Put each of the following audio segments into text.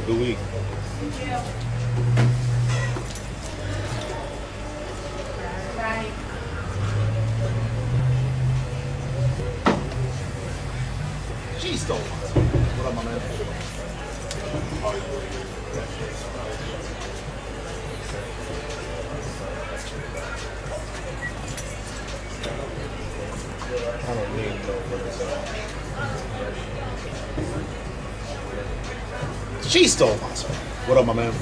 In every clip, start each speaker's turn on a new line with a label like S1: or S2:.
S1: Good week.
S2: She stole one. What up, my man?
S1: I don't need no burgers.
S2: She stole one. What up, my man?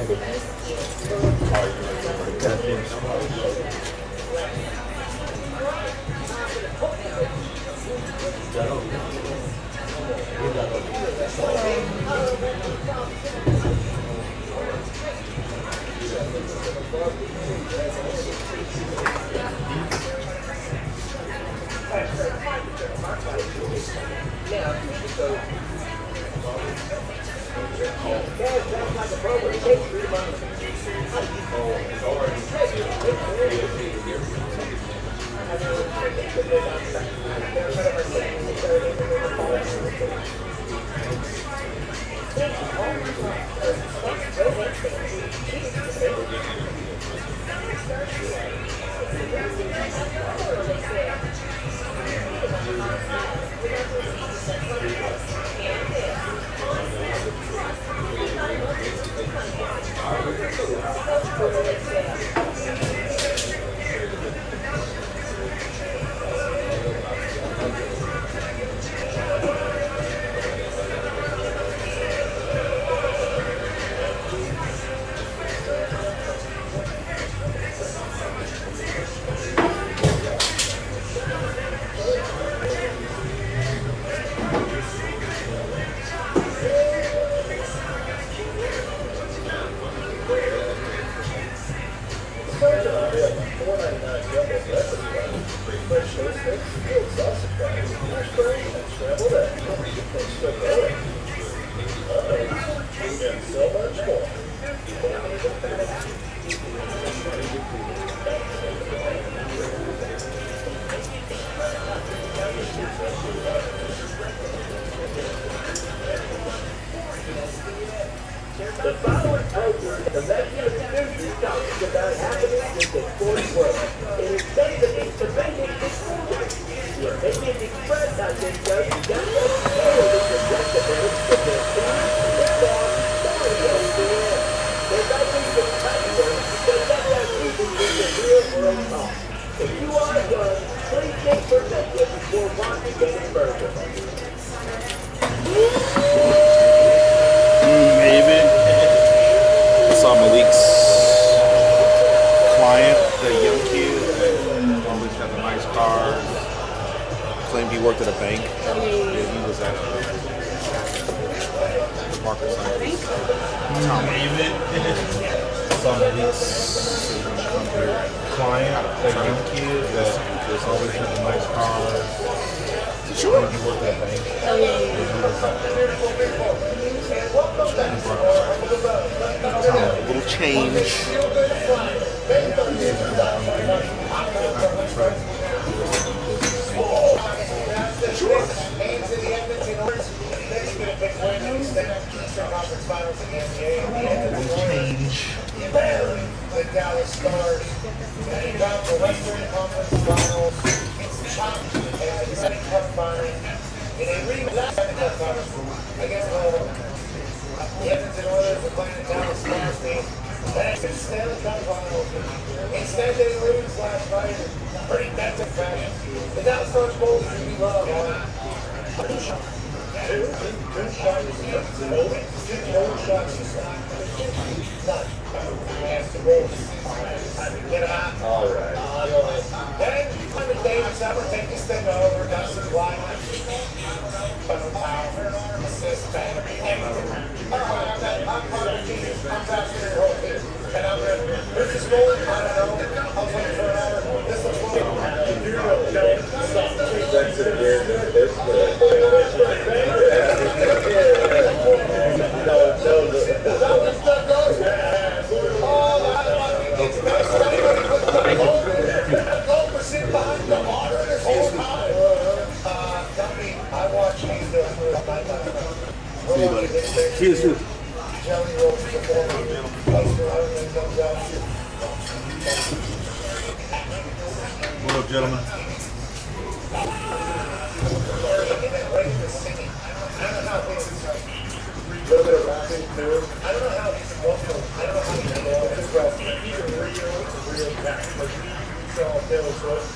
S3: The following program is a regular news topic about happenings in the sports world. It is said that it's preventing disclosure. The opinions expressed on this show do not necessarily reflect the views of their teams, football, sorry over the air. There's always been customers because sometimes people think the real world talk. If you are done, please take perspective before watching any further.
S1: Maybe. I saw Malik's client, the young kid that always had a nice car. Claimed he worked at a bank. Yeah, he was at Marcus Tom David. Saw Malik's client, the young kid that always had a nice car. Sure. He worked at a bank. A little change.
S4: The Dallas Stars. They got the Western Conference Finals. And the second cup final. In a rematch of the cup final. I guess the Edmonton Oilers are playing the Dallas Stars team. That's the Stanley Cup Finals. Instead, they lose last night in pretty massive fashion. The Dallas Stars goals are we love. Two shots. No shots. None. Has to roll. Get him out. All right. Then, Simon Davis ever take this thing over, does some blind. Assist back. I'm part of the team. I'm back to the whole team. And I'm ready. Where's this going? I don't know. I was waiting for an hour. This looks
S1: Cheers, dude.
S4: Joey
S1: What up, gentlemen?
S4: A little bit of rapping too. I don't know how he's emotional. I don't know how he's emotional. He's a real guy. Like we saw Taylor Swift,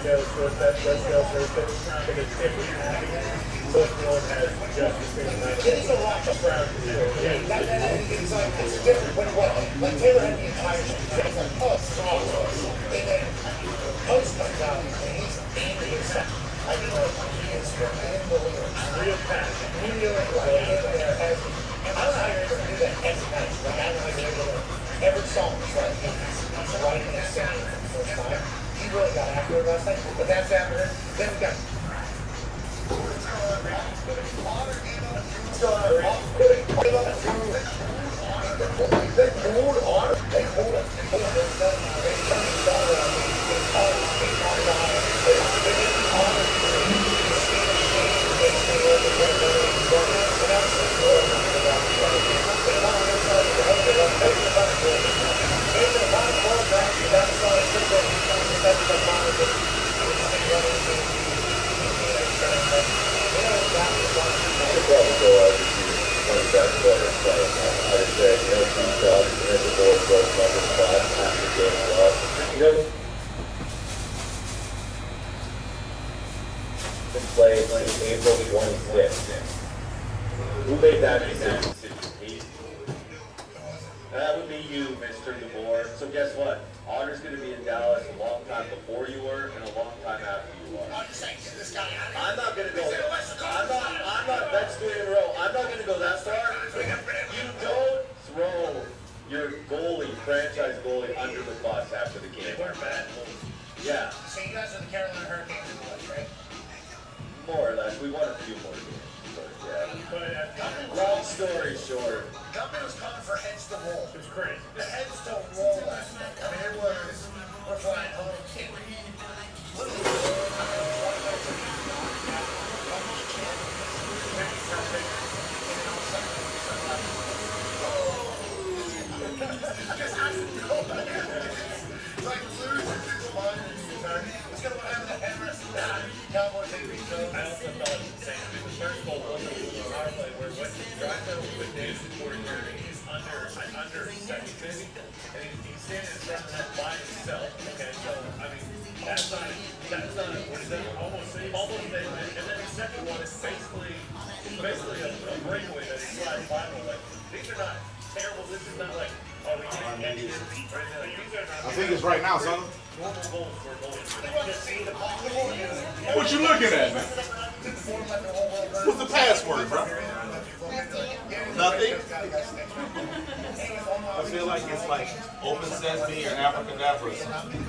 S4: Taylor Swift, that's Taylor Swift, and it's different. This one has just the same amount of. It's a lot of proud to do. Yeah, it's like it's different. When Taylor had the entire shit, it's like, oh, it's awesome. And then Post comes out and he's angry himself. I mean, like, he is unbelievable. Real passion. He really, like, in there has, I don't know how you're able to do that every night. Like, I don't know how you're able to, every song is like, he's writing and singing for the first time. He really got after it last night, but that's after it. Then we got. They pulled on. They pulled it.
S5: Played April 26th. Who made that decision, Pete? That would be you, Mr. DeBoer. So guess what? Otter's going to be in Dallas a long time before you were and a long time after you are. I'm not going to go. I'm not. That's 3 in a row. I'm not going to go that far. You don't throw your goalie, franchise goalie, under the bus after the game.
S4: They weren't bad.
S5: Yeah.
S4: So you guys are the Carolina Hurricanes, right?
S5: More or less. We won a few more games. Yeah. Long story short.
S4: Gumby was coming for heads to roll.
S3: It was crazy.
S4: The heads to roll last night. I mean, it was, we're flying home. Cowboys take the show.
S3: I also thought it was insane. I mean, the first goal wasn't a power play where what Drysdale with David Porter, he's under second maybe, and he's standing in front of that by himself. Okay, so I mean, that's not what is that? Almost and then the second one is basically a breakaway that he slides by. Like these are not terrible. This is not like we can't catch it or anything. Like these are not.
S1: I think it's right now, son.
S3: Normal goals for goalies.
S1: What you looking at, man? What's the password, bro? Nothing? I feel like it's like Open Sesame or Abracadabra or something.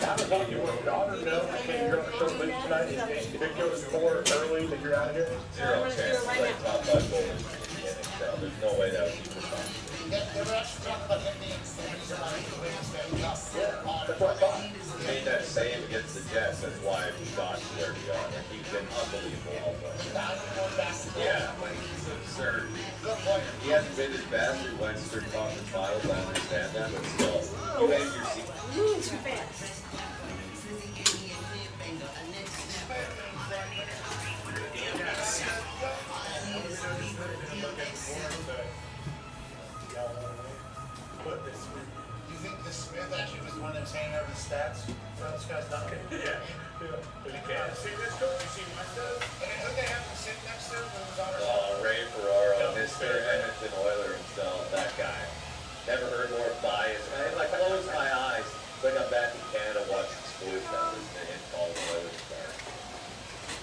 S3: How does all your daughter know that you're on the show late tonight? If it goes 4 early, that you're out of here?
S5: Zero chance. Like top 5 goal in the NHL. There's no way that would be for fun.
S4: They were actually talking about him being he's not
S5: That's what I thought. He made that save against the Jets. That's why we got to where we are. Like, he's been unbelievable all the Yeah, like he's absurd. He hasn't been his best. He went through conference finals. I understand that, but still, you end your season.
S6: Too fast.
S4: You think the Smith actually was the one that was handing over the stats for this guy's not?
S3: Yeah. But he can't. See this goal? You see my stuff?
S4: And who they have to sit next to? When it was on our
S5: Ray Ferraro, Mr. Edmonton Oiler himself, that guy. Never heard more bias. And I close my eyes. It's like I'm back in Canada watching sports now and calling the Oilers start.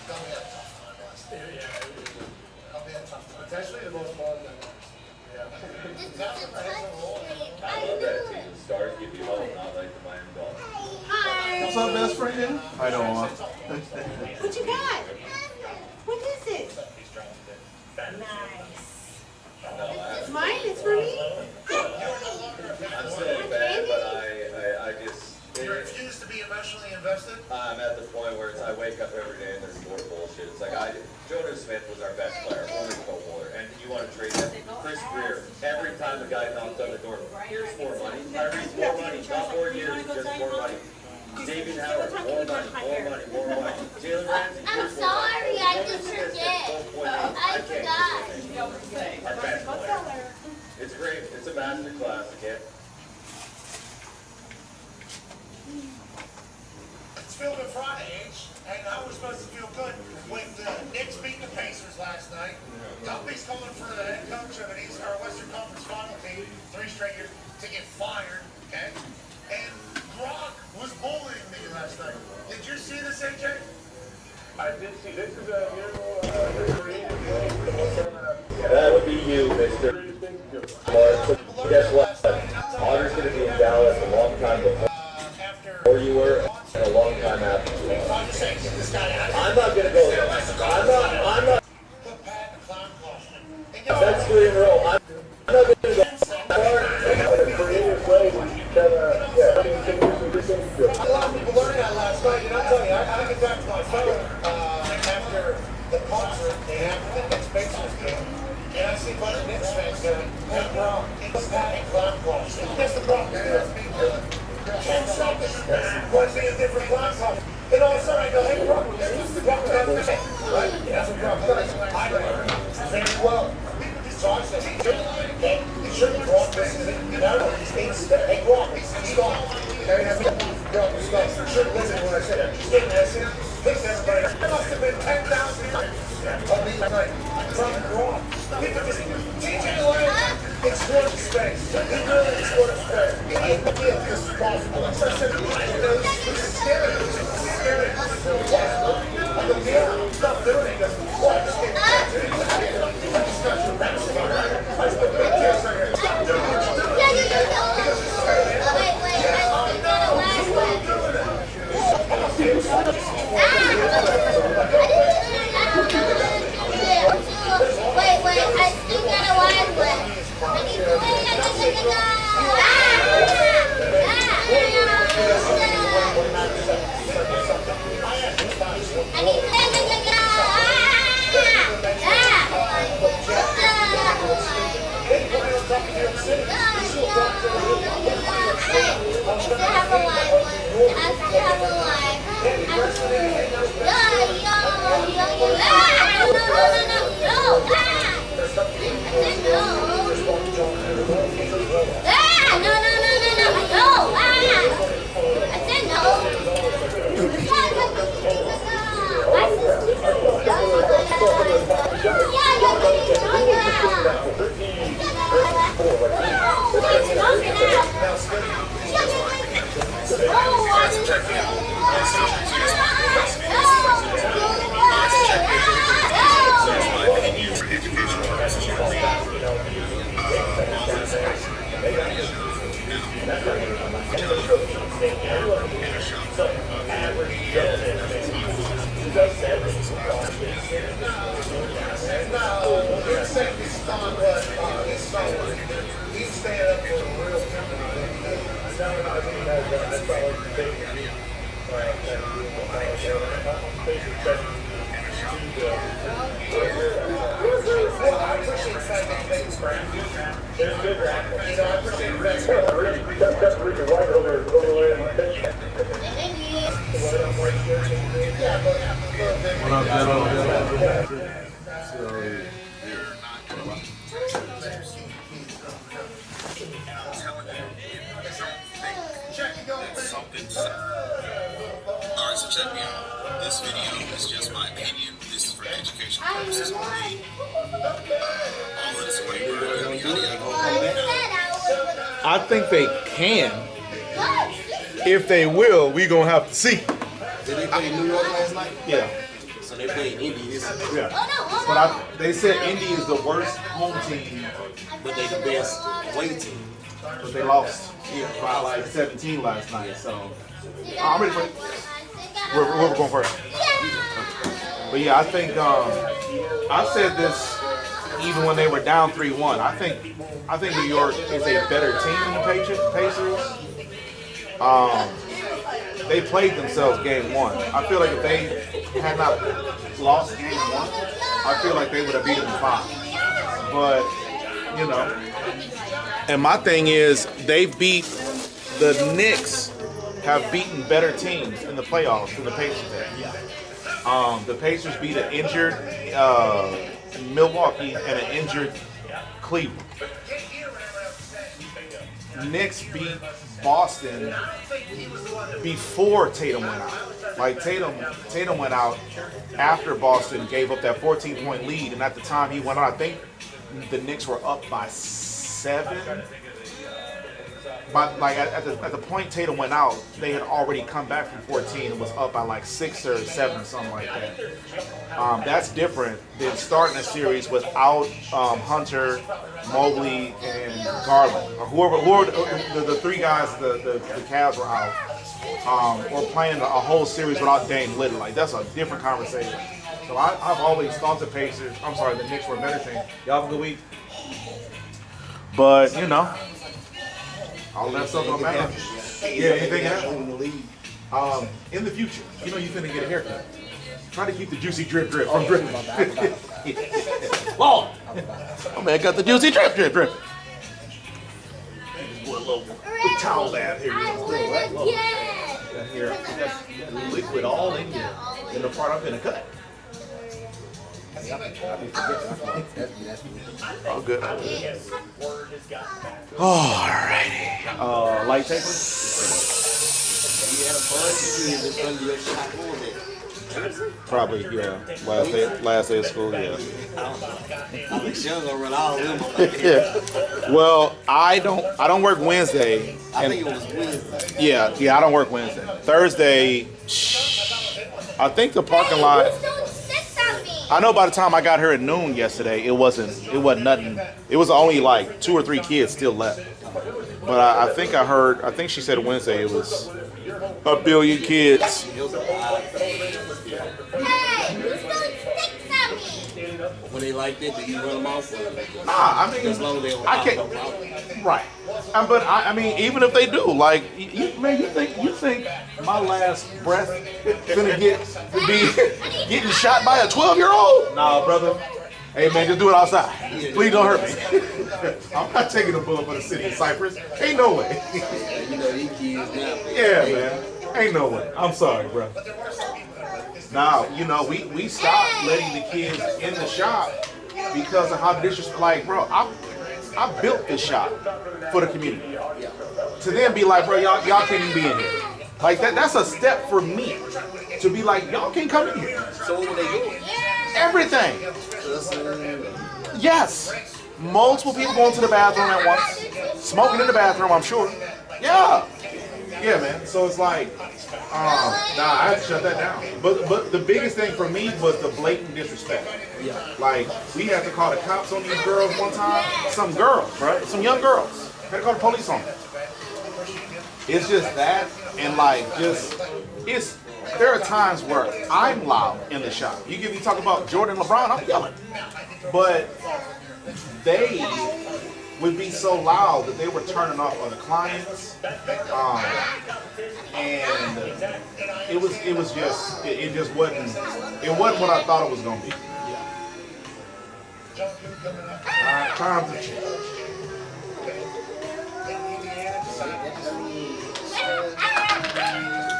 S4: Gumby had a tough time last night.
S3: Yeah.
S4: Gumby had a tough time.
S3: It's actually the most fun that
S5: I love that team. The Stars give you hope, not like the Miami Dolphins.
S6: Hi.
S1: What's up, best friend? How you doing, man?
S6: What you got? What is it?
S3: he's dropping it.
S6: Nice.
S5: No, I
S6: It's mine. It's for me.
S5: I'm still a fan, but I just.
S4: You refuse to be emotionally invested?
S5: I'm at the point where I wake up every day and there's more bullshit. It's like Jonas Smith was our best player, only Pro Bowler, and you want to trade him? Chris Greer. Every time the guy knocks on the door, here's more money. Tyrese, more money. Not more years, just more money. David Howard, more money, more money, more money. Jalen Ramsey,
S7: I'm sorry, I just forget. I forgot.
S5: Our best player. It's great. It's a master class again.
S4: It's Phil Friday, and I was supposed to feel good with the Knicks beating the Pacers last night. Dumpy's calling for the head coach of an East or Western Conference final team 3 straight years to get fired, okay? And Brock was bullying me last night. Did you see this, AJ?
S5: I did see. This is a that would be you, Mr. Mark. Guess what? Otter's going to be in Dallas a long time before you were, and a long time after. I'm not going to go there. I'm not.
S4: Put Pat in the clown costume.
S5: That's 3 in a row. I'm not going to go. Creative way
S4: A lot of people learned that last night, and I'll tell you, I get back to my phone after the concert they have at the Knicks Pacers game, and I see a bunch of Knicks fans going, "Hey, bro, it's Pat in clown costume." That's the problem. 10 seconds, one be a different clown costume. And all of a sudden I go, "Hey, bro, this is the problem." Right? That's the problem. I learned very well. So I said, "Hey, you shouldn't walk this in. You know, hey, walk. Stop. Hey, have you stop. You shouldn't listen to what I said. You didn't listen. Listen, everybody. There must have been 10,000 of these night from Gronk. People just, TJ Lang explored space. He really explored space. He didn't feel this was possible. So I said, this is scary. This is scary. This is really possible. I go, yeah, stop doing it. He goes, well, I just can't do it. I just got your medicine. I just put big tears on here. Stop doing what you're doing. He goes, it's scary.
S8: Alright, so check me out. This video is just my opinion. This is for education purposes only. All of this way word, yada yada.
S1: I think they can. If they will, we gonna have to see.
S2: Did they play New York last night?
S1: Yeah.
S2: So they played Indy this year.
S1: Yeah. But they said Indy is the worst home team,
S2: But they the best away team.
S1: but they lost by like 17 last night. So I'm ready for it. Where we're going first. But yeah, I think I've said this even when they were down 3-1. I think New York is a better team than the Pacers. They played themselves game one. I feel like if they had not lost game one, I feel like they would have beaten them 5. But, you know. And my thing is, the Knicks have beaten better teams in the playoffs than the Pacers have. The Pacers beat an injured Milwaukee and an injured Cleveland. Knicks beat Boston before Tatum went out. Like Tatum went out after Boston gave up that 14-point lead, and at the time he went out, I think the Knicks were up by 7. But like at the point Tatum went out, they had already come back from 14 and was up by like 6 or 7, something like that. That's different than starting a series without Hunter, Mobley, and Garland, or whoever the 3 guys the Cavs were out, or playing a whole series without Dame Lillard. Like that's a different conversation. So I've always thought the Knicks were a better team. Y'all have a good week. But you know. All that stuff don't matter. Yeah, anything happen? In the future, you know you finna get a haircut. Try to keep the juicy drip from dripping. Lord! Oh man, got the juicy drip. Just put a little towel bath here. Here, liquid all in here. In the part I'm gonna cut. All good. Alrighty. Light taper? Probably, yeah. Last day of school, yeah.
S2: Shawn gonna run all of them.
S1: Yeah. Well, I don't work Wednesday.
S2: I think it was Wednesday.
S1: Yeah, I don't work Wednesday. Thursday, I think the parking lot. I know by the time I got here at noon yesterday, it wasn't nothing. It was only like 2 or 3 kids still left. But I think she said Wednesday it was a billion kids.
S2: When they like that, do you run them off?
S1: Nah, I mean,
S2: as long as they don't
S1: I can't. Right. But I mean, even if they do, like, you think my last breath gonna be getting shot by a 12-year-old? Nah, brother. Hey man, just do it outside. Please don't hurt me. I'm not taking a bullet for the city of Cyprus. Ain't no way.
S2: You know these kids now.
S1: Yeah, man. Ain't no way. I'm sorry, bro. Now, you know, we stopped letting the kids in the shop because of how disrespectful. Like, bro, I built this shop for the community. To then be like, bro, y'all can't even be in here. Like that's a step for me to be like, y'all can't come in here.
S2: So what were they doing?
S1: Everything. Yes. Multiple people going to the bathroom at once. Smoking in the bathroom, I'm sure. Yeah. Yeah, man. So it's like, I had to shut that down. But the biggest thing for me was the blatant disrespect.
S2: Yeah.
S1: Like, we had to call the cops on these girls one time. Some girls, right? Some young girls. Had to call the police on them. It's just that, and like, there are times where I'm loud in the shop. You talk about Jordan, LeBron, I'm yelling. But they would be so loud that they were turning off other clients. And it just wasn't what I thought it was gonna be. Times have changed.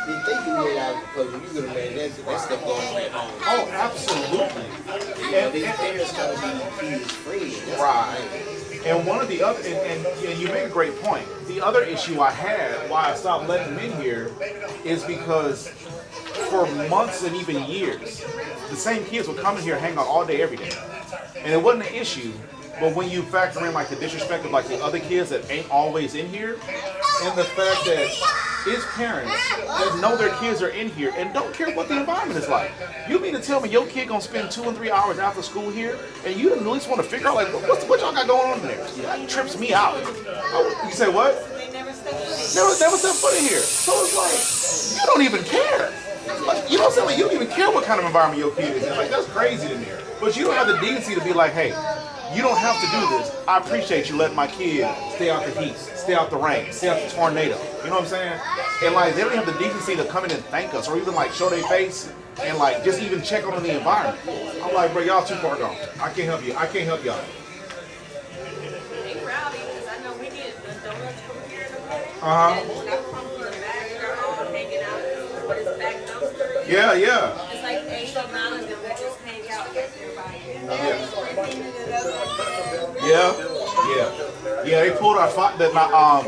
S2: They do realize because when you go to man, that stuff going on at home.
S1: Oh, absolutely.
S2: And these parents gotta be kids' friends.
S1: Right. And one of the other, and you make a great point. The other issue I had, why I stopped letting them in here, is because for months and even years, the same kids would come in here, hang out all day, every day. And it wasn't an issue, but when you factor in like the disrespect of like the other kids that ain't always in here, and the fact that it's parents that know their kids are in here and don't care what the environment is like. You mean to tell me your kid gonna spend 2 and 3 hours after school here, and you at least want to figure out like what y'all got going on there? That trips me out. You say what? Never set foot in here. So it's like you don't even care. Like, you know what I'm saying? Like, you don't even care what kind of environment your kid is in. Like that's crazy to me. But you don't have the decency to be like, hey, you don't have to do this. I appreciate you letting my kid stay out the heat, stay out the rain, stay out the tornado. You know what I'm saying? And like, they don't have the decency to come in and thank us, or even like show their face and like just even check on the environment. I'm like, bro, y'all too far gone. I can't help you. I can't help y'all.
S6: They rowdy because I know we get the donuts from here in the morning.
S1: Uh-huh.
S6: And when I come to the back, they're all hanging out. But it's back dumpster.
S1: Yeah, yeah.
S6: It's like 8 or 9 of them that just hang out with everybody.
S1: Yeah, yeah, yeah. They pulled our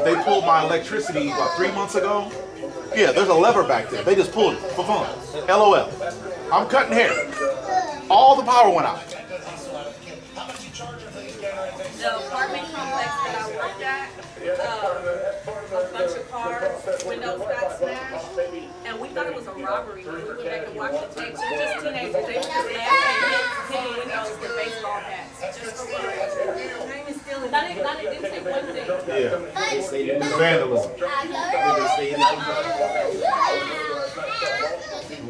S1: they pulled my electricity about 3 months ago. Yeah, there's a lever back there. They just pulled it for fun. LOL. I'm cutting hair. All the power went out.
S6: The apartment complex that I worked at, a bunch of cars, windows got smashed, and we thought it was a robbery when we went back and watched the tapes. It was just teenagers. They were just laughing and hitting windows with baseball bats. Just for fun. Not it didn't say one thing.
S1: Yeah. Vandalism.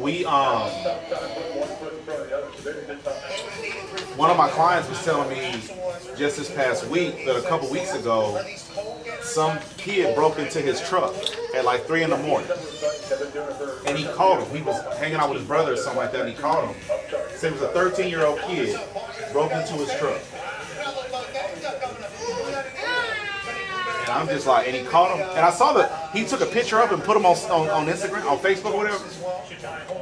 S1: We one of my clients was telling me just this past week that a couple weeks ago, some kid broke into his truck at like 3 in the morning. And he called him. He was hanging out with his brother or something like that, and he called him. Said it was a 13-year-old kid broke into his truck. And I'm just like, and he called him, and I saw that he took a picture of him and put him on Instagram, on Facebook or whatever.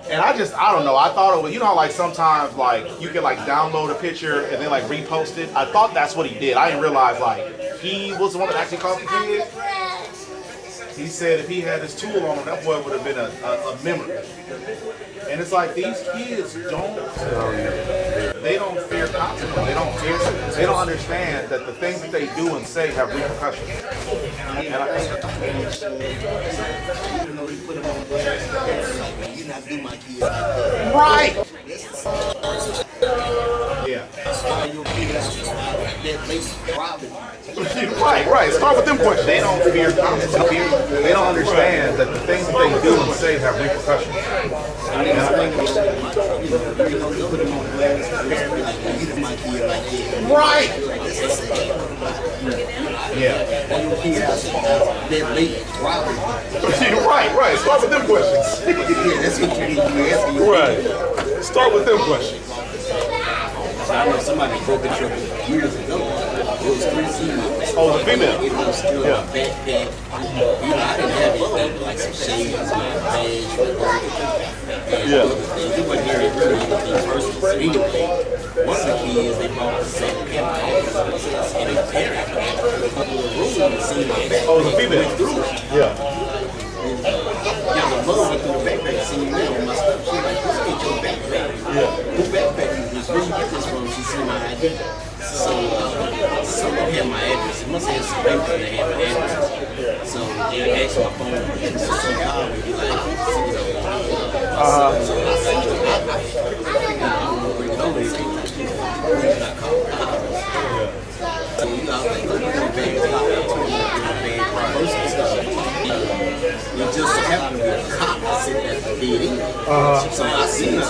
S1: And I don't know, I thought it was, you know how like sometimes like you can like download a picture and then like repost it? I thought that's what he did. I didn't realize like he was the one that actually called the kid. He said if he had his tool on him, that boy would have been a memory. And it's like these kids they don't fear consequences. They don't understand that the things that they do and say have repercussions. And right. Yeah. Right. Start with them questions. They don't fear consequences. They don't understand that the things that they do and say have repercussions. Right. Yeah. Right. Start with them questions. Right. Start with them questions.
S2: I know somebody broke a truck years ago. It was 3 females.
S1: Oh, the female.
S2: It was still a backpack. I didn't have anything like some shades, badge, and he wasn't hearing really anything personal. Anyway, one of the kids, they brought the second camera and they carried a couple of rooms and seen my backpack.
S1: Oh, the female. Yeah.
S2: Yeah, the mother went through the backpack and seen me there with my stuff. She was like, this ain't your backpack.
S1: Yeah.
S2: Who backpack is this? Where you get this from? She seen my ID. So, someone had my address. It must have had some paper that had my address. So, they asked my phone. So, God would be like, so I said, I'm going to bring it over here. And I called. So, you know, I was like, look at them bags. Bag person stuff. It just so happened to be a cop sitting at the dead end. So I seen her. I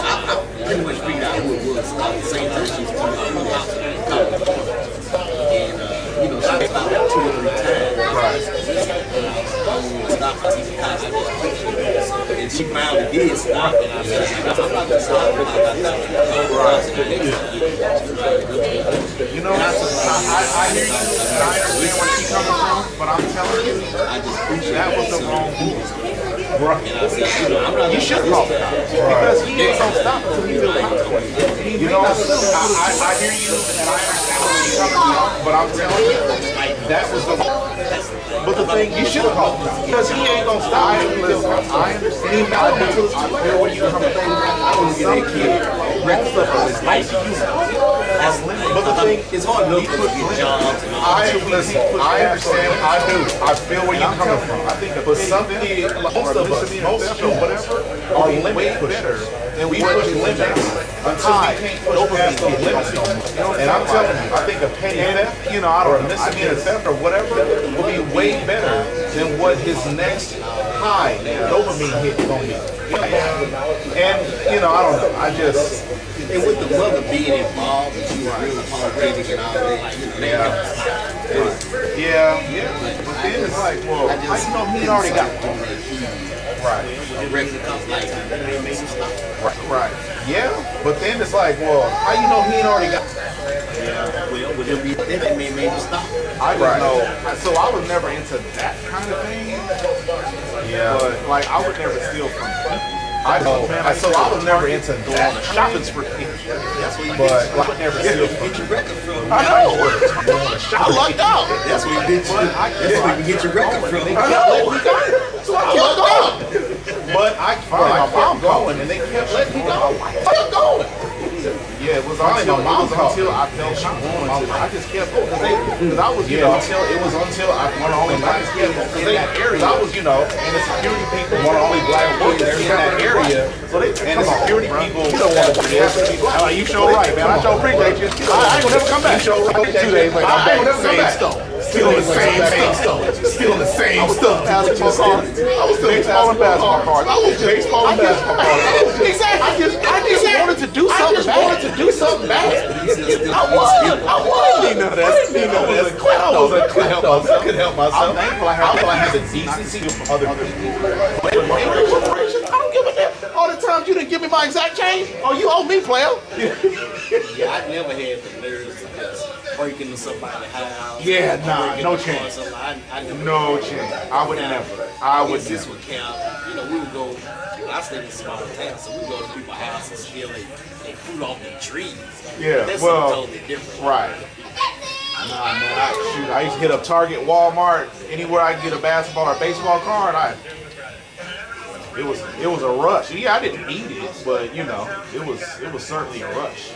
S2: pretty much figured out who it was. At the same time, she was coming out of the house. And, you know, she stopped 2 or 3 times. Stopped to see the cops. And she finally did stop. And I said, I'm not going to stop.
S1: You know, I hear you, and I understand where she's coming from, but I'm telling you, that was the wrong move. Right. You should call the cops, because he ain't gonna stop until he feels consequences. You know, I hear you, and I understand where she's coming from, but I'm telling you, that was the wrong. But the thing, you should have called him, because he ain't gonna stop until he feels consequences. I understand. I feel where you're coming from. Some kid wrecked stuff on his life. But the thing,
S2: it's hard enough to get jobs.
S1: I understand. I do. I feel where you're coming from. But some kids, most of us, whatever, are way better than we push limits until we can't push past those limits. And I'm telling you, I think a petty theft, I don't know, misdemeanor theft or whatever, will be way better than what his next high dopamine hit is going to be. And, I don't know.
S2: And with the mother being involved, and she was real apologetic and all that, you know,
S1: Yeah. But then it's like, well, how you know he already got one? Right.
S2: a record comes like, they made him stop.
S1: Right. Yeah. But then it's like, well, how you know he ain't already got?
S2: Yeah, well, would it be that made him stop?
S1: I didn't know. So I was never into that kind of thing. Yeah. But like, I would never steal from people. I know. So I was never into that shopping spree.
S2: That's what you
S1: But I would never steal from
S2: get your record from.
S1: I know. I lucked out.
S2: That's where you get your record from.
S1: I know. So I kept going. But I kept going, and they kept letting me go. I kept going. Yeah, it was until I felt she wanted to. I just kept going because I was, you know, it was until I one of the only black people in that area. I was, you know, and the security people one of the only black workers in that area. So they and the security people, you don't want to do this. You show right, man. I sure appreciate you. I ain't gonna never come back. You show right. 2 days later, I'm back in the same store. Still in the same store. Still in the same stuff. I was still baseball and basketball cards. I was just baseball and basketball cards. Exactly. I just wanted to do something bad. I was. Didn't know that. I could help myself. I'm thankful I had the decency from other people. I don't give a damn. All the times you didn't give me my exact change, oh, you owe me, player.
S2: Yeah, I never had the nerves to just break into somebody's house.
S1: Yeah, nah, no chance.
S2: I never
S1: No chance. I would never. I would
S2: this
S1: never.
S2: would count. You know, we would go. I stayed in a small town, so we would go to people's houses and steal their fruit off the trees.
S1: Yeah,
S2: That's
S1: well,
S2: something totally different.
S1: right. Nah, man, I used to hit up Target, Walmart, anywhere I could get a basketball or baseball card. It was a rush. Yeah, I didn't need it, but you know, it was certainly a rush.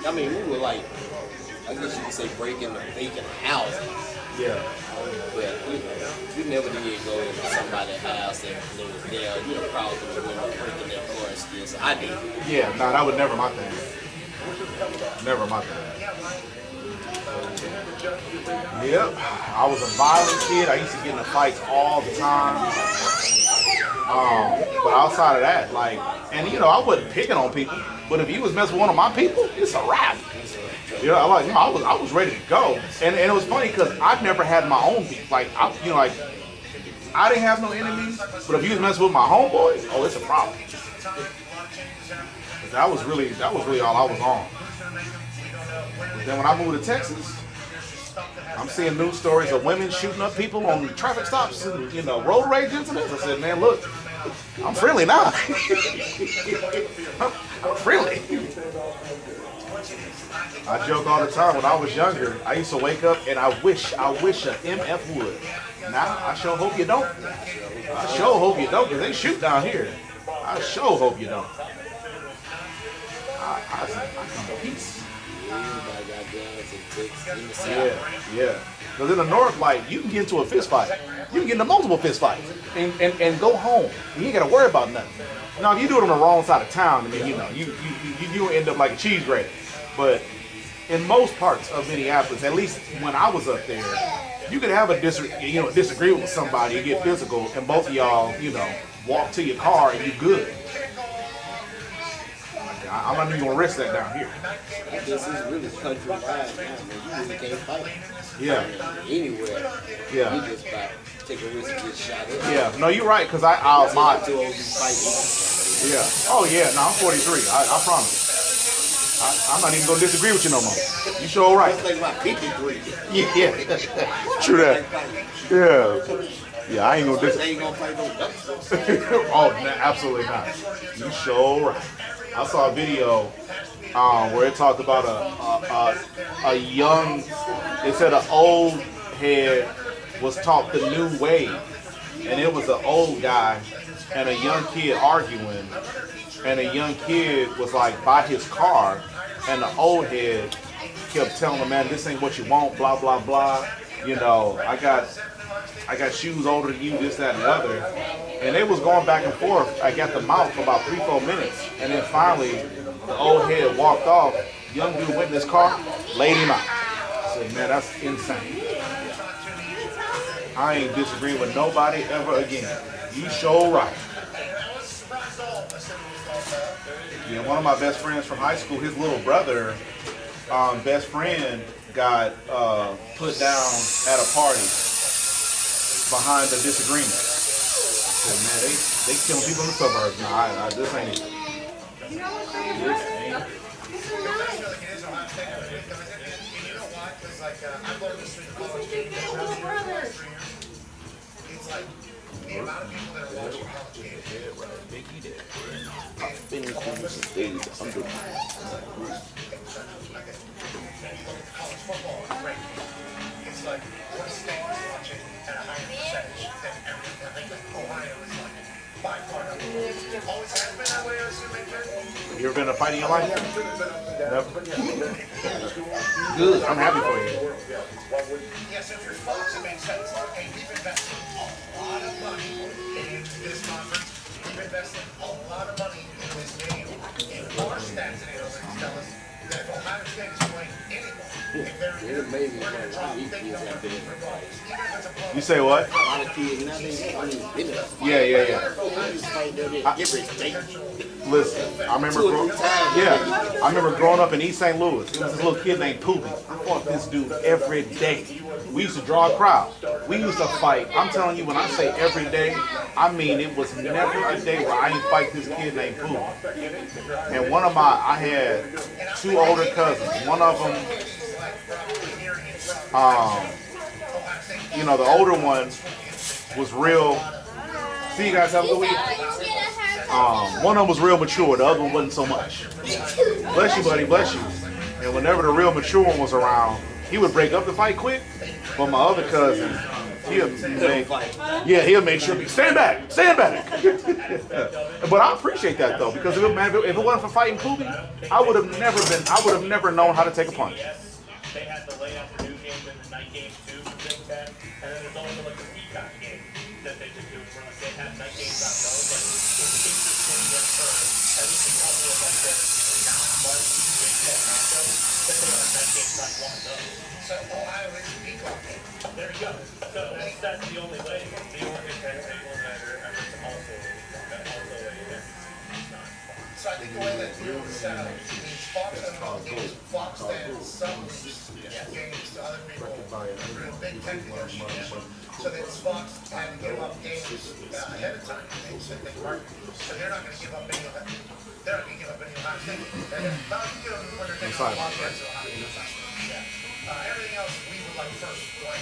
S2: I mean, we were like, I guess you could say breaking the vacant houses.
S1: Yeah.
S2: But we never did go into somebody's house and was there, you know, crawl through the window, breaking their car and steal. So I did.
S1: Yeah, nah, that was never my thing. Never my thing. Yep, I was a violent kid. I used to get into fights all the time. But outside of that, like, and you know, I wasn't picking on people. But if you was messing with one of my people, it's a wrap. You know, I was ready to go. And it was funny because I've never had my own beef. Like, I didn't have no enemies. But if you was messing with my homeboys, oh, it's a problem. That was really all I was on. But then when I moved to Texas, I'm seeing news stories of women shooting up people on traffic stops and, you know, road rage incidents. I said, man, look, I'm friendly now. I'm friendly. I joke all the time. When I was younger, I used to wake up and I wish a MF would. Now, I sure hope you don't. I sure hope you don't, because they shoot down here. I sure hope you don't. I come in peace. Yeah. Because in the North, like, you can get into a fist fight. You can get into multiple fist fights and go home. You ain't got to worry about nothing. Now, if you do it on the wrong side of town, I mean, you know, you end up like a cheese grater. But in most parts of Minneapolis, at least when I was up there, you could have a disagreement with somebody and get physical, and both of y'all, you know, walk to your car and you good. I'm not even gonna risk that down here.
S2: I guess it's really countrywide now, man. You really can't fight.
S1: Yeah.
S2: Anywhere.
S1: Yeah.
S2: You just about take a risk and get shot at.
S1: Yeah. No, you're right, because my
S2: too old to fight.
S1: Yeah. Oh yeah. No, I'm 43. I promise. I'm not even gonna disagree with you no more. You sure right.
S2: It's like about 53.
S1: Yeah. True that. Yeah. Yeah, I ain't gonna disagree.
S2: They ain't gonna fight no ducks.
S1: Oh, absolutely not. You sure right. I saw a video where it talked about a young, it said an old head was taught the new wave, and it was an old guy and a young kid arguing, and a young kid was like by his car, and the old head kept telling him, man, this ain't what you want, blah, blah, blah. You know, I got shoes older than you, this, that, and the other. And they was going back and forth, like at the mouth for about 3-4 minutes. And then finally, the old head walked off. Young dude went in his car, laid him out. I said, man, that's insane. I ain't disagreeing with nobody ever again. You sure right. Yeah, one of my best friends from high school, his little brother, best friend, got put down at a party behind a disagreement. So, man, they killing people in the suburbs. Nah, this ain't.
S6: You know what's your brother?
S4: I feel like it is Ohio State. And you know why? Because like I've learned this through the college game. It's like the amount of people that are watching college games. College football, right? It's like what state is watching at a higher percentage than everything. I think like Ohio is like by far number one. Always has been that way, I assume,
S1: You ever been in a fight in your life? Never. Good. I'm happy for you.
S4: Yes, if you're Fox, it makes sense. Hey, we've invested a lot of money in this conference. We've invested a lot of money in this game. And our stats and analytics tell us that if Ohio State is playing anyone, if they're here, we're going to drop big numbers regardless. Even if it's a blowout.
S1: You say what?
S2: A lot of kids nowadays,
S1: Yeah. Listen, I remember growing up in East St. Louis. There was this little kid named Poopy. I fought this dude every day. We used to draw a crowd. We used to fight. I'm telling you, when I say every day, I mean it was never a day where I didn't fight this kid named Poopy. And I had two older cousins. One of them, the older one was real. See, you guys have a good week. One of them was real mature, the other one wasn't so much. Bless you, buddy, bless you. And whenever the real mature one was around, he would break up the fight quick. But my other cousin, he'll make sure stand back. But I appreciate that though, because if it wasn't for fighting Poopy, I would have never known how to take a punch.
S5: They had the layout for new games and the night games too for Big Ten, and then there's also like the Peacock game that they just do where like they have night games on those. Like it's interesting that for at least a couple of like the non-marquee Big Ten matchups that they are night games like one of those.
S4: So Ohio is the Peacock game.
S5: There you go. So that's the only way. The Oregon Penn State one that also a
S4: So I think the way that deal is set up means Fox doesn't all games. Fox then sells games to other people through the Big Ten negotiation. So then Fox had to give up games ahead of time. So they're not going to give up any of that. They're not going to give up any of Ohio State. When they're taking Wildcats or Ohio State. Everything else we would like first blank.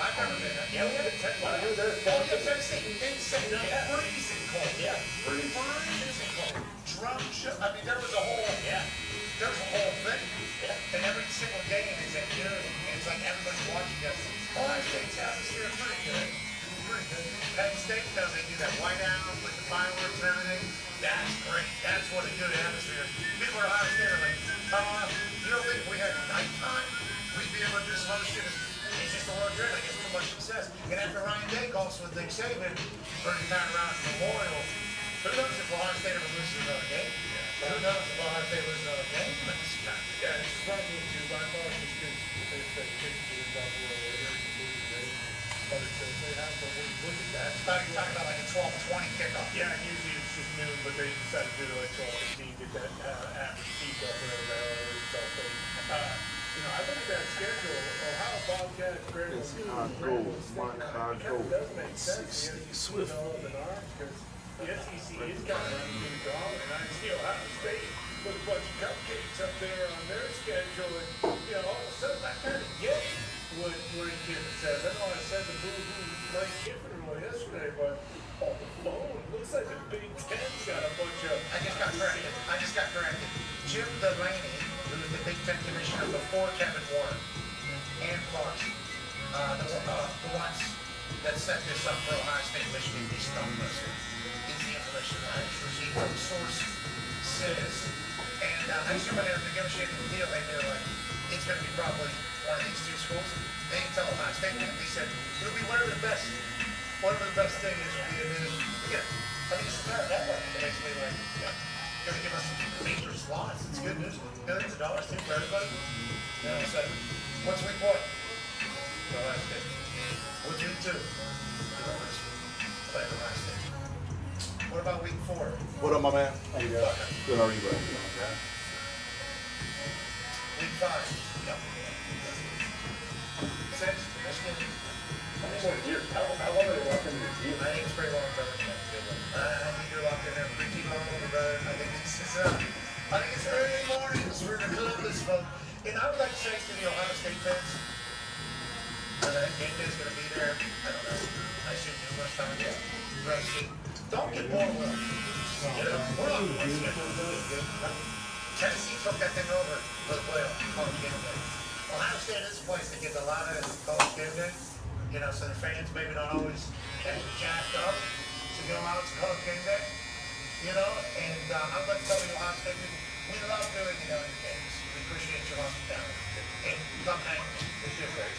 S4: I've never been there. Yeah, we had a Tennessee. Insane. Freezing cold. Yeah. Freezing cold. Drum show. I mean, there was a whole thing. Yeah. And every single game is at noon. And it's like everybody's watching us. Ohio State's atmosphere is pretty good. Penn State, they do that white out with the fireworks and everything. That's great. That's what a good atmosphere is. People at Ohio State are like, you don't think if we had nighttime, we'd be able to do some other shit? It's just a little dread. I guess too much success. And after Ryan Day calls with Nick Saban for the time around Memorial, who knows if Ohio State ever loses another game? Who knows if Ohio State loses another game?
S9: Yeah, it's probably too. My thought is good. They say pictures of but they have to look at that.
S4: I thought you were talking about like a 12-20 kickoff.
S9: Yeah, usually it's just noon, but they decided to do it like 12-15, get that average peak up whatever the hell it is. So, I look at that schedule. Ohio Bobcats, Greenville, does make sense. Swift. Than ours, because the SEC is kind of running dog, and I see Ohio State with a bunch of cupcakes up there on their schedule, and all of a sudden I kind of get what Kiffin says. I know I said the boo-hoo like Kiffin yesterday, but on the phone, looks like the Big Ten's got a bunch of.
S4: I just got corrected. Jim Delaney, who was the Big Ten commissioner before Kevin Warren and Clark, the ones that set this up for Ohio State, Michigan, these numbers is the information I received from source says. And I assume when they were negotiating the deal, they were like, it's going to be probably one of these two schools. They didn't tell Ohio State that. They said, it'll be one of the best things will be, again, think it's a fair network. So basically, like, going to give us major slots. It's good news. Millions of dollars too for everybody. So what's week 1? The last day. What's week 2? Play the last day. What about week 4?
S1: What up, my man? How you doing? Good, how are you, bro?
S4: Week 5. Yep. 6, Michigan.
S9: How long are they walking in the deal?
S4: I think it's pretty long term. I think you're locked in there pretty long, but I think it's early mornings for the Columbus folk. And I would like to say to the Ohio State fans, because I think game day is going to be there. I don't know. I assume numerous times. Yeah. Don't get bored with them. We're on the Tennessee took that thing over for the playoff college game day. Ohio State is a place that gets a lot of college game day. So the fans maybe not always jacked up to go out to college game day. And I'd like to tell you, Ohio State, we love doing the games. We appreciate your hospitality. And come hang. It's just great.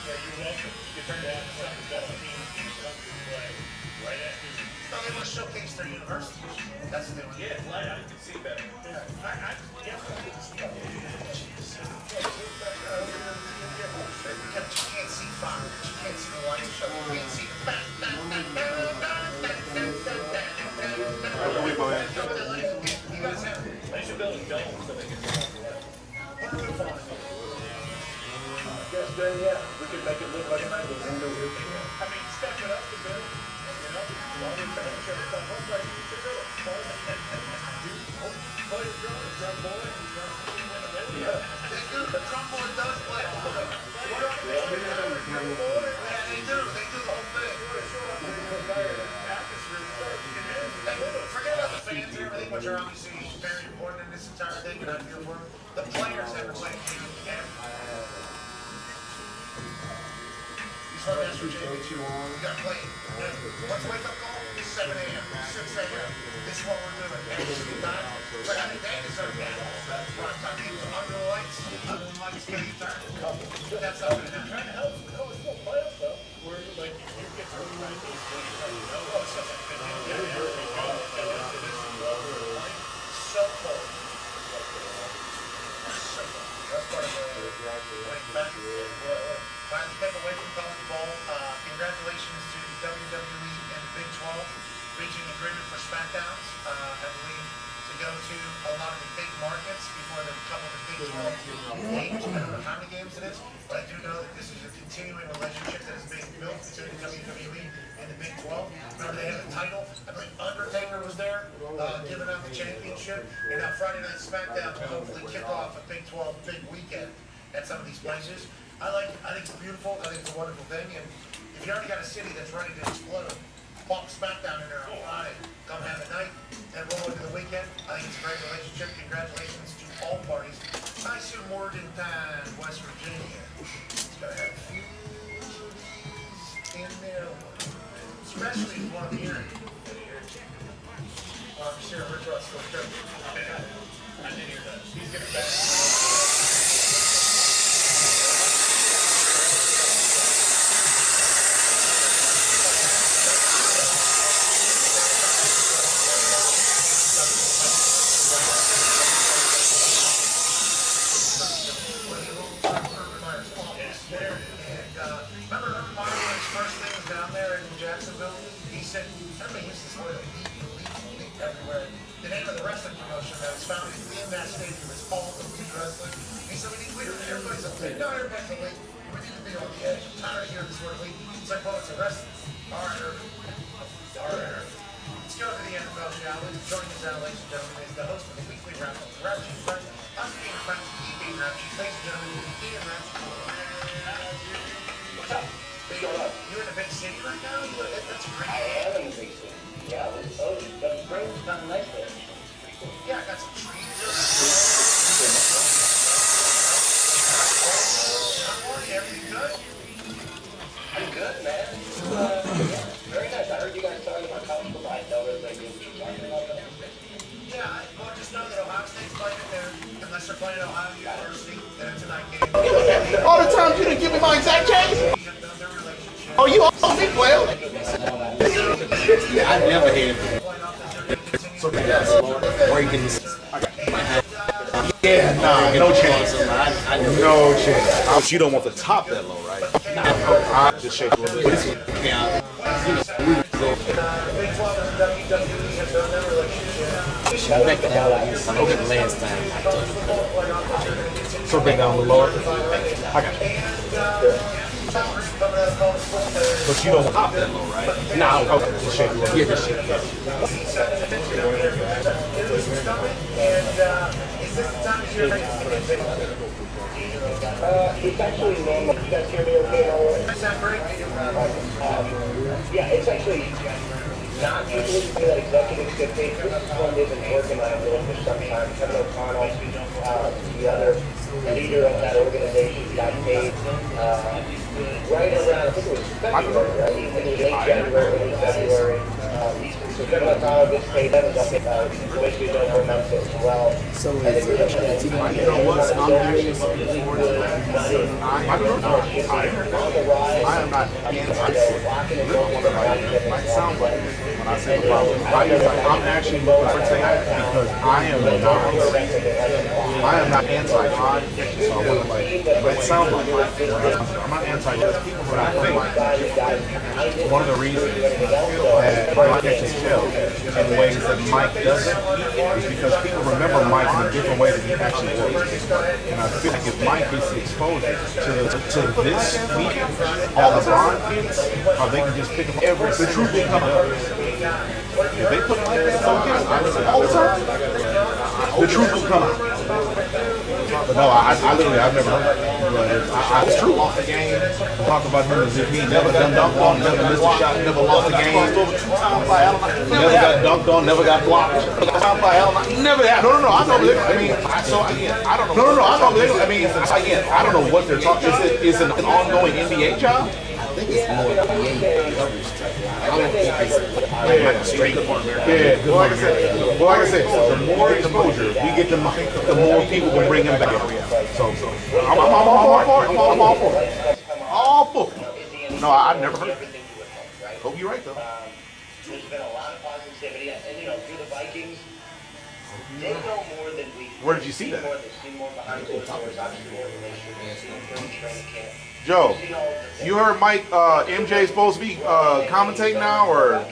S9: Yeah, you're welcome. You can turn down some of the best teams in the country play right after.
S4: No, they want to showcase their university. That's what they want.
S9: Yeah, it's light. I can see better. Yeah, I guess I can see better.
S4: Because you can't see fire. You can't see the light show. You can't see the
S1: Good week, my man.
S4: You guys have
S9: They should build a dome so they can.
S4: put a roof on it.
S9: Guess then, yeah, we could make it look like a nice window. I mean, step it up a bit. All the fans show stuff up like you should do it. Play the drum boy, and drum in the middle. Yeah.
S4: The drum boy does play. Yeah, they do. They do the whole thing. Forget about the fans and everything, which are obviously very important in this entire thing, and I feel for them. The players have to play a game. He's from West Virginia. You got to play. What's the wake-up call? 7 a.m., 6 a.m. This is what we're doing. Every time. But I think they deserve that. Prime time games under the lights. Under the lights, get you turn. That's not going to happen.
S9: Trying to help. No, it's still playoffs though. Where like you get to the right these things,
S4: So cold. That's part of the winning back. Finally step away from college ball. Congratulations to WWE and the Big 12 reaching agreement for SmackDowns. I believe to go to a lot of the big markets before the couple of the Big 12 games. I don't know how many games it is, but I do know that this is a continuing relationship that is being built between the WWE and the Big 12. Remember they had a title. I believe Undertaker was there giving out the championship. And now Friday Night SmackDown will hopefully kick off a Big 12 big weekend at some of these places. I think it's beautiful. I think it's a wonderful thing. And if you already got a city that's ready to explode, pop SmackDown in there on Friday, come have a night, and roll into the weekend. I think it's a great relationship. Congratulations to all parties. I assume Morgantown, West Virginia, it's going to have a few in there, especially one here. I'm sure Rich Ross still good.
S9: I didn't hear that. He's getting back.
S4: Everywhere. The name of the wrestling promotion that was founded in that stadium is All Elite Wrestling. He said we need leaders. Everybody's elite. No, everybody's elite. We need to be on the edge. I'm tired of hearing this word elite. It's like, well, it's a wrestling. All right, let's go to the NFL, shall we? Joining us now, ladies and gentlemen, is the host of the weekly wrap-up, the Rap Sheet Friends. I'm Ian Friends, EB Rap Sheet. Ladies and gentlemen, Ian Rap Sheet. What's up? You're in a big city right now? That's a great
S3: I am in a big city. Yeah, but spring's kind of nice there.
S4: Yeah, I got some trees. How are you? Everything good?
S3: I'm good, man. Yeah, very nice. I heard you guys talking about college football. I know everybody knew what you're talking about.
S4: Yeah, well, just know that Ohio State's playing it there. Unless they're playing at Ohio University, then it's a night game.
S1: All the time you didn't give me my exact case.
S4: Their relationship.
S1: Oh, you owe me 12.
S2: I never had
S1: So
S2: breaking.
S1: yeah, nah, no chance.
S2: I never.
S1: No chance. But you don't want the top that low, right? I just shake a little bit.
S2: Yeah. Back to how I used to look at the last time.
S1: So bring down the lower. I got you. But you don't top that low, right?
S2: No.
S1: Okay, just shake a little bit.
S2: Yeah, just shit.
S3: It's actually normal. You guys hear me okay? Yeah, it's actually not usually that executives get paid. This is one they've been working on really for some time. Kevin O'Connell, the other leader of that organization, got paid right around, I think it was February, right? I think it was late January, early February. So Kevin O'Connell gets paid. That was up basically over months as well.
S2: So is it? You know what? I'm hearing this before
S1: I am not might sound like it when I say the problem. I'm actually looking for things because I am not anti-con, so I want to might sound like I'm not anti-people, but I think one of the reasons that Mike can tell in ways that Mike doesn't is because people remember Mike in a different way than he actually was. And I feel like if Mike gets the exposure to this media that LeBron gets, they can just pick him up. The truth will come out. If they put Mike in all the time, the truth will come out. But no, I literally, I've never heard that. It's true. Lost the game. Talk about him as if he never done dunked on, never missed a shot, never lost a game. Never got dunked on, never got blocked. Never had. No. I don't believe. I mean, so again, I don't know. No. I don't believe. I mean, again, I don't know what they're talking. Is it an ongoing NBA job?
S2: I think it's more NBA coverage type. I don't think it's straight corner.
S1: Yeah, well, like I said, the more exposure we get to Mike, the more people will bring him back. So I'm all for it. I'm all for it. All for it. No, I've never heard of it. Hope you're right, though.
S3: There's been a lot of positivity, and through the Vikings, they know more than we.
S1: Where did you see that?
S3: They've seen more behind closed doors, obviously more information during training camp.
S1: Joe, you heard Mike, MJ is supposed to be commentating now, or?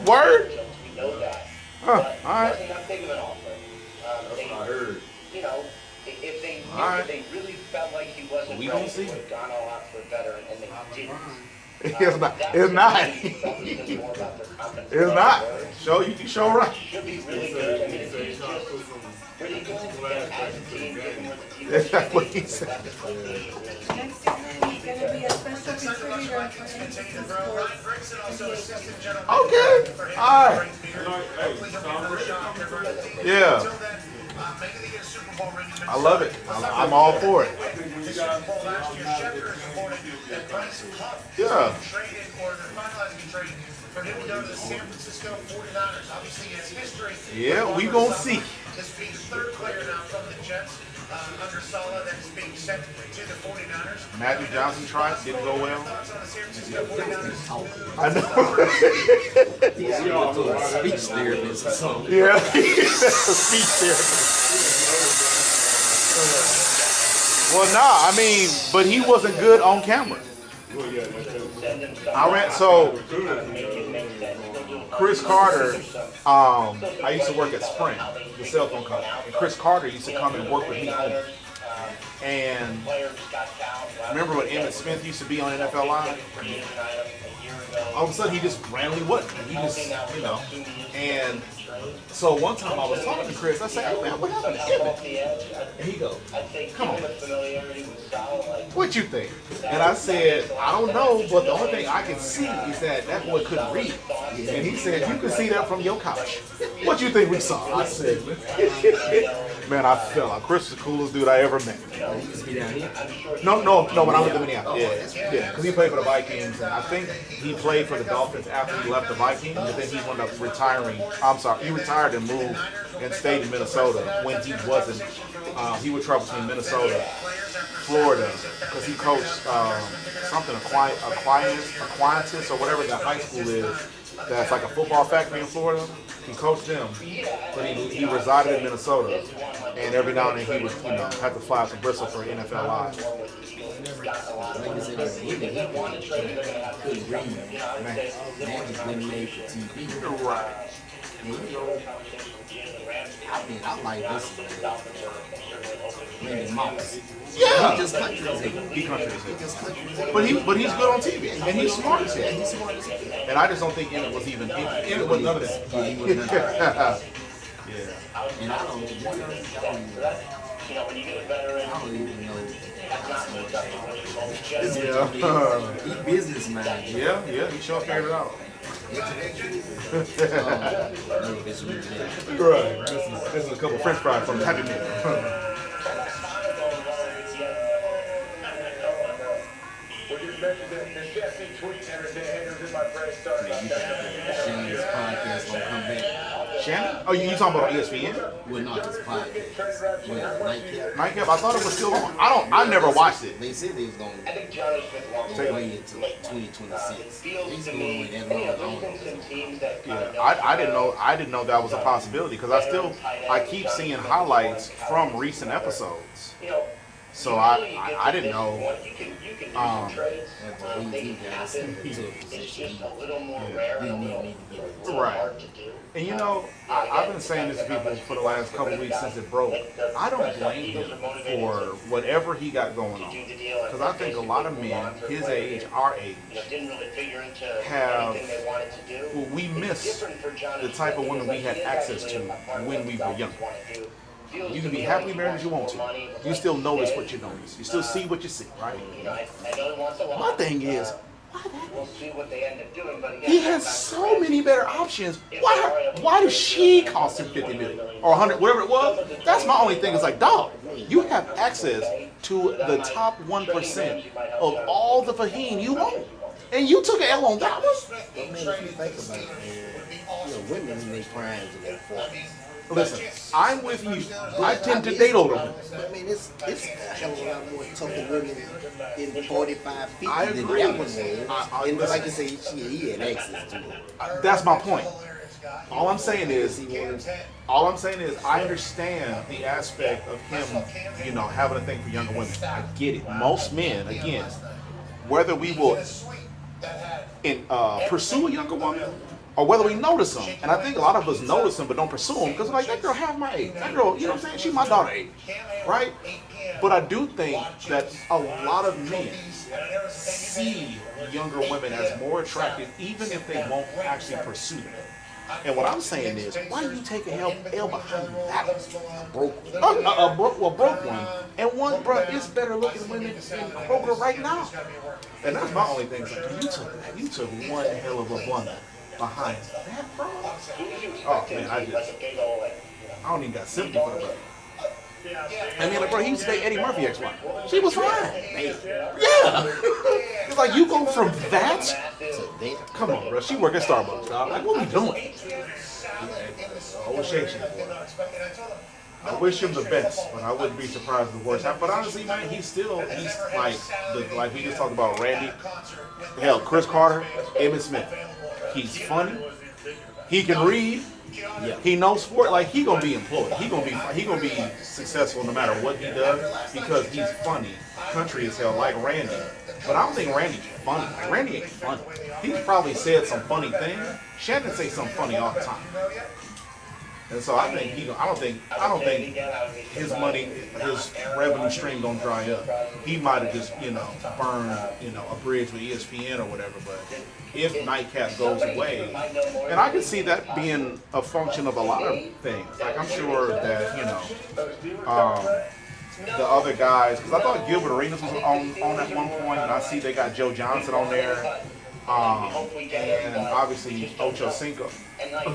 S1: Word?
S3: We know that.
S1: Huh, all right.
S3: It wasn't that big of an offer.
S1: That's what I heard.
S3: If they
S1: Right.
S3: if they really felt like he wasn't
S1: We
S3: ready,
S1: don't see.
S3: they would have gone all out for a veteran, and they didn't.
S1: It's not. It's not. It's not. Show you can show right.
S3: Should be really good. I mean, it's just pretty good. As a team, given what the team
S1: That's what he said.
S6: Next season, he's going to be a special contributor for NBC Sports.
S1: Okay. All right. Yeah. I love it. I'm all for it. Yeah. Yeah, we gonna see.
S9: This will be the third player now from the Jets under Saleh that's being sent to the 49ers.
S1: Matthew Johnson tried, didn't go well.
S9: Thoughts on the San Francisco 49ers?
S1: I know.
S2: Speech therapist or something.
S1: Yeah. Speech therapist. Well, nah, I mean, but he wasn't good on camera. So Chris Carter, I used to work at Sprint, the cell phone company, and Chris Carter used to come and work with me home. And remember when Emmitt Smith used to be on NFL Live? All of a sudden he just randomly wasn't. He just, and so one time I was talking to Chris, I said, hey man, what happened to Emmitt? And he goes, come on, what you think? And I said, I don't know, but the only thing I can see is that boy couldn't read. And he said, you can see that from your couch. What you think we saw? I said, man, I fell out. Chris is the coolest dude I ever met. No, when I was in Minneapolis. Yeah, because he played for the Vikings, and I think he played for the Dolphins after he left the Vikings, and then he wound up retiring. I'm sorry, he retired and moved and stayed in Minnesota when he wasn't he would travel between Minnesota, Florida, because he coached something Aquinas or whatever that high school is. That's like a football factory in Florida. He coached them, but he resided in Minnesota, and every now and then he would have to fly to Bristol for NFL Live.
S2: Like I said, couldn't read. Man, was been made for TV.
S1: Right.
S2: I like this Randy Moss.
S1: Yeah.
S2: He just country as hell.
S1: He country as hell.
S2: He just country as hell.
S1: But he's good on TV, and he's smart as hell.
S2: He's smart as hell.
S1: And I just don't think Emmett was even Emmett was none of this.
S2: Yeah, he was none of that.
S1: Yeah.
S2: And I don't even know.
S1: Yeah.
S2: He businessman.
S1: Yeah, he sure figured it out.
S2: Right.
S1: Right. This is a couple French fries from Happy Meal.
S2: Shannon's podcast gonna come back.
S1: Shannon? Oh, you talking about on ESPN?
S2: Well, not his podcast. Well, Nightcap.
S1: Nightcap? I thought it was still on. I never watched it.
S2: They said they was gonna go way into 2026. He's going with that long.
S1: Yeah, I didn't know that was a possibility because I keep seeing highlights from recent episodes. So I didn't know.
S2: He got into a position.
S1: Right. And I've been saying this to people for the last couple of weeks since it broke. I don't blame him for whatever he got going on. Because I think a lot of men, his age, our age, we miss the type of women we had access to when we were young. You can be happily married as you want to. You still notice what you notice. You still see what you see, right? My thing is, he has so many better options. Why does she cost him $50 million or 100, whatever it was? That's my only thing. It's like, dog, you have access to the top 1% of all the Faheen you want, and you took an L on that one.
S2: But man, if you think about it, man, women in their primes in their 40s.
S1: Listen, I'm with you. I tend to date older women.
S2: I mean, it's a hell of a lot more tougher women in 45, 50
S1: I
S2: than
S1: agree.
S2: that one was. And like I say, he had access to it.
S1: That's my point. All I'm saying is, I understand the aspect of him, having a thing for younger women. I get it. Most men, again, whether we will pursue a younger woman or whether we notice them, and I think a lot of us notice them but don't pursue them because like that girl half my age. That girl, you know what I'm saying? She's my daughter's age, right? But I do think that a lot of men see younger women as more attractive, even if they won't actually pursue them. And what I'm saying is, why do you take a L behind that one? A broke one, and one, bro, is better looking women in Kroger right now. And that's my only thing. Is like, you took one hell of a blunder behind that, bro. Oh man, I don't even got sympathy for the brother. I mean, like, bro, he used to date Eddie Murphy ex-wife. She was fine. Yeah. It's like you go from that to that. Come on, bro. She work at Starbucks, dog. Like, what we doing? Oh, shake. I wish him the best, but I wouldn't be surprised if the worst happened. But honestly, man, he's like we just talked about Randy. Hell, Chris Carter, Emmitt Smith. He's funny. He can read. Yeah. He knows sport. Like, he gonna be employed. He gonna be successful no matter what he does because he's funny. Country as hell, like Randy. But I don't think Randy's funny. Like, Randy ain't funny. He's probably said some funny things. Shannon say something funny all the time. And so I think I don't think his money, his revenue stream don't dry up. He might have just burned a bridge with ESPN or whatever. But if Nightcap goes away, and I can see that being a function of a lot of things. Like I'm sure that the other guys, because I thought Gilbert Arenas was on at one point, and I see they got Joe Johnson on there, and obviously Ocho Cinco.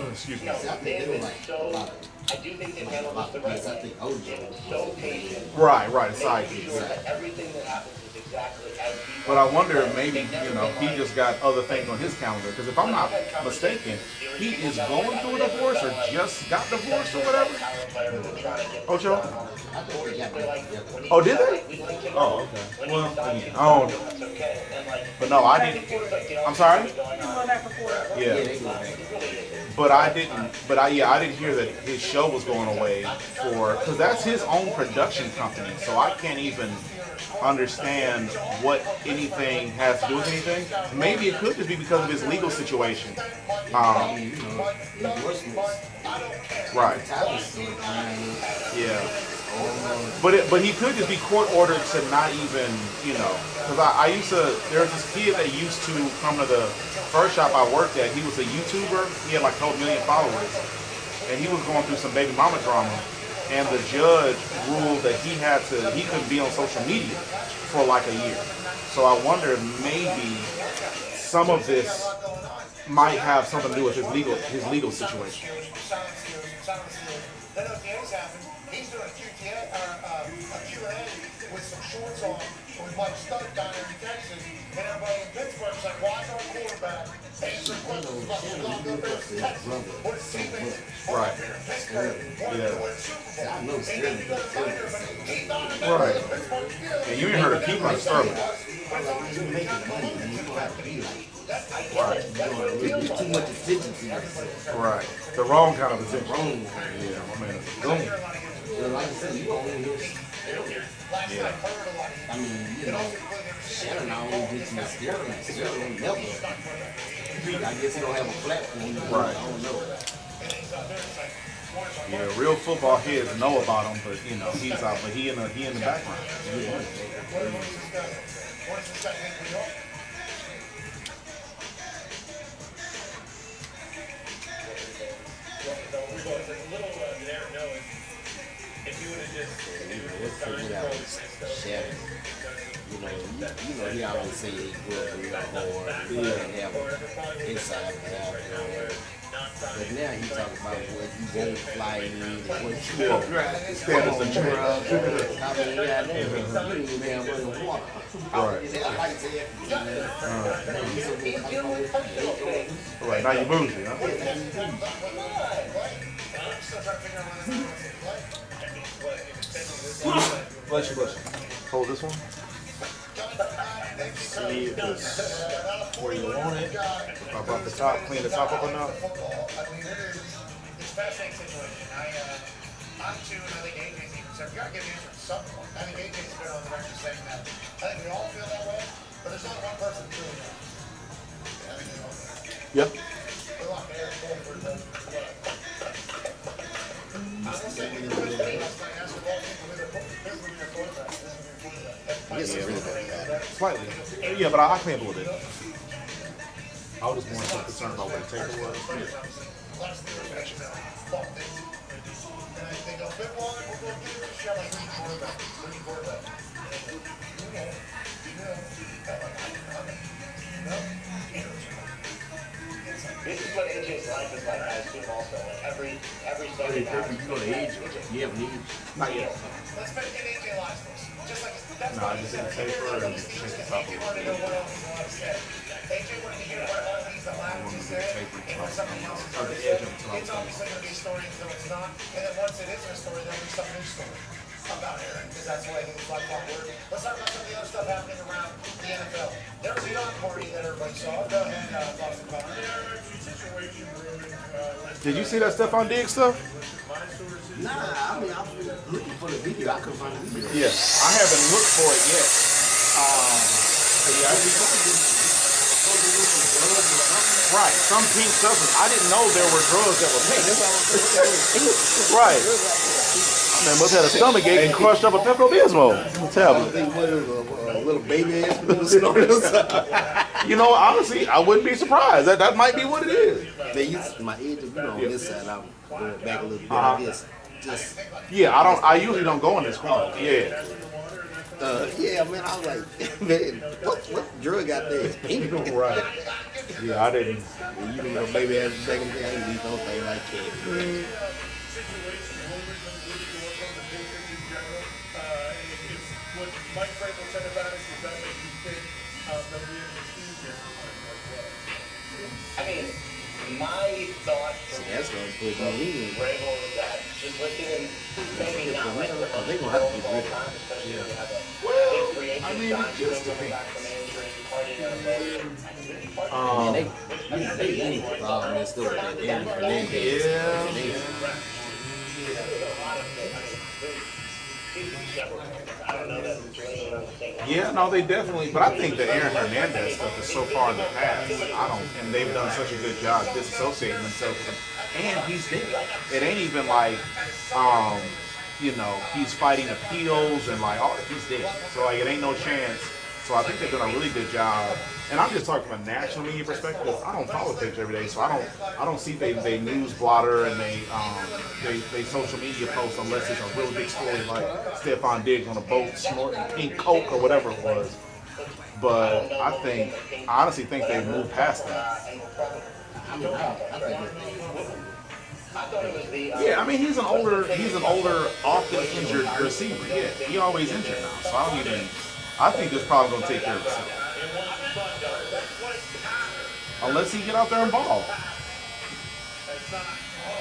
S1: Excuse me.
S2: I think they were like a lot of things. I think Ojo was
S1: right, side piece.
S3: Everything that happens is exactly as
S1: But I wonder if maybe, he just got other things on his calendar. Because if I'm not mistaken, he is going through a divorce or just got divorced or whatever. Ocho? Oh, did they? Oh, okay. Well, I don't. But no, I didn't. I'm sorry? Yeah. But I didn't. But I didn't hear that his show was going away because that's his own production company. So I can't even understand what anything has to do with anything. Maybe it could just be because of his legal situation. Right. Yeah. But he could just be court ordered to not even, because I used to, there was this kid that used to come to the first shop I worked at. He was a YouTuber. He had like 12 million followers. And he was going through some baby mama drama. And the judge ruled that he couldn't be on social media for like a year. So I wonder if maybe some of this might have something to do with his legal situation.
S4: He's doing a Q&A with some shorts on with Mike Studd down there in Texas, and everybody in Pittsburgh's like, why is our quarterback answering questions about the Broncos versus Texas? What is Siemens?
S1: Right.
S4: Pittsburgh.
S1: Yeah. Right. And you ain't heard of people on Sterling.
S2: There's too much attention to yourself.
S1: Right. The wrong kind of attention.
S2: Yeah,
S1: my man is boom.
S2: Like I said, you don't hear.
S1: Yeah.
S2: I mean, Shannon always gets in Sterling. Sterling never. I guess he don't have a platform.
S1: Right.
S2: I don't know.
S1: Yeah, real football heads know about him, but he's out. But he in the background. Yeah.
S2: Shannon. He always say he grew up real hard. He didn't have an inside background. But now he talking about what he won't fly in and what you won't.
S1: Standards and change.
S2: I mean, you didn't even have running water.
S1: Right. Right. Now you bougie, huh? Bless you. Hold this one. See if it's where you want it. If I brought the top, clean the top up enough.
S4: It's a fascinating situation. I'm too, and I think AJ's even said, we got to get an answer at some point. I think AJ's been on the record saying that. I think we all feel that way, but there's only one person who really knows. I think they all know.
S1: Yep.
S4: We're locked there for the I will say, when you look at the last night, ask the ball people who they're putting their quarterback.
S1: Slightly. Yeah, but I cleaned a little bit. I was just more so concerned about what the taker was.
S3: This is what AJ's life is like, I assume also. Like every Sunday night.
S2: You go to age. You have an age.
S1: Not yet.
S4: Let's make an AJ live for us. Just like that's
S1: No, I just did the taper and shake the top a little bit.
S4: AJ wanted to hear what all these allowed said and what something else is already said. It's obviously going to be a story until it's not. And then once it is a story, there'll be some new story about Aaron, because that's the way things like that work. Let's talk about some of the other stuff happening around the NFL. There was a yacht party that everybody saw. Go ahead, Boston Connor.
S1: Did you see that Stephon Diggs stuff?
S2: Nah, I mean, I was looking for the video. I couldn't find the video.
S1: Yeah, I haven't looked for it yet. Right, some pink substance. I didn't know there were drugs that were pink. Right. Man must have had a stomach ache and crushed up a Pepto-Bismol tablet.
S2: A little baby ass.
S1: Honestly, I wouldn't be surprised. That might be what it is.
S2: My edge, on this side, I'm going back a little bit. I guess just.
S1: Yeah, I usually don't go in this corner. Yeah.
S2: Yeah, man, I was like, man, what drug got there?
S1: Right. Yeah, I didn't.
S2: You know, baby ass back in the day, I didn't don't think like that.
S9: What Mike Vrabel said about it, does that make you think
S4: I mean, my thought
S2: So that's gonna put me in.
S4: Vrabel is that just looking maybe not like the most
S2: They gonna have to get rid of
S4: time, especially when you have a
S1: Well,
S4: big free agent
S1: I mean,
S4: sign
S1: it just
S4: coming back from injury, partying on a boat.
S2: They messed up at the end.
S1: Yeah, no, they definitely. But I think the Aaron Hernandez stuff is so far in the past. And they've done such a good job disassociating themselves with him. And he's dead. It ain't even like, he's fighting appeals and like, oh, he's dead. So like, it ain't no chance. So I think they've done a really good job. And I'm just talking from a national media perspective. I don't follow Pitch every day, so I don't see they news blotter and they social media post unless it's a really big story like Stephon Diggs on a boat snorting pink coke or whatever it was. But I honestly think they've moved past that. Yeah, I mean he's an older, often injured receiver. Yeah, he always injured now, so I think this probably gonna take care of itself. Unless he get out there and ball.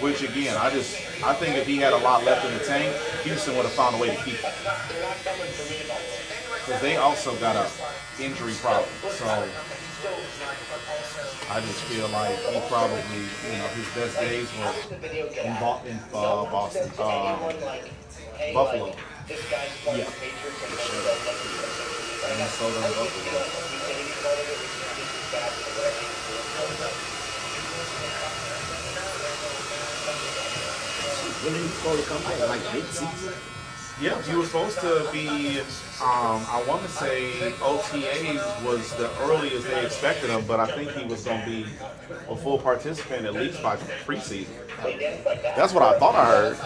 S1: Which again, I think if he had a lot left in the tank, Houston would have found a way to keep him. Because they also got a injury problem. So I just feel like he probably, his best days were in Boston, Buffalo. Yeah. Minnesota and Buffalo.
S2: When are you supposed to come back? Like mid-season?
S1: Yeah, he was supposed to be, I want to say OTAs was the earliest they expected him, but I think he was going to be a full participant at least by preseason. That's what I thought I heard,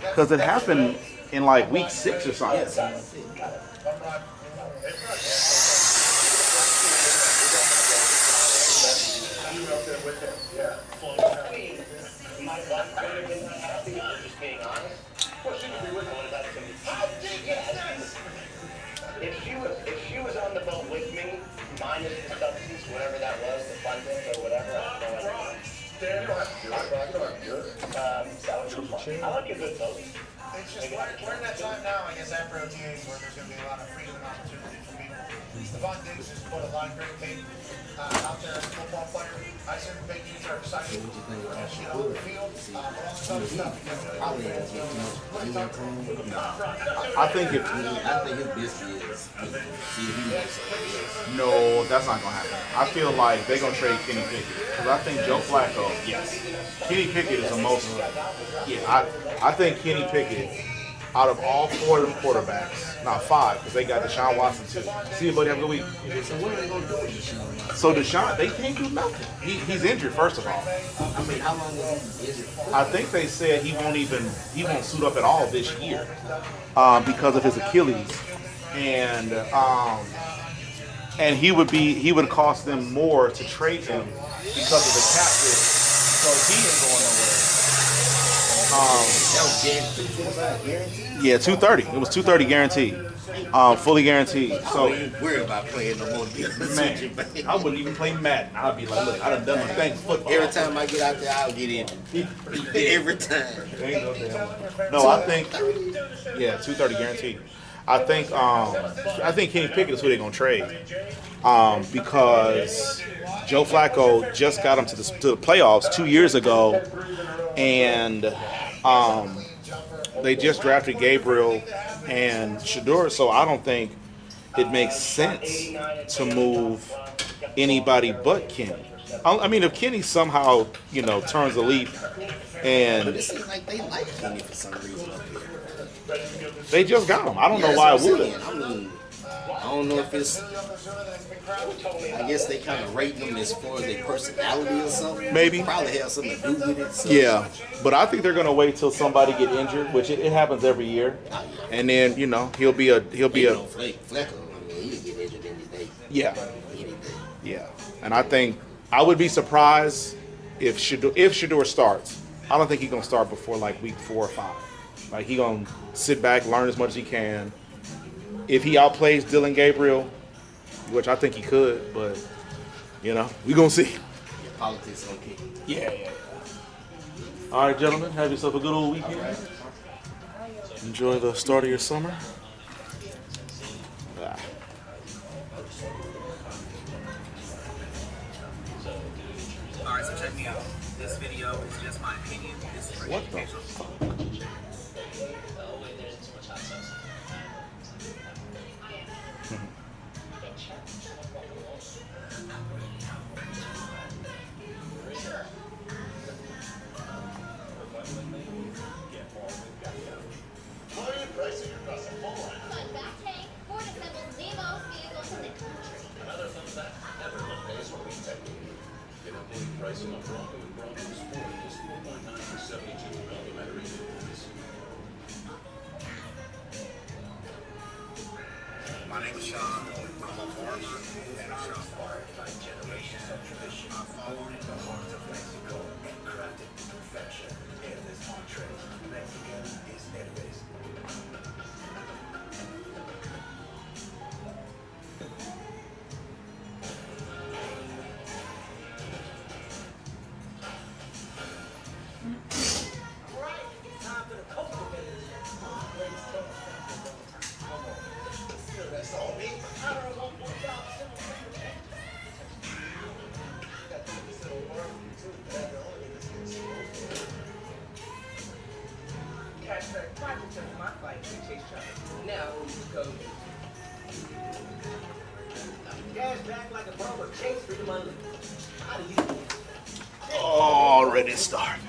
S1: because it happened in like week 6 or something.
S4: If she was on the boat with me, minus the substance, whatever that was, the funding or whatever, I don't know. I like a good boat.
S10: It's just we're in that time now, I guess, after OTAs, where there's going to be a lot of freedom and opportunity for people. Stephon Diggs has put a lot of great tape out there as a football player. I certainly think you are excited for that shit on the field. But all this other stuff,
S1: I think
S2: his business is see if he makes something.
S1: No, that's not going to happen. I feel like they're going to trade Kenny Pickett. Because I think Joe Flacco, yes. Kenny Pickett is the most, I think Kenny Pickett, out of all 4 of them quarterbacks, not 5, because they got Deshaun Watson too. See you, buddy, have a good week.
S2: So what are they going to do with Deshaun?
S1: So Deshaun, they can't do nothing. He's injured, first of all.
S2: I mean, how long is he injured?
S1: I think they said he won't suit up at all this year because of his Achilles. And he would cost them more to trade him because of the cap hit. So he ain't going nowhere.
S2: That was guaranteed.
S1: Yeah, 230. It was 230 guaranteed, fully guaranteed. So
S2: I ain't worried about playing no more games.
S1: man, I wouldn't even play Madden. I'd be like, look, I done my thing with football.
S2: Every time I get out there, I'll get in. Every time.
S1: Ain't no damn. No, I think 230 guaranteed. I think Kenny Pickett is who they're gonna trade because Joe Flacco just got him to the playoffs 2 years ago, and they just drafted Gabriel and Shador, so I don't think it makes sense to move anybody but Kenny. I mean, if Kenny somehow turns a leaf and
S2: But it seems like they like Kenny for some reason up here.
S1: they just got him, I don't know why it would.
S2: I mean, I don't know if it's. I guess they kind of rate them as far as their personality or something.
S1: Maybe.
S2: Probably have something to do with it. So.
S1: Yeah, but I think they're gonna wait till somebody get injured, which it happens every year, and then he'll be a
S2: Flacco, I mean, he'll get injured any day.
S1: yeah,
S2: Any day.
S1: yeah, and I think I would be surprised if Shador starts. I don't think he's gonna start before like week 4 or 5. Like he gonna sit back, learn as much as he can. If he outplays Dylan Gabriel, which I think he could, but you know, we gonna see.
S2: Politics on kick.
S1: Yeah. All right, gentlemen, have yourself a good old weekend. Enjoy the start of your summer.
S8: Alright, so check me out. This video is just my opinion. This is for
S1: What the
S8: educational.
S1: fuck?
S8: My name is Shawn. I'm a farmer and a shop. I follow the heart of Mexico, crafted to perfection. In this entree, Mexican is anyways.
S1: Already starving.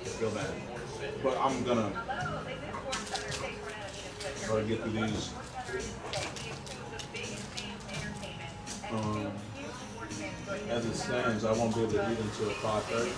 S1: Feel bad. But I'm gonna try to get through these. As it stands, I won't be able to eat until 5:30.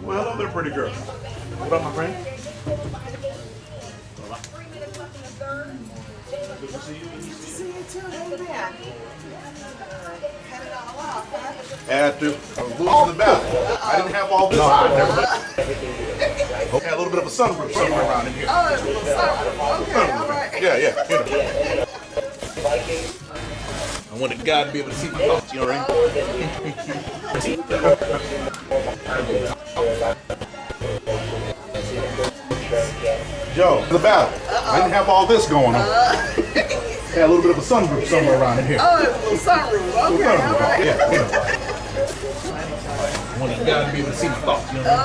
S1: Well, hello there, pretty girl. What up, my friend? Good to see you.
S11: See you too, amen. Had it all off, huh?
S1: Had to. I was losing the battle. I didn't have all this. No, I never. Had a little bit of a sunroof somewhere around in here.
S11: Oh, it's a little something. Okay, all right.
S1: Yeah. You know. I wanted God to be able to see my thoughts, you know what I mean? Joe, the battle. I didn't have all this going on. Had a little bit of a sunroof somewhere around in here.
S11: Oh, it's a little sunroof. Okay, all right.
S1: Yeah, you know. I wanted God to be able to see my thoughts, you know what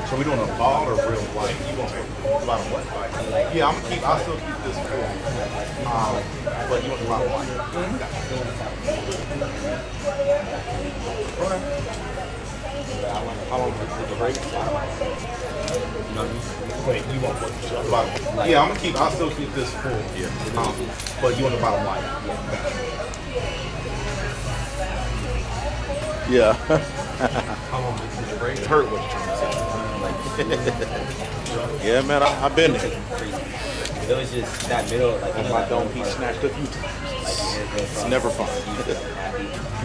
S1: So we doing a ball or real white? You want a lot of what? Yeah, I'll still keep this full. But you want a lot of white? Okay. How long is the break? Wait, you want what? Yeah, I'll still keep this full. Yeah. But you want the bottom white? Yeah. How long is the break? It hurt what you're trying to say. Yeah, man, I've been there.
S2: It was just that middle, like, you know,
S1: My
S2: that
S1: dome
S2: middle
S1: piece
S2: part,
S1: snatched a few times.
S2: like, your hair goes
S1: It's
S2: from
S1: never fun.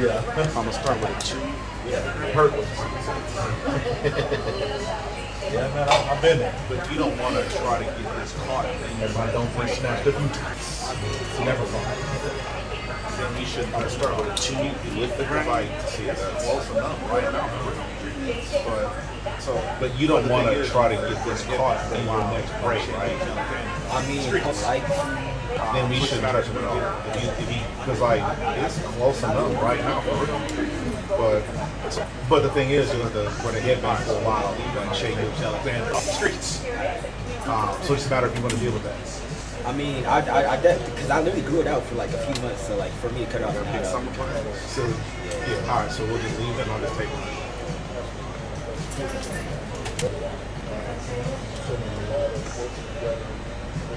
S1: Yeah. I'm gonna start with a 2. Purple. Yeah, man, I've been there. But you don't want to try to get this caught. My dome piece snatched a few times. It's never fun. Then you should start with a 2 with the fight. See, it's close enough right now. But you don't want to try to get this caught in your next break, right?
S2: I mean, like,
S1: Then we should touch it off. Because like it's close enough right now for real. But the thing is, you have to wear the headband for a while. You got to shake your Alexander off the streets. So it's a matter if you want to deal with that.
S2: I mean, I definitely, because I literally grew it out for like a few months, so like for me to cut it off.
S1: Big summer plans. So yeah, all right. So we'll just leave that on this table.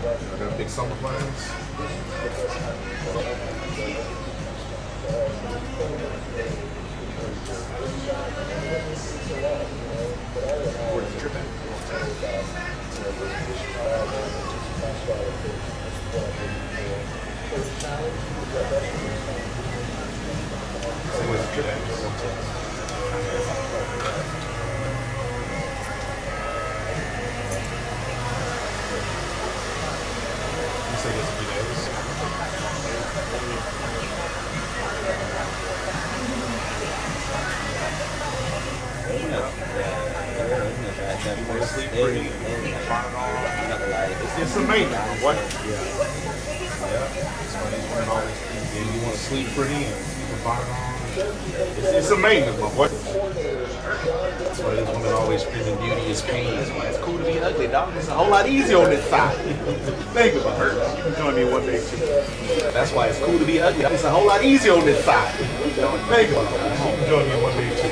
S1: I got big summer plans. Where's the trip at? Say where's the trip at? You say it's a few days. Sleep pretty. It's some maintenance. What? Yeah. You want to sleep pretty and you can find it on. It's a maintenance, my boy. That's why this woman always screaming beauty is pain. It's cool to be ugly, dog. It's a whole lot easier on this side. Think about it. You can join me one day too. That's why it's cool to be ugly. It's a whole lot easier on this side. Think about it. You can join me one day too.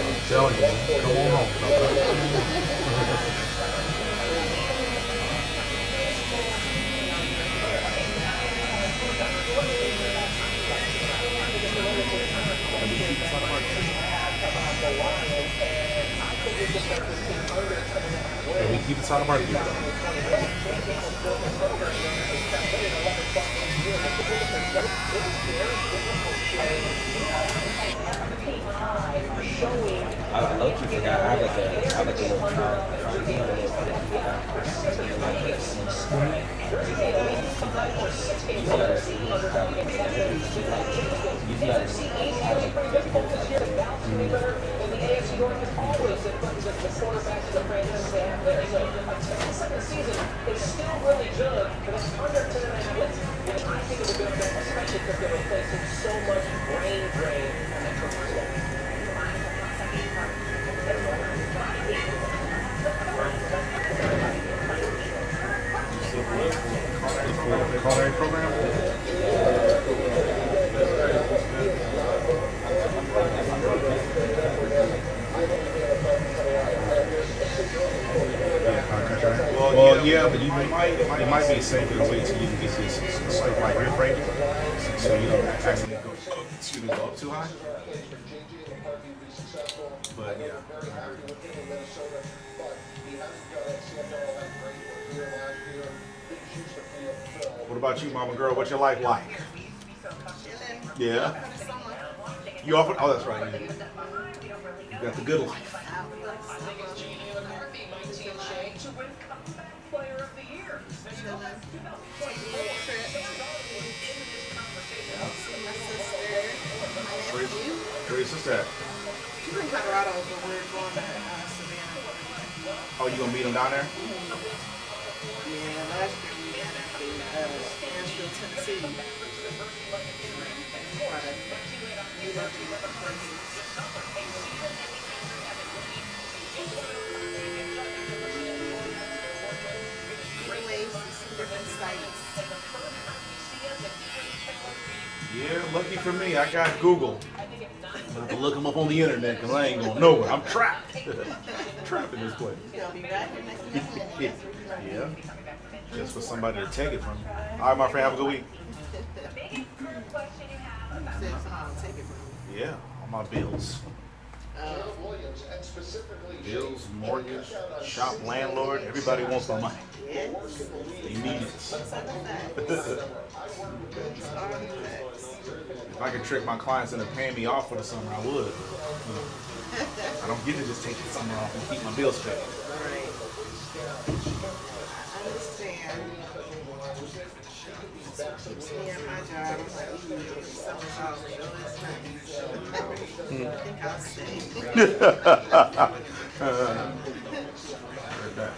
S1: I'm telling you, come on home. And we keep the side of our view.
S2: I low-key forgot. I have like a little child.
S1: Culinary program? Well, yeah, but it might be safer to wait till you can get this stuff like rib rating, so you don't actually go up too high. But yeah. What about you, mama girl? What's your life like? Yeah. You often? Oh, that's right. You got the good life. Where's your sister at?
S11: She's in Colorado, but we're going to Savannah.
S1: Oh, you gonna meet them down there?
S11: Yeah, last year we met at Nashville, Tennessee. Anyways, some different sites.
S1: Yeah, lucky for me, I got Google. I have to look them up on the internet because I ain't going nowhere. I'm trapped. Trapped in this place.
S11: You'll be back here next week.
S1: Yeah. Just for somebody to take it from me. All right, my friend, have a good week.
S11: Said someone will take it from you.
S1: Yeah, on my bills. Bills, mortgage, shop landlord. Everybody wants my money.
S11: Yes.
S1: They need it.
S11: Those are the facts. Those are the facts.
S1: If I could trick my clients into paying me off for the summer, I would. I don't get to just take the summer off and keep my bills paid.
S11: Right. I understand. Keeps me at my job. I'm like, ooh, summer's over. No, it's not. I think I'll stay.
S1: Heard that.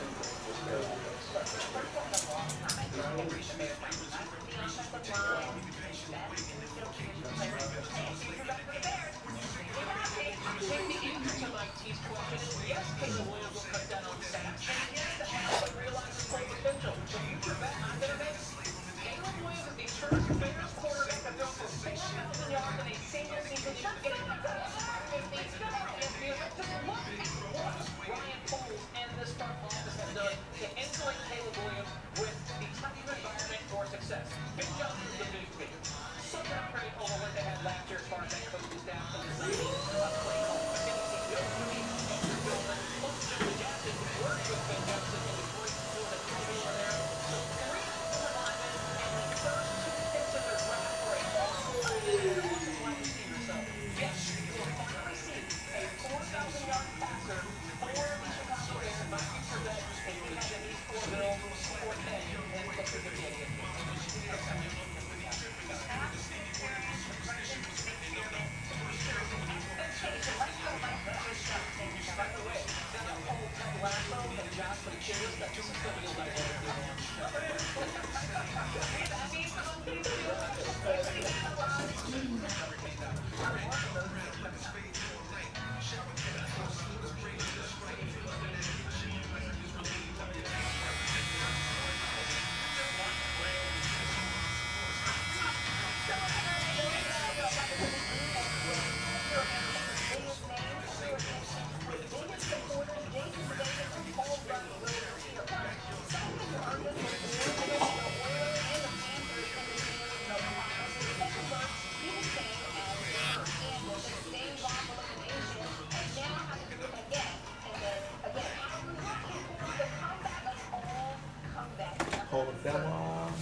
S1: Hold it down.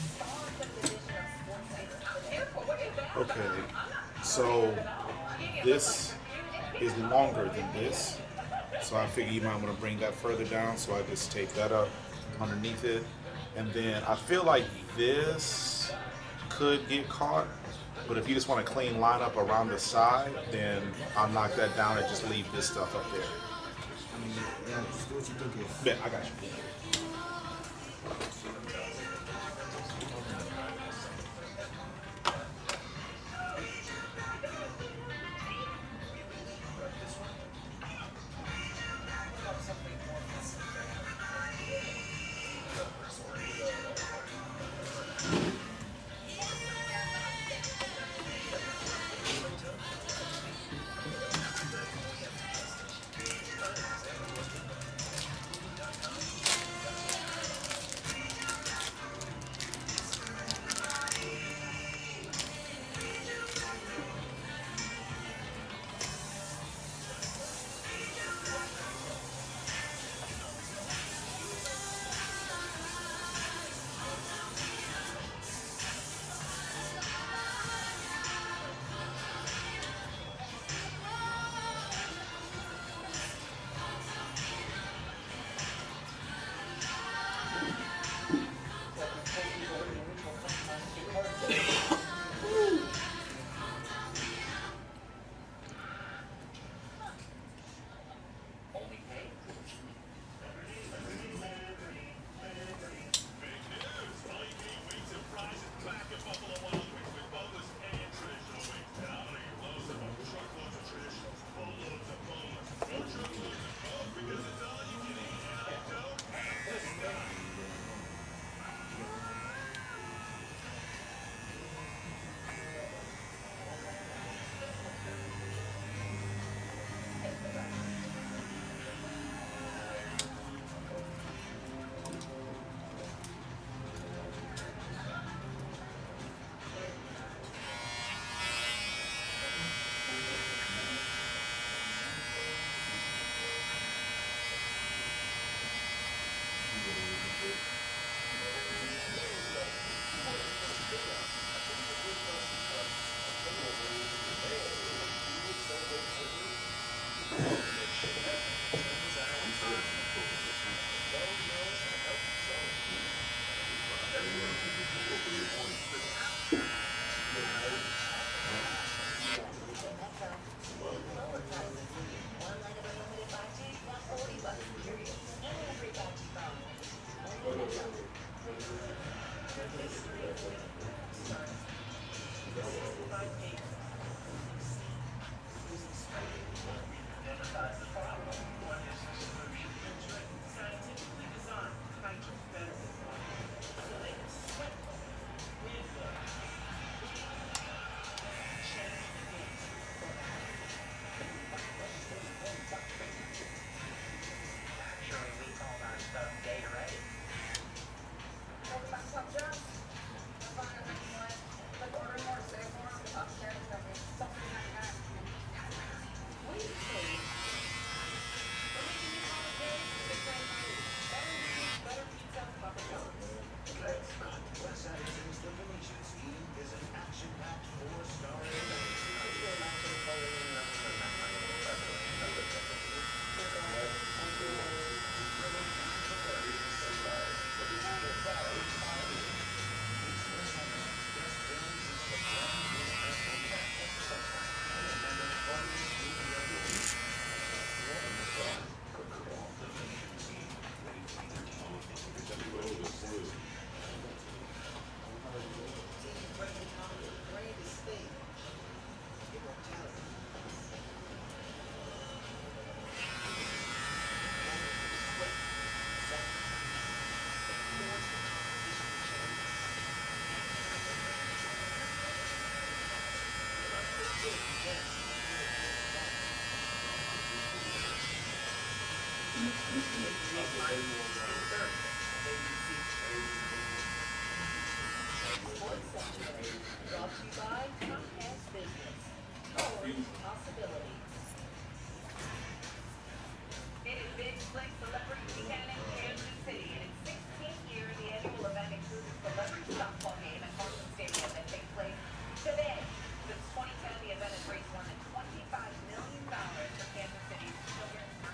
S1: Okay, so this is longer than this, so I figure you might want to bring that further down, so I just take that up underneath it, and then I feel like this could get caught, but if you just want a clean line up around the side, then I'll knock that down and just leave this stuff up there.
S12: Yeah, just do what you think is.
S1: Yeah, I got you.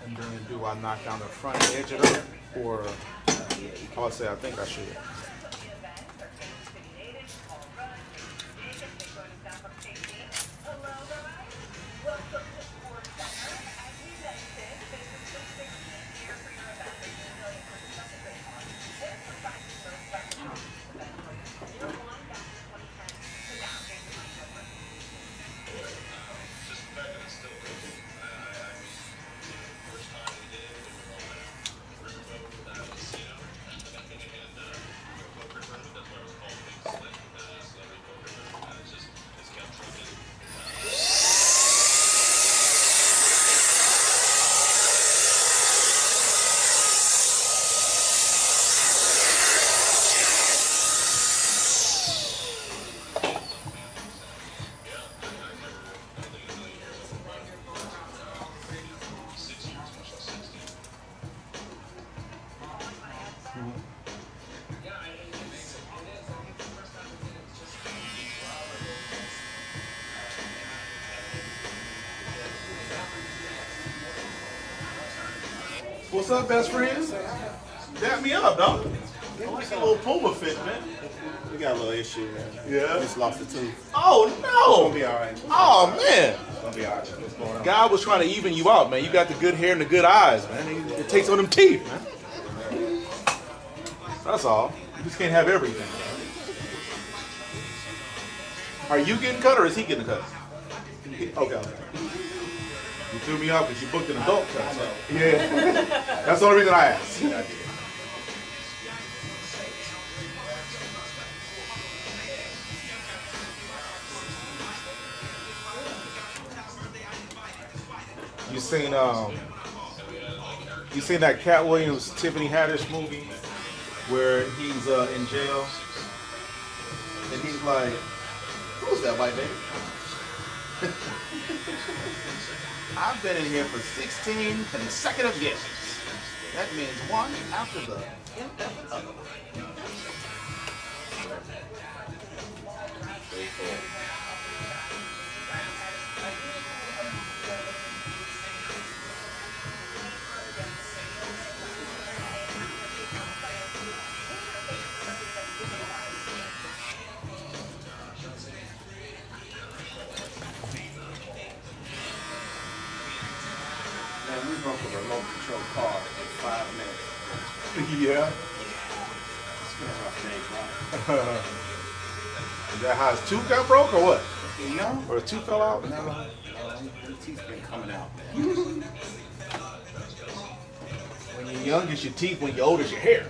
S1: And then do I knock down the front edge of it, or I'll say I think I should. What's up, best friends? Dap me up, dog. It's a little Puma fit, man.
S12: We got a little issue, man.
S1: Yeah.
S12: Just lost the tooth.
S1: Oh,
S12: It's
S1: no.
S12: gonna be all right.
S1: Oh, man.
S12: It's gonna be all right. What's going on?
S1: God was trying to even you out, man. You got the good hair and the good eyes, man. It takes on them teeth, man. That's all. You just can't have everything. Are you getting cut or is he getting cut? Okay. You threw me off because you booked an adult cut. So. Yeah. That's the only reason I asked. You seen that Cat Williams, Tiffany Haddish movie where he's in jail and he's like, "Who's that white baby?" I've been in here for 16 consecutive years. That means one after the indefinite other.
S12: Man, we broke a remote control car in 5 minutes.
S1: Yeah.
S12: It's been a rough day, bro.
S1: Is that how his tooth got broke or what?
S12: No.
S1: Or his tooth fell out?
S12: No. The teeth been coming out, man.
S1: When you're young, it's your teeth. When you're old, it's your hair.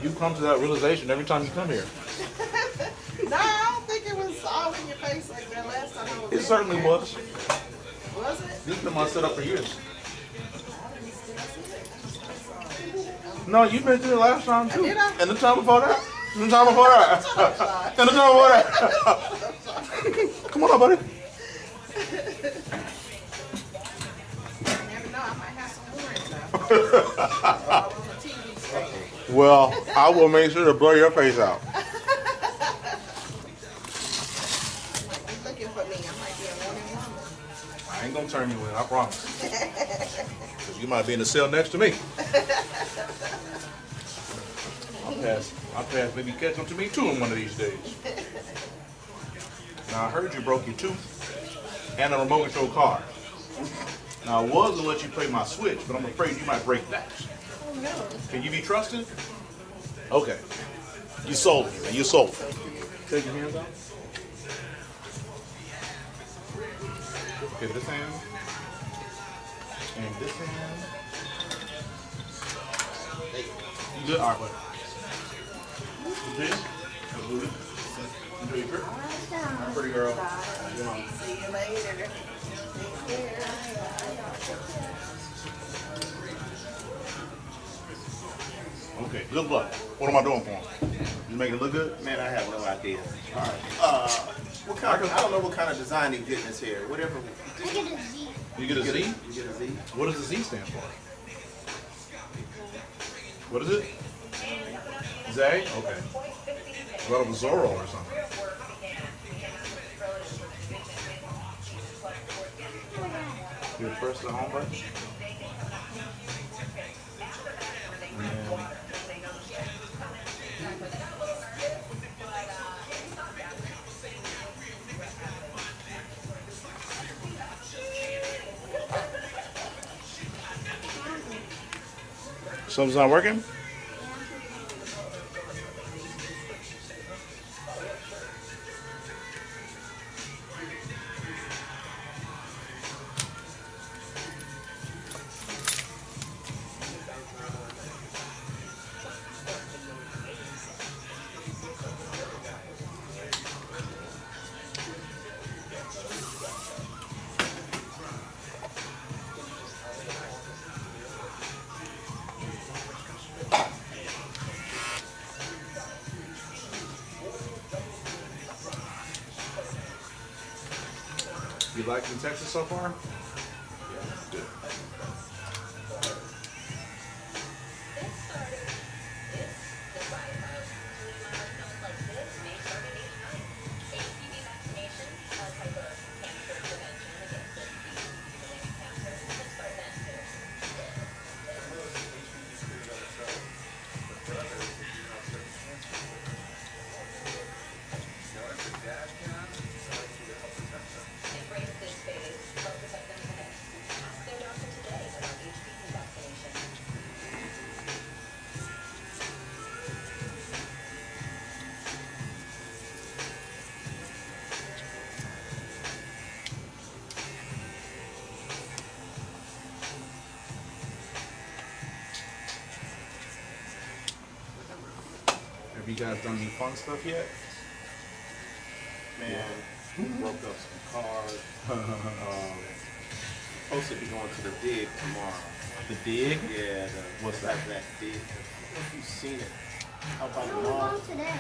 S1: You come to that realization every time you come here.
S11: No, I don't think it was all in your face like that last time I was
S1: It
S11: there.
S1: certainly was.
S11: Was it?
S1: These been my setup for years. No, you've been to the last time too.
S11: Did I?
S1: And the time before that. And the time before that. And the time before that. Come on up, buddy.
S11: You never know, I might have some horns now. All on the TV screen.
S1: Well, I will make sure to blur your face out.
S11: You might be looking for me. I might be a wanted woman.
S1: I ain't gonna turn you in, I promise. 'Cause you might be in the cell next to me. I'll pass maybe catch them to me too in one of these days. Now I heard you broke your tooth and a remote control car. Now I was gonna let you play my Switch, but I'm afraid you might break that.
S11: Oh no.
S1: Can you be trusted? Okay. You sold me, man. You sold me. Take your hands out. Okay, this hand. And this hand. You good? All right, buddy. You did? You do your grip? All right, pretty girl. Come on.
S11: See you later. Take care.
S1: Okay, good luck. What am I doing for him? You make it look good?
S12: Man, I have no idea. All right. What kind of, I don't know what kind of design he's getting this here. Whatever.
S7: I get a Z.
S1: You get a Z?
S12: You get a Z?
S1: What does the Z stand for? What is it? Zay? Okay. Well, it was Zorro or something. You press the home button? And something's not working? You liking Texas so far? Yeah, good. Have you guys done any fun stuff yet?
S12: Man, we broke up some cars. Supposed to be going to the dig tomorrow.
S1: The dig?
S12: Yeah,
S1: What's that?
S12: That dig. I don't know if you've seen it. How about
S7: I'm
S12: tomorrow?
S7: going today.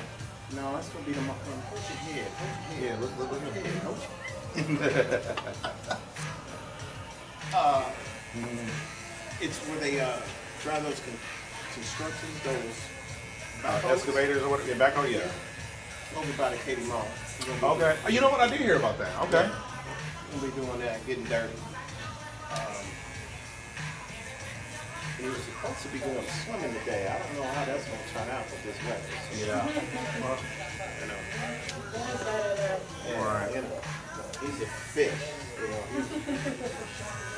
S12: No, that's gonna be tomorrow. Hold your head. Hold your head.
S1: Yeah, look at
S12: Yeah,
S1: him.
S12: hold It's where they drive those constructions, those backhoes.
S1: Excavators or whatever? Yeah, backhoe, yeah.
S12: Over by the Katie Mall.
S1: Okay. Oh, you know what? I did hear about that. Okay.
S12: We'll be doing that, getting dirty. He was supposed to be going swimming today. I don't know how that's going to turn out with this weather. So,
S1: Yeah.
S12: you know.
S1: Right.
S12: You know, he's a fish. You know, he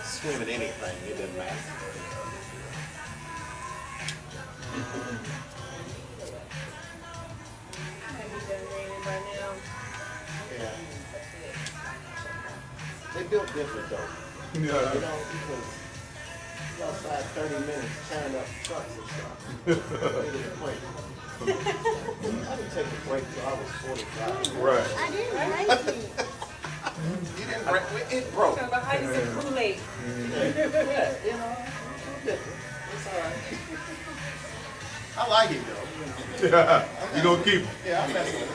S12: swim at anything. It doesn't matter. Yeah. They built different though. You
S1: Yeah.
S12: know, because he's outside 30 minutes tearing up trucks and stuff. Needed a break. I didn't take a break till I was 45.
S1: Right.
S7: I didn't break it.
S12: You didn't break it broke.
S6: Talk about how you said Kool-Aid.
S12: Yeah, you know, different. It's all right. I like it though. You know.
S1: Yeah. You gonna keep him?
S12: Yeah, I mess with it.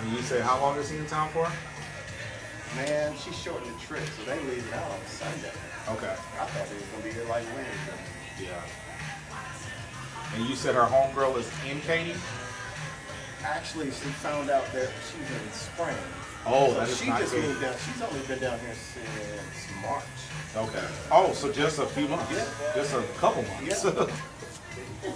S1: And you say how long is he in town for?
S12: Man, she shortened the trip, so they leaving out on Sunday.
S1: Okay.
S12: I thought they was gonna be here like Wednesday.
S1: Yeah. And you said her homegirl is in Katy?
S12: Actually, she found out that she's in spring.
S1: Oh,
S12: so
S1: that is
S12: she
S1: not
S12: just
S1: Katy.
S12: moved down. She's only been down here since March.
S1: Okay. Oh, so just a few months.
S12: Yeah.
S1: Just a couple months.
S12: Yeah.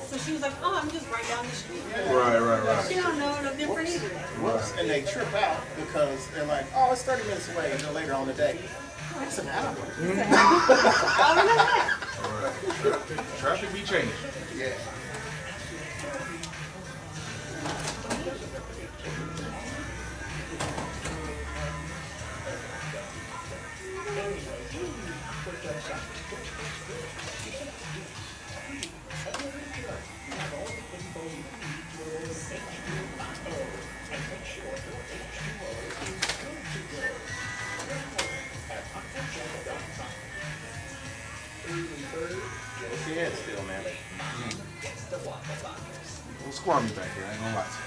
S6: So she was like, oh, I'm just right down the street.
S1: Right.
S6: She don't know no different either.
S12: Whoops. And they trip out because they're like, oh, it's 30 minutes away. And then later on the day, oh, it's an hour.
S1: Traffic be changing.
S12: Yeah. What's the end still, man?
S1: A little squirmy back here, I ain't gonna lie to you.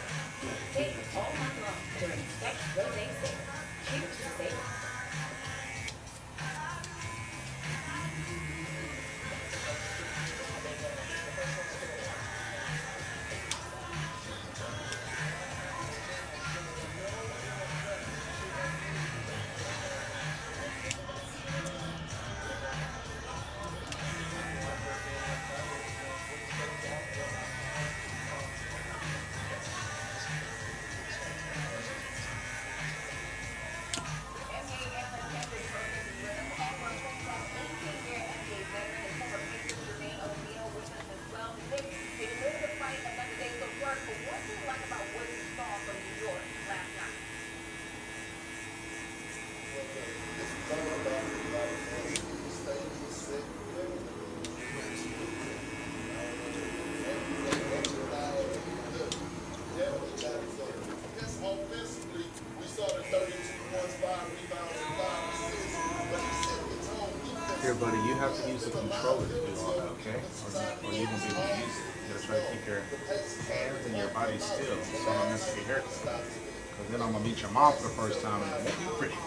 S1: Here, buddy, you have to use the controller to do all that, okay? Or you won't be able to use it. You gotta try to keep your hands and your body still so you don't mess up your haircut. Because then I'm gonna meet your mom for the first time and it won't be pretty.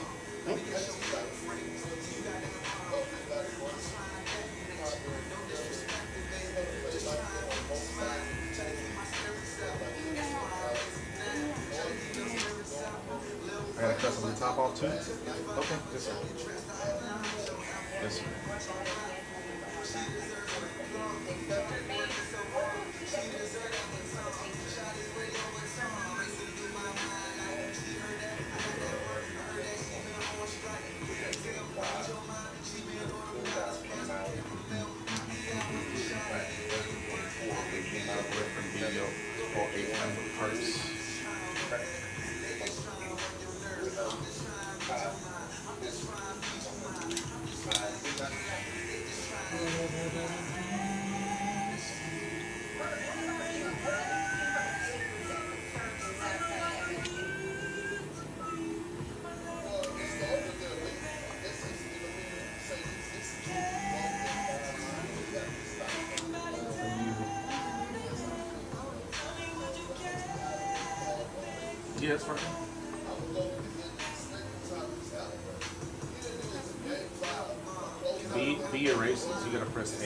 S1: I gotta cut some of the top off too? Okay, yes sir. Yes sir. Video or a purse. Yeah, that's right. B erases, you gotta press A.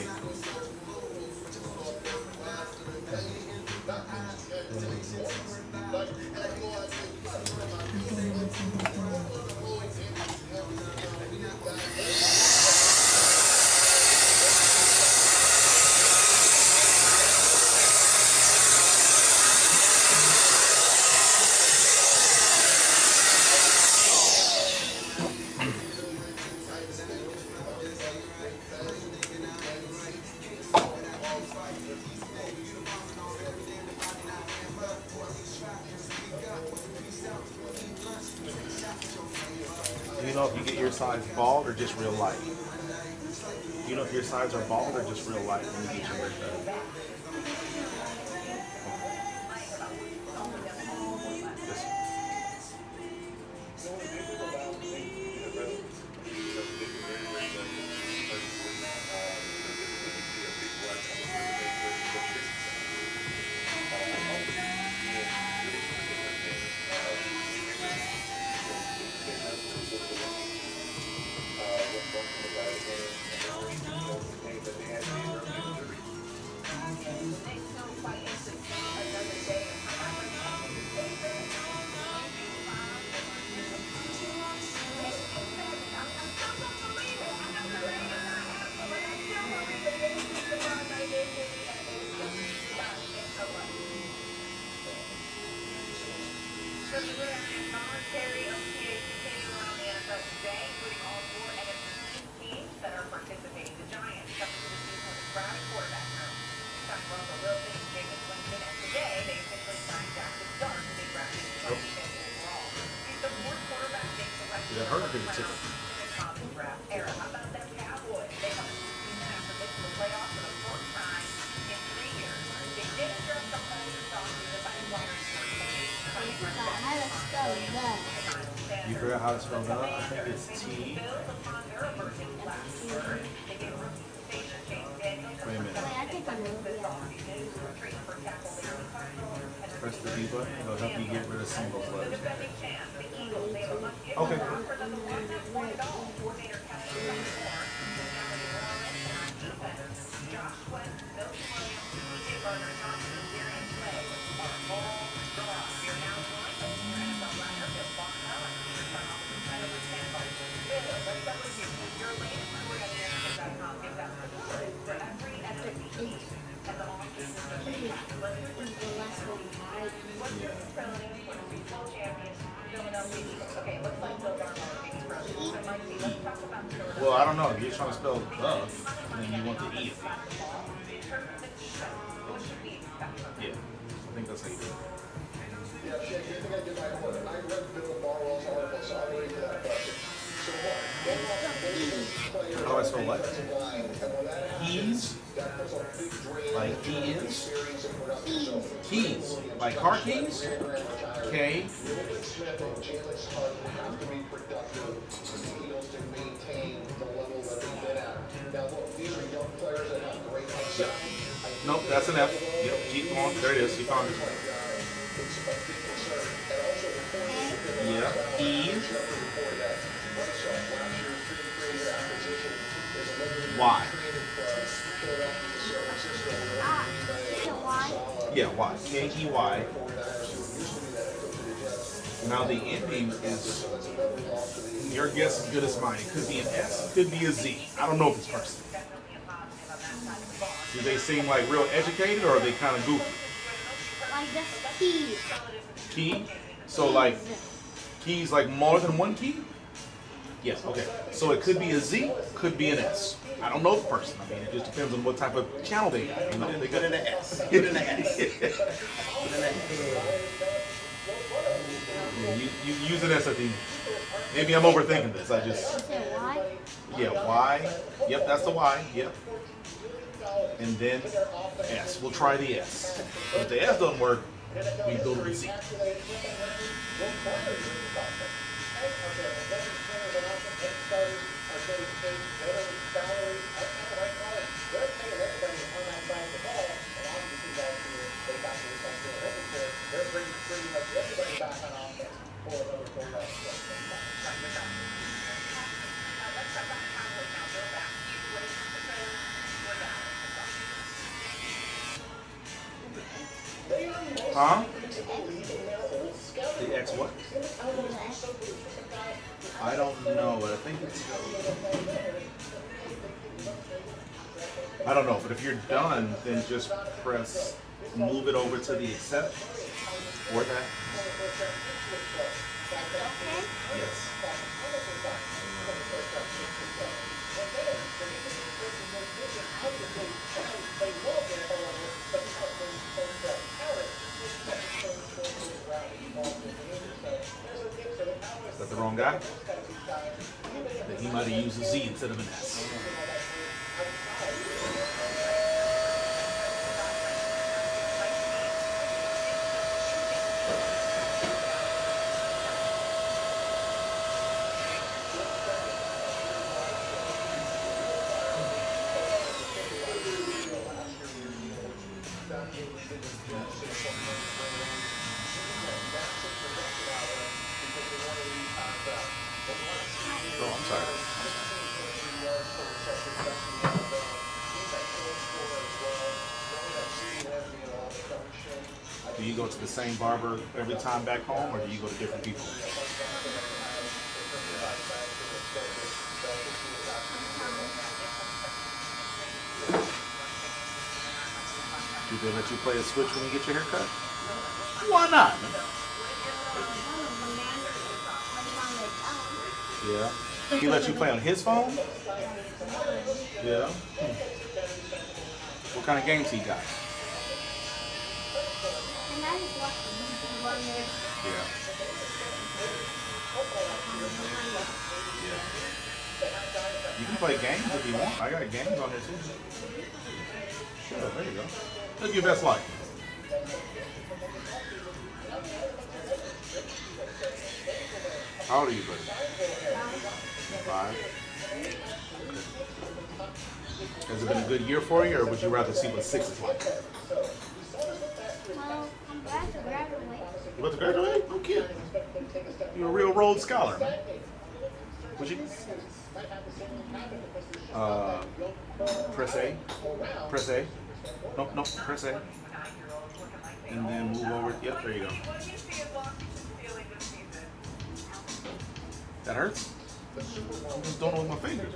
S1: Do you know if you get your sides bald or just real light? Do you know if your sides are bald or just real light when you get your haircut? Did it hurt or did it tickle? You forgot how to spell that? I think it's T. Wait a minute. Press the B button. It'll help you get rid of symbols letters. Okay. Well, I don't know. If you're trying to spell love, then you want the E. Yeah, I think that's how you do it.
S4: Yeah, Shane, you think I did my homework? I read Bill Barwell's article, so I'll read that question. So what?
S1: How do I spell what? Keys? Like he is? Keys. Like car keys? K.
S4: Smith and Jalen Hart have to be productive for the Eagles to maintain the level that they've been at. Now, look, these are young players that have great upside.
S1: Nope, that's an F. Yep, keep going. There it is. You found it. Yeah. E. Y. Yeah, Y. K-E-Y. Now the ending is, your guess is as good as mine. It could be an S, it could be a Z. I don't know if it's person. Do they seem like real educated or are they kind of goofy?
S7: Like that's key.
S1: Key? So like, keys like more than one key? Yes, okay. So it could be a Z, could be an S. I don't know the person. I mean, it just depends on what type of channel they got. You know, they got an S. Put in an S. Yeah, you use an S at the end. Maybe I'm overthinking this. I just. Yeah, Y. Yep, that's the Y. Yep. And then S. We'll try the S. But if the S doesn't work, we go to the Z. Huh? The X what? I don't know, but I think it's... I don't know, but if you're done, then just press, move it over to the accept, or that. Yes. Is that the wrong guy? Then he might have used a Z instead of an S. Oh, I'm sorry. Do you go to the same barber every time back home, or do you go to different people? Do they let you play a switch when you get your hair cut? Why not? Yeah. He let you play on his phone? Yeah. What kind of games he got? Yeah. Yeah. You can play games if you want. I got games on here too. Sure, there you go. Live your best life. How old are you, buddy? 5. Has it been a good year for you, or would you rather see what 6 is like?
S7: Well, I'm glad to graduate.
S1: You about to graduate? No kidding. You're a real Rhodes Scholar, man. Would you? Press A. Press A. Nope, nope, press A. And then move over. Yep, there you go. That hurts? I just don't know with my fingers.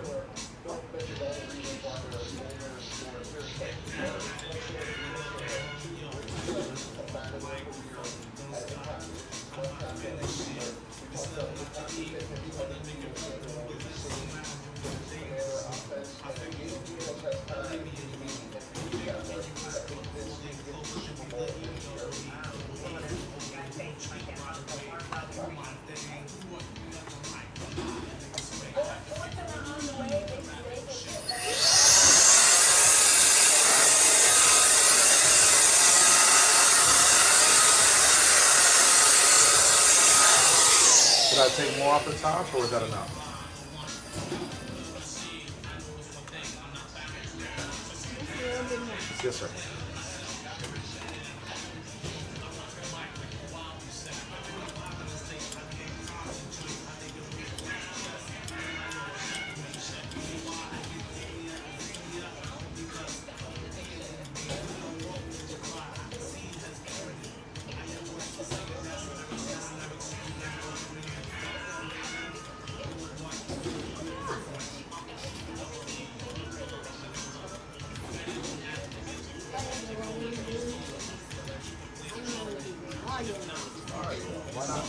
S1: Should I take more off the top, or is that enough? Yes, sir.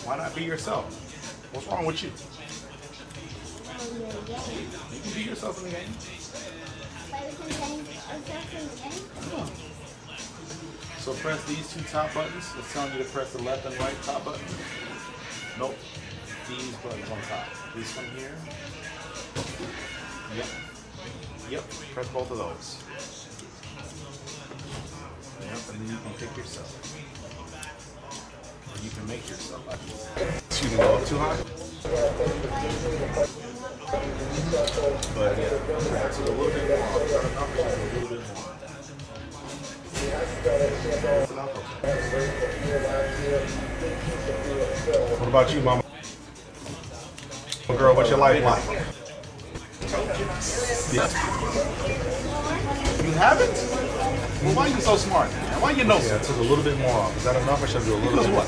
S1: Why not be yourself? What's wrong with you? You can be yourself in the game. Yeah. So press these 2 top buttons. It's telling you to press the left and right top buttons. Nope. These buttons on top. This one here. Yep. Yep. Press both of those. Yep. And then you can pick yourself. You can make yourself. Shooting go up too high. But yeah, perhaps a little bit more. A little bit more. What about you, mama? Girl, what's your life like? Yeah. You haven't? Well, why are you so smart? Why you know? Yeah, I took a little bit more off. Is that enough, or should I do a little bit? What?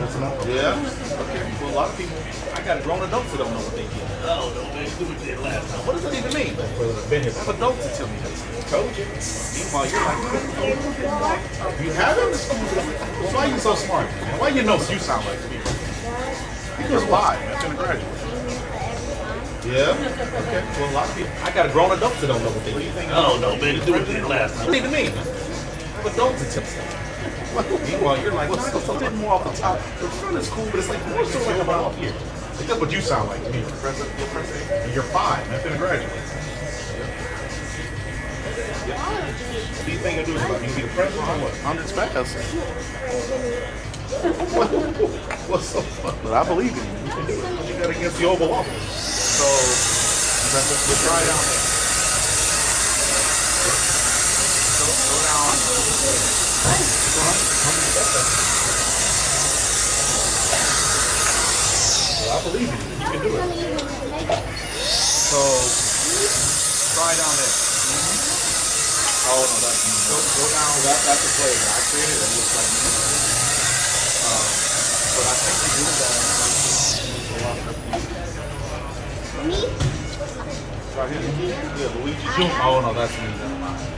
S1: That's enough? Yeah? Okay. Well, a lot of people, I got grown adults that don't know what they did. Oh, no, man, do what they did last time. What does that even mean? I have adults that tell me that. Told you. Meanwhile, you're like, you haven't? Well, why are you so smart? Man? Why you know what you sound like to me? Because why? I'm going to graduate. Yeah? Okay. Well, a lot of people, I got grown adults that don't know what they did. Oh, no, man, do what they did last time. What do you mean? I have adults that tell me. Meanwhile, you're like, what's a bit more off the top? The front is cool, but it's like more so like about off here. Like, that's what you sound like to me. You're 5. I'm finna graduate. Yep. What do you think I do about it? You can be the president or what?
S13: I'm just fast.
S1: What's so funny?
S13: But I believe in you.
S1: You can do it. What you got against the Oval Office? So, let's try down there. Go down. Well, I believe in you. You can do it. So, try down there. Oh, no, that's go down. That's the play. I created it. It looks like me. But I think you do that. Right here. Yeah, Luigi Jr. Oh, no, that's me.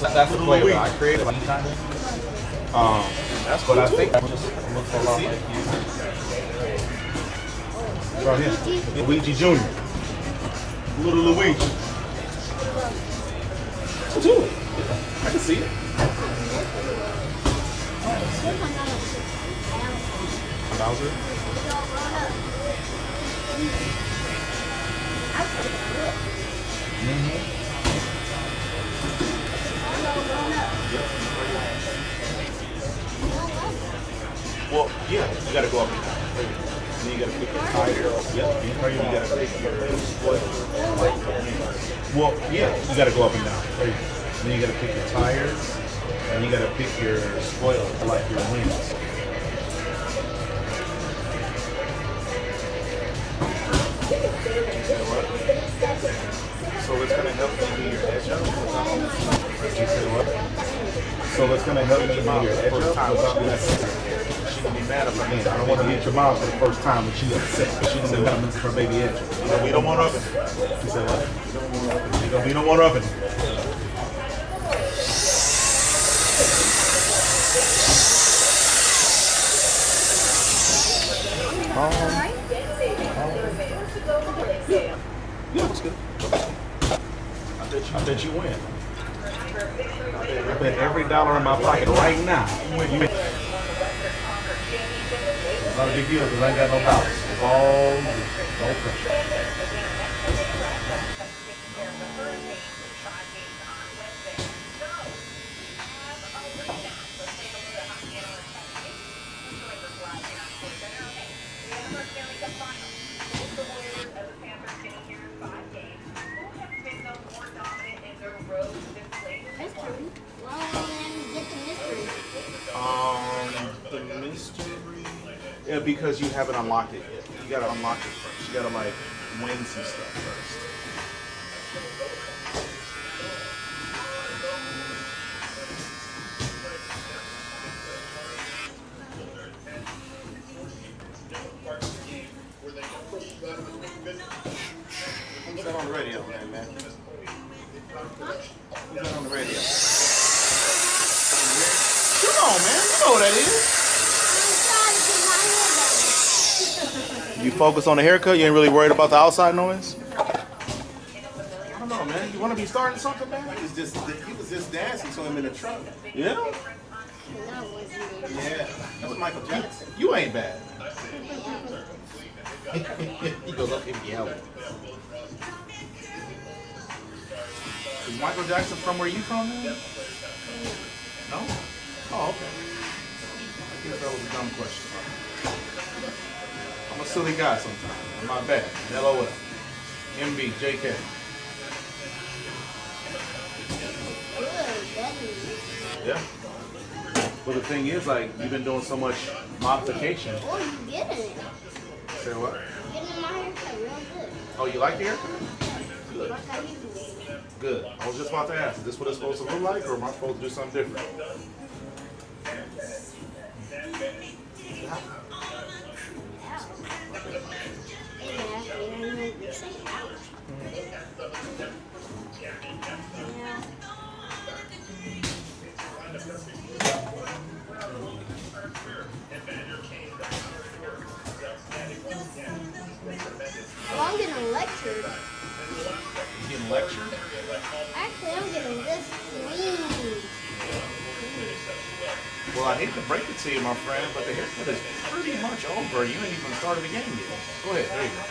S1: That's the play that I created. That's but I think that just looks a lot like you. Right here. Luigi Jr. Little Luigi. Do it. I can see it. Bowser? Mm-hmm. Yep. Well, yeah, you gotta go up and down. And then you gotta pick your tire. Yep. You gotta pick your spoiler. Well, yeah, you gotta go up and down. And then you gotta pick your tires. And you gotta pick your spoiler, like your wings. So it's gonna help you do your edge up. You say what? So it's gonna help you do your edge up without being upset. She can be mad if I mean. I don't want to hit your mom for the first time when she's upset. She can say, "What for baby edge?" We don't want oven. You say what? We don't want oven. Yeah, what's good? I bet you win. I bet every dollar in my pocket right now. You win. It's not a big deal because I ain't got no dollars. It's all no pressure. The mystery. Yeah, because you haven't unlocked it yet. You gotta unlock it first. You gotta like win some stuff first. Who's that on the radio, man? Who's that on the radio? Come on, man. You know what that is. You focus on the haircut? You ain't really worried about the outside noise? I don't know, man. You want to be starting something, man? He was just dancing to him in the truck. Yeah? Yeah. That was Michael Jackson. You ain't bad. He goes up and yelling. Is Michael Jackson from where you from, man? No? Oh, okay. I guess that was a dumb question. I'm a silly guy sometimes. I'm not bad. LOL. MB, JK. Yeah. But the thing is, like, you've been doing so much modification.
S7: Oh, you getting it.
S1: Say what?
S7: Getting my haircut real good.
S1: Oh, you like the haircut? Good.
S7: Like I usually do.
S1: Good. I was just about to ask, is this what it's supposed to look like, or am I supposed to do something different?
S7: Well, I'm getting lectured.
S1: You getting lectured?
S7: Actually, I'm getting this clean.
S1: Well, I hate to break it to you, my friend, but the haircut is pretty much over. You ain't even started the game yet. Go ahead. There you go.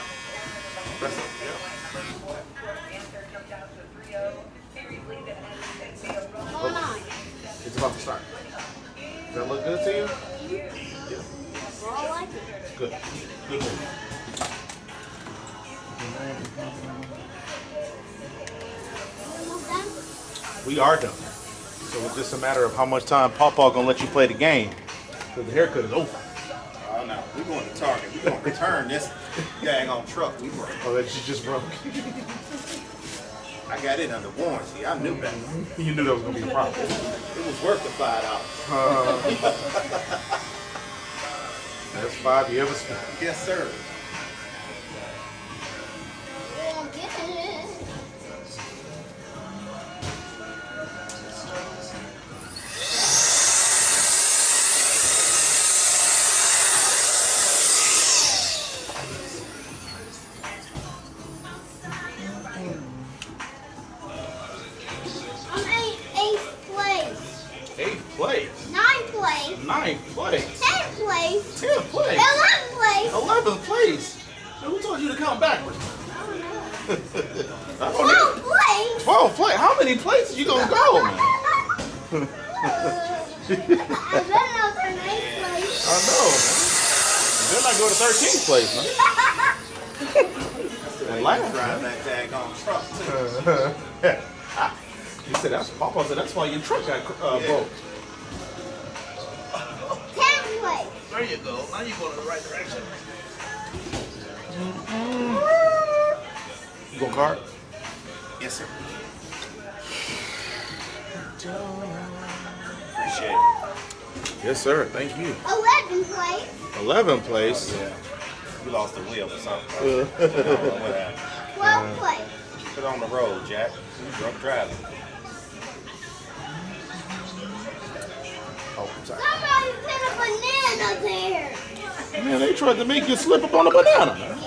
S1: Press it. Yeah.
S7: Hold on.
S1: It's about to start. Does that look good to you? Yeah.
S7: Well, I like it.
S1: Good. Good move.
S7: Almost done?
S1: We are done. So it's just a matter of how much time Pawpaw gonna let you play the game. Because the haircut is over.
S5: Oh no, we're going to Target. We're going to return this daggone truck we broke.
S1: Oh, that you just broke.
S5: I got it under warranty. I knew better.
S1: You knew that was gonna be a problem.
S5: It was worth the $5.
S1: That's 5 you ever spent.
S5: Yes, sir.
S7: We'll get it. I'm eighth place.
S1: 8th place.
S7: Ninth place.
S1: 9th place.
S7: 10th place.
S1: 10th place.
S7: 11th place.
S1: 11th place. Hey, who told you to count backwards? I don't
S7: 12th
S1: know.
S7: place.
S1: 12th place. How many places you gonna go, man?
S7: I better not turn 8th place.
S1: I know. Then I go to 13th place, man. And last
S5: Drive that daggone truck too.
S1: You said that's Papa said that's why your truck got broke.
S7: 10th place.
S1: There you go. Now you're going in the right direction. You going card?
S5: Yes, sir. Appreciate it.
S1: Yes, sir. Thank you.
S7: 11th place.
S1: 11th place.
S5: Yeah. You lost the wheel or something.
S1: Uh,
S5: What happened?
S7: 12th place.
S5: Put on the road, Jack. You drunk driving.
S1: Oh, I'm sorry.
S7: Somebody put a banana there.
S1: Man, they tried to make you slip up on a banana, man.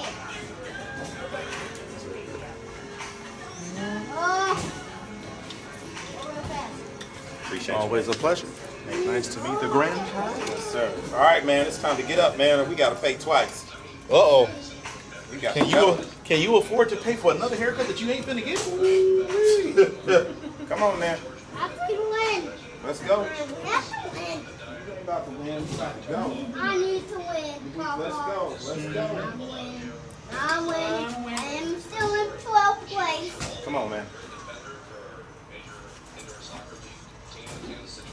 S7: Oh.
S5: Appreciate you.
S1: Always a pleasure. Nice to meet the grandchild.
S5: Yes, sir. All right, man. It's time to get up, man. We got to pay twice.
S1: Uh-oh.
S5: We got
S1: Can you afford to pay for another haircut that you ain't finna get?
S5: Come on, man.
S7: I can win.
S5: Let's go.
S7: I have to win.
S5: You ain't about to win. You about to go.
S7: I need to win, Papa.
S5: Let's go. Let's go.
S7: I'm winning. I am still in 12th place.
S5: Come on, man.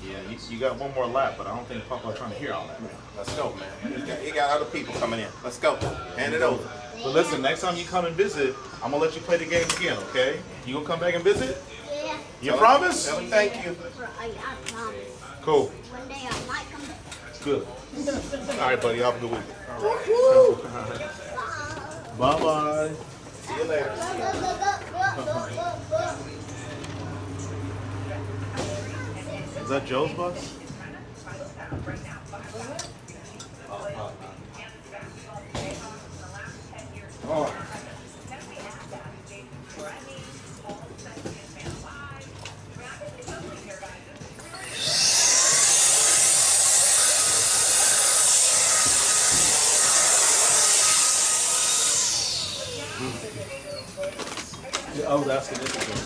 S1: Yeah, you got one more lap, but I don't think Papa's trying to hear all that.
S5: Let's go, man. You got other people coming in. Let's go. Hand it over.
S1: But listen, next time you come and visit, I'm gonna let you play the game again, okay? You gonna come back and visit?
S7: Yeah.
S1: You promise?
S5: Tell him thank you.
S7: I promise.
S1: Cool.
S7: One day I might come back.
S1: Good. All right, buddy. Have a good week.
S7: Woohoo!
S1: Bye-bye.
S5: See you later.
S1: Is that Joe's bus? Oh. I was asking this again.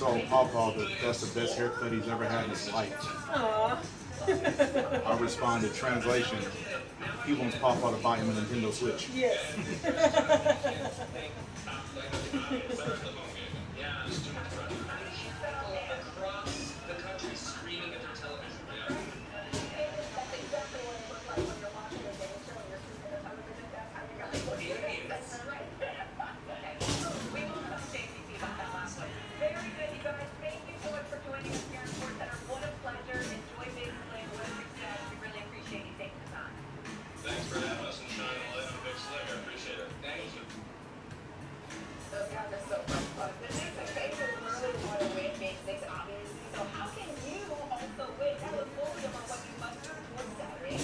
S1: told Pawpaw that that's the best haircut he's ever had in his life.
S6: Aww.
S1: I responded, translation, he wants Pawpaw to buy him a Nintendo Switch.
S6: Yes.
S8: Thanks for having us and shining a light on Big Slick. I appreciate it. Thank you.
S3: So how can you also win? That was fully about what you must do for Saturday.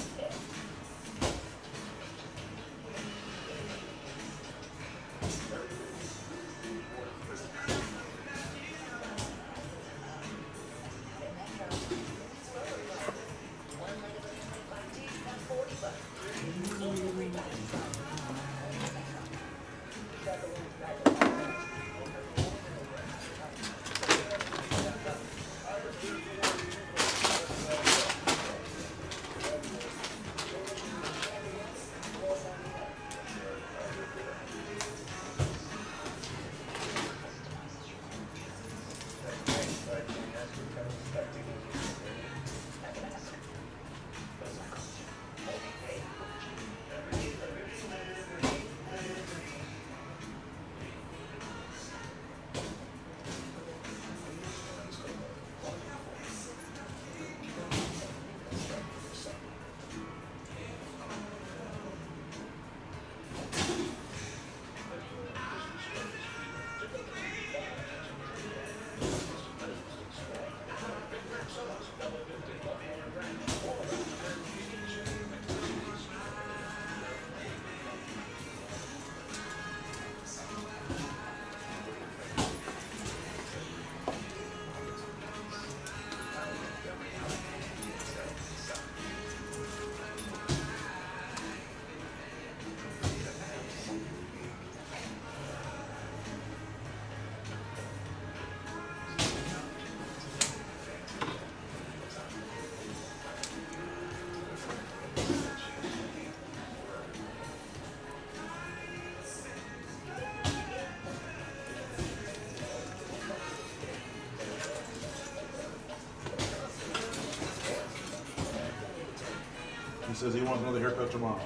S1: He says he wants another haircut tomorrow.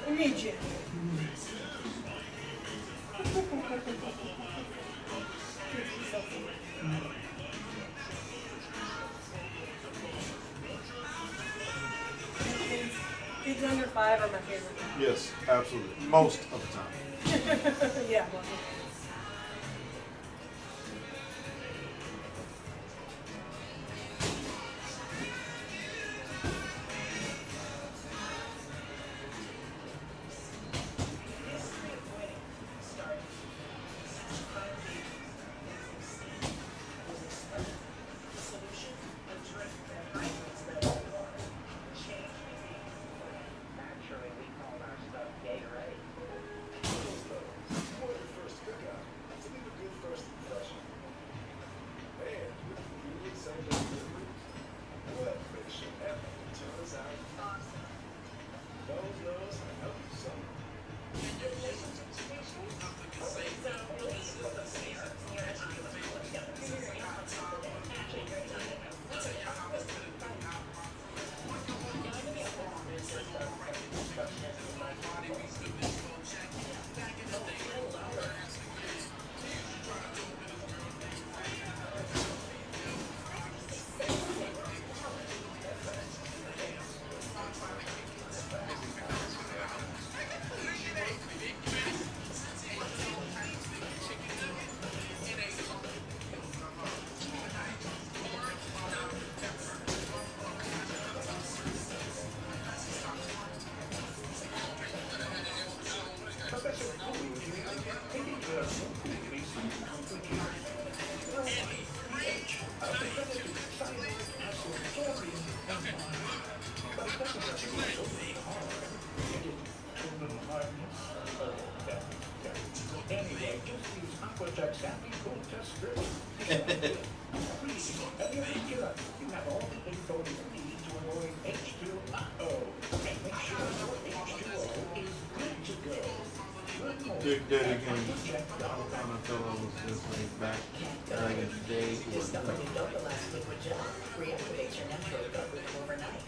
S6: We need you. Kids under 5 are my favorite.
S1: Yes, absolutely. Most of the time.
S6: Yeah.
S3: with that snappy cool test strip. You have all the info you need to avoid H2O. And make sure your H2O is good to go.
S1: Big Daddy King. All kind of fellows just like back in the day.
S13: Discover the Dope Last Liquid Gel. Reactivates your natural gut rhythm overnight.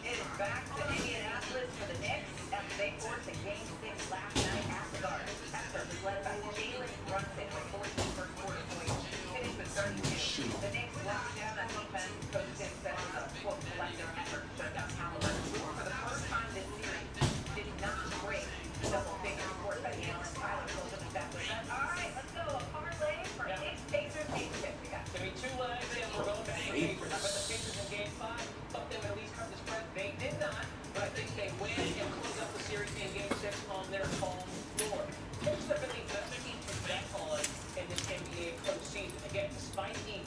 S14: It's back to Indianapolis for the Knicks after they forced a Game 6 last night at the Garden. After was led by Jalen Brunson with 14 first quarter points, finished with 32. The Knicks locked down on defense. Coach Tim said it was a quote collective effort to shut down Halliburton, who for the first time this series did not break double figures scored by the analyst Tyler Wilson and back with that. All right, let's go. A parlay for Knicks Pacers Game 6. We got
S15: Give me 2 legs and we're going back to Pacers. I bet the Pacers in Game 5 thought they would at least cover the spread. They did not, but I think they win and close up the series in Game 6 on their home floor. Pacers have been the best team to bet on in this NBA postseason. Again, despite the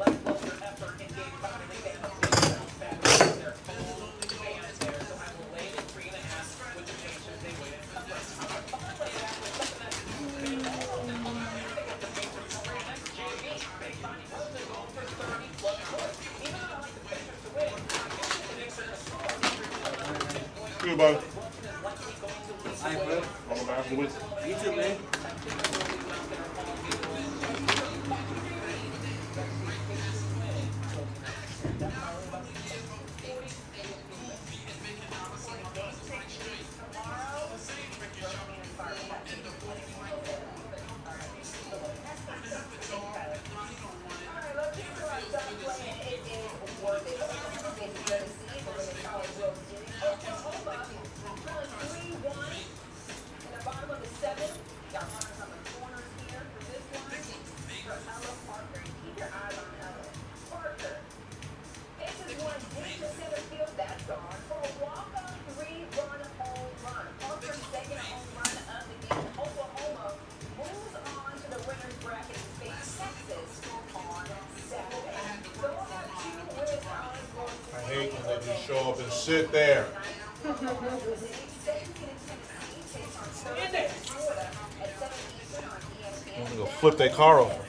S15: lackluster effort in Game 5, I think they have a big bounce back with their home fans there. So I will lay it 3.5 with the Pacers. They win and cover. I'm going to parlay that with something that's big all in all. I think it's the Pacers cover, and that's JV. Big Bonnie Wilson going for 30 plus points. Even though I like the Pacers to win, I think the Knicks are going to score.
S1: Good, bud.
S2: Hi, bro.
S1: I'm about afterwards.
S2: You too, man.
S1: I hate when they just show up and sit there. I'm gonna go flip their car over.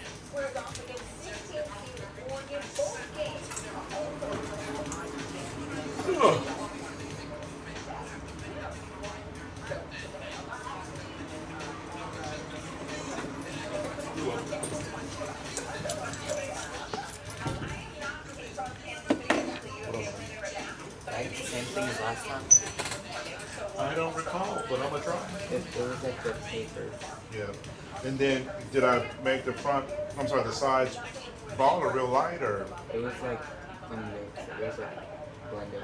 S1: Ugh.
S16: Right? Same thing as last time?
S1: I don't recall, but I'm gonna try.
S16: It was like the paper.
S1: Yeah. And then, did I make the front, I'm sorry, the sides baller real light, or?
S16: It was like a mix. It was like blended.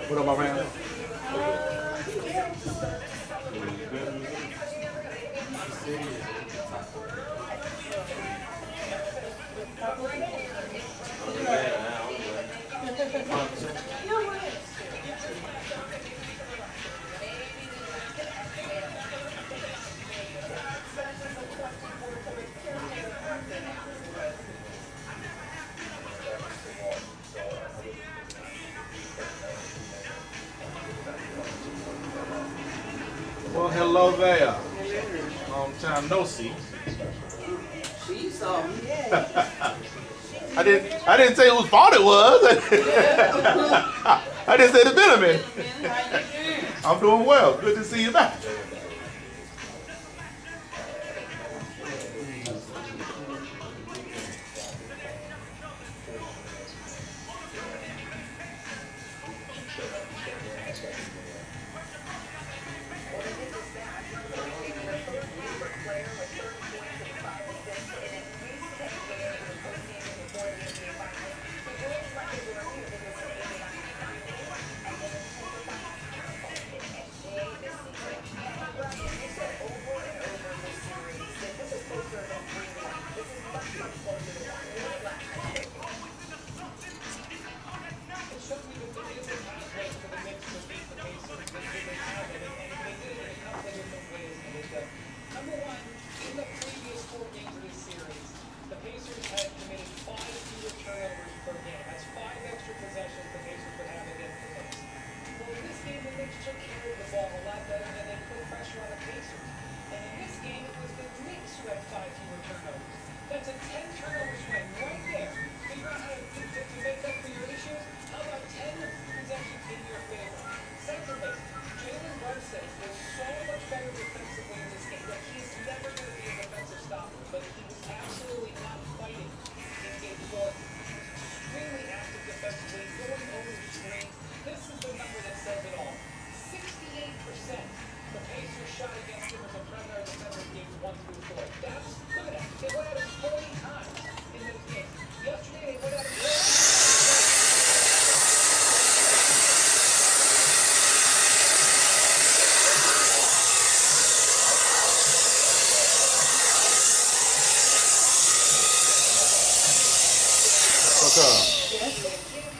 S1: What up, my man? Well, hello there. Long time no see.
S11: She saw me.
S1: I didn't say whose fault it was. I just said it's been a minute. I'm doing well. Good to see you back.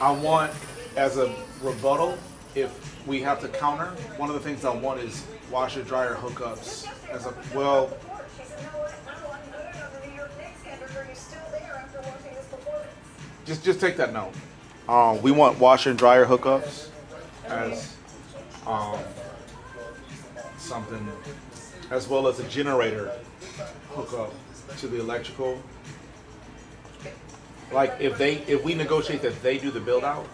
S1: I want, as a rebuttal, if we have to counter, one of the things I want is washer dryer hookups. As a well, just take that note. We want washer and dryer hookups as something, as well as a generator hookup to the electrical. Like if we negotiate that they do the build out.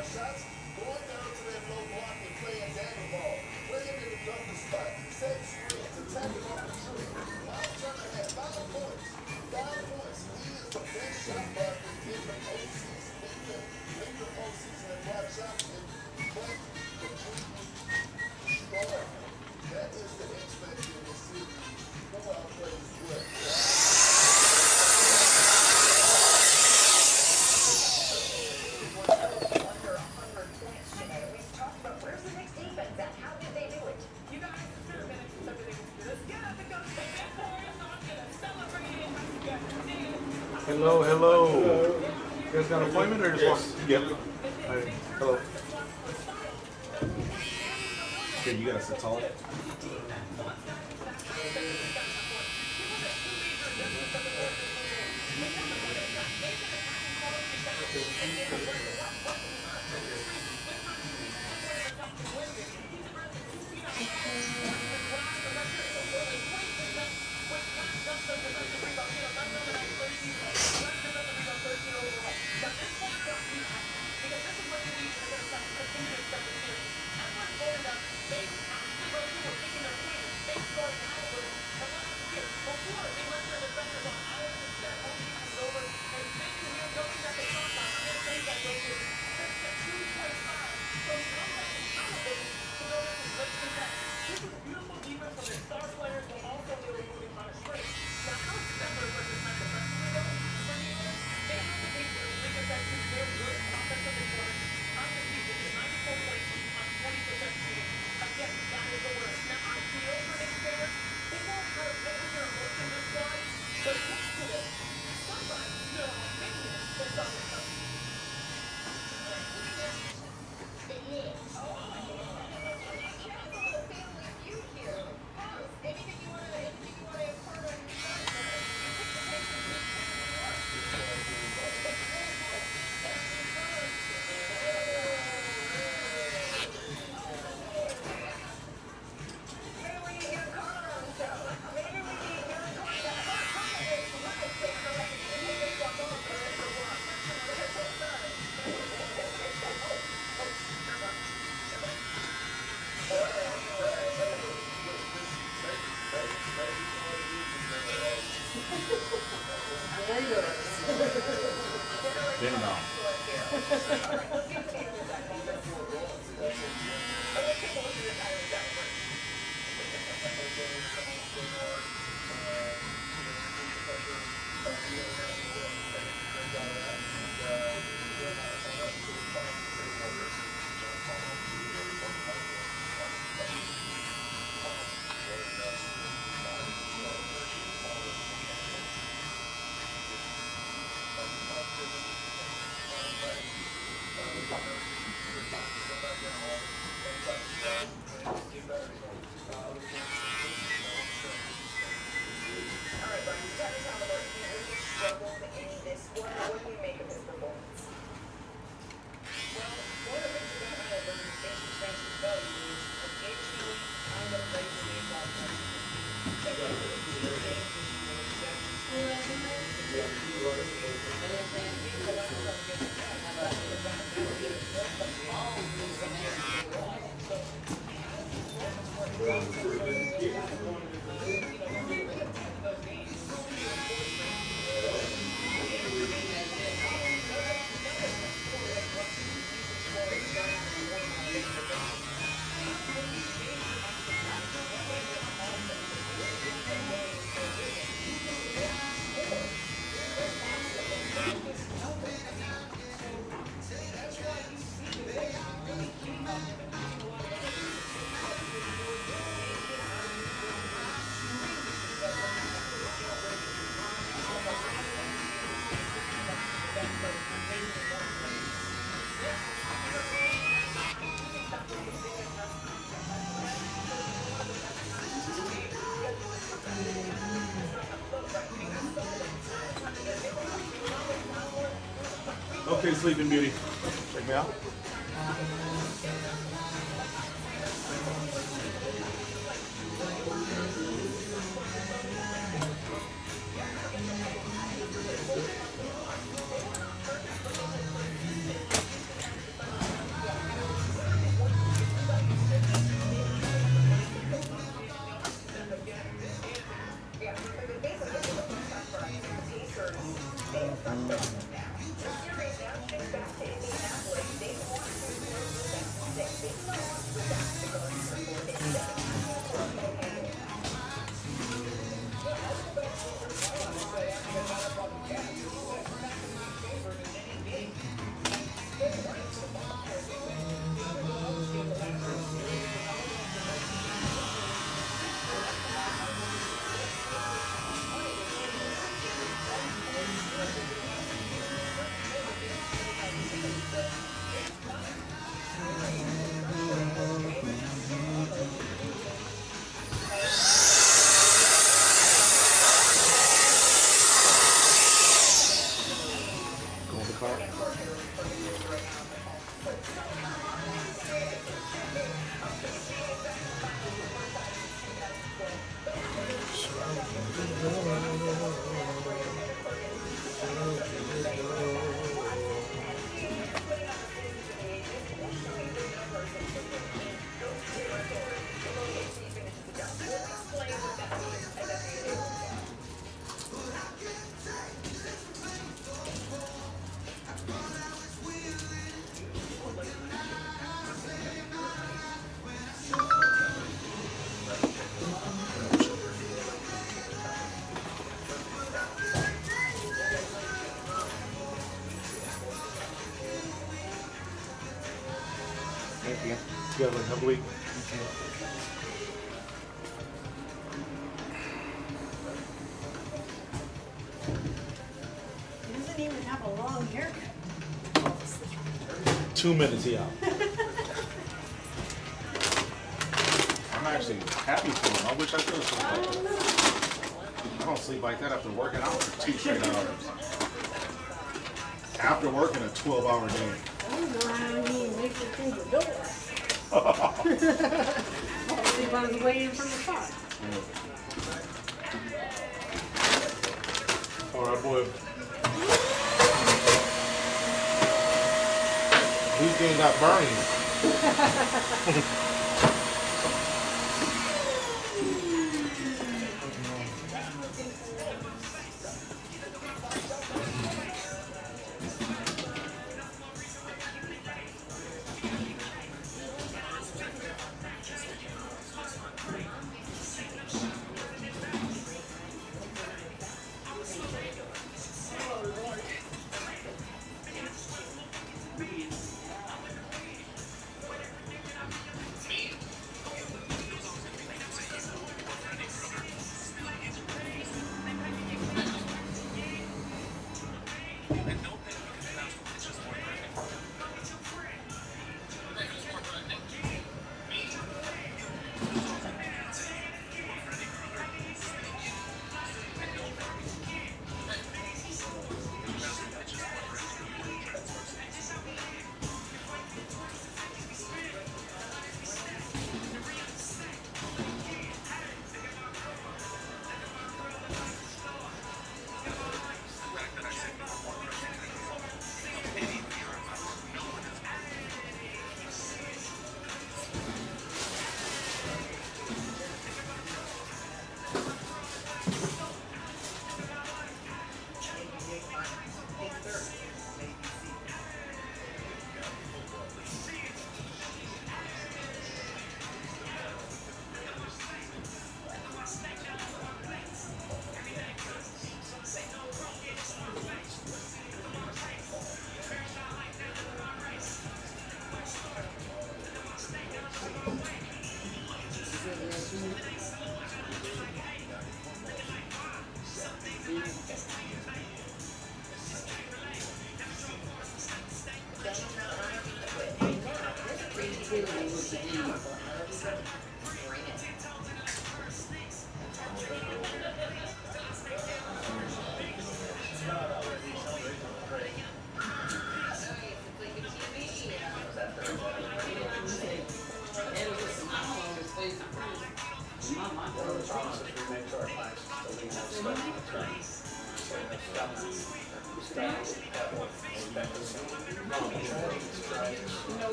S4: Shots, going down to that low block and playing dagger ball, playing in the double spot.
S1: Hello, hello. You guys got an appointment or just walk? Yep. Hi. Hello. Here, you gotta sit taller. Ding dong. Okay, Sleeping Beauty. Check me out. You have a week.
S11: He doesn't even have a long haircut.
S1: 2 minutes, he out. I'm actually happy for him. I wish I could have slept like that. I don't sleep like that after working out for 2 straight hours. After working a 12-hour day.
S11: I don't know how he makes it through the door. Sleep on his way in from the car.
S1: All right, boy. Weekend got burning.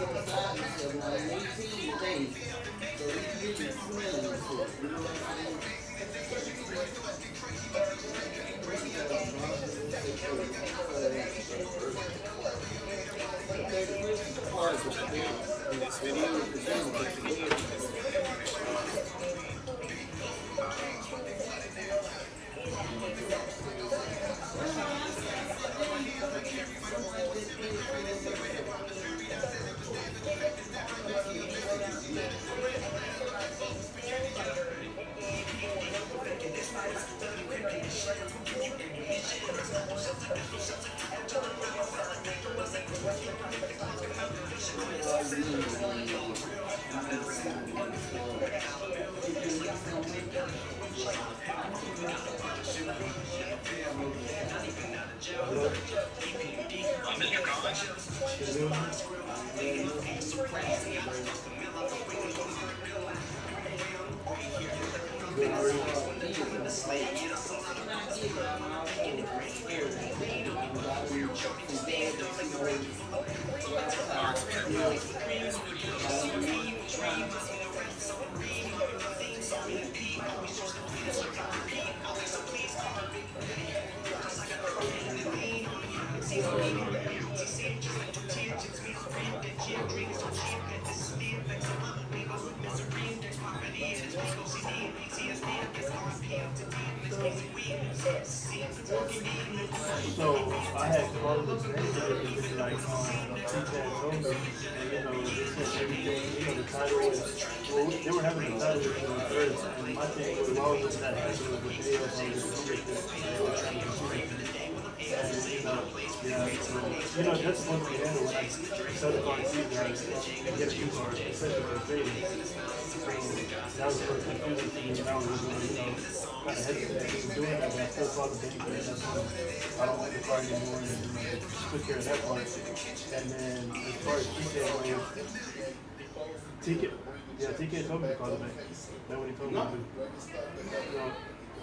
S12: get a side himself now in 18 days. So he's really smelling himself. You know what
S8: Mr. Collins?
S17: So I had called the same day, like teacher had told me, and they said everything, the title was, well, they were having the title first, and my thing was, why was that happening with the video, so they were trying to compete. And, that's supposed to be handled when I set up on season, and get a few cars, especially for trading. So that was sort of confusing to me, and I was kind of hesitant doing that, but I still saw the benefit, and that's why I don't like the car anymore, and took care of that part. And then as far as TK told me to call it back. That's what he told me to do.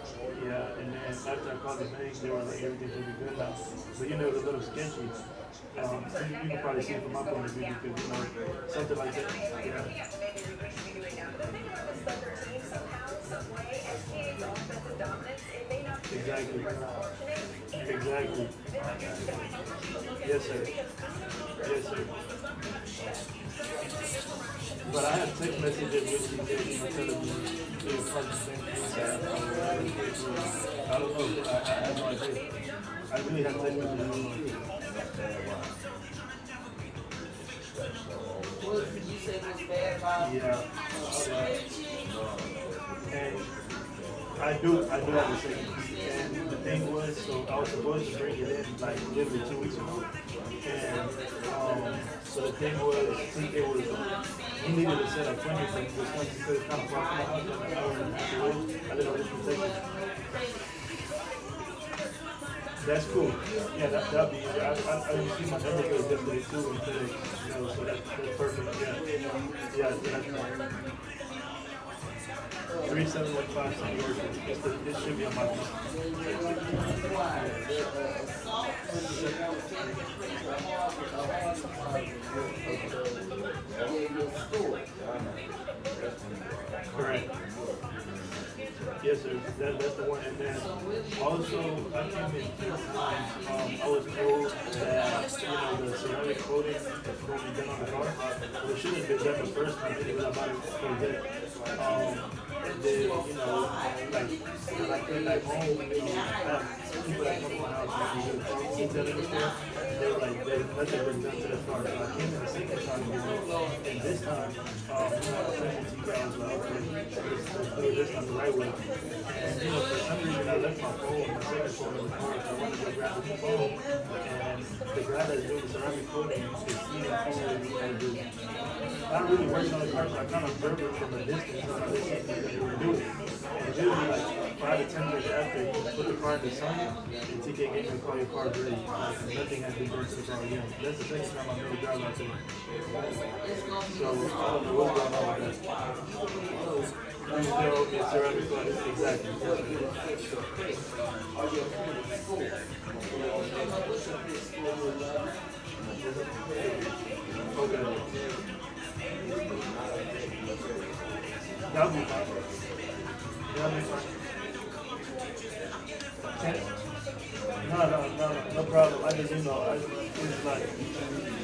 S17: So, yeah, and then after I called the bank, they were like, everything's gonna be good now. But it was a little sketchy. You can probably see it from my point of view because, something like that. Yeah. Exactly. Exactly. Yes, sir. Yes, sir. But I have text messages with you telling me it's part of the same thing. I don't know. I have no idea. I really have text messages.
S12: What did you say was bad about?
S17: Yeah. And I do have a second. And the thing was, so I was supposed to bring it in like literally 2 weeks ago. And so the thing was, he needed to set an appointment for this one because it's kind of far from my house. Like an hour and a half away. I live on this Texas. That's cool. Yeah, that'd be easy. I didn't see my number for yesterday too and today. So that's perfect. Yeah, that's fine. 3715 it should be on my list. Correct. Yes, sir. That's the one. And then also, I came in 2 times. I was told that the ceramic coating is going to be done on the car. Well, it should have been done the first time because I bought it for a bit. And then, when I came back home, I have people that come to my house and do the car detailing and stuff. They were like, there's nothing been done to the car. So I came in the second time, and this time, I was like, okay, let's do it this time the right way. And for some reason I left my phone, my second phone in the car, so I wanted to grab the phone, and the guy that's doing the ceramic coating is seeing the phone not really working on the car, so I kind of observed it from a distance, and I listened to what they were doing. And literally like 5 to 10 minutes after, he put the car in the sun, and TK gave me a call, your car's ready. Nothing has been done to the car yet. That's the second time I've ever driven out there. So I don't know what's going on with that. You still get ceramic coating, exactly. Okay. That'll be fine. That'll be fine. No problem. I just, it's like,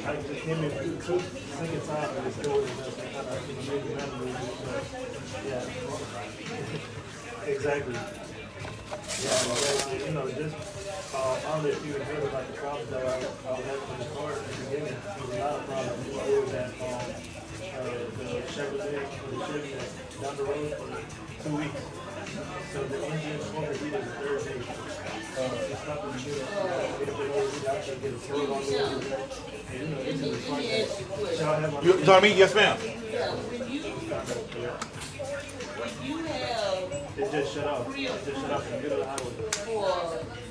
S17: I just came in took second time and it's still just kind of maybe not a little bit, but yeah. Exactly. Yeah, exactly. Just I don't know if you heard about the problems that I was having in the car at the beginning. There was a lot of problems with that the Chevrolet or the Chevy that's down the road for 2 weeks. So the engine overheated the third day. It's not the beginning. We actually get a third on the road. And this is the part that y'all have on
S1: You talking to me? Yes, ma'am.
S17: it just shut off. It just shut off in the middle of the highway.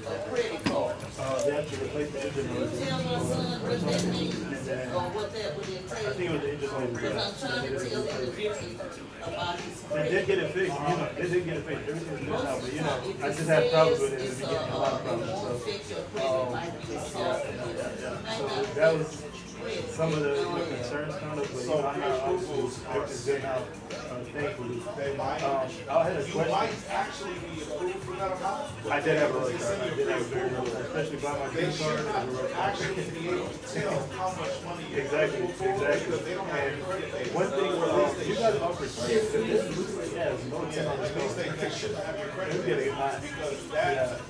S11: For a credit card.
S17: They had to replace the engine oil.
S11: Tell my son what that means, or what that would
S17: I
S11: entail.
S17: think it was the engine oil.
S11: Because I'm trying to tell him the difference about his.
S17: They did get it fixed, they did get it fixed. Everything's good now, but I just had problems with it in the beginning, a lot of problems. So that was some of the concerns kind of, but I'm not obviously everything's good now, thankfully. I had a question.
S1: actually be approved for that amount.
S17: I did have a road card. I did have a very road card, especially by my green card.
S1: Actually be able to tell how much money you
S17: Exactly.
S1: they don't have credit.
S17: One thing, you guys offer this has no 10 on the
S1: They should have your credit.
S17: You gotta get mine.
S1: Because that,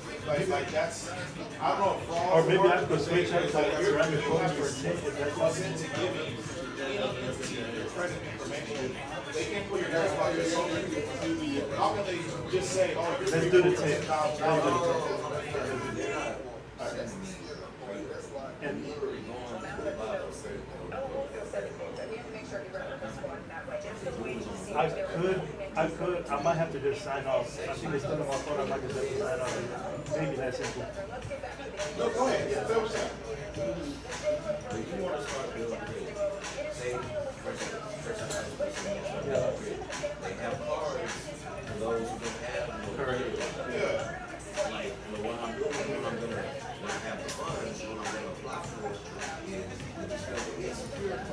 S1: like that's, I don't know if fraud.
S17: Or maybe I could switch up to ceramic coatings for 10 if that's
S1: Consent to give you your credit information. They can't put your credit card in so how can they just say, oh, you're
S17: let's do the 10. I might have to just sign off. I think it's still on my phone, I might just have to sign off. Maybe that simple.
S1: No, go ahead. Yeah, that was that.
S2: If you want to start building credit, say, they have cards for those who don't have no credit. Like, what I'm doing, when I have the funds, what I'm going to apply for is the discovery insecurity.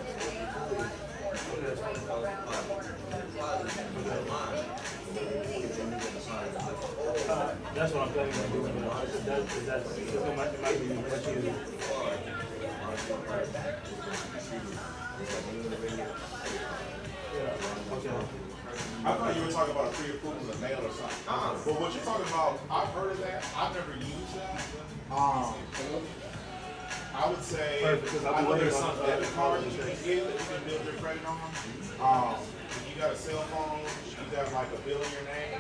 S17: That's what I'm planning on doing. It might be much easier. Yeah. Okay.
S1: I thought you were talking about a pre-approval in the mail or something. But what you're talking about, I've heard of that. I've never used that. I would say, I know there's some debit cards that you can get that you can build your credit on. If you got a cell phone, you got like a bill in your name.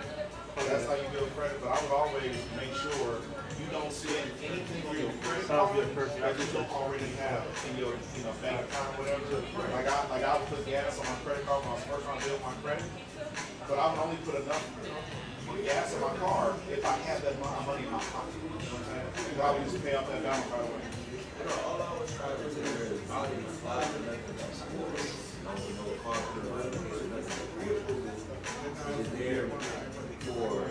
S1: That's how you build credit. But I would always make sure you don't spend anything on your credit card that you don't already have in your bank account or whatever. Like I would put gas on my credit card when I was first trying to build my credit. But I would only put enough gas in my car if I had that money in my pocket. You know what I'm saying? Because I would just pay off that balance right away.
S2: All I always try to do is I'll even slide the mechanism. No car could have is there for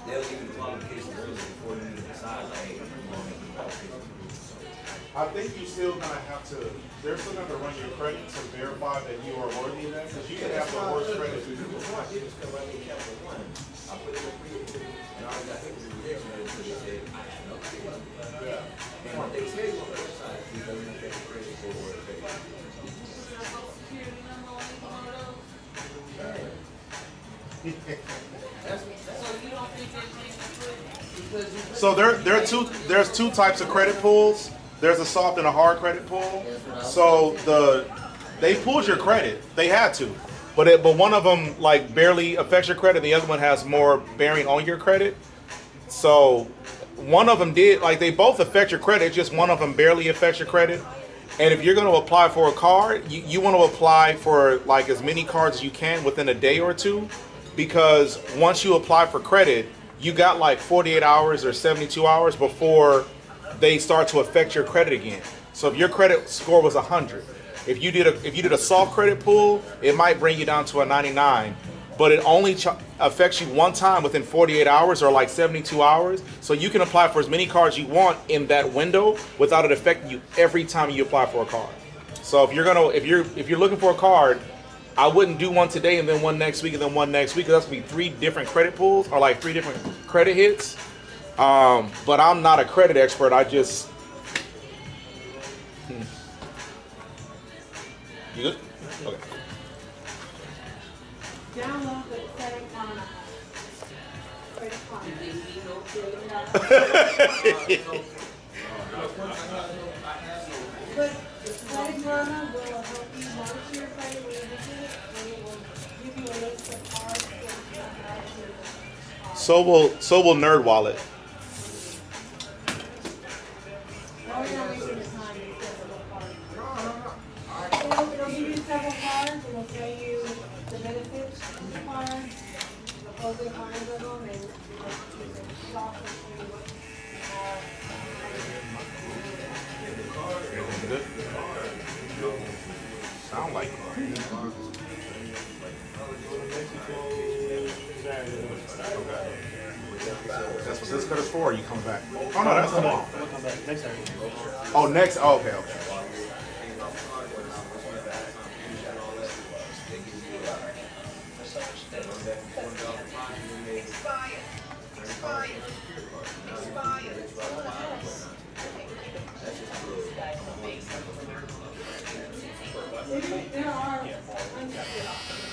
S2: they'll give you the qualifications early before you even decide like, hey, I'm going to make the qualifications.
S1: I think you still gonna have to. They're still gonna run your credit to verify that you are worthy of that, because you can have the worst credit.
S2: Before I did this, because I did Capital One, I put it in pre-approval, and I got hit with the rejection until they said I had no credit.
S1: Yeah.
S2: And what they tell you on the website, it doesn't affect the credit score or the credit.
S1: So there's two types of credit pulls. There's a soft and a hard credit pull. So they pulled your credit. They had to, but one of them like barely affects your credit. The other one has more bearing on your credit. So one of them did, like, they both affect your credit. Just one of them barely affects your credit. And if you're going to apply for a card, you want to apply for like as many cards as you can within a day or two, because once you apply for credit, you got like 48 hours or 72 hours before they start to affect your credit again. So if your credit score was 100, if you did a soft credit pull, it might bring you down to a 99. but it only affects you one time within 48 hours or like 72 hours. So you can apply for as many cards you want in that window without it affecting you every time you apply for a card. So if you're looking for a card, I wouldn't do one today and then one next week and then one next week. That's gonna be 3 different credit pools or like 3 different credit hits. But I'm not a credit expert. I just You good? Okay.
S6: Download the credit card. Credit card. But the credit card will help you monitor your credit when you visit it, and it will give you a list of cards that you can add to the
S1: So will Nerd Wallet.
S6: Now we're not wasting the time because of the card. It'll give you several cards, and it'll tell you the benefits of the cards, the pros and cons of them, and it'll offer you
S1: Good. Sound like that's what this cut is for. Or you coming back? Oh no, that's tomorrow.
S17: Next time.
S1: Oh, next. Oh, okay.
S6: There are unaccepted offers.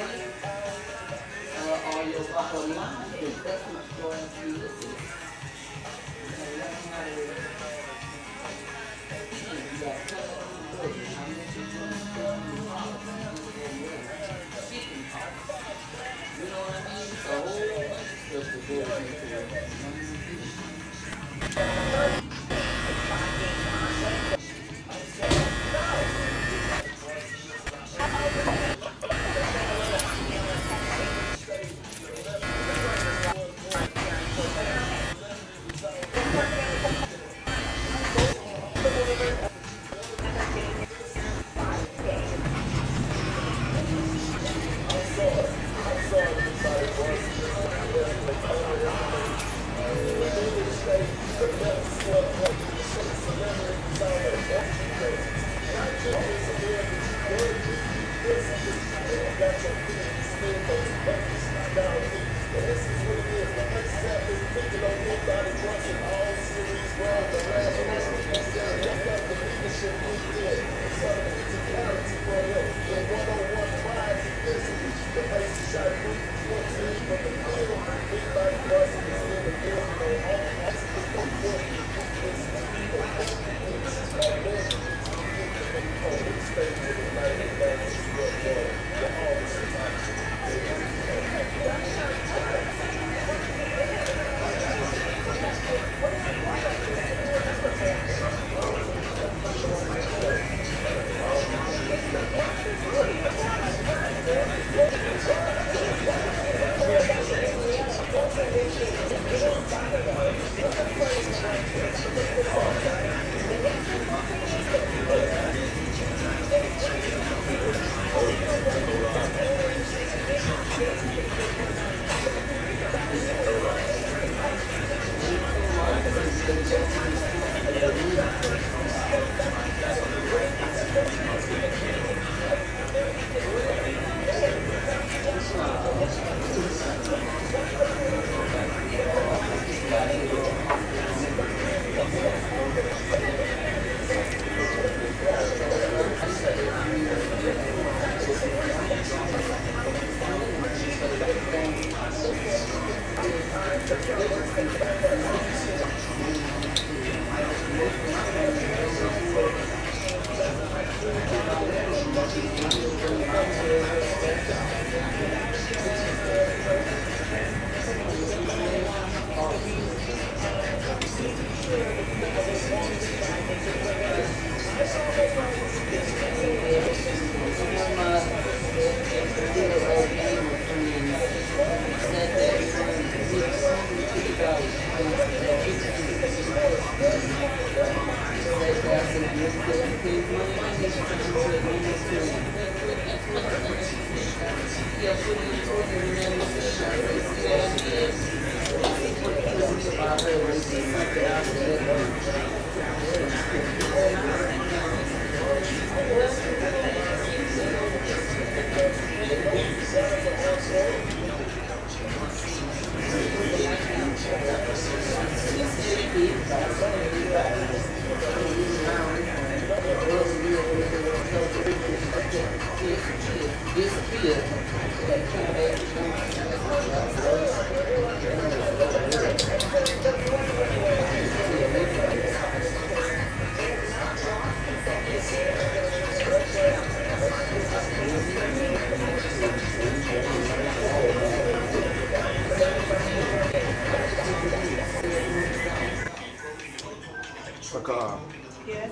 S11: That's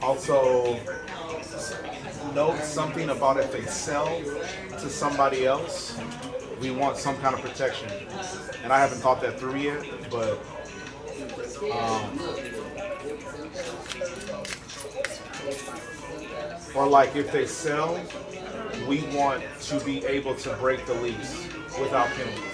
S1: Also, note something about if they sell to somebody else, we want some kind of protection. And I haven't thought that through yet, but or like if they sell, we want to be able to break the lease without penalty.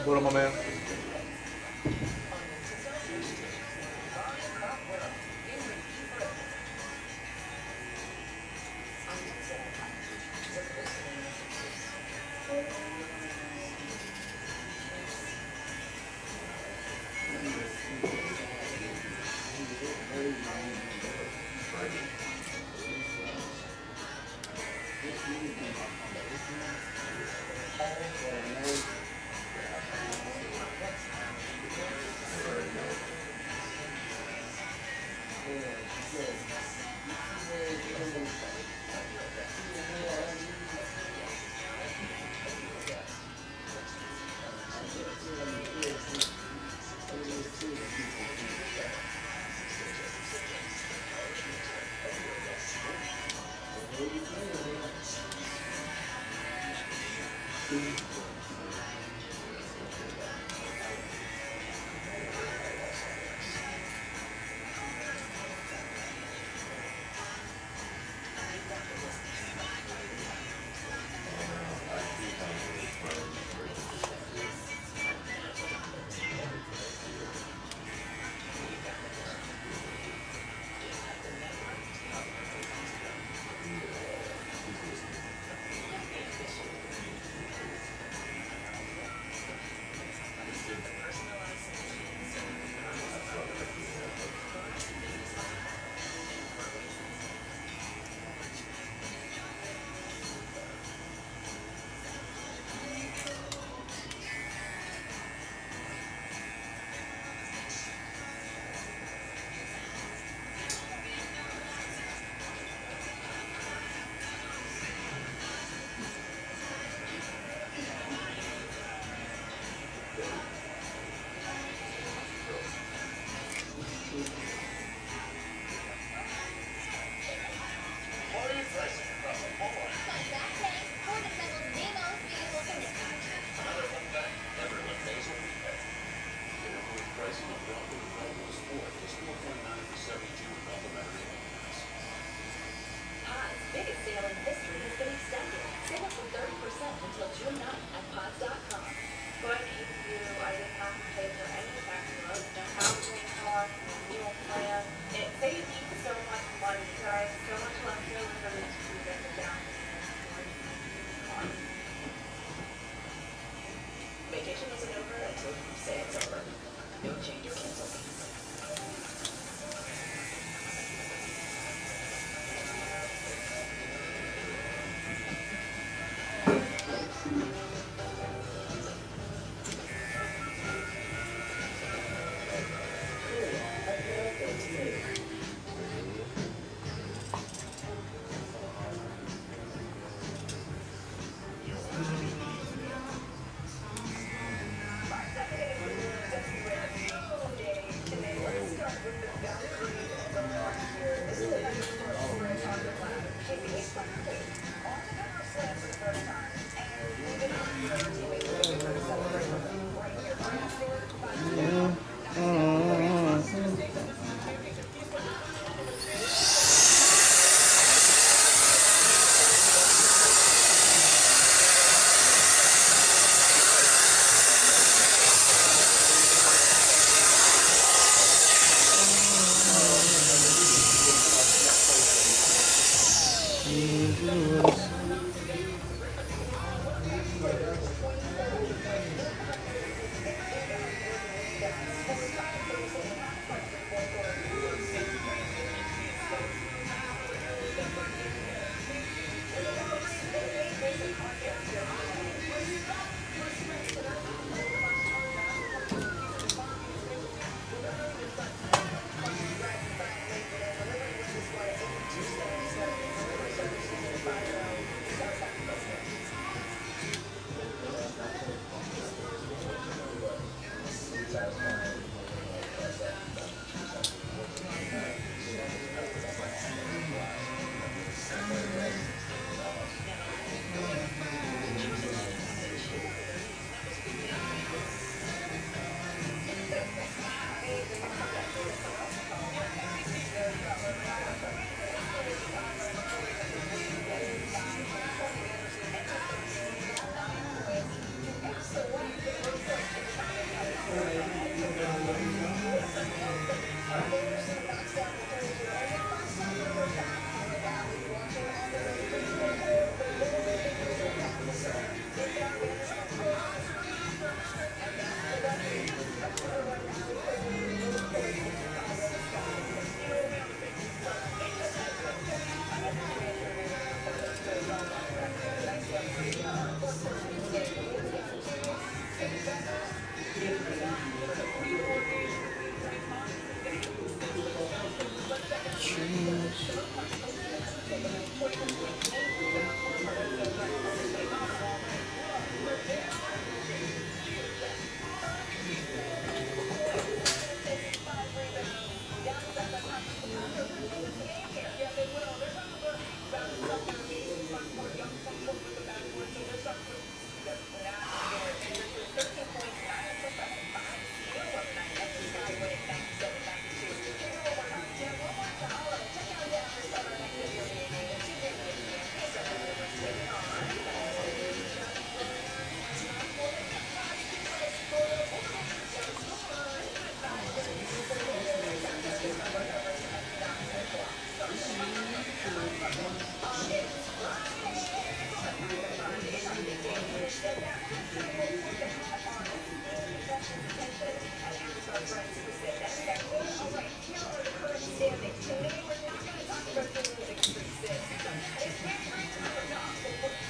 S1: What up, my man?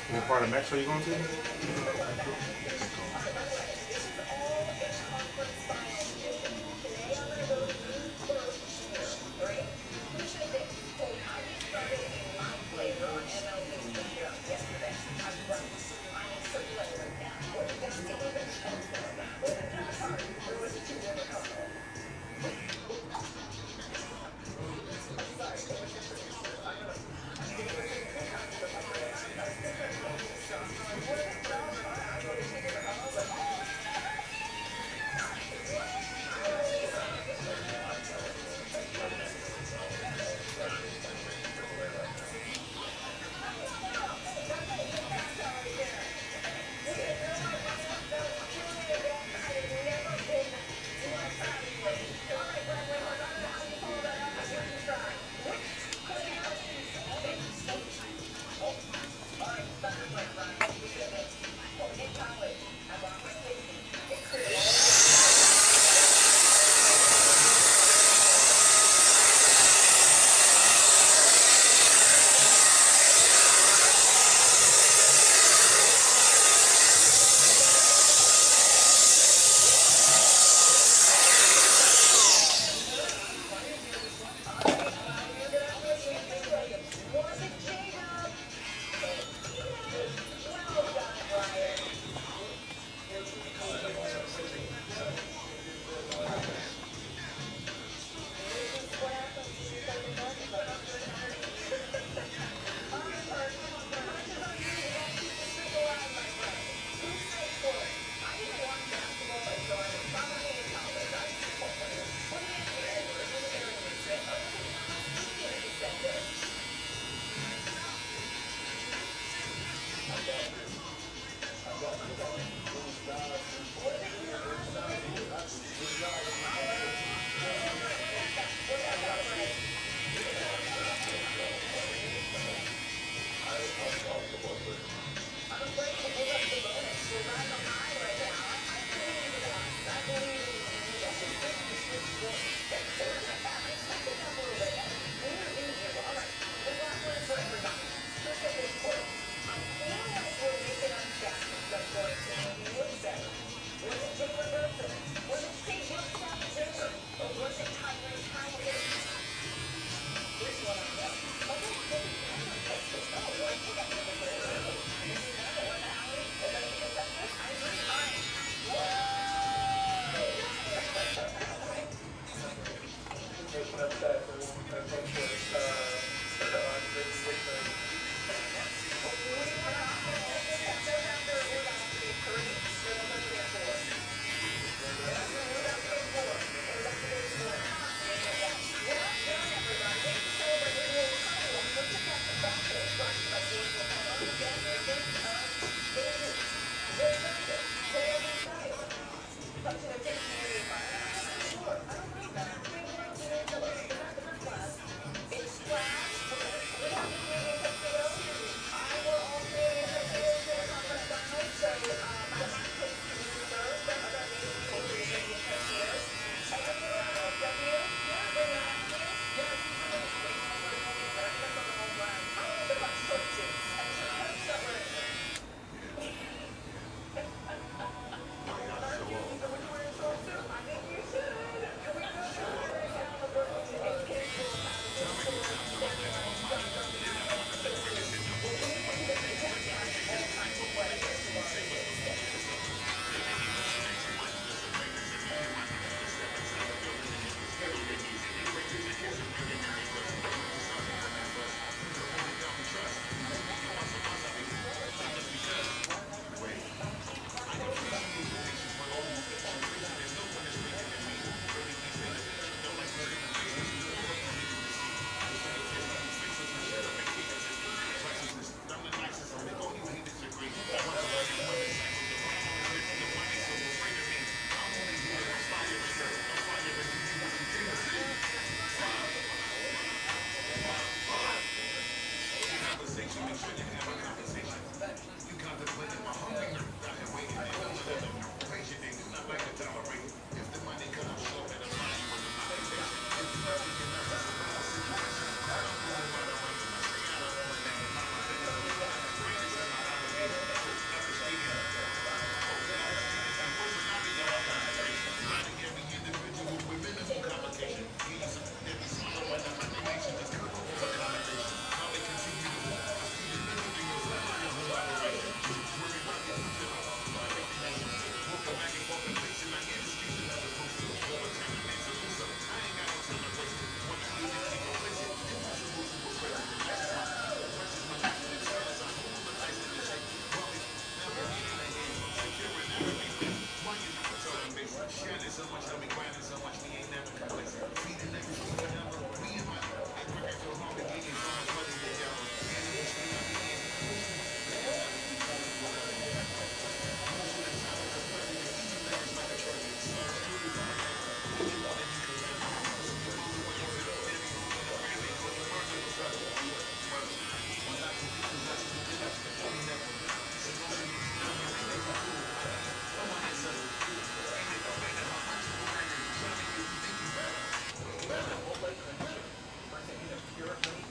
S1: What part of Mexico you going to?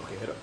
S1: Okay, hit up.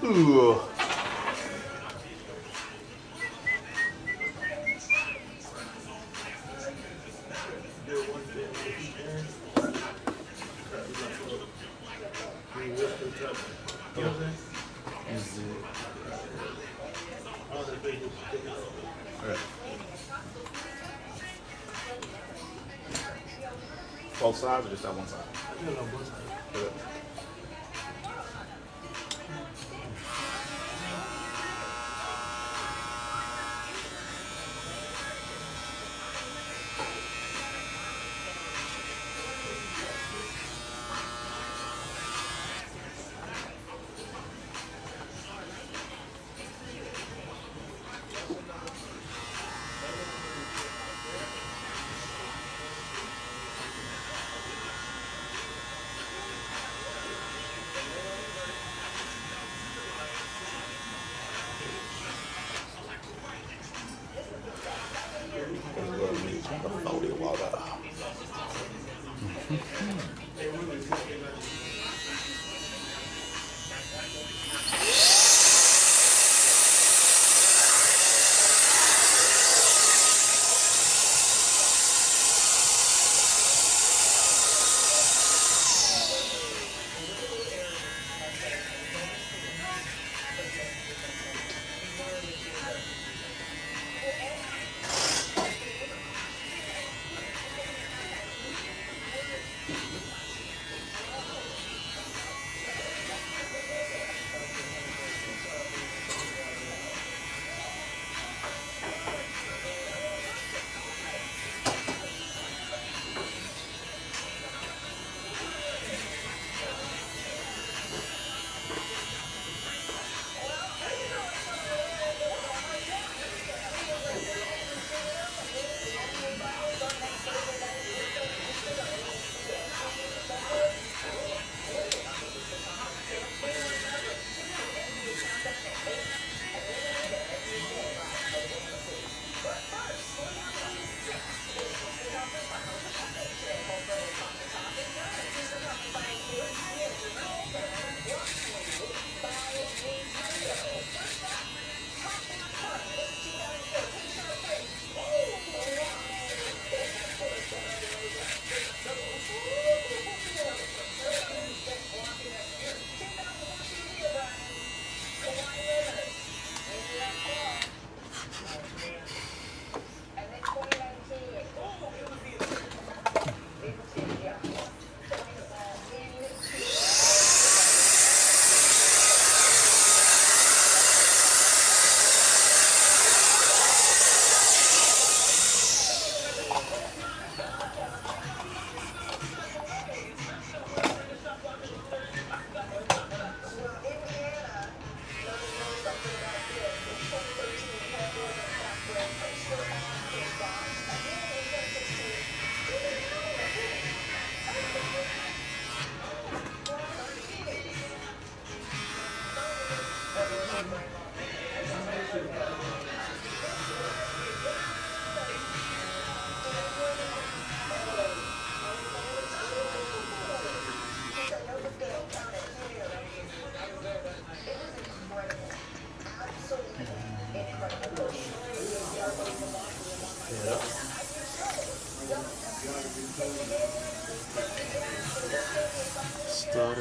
S1: Ooh. Both sides or just that one side? Hit up.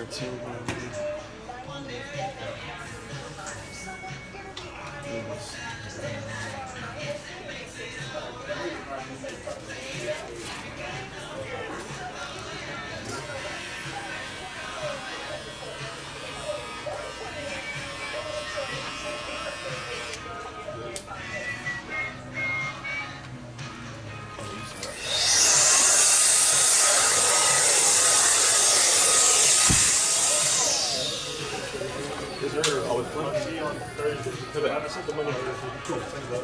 S1: 13.
S17: Is there always plenty on Thursday? I sent the money already. Cool. Thanks, bud.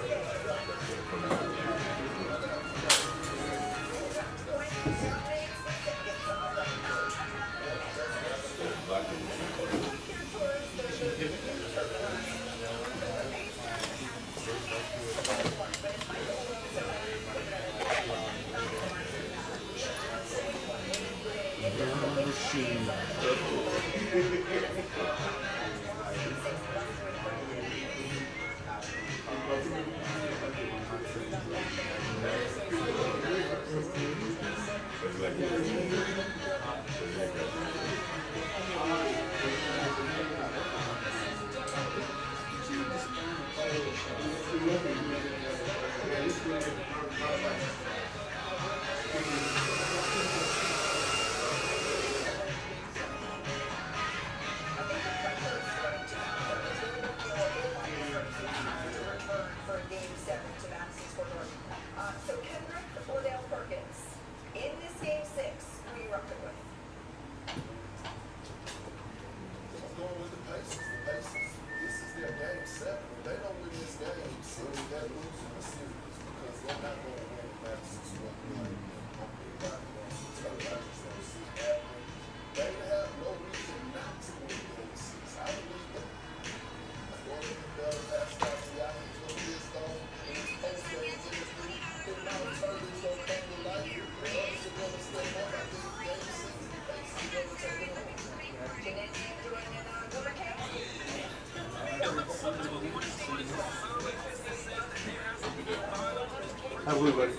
S17: Everybody.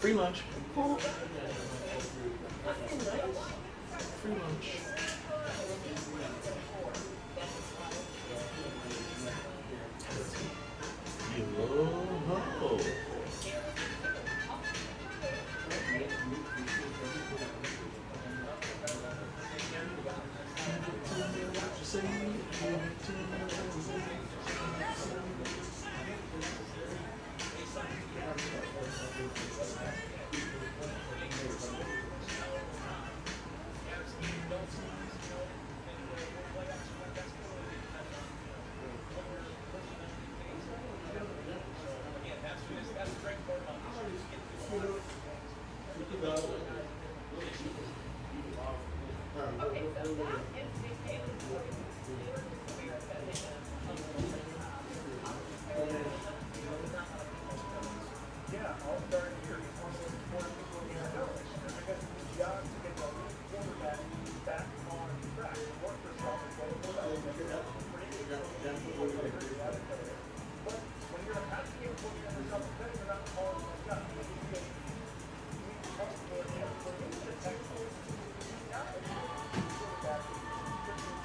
S17: Free lunch. Free lunch.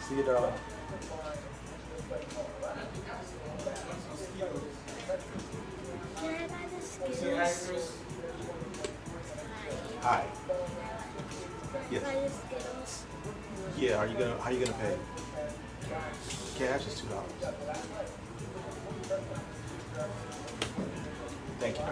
S1: See you, darling.
S7: Can I buy the Skittles?
S1: Hi. Yes.
S7: Buy the Skittles.
S1: Yeah. How you gonna pay? Cash is $2. Thank you.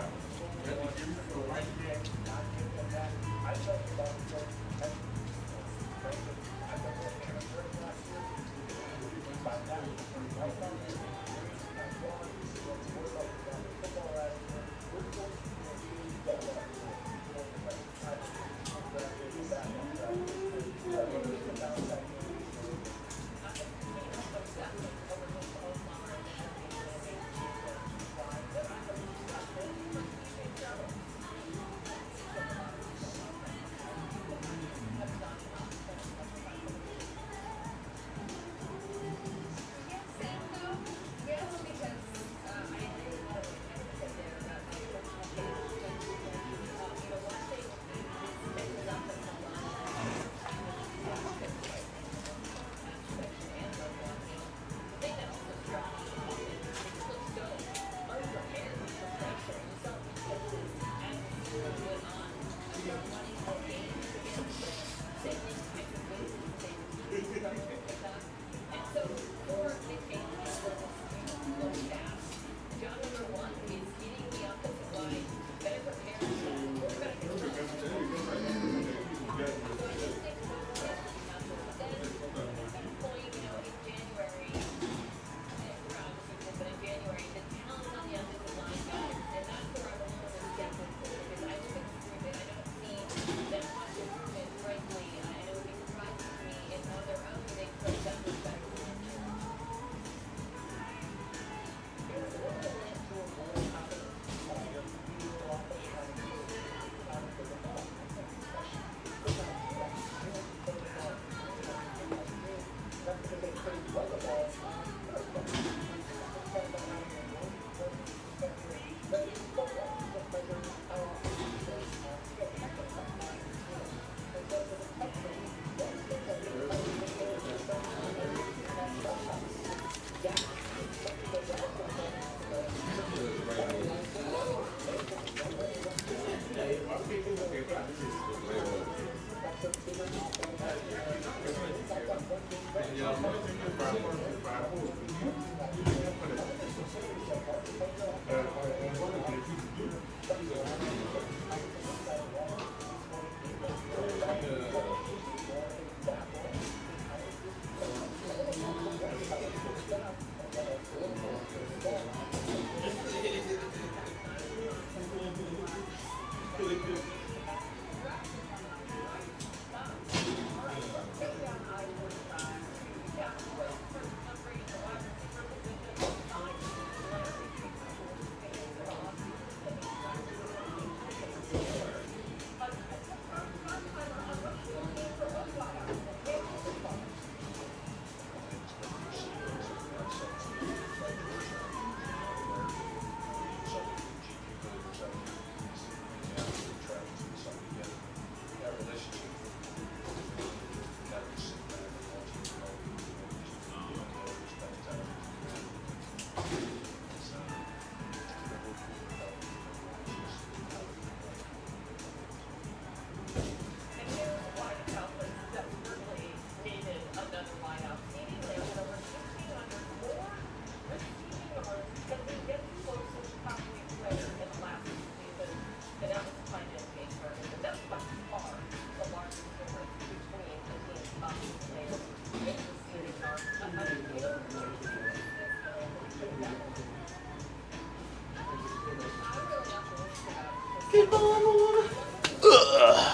S1: Ugh.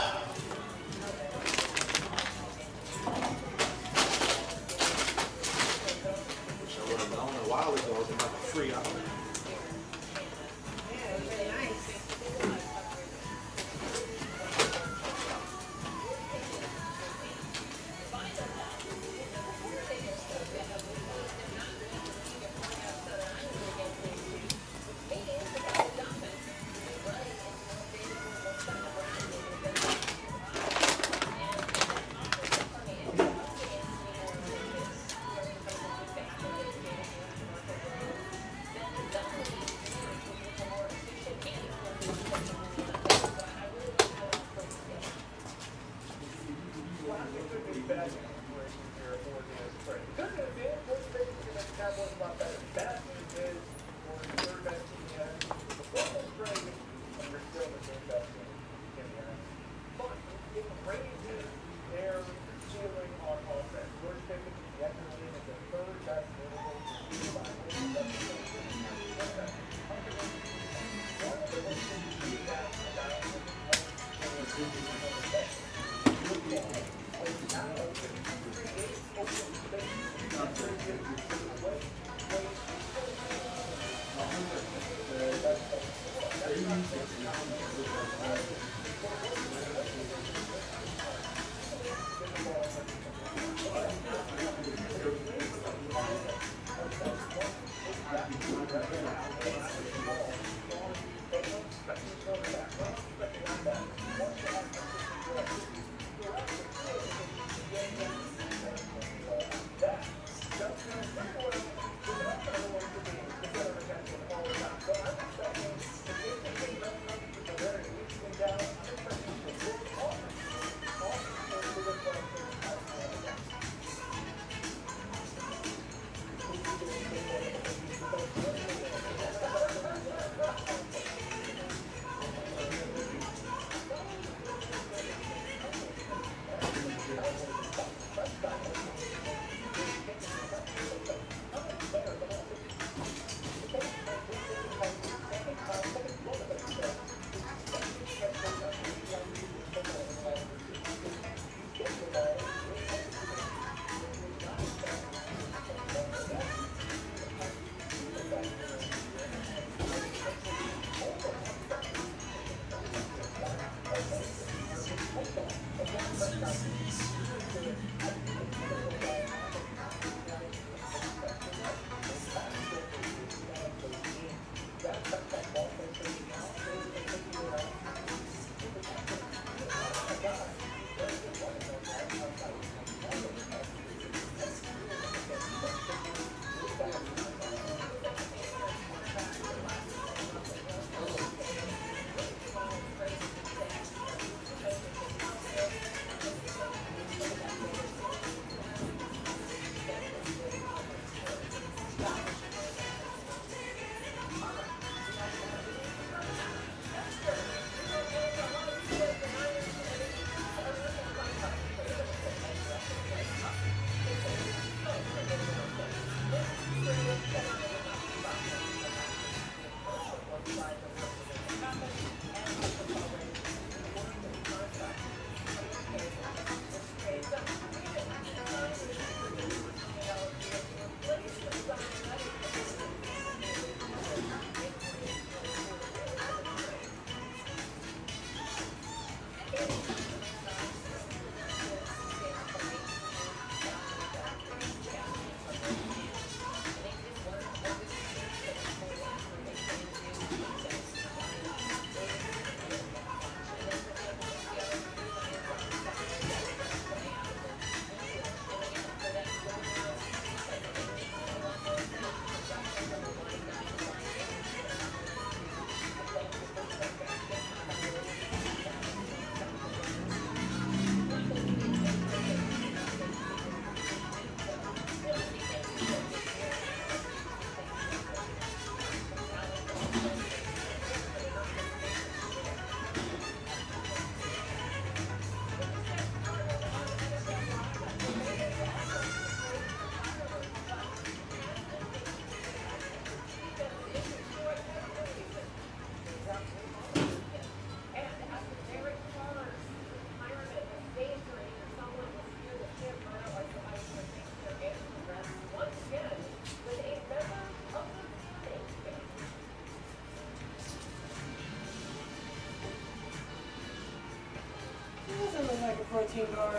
S11: protein bar.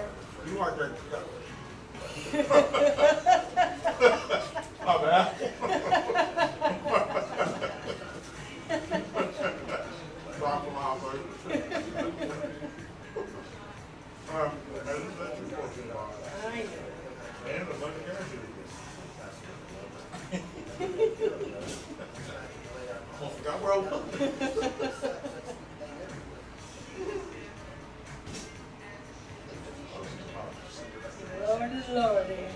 S1: You like that? My bad. Drop them out, baby. That's your protein bar.
S11: I know.
S1: And a bunch of energy. I forgot where I was.
S6: Lordy.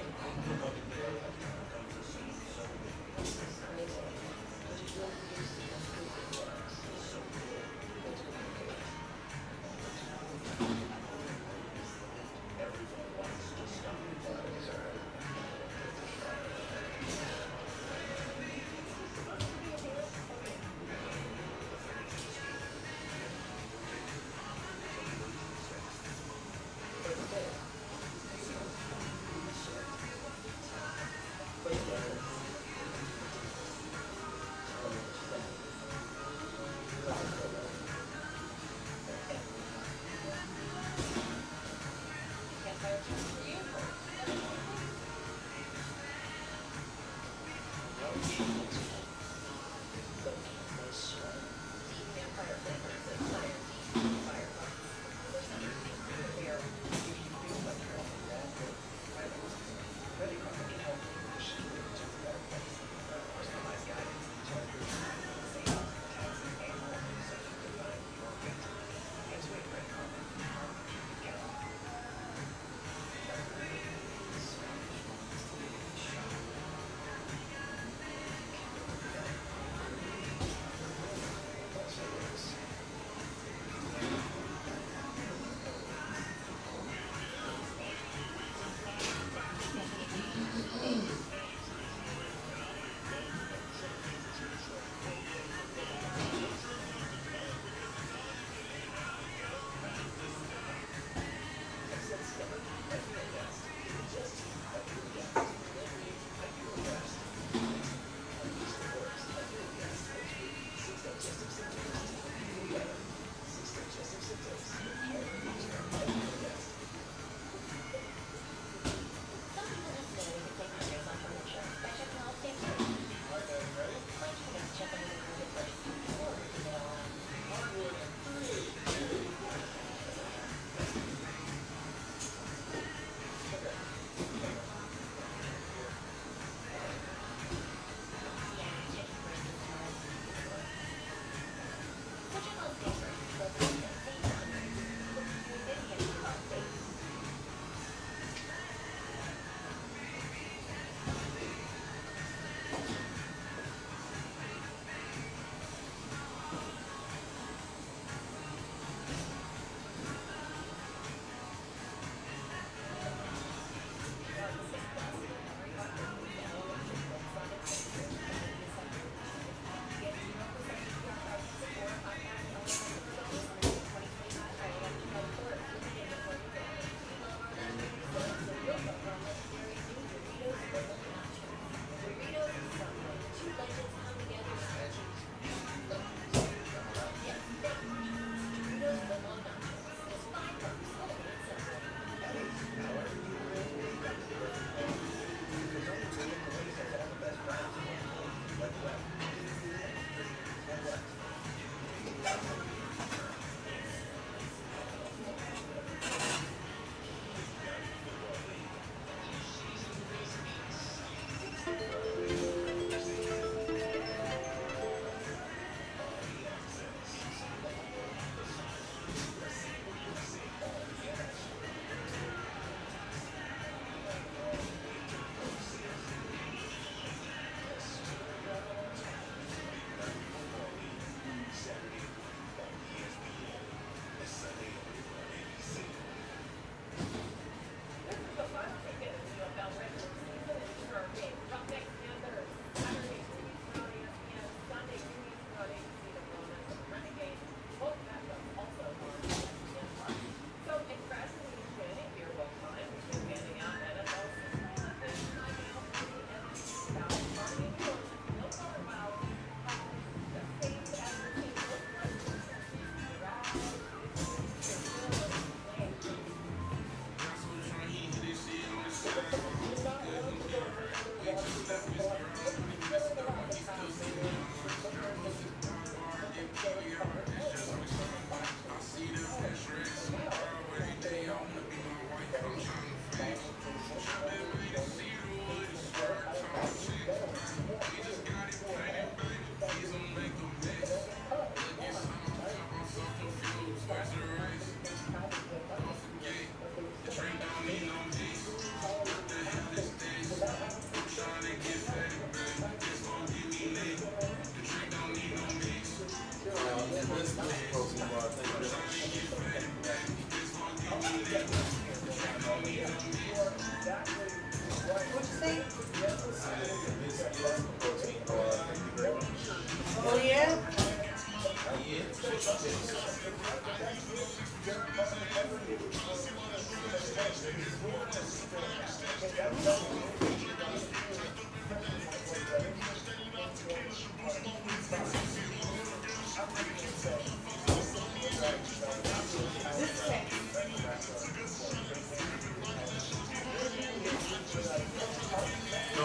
S1: No,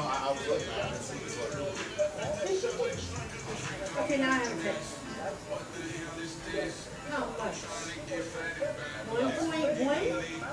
S1: I was looking at it and see this one.
S18: Okay, now I have a text. How much? 1.1?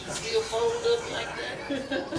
S2: Still fold up like that?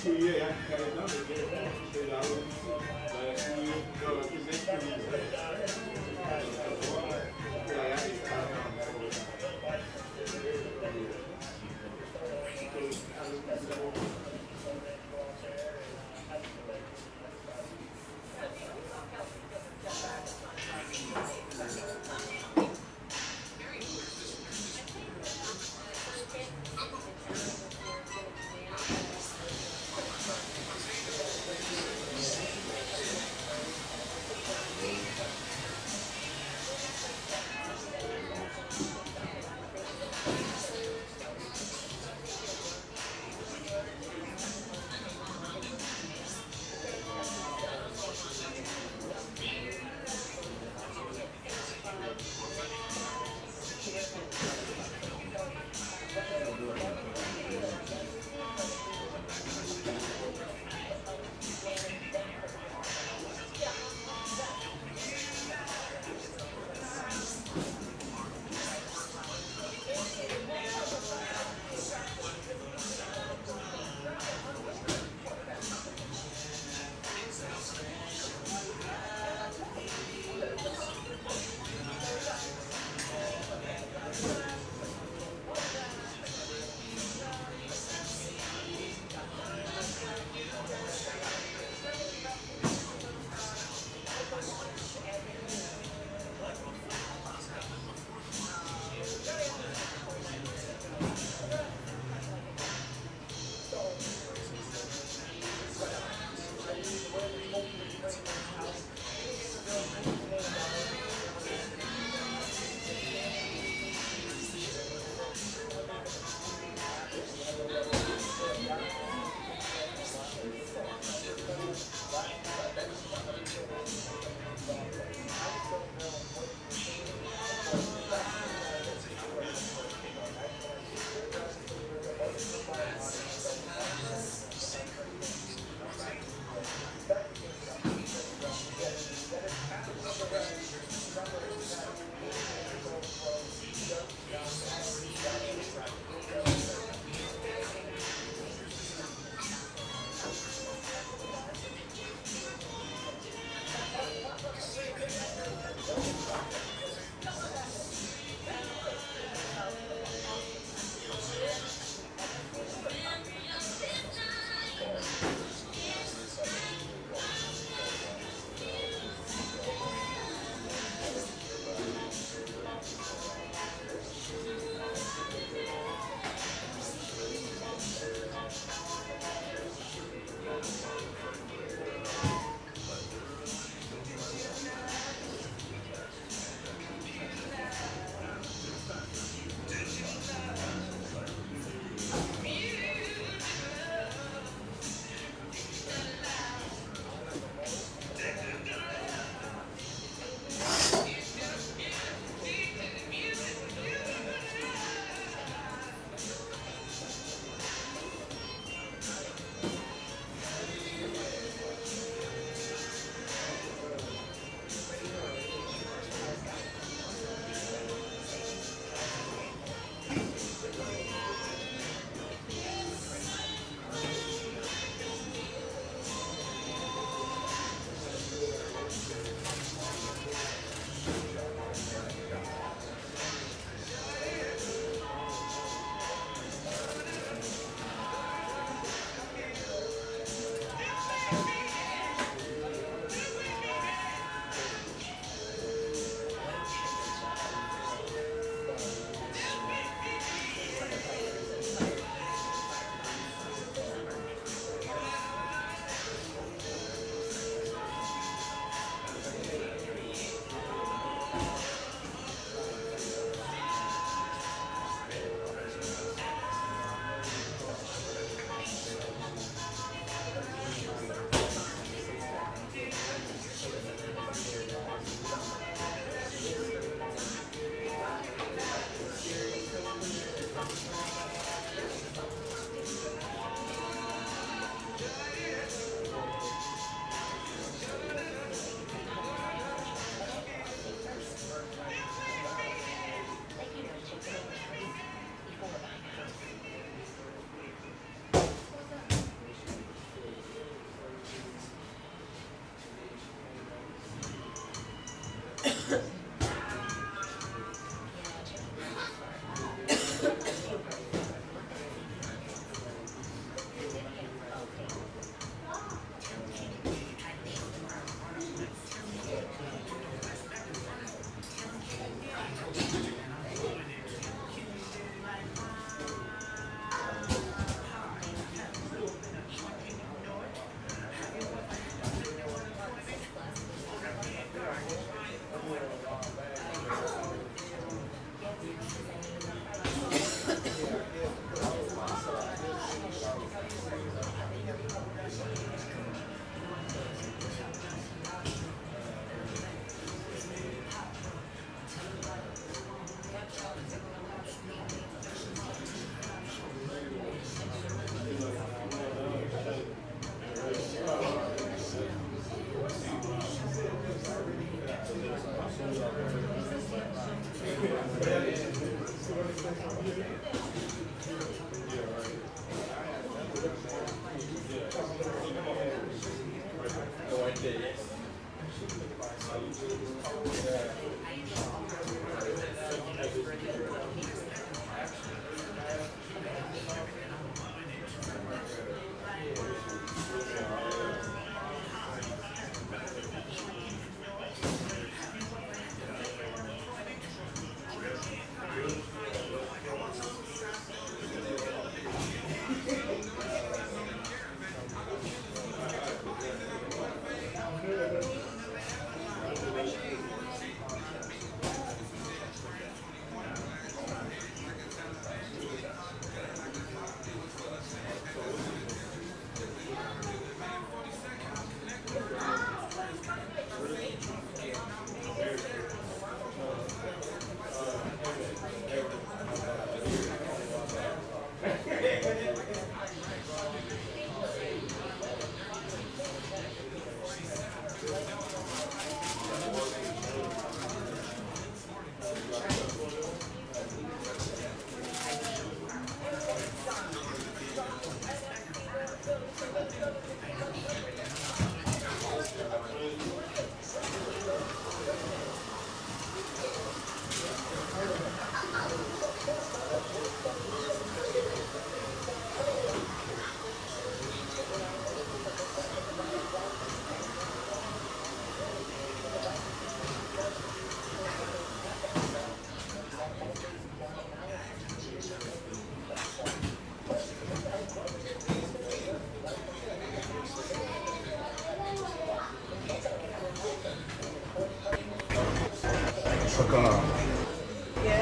S17: Yeah, I got it done to get it back. Last year, no, I think next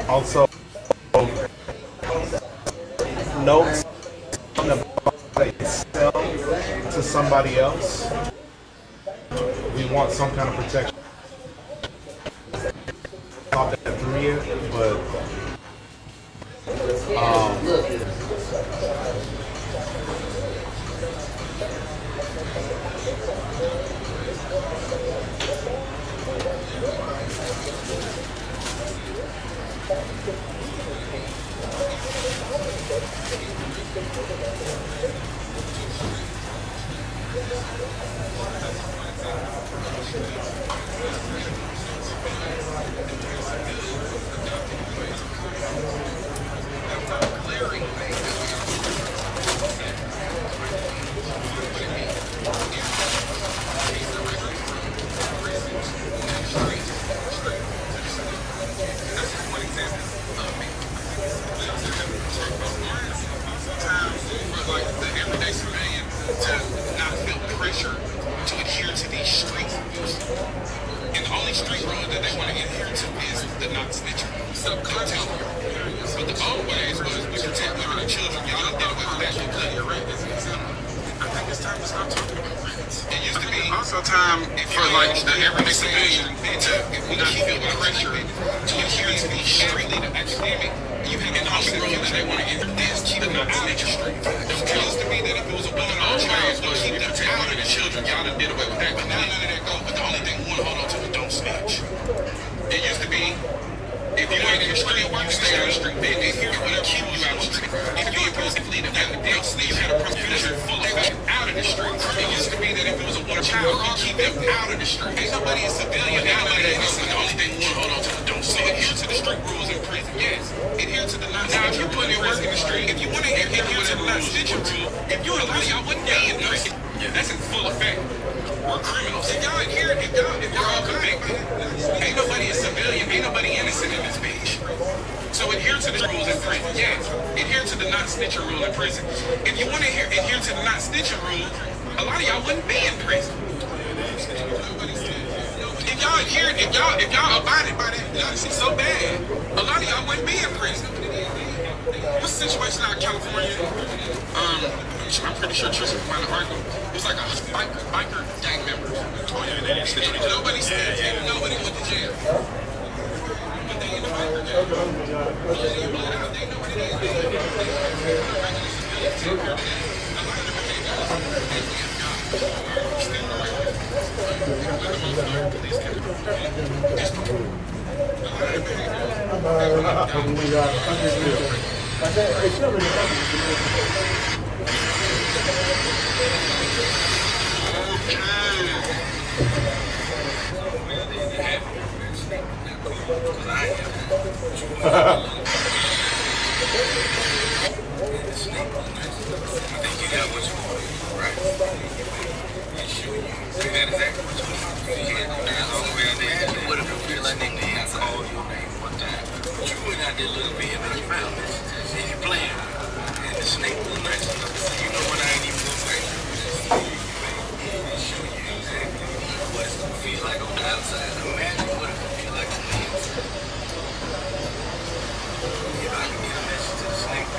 S1: Also, notes on the they sell to somebody else. We want some kind of protection. Thought that through yet, but
S8: think you got what you want, right? And sure, you got exactly what you want. You can't go down all the way out there. You would have feel like they did call your name one time. But you went out there looking for him and you found it. And you playing. And the snake was nice enough to say, you know what, I ain't even gonna fight you. And show you exactly what it's gonna feel like on the outside. Imagine what it's gonna feel like on the inside. If I can get a message to the snake,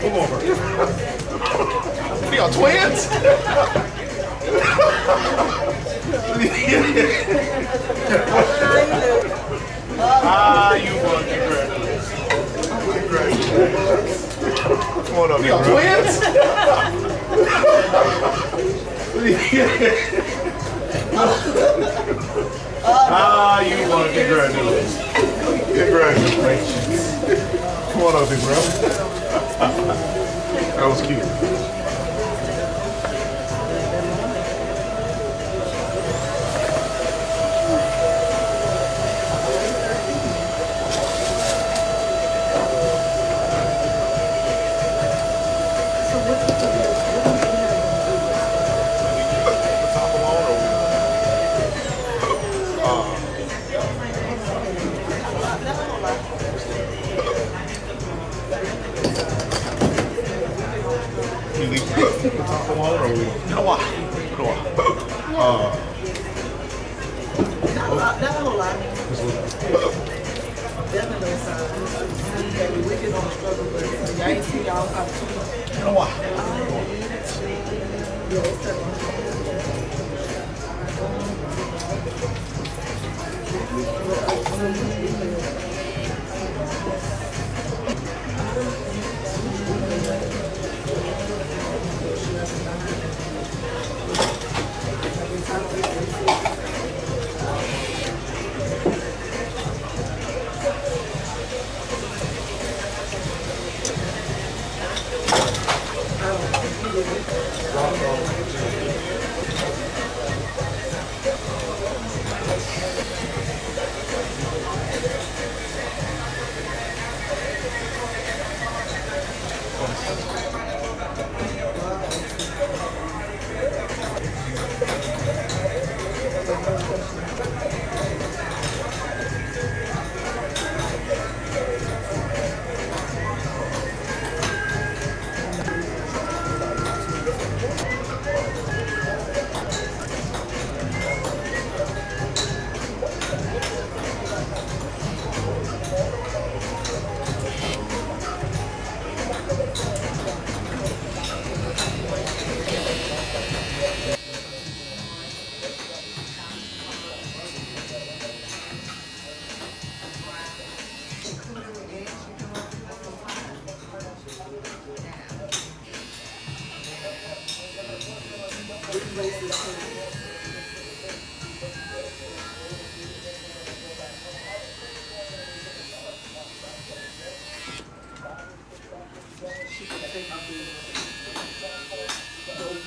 S1: Come over. We are twins? You won. Congratulations. Come on up here, bro. Twins? You won. Congratulations. Congratulations. Come on up here, bro. That was cute.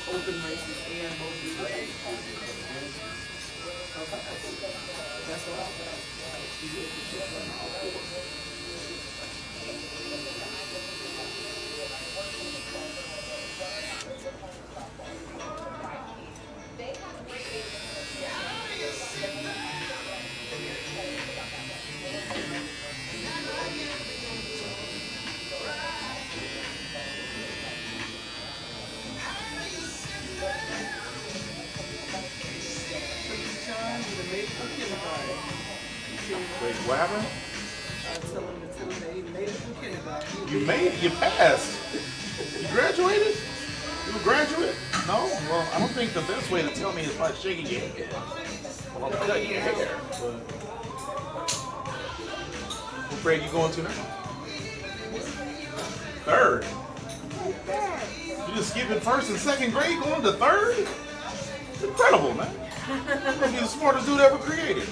S11: Open races and both races.
S1: Wait, what happened? You passed. You graduated? You a graduate? No? Well, I don't think the best way to tell me is by shaking your head. Well, I'm cutting your hair. But what grade you going to now? Third. You just skipping first and second grade going to third? It's incredible, man. You're gonna be the smartest dude ever created.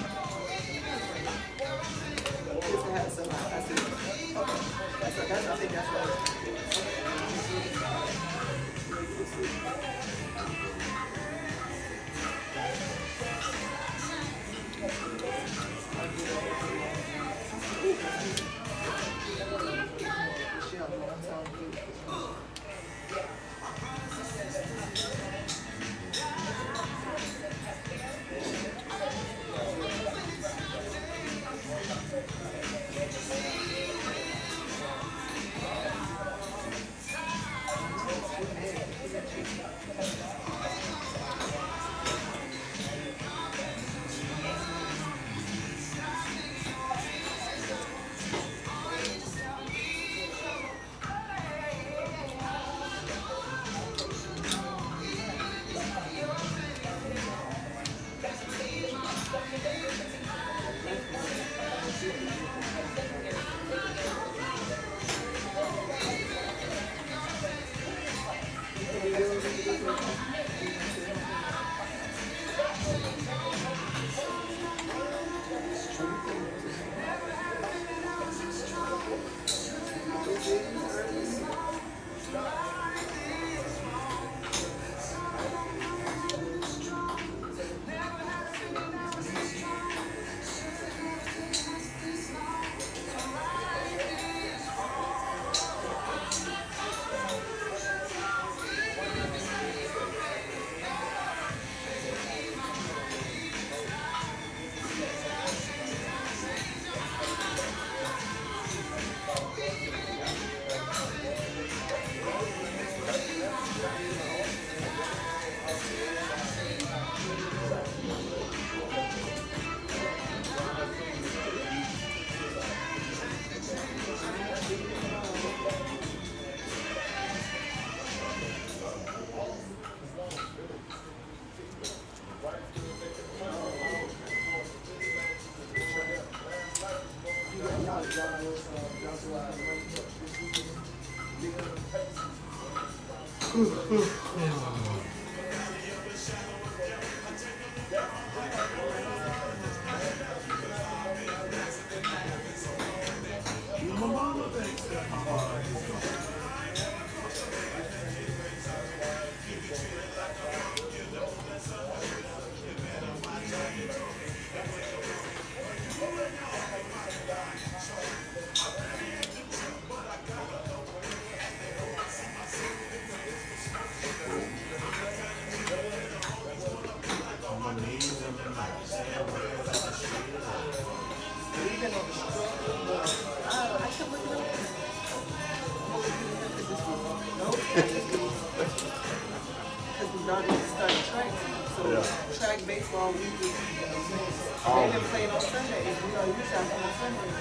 S11: Track baseball weekly. They've been playing on Sundays. You know, you shot on Sundays.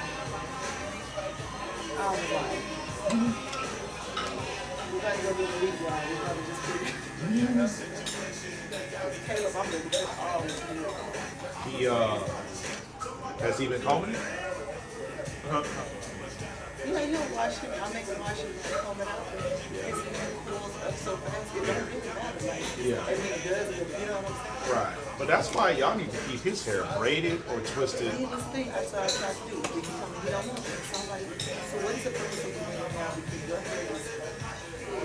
S11: I was like, we gotta go do the league ride. We probably just do it. Caleb, I'm ready to always do it.
S1: Has he been calling?
S11: You know, you'll watch him. I'll make him watch him coming out there. It's cool stuff so fast. It doesn't really matter. Like,
S1: Yeah.
S11: and he does it, you know what I'm saying?
S1: Right. But that's why y'all need to keep his hair braided or twisted.
S11: He just think that's what I try to do. He don't want it. So I'm like, so what is the purpose of doing it now? Because your hair is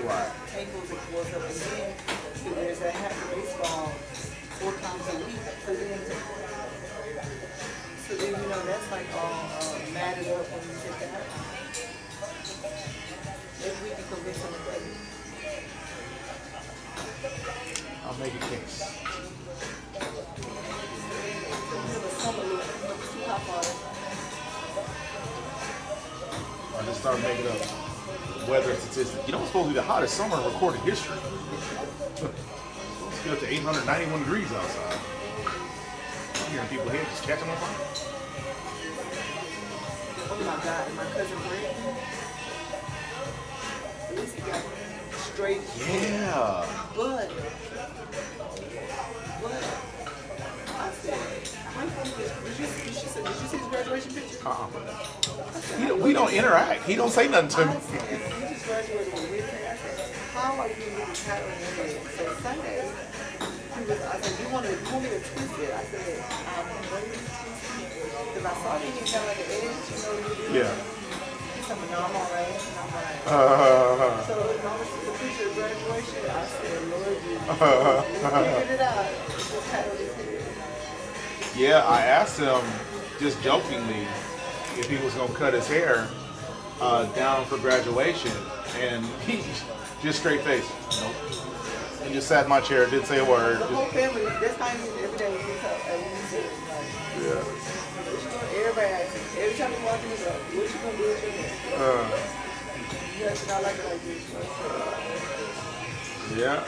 S1: Right.
S11: tangles and coils up. And then there's that happy baseball 4 times a week. So then, so So then, you know, that's like all matted up when you take that out. Maybe we can convince them to play.
S1: I'll make a case. I just started making up weather statistics. You know what's supposed to be the hottest summer in recorded history? Let's get up to 891 degrees outside. I'm hearing people here just catching on fire.
S11: Oh my God, and my cousin Brent, at least he got straight.
S1: Yeah.
S11: But I said, did you see his graduation picture?
S1: We don't interact. He don't say nothing to me.
S11: I said, he just graduated with me. I said, how are you going to get the hat on your head? So Sunday, I said, you want me to twist it? I said, because I saw that he got like an edge, you know what you do?
S1: Yeah.
S11: He said, no, I'm all right. And I'm like, so when I was the picture of graduation, I said, Lord Jesus, figured it out. Just had on his head.
S1: Yeah, I asked him just jokingly if he was going to cut his hair down for graduation, and he just straight face, nope. And just sat in my chair, didn't say a word.
S11: The whole family, that's how he is every day.
S1: Yeah.
S11: Everybody asks him, every time you walk in the door, what you going to do with your hair? Yes, and I like it like this.
S1: Yeah.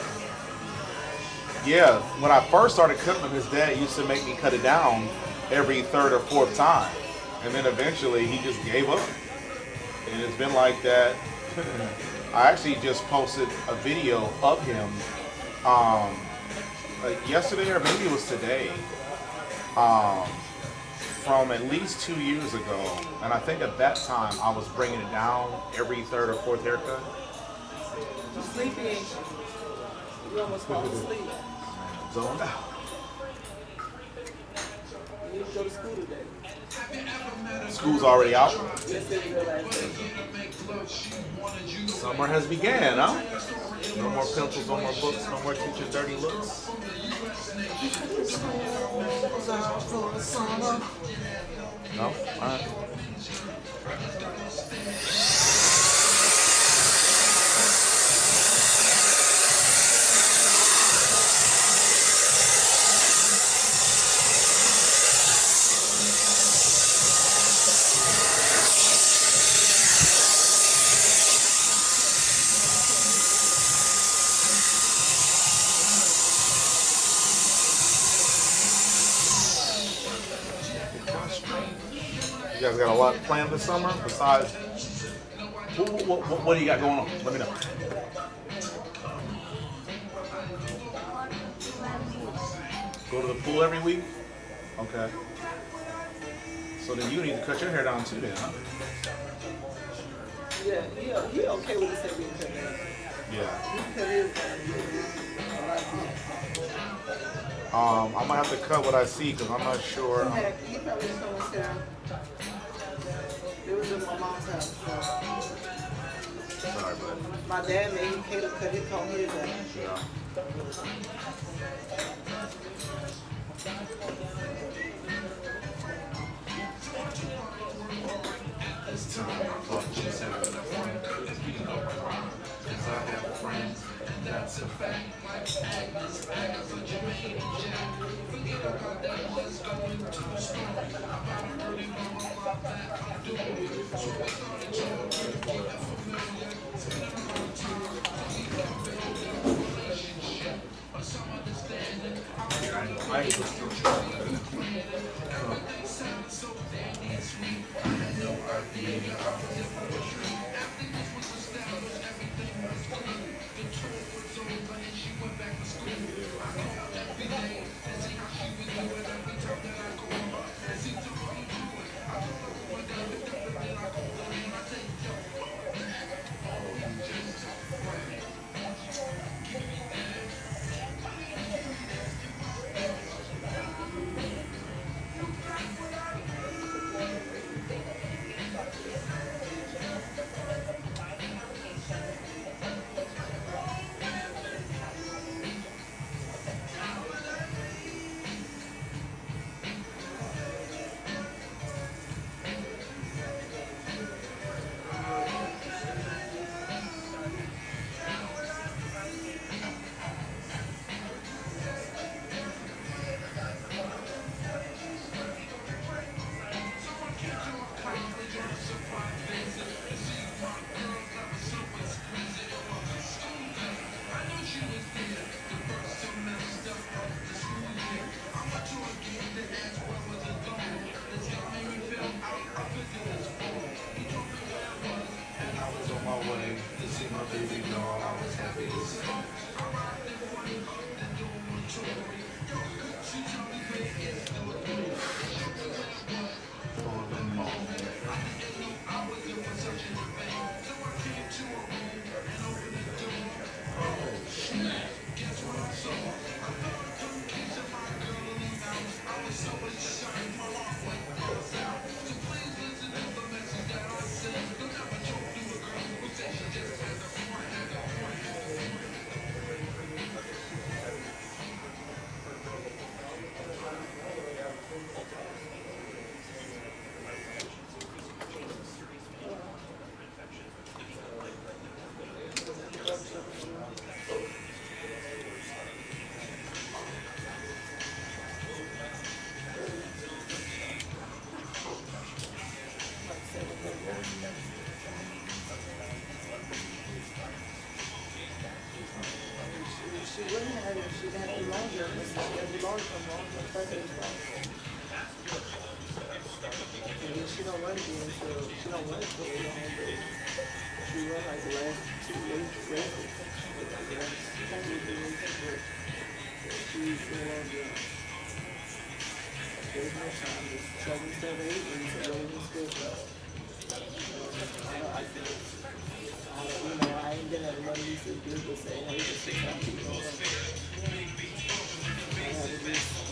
S1: Yeah, when I first started cutting him, his dad used to make me cut it down every third or fourth time. And then eventually he just gave up. And it's been like that. I actually just posted a video of him yesterday, or maybe it was today, from at least 2 years ago. And I think at that time I was bringing it down every third or fourth haircut.
S11: You sleepy, ain't you? You almost fall asleep.
S1: Zoned out.
S11: You need to go to school today.
S1: School's already out.
S11: Yes, it is your last day.
S1: Summer has began, huh? No more pencils, no more books, no more teachers' dirty looks. No? Alright. You guys got a lot planned this summer besides, what do you got going on? Let me know. Go to the pool every week? Okay. So then you need to cut your hair down too then, huh?
S11: Yeah, he okay with this every cut.
S1: Yeah.
S11: I
S1: I'm gonna have to cut what I see because I'm not sure.
S11: He probably just don't sit down. It was in my mom's house. So.
S1: Sorry, bud.
S11: My dad made him Caleb cut his on his ass.
S1: Yeah.
S19: It's time to talk to yourself with a friend. You can go right, because I have friends, and that's a fact. Forget about that, let's go into the story. I'm really wrong about that. I'm doing it, so what's the job? Some understanding, everything sounds so damn sweet. I know I created our poetry. After this was established, everything was clean. The tour was over and she went back to school. I call every day and see how she was doing every time that I call her. And see to her I'm doing. I told her one day with different than I call her and I say, yo, oh, you just right. Give me that. hallway to see my baby doll. I was happy to see.
S11: She wouldn't have it. She'd have to longer. She had to longer from longer pregnant. And then she don't run again, so she don't run for a long day. She run like the last 2 weeks races. The last 10 weeks races. She's no longer. There's no time. It's 7, 7, 8 weeks of rolling schedule. I ain't been at a money to do to say, hey, this is how people are.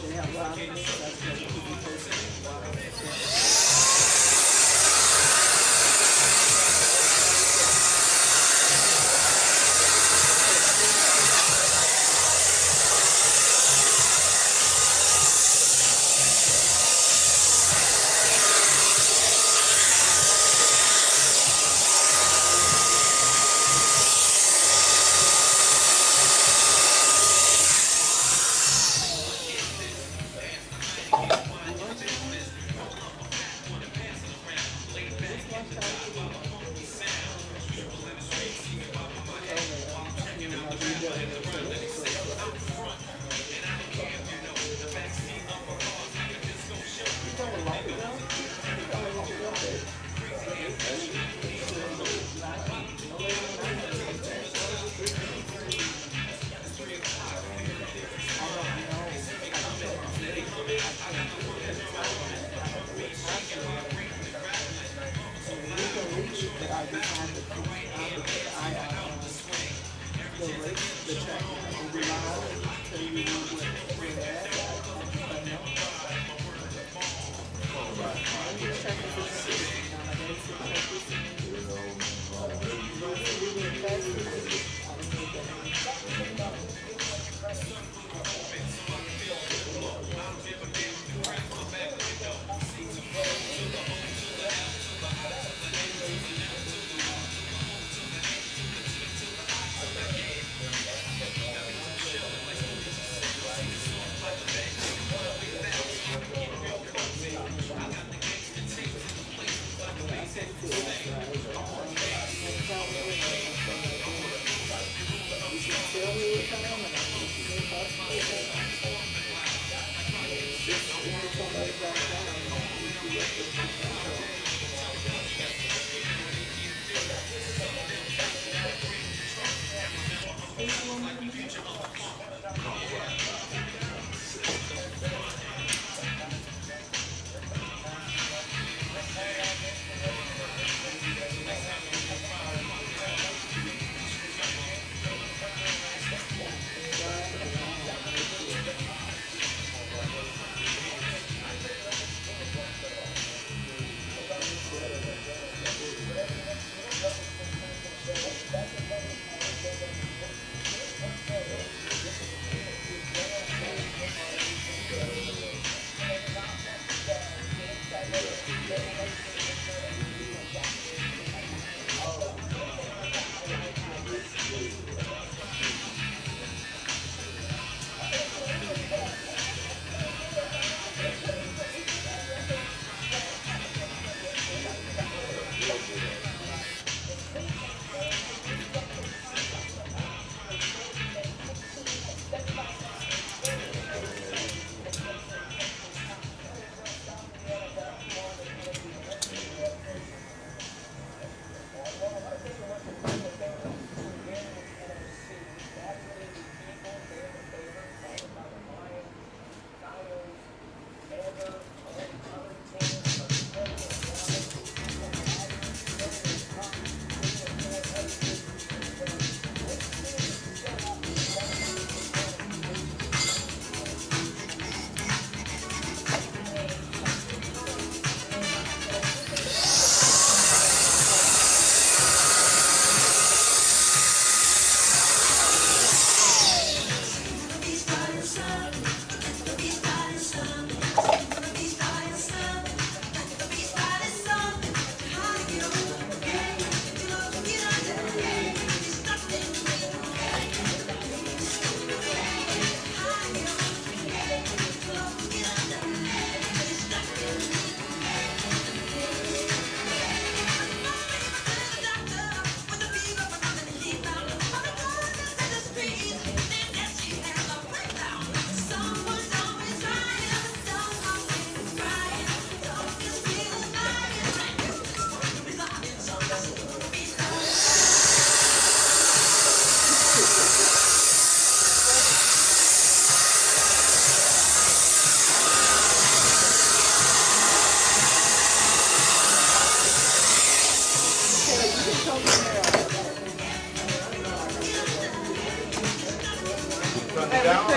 S11: They have a lot of things that people be posting.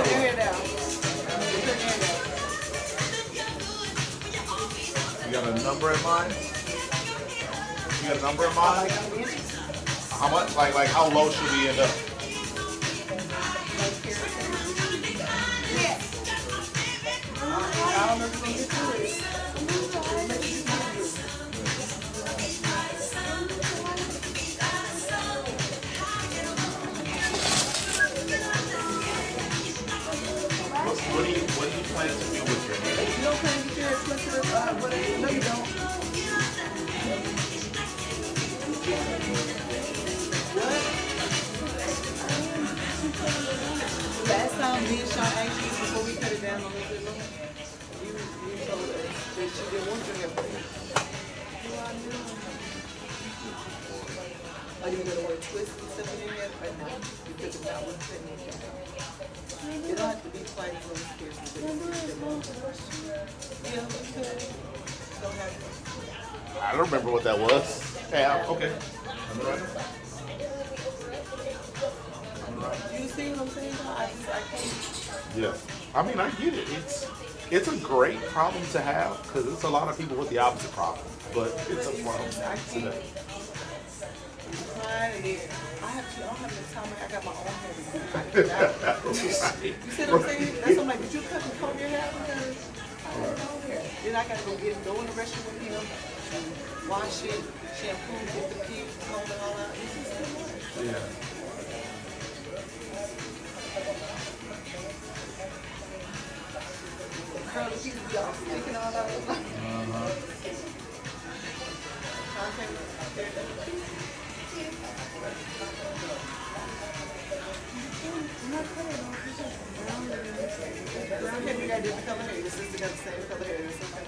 S11: Put your hair down. Put your hair down.
S1: You got a number in mind? You got a number in mind? How much? Like how low should we end up?
S11: I don't know if you're gonna get through it.
S1: What do you plan to do with your hair?
S11: You don't plan to get your hair twisted? No, you don't. Last time me and Shawn asked you before we cut it down a little bit lower, you told us that you didn't want your hair braided. Are you gonna wear twists and stuff in your hair or no? Because it's not what's fitting in your hair. You don't have to be quite as close to piercing, but you yeah, we could. Don't have to.
S1: I don't remember what that was. Yeah, okay.
S11: You see what I'm saying? I can't.
S1: Yeah. I mean, I get it. It's a great problem to have because it's a lot of people with the opposite problem, but it's a problem today.
S11: I don't have enough time. I got my own hair. You see what I'm saying? That's what I'm like, did you cut and comb your hair? Because I have my own hair. Then I got to go in the restroom with him, wash it, shampoo, get the pee, comb it all out. It's just too much.
S1: Yeah.
S11: Curl the pieces be all sticking all out. Brown hair, we got different color hair. Your sister got the same color hair. It's okay.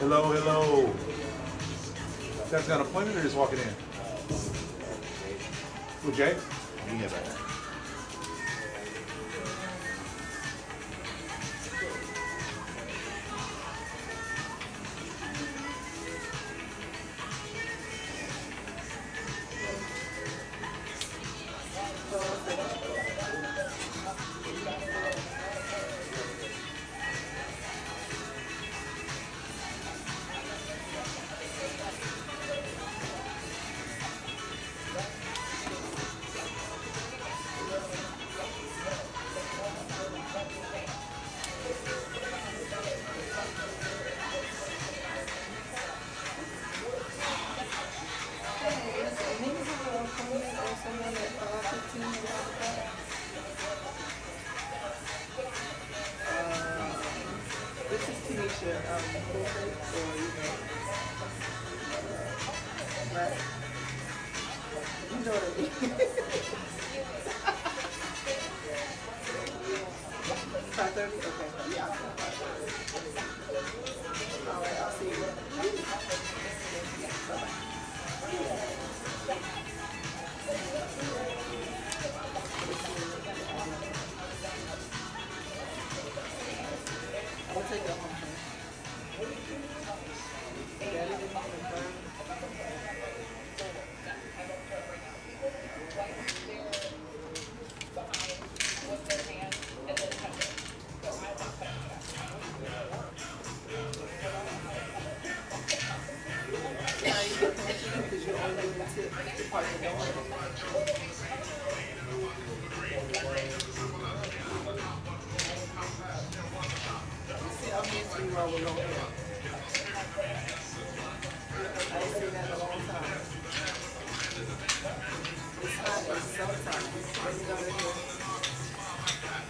S1: Hello, hello. You guys got an appointment or just walking in? With Jay? You get back. This is Tanisha, right? You know what I mean? 5:30? Okay, yeah. All right, I'll see you. Bye-bye. I'll take that home. Because you're only doing the part that don't want See, I'm used to you all alone. I didn't see that in a long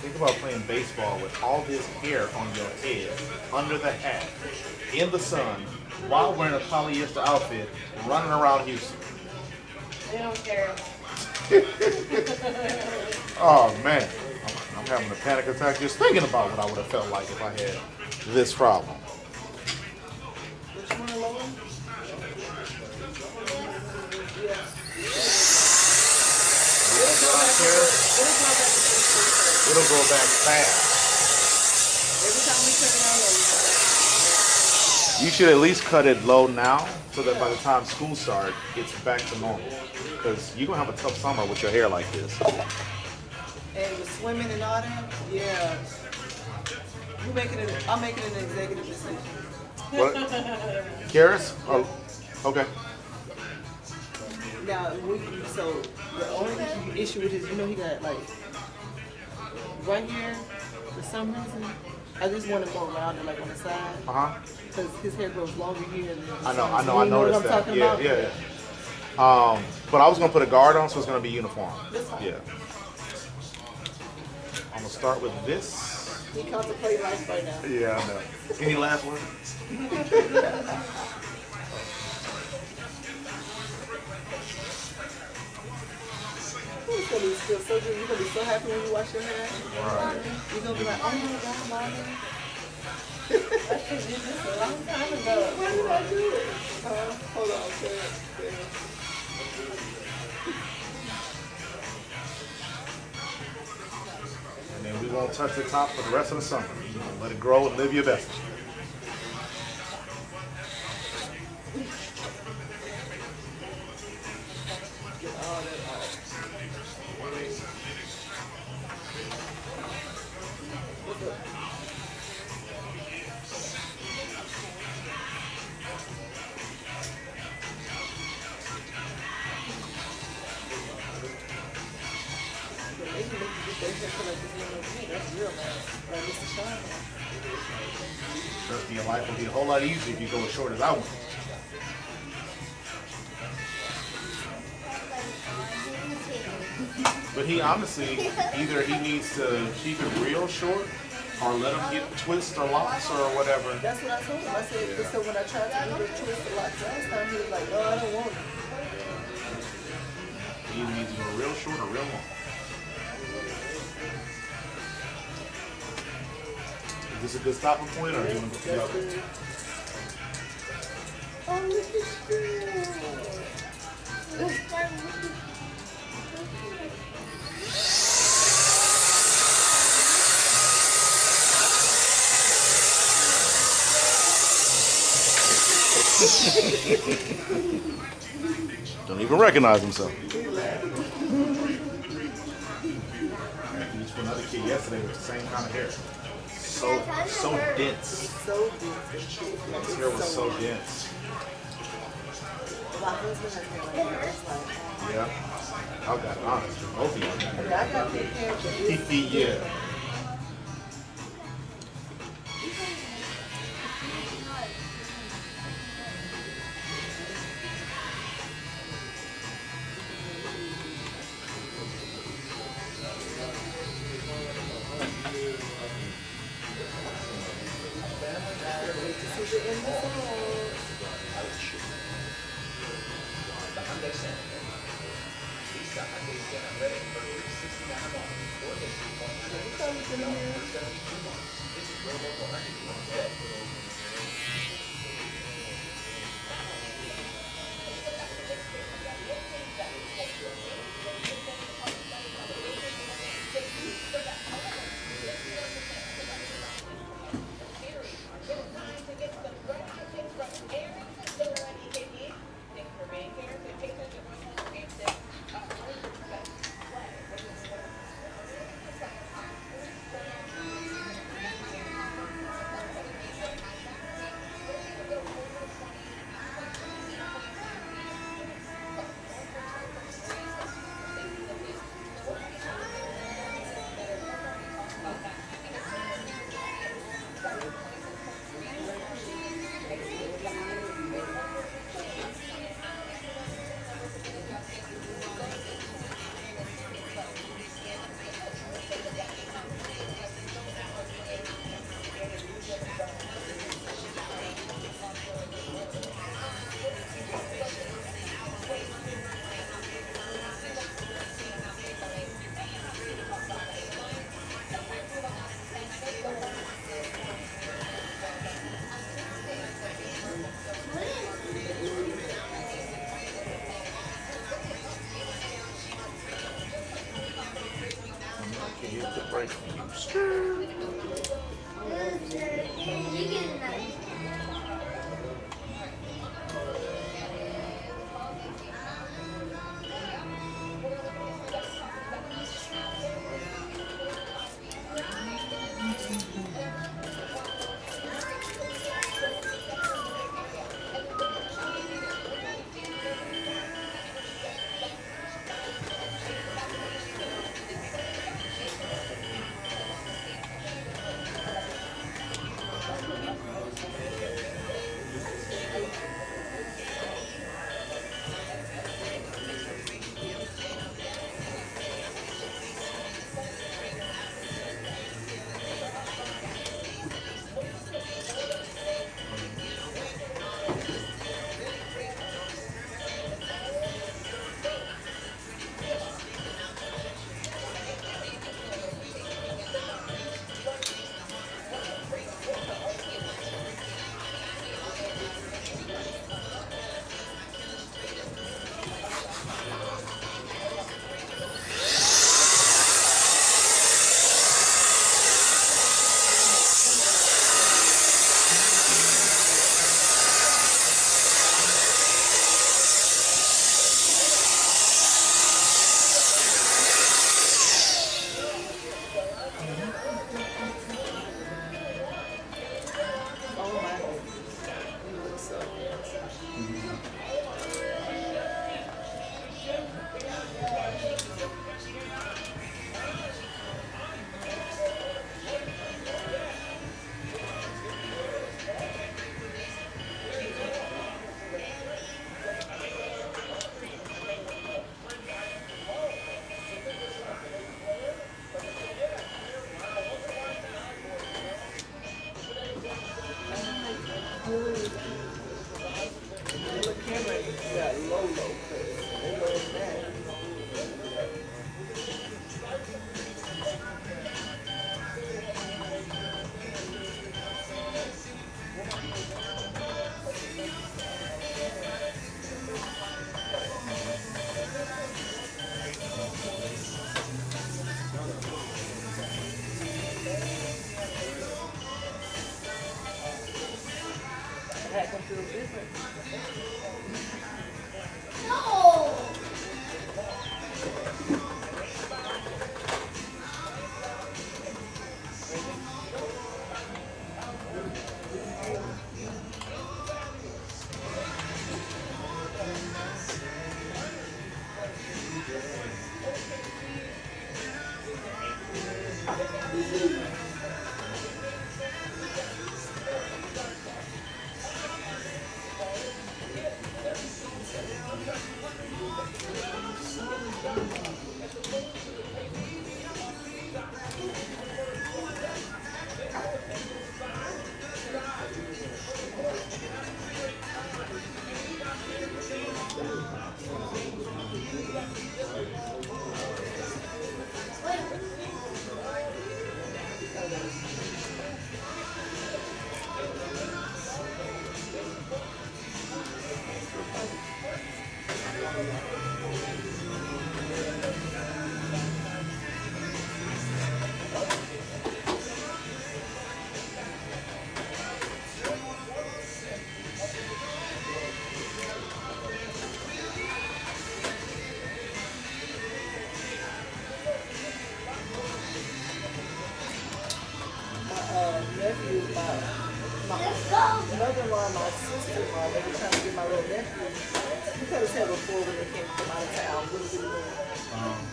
S1: Think about playing baseball with all this hair on your head, under the hat, in the sun, while wearing a polyester outfit, running around Houston.
S6: They don't care.
S1: Oh man, I'm having a panic attack just thinking about what I would have felt like if I had this problem.
S11: Which one alone?
S1: It'll go back fast.
S11: Every time we turn it on,
S1: You should at least cut it low now, so that by the time school starts, it's back to normal. Because you're gonna have a tough summer with your hair like this.
S11: and with swimming and all that, yeah. I'm making an executive decision.
S1: What? Karis? Oh, okay.
S11: Now, so the only issue with his, he got like right here. For some reason, I just want it more rounded, like on the side. Because his hair grows longer here. And
S1: I noticed that. Yeah. But I was gonna put a guard on, so it's gonna be uniform. Yeah. I'm gonna start with this.
S11: He contemplates life right now.
S1: Yeah, I know. Any last words?
S11: It's gonna be still so good. You're gonna be so happy when you wash your hair.
S1: Right.
S11: You're gonna be like, oh my God, mommy.
S6: I should did this a long time ago.
S11: Why did I do it? Hold on,
S1: And then we won't touch the top for the rest of the summer. You're gonna let it grow and live your best.
S11: Get all that out. That's real nice. Like Mr. Shawn.
S1: Trust me, your life will be a whole lot easier if you go as short as I went. But he honestly, either he needs to keep it real short or let him get twists or locks or whatever.
S11: That's what I told him. I said, so when I tried to do the twist the locks last time, he was like, no, I don't want it.
S1: He either needs to go real short or real long. Is this a good stopping point or do you want to go the other?
S11: Oh, look at this.
S1: Don't even recognize himself. Each one other kid yesterday with the same kind of hair. So dense.
S11: So dense.
S1: His hair was so dense.
S11: My husband has hair like that. It's like,
S1: Yeah. I got honest. Both of you.
S11: I got big hair, but it's
S1: Yeah. Frank Hughes.
S7: You get another.
S11: Oh my goodness. You look so the camera got low, they love that. That can feel different.
S7: No!
S11: Nephew, my mother-in-law and my sister-in-law, they were trying to get my little nephew. We could have said before when they came from out of town, little.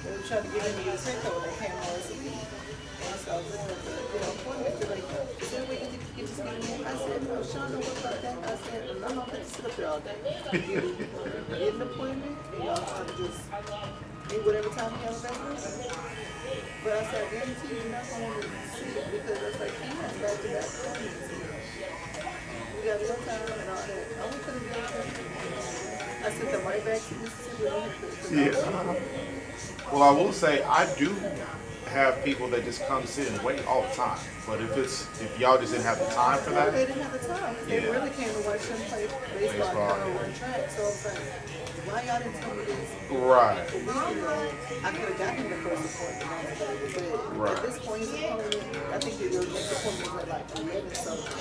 S11: They were trying to get him to use haircut when they came once a week. And so I was like, appointment, they're like, is there a way to get this man in? I said, no, Shawn, don't worry about that. I said, I'm not going to sit up there all day. Get an appointment, and y'all try to just meet whatever time you have available. But I said, I guarantee you're not going to see it because I was like, he has back-to-back appointments. We got no time and all that. I was going to be okay. I sent them right back to Mississippi.
S1: Yeah. Well, I will say I do have people that just come sit and wait all the time. But if y'all just didn't have the time for that,
S11: They didn't have the time. They
S1: Yeah.
S11: really came to watch them play baseball and run track. So it's like, why y'all didn't tell me this?
S1: Right.
S11: I could have gotten the first appointment, but
S1: Right.
S11: at this point, his appointment, I think your next appointment was at like 11 something.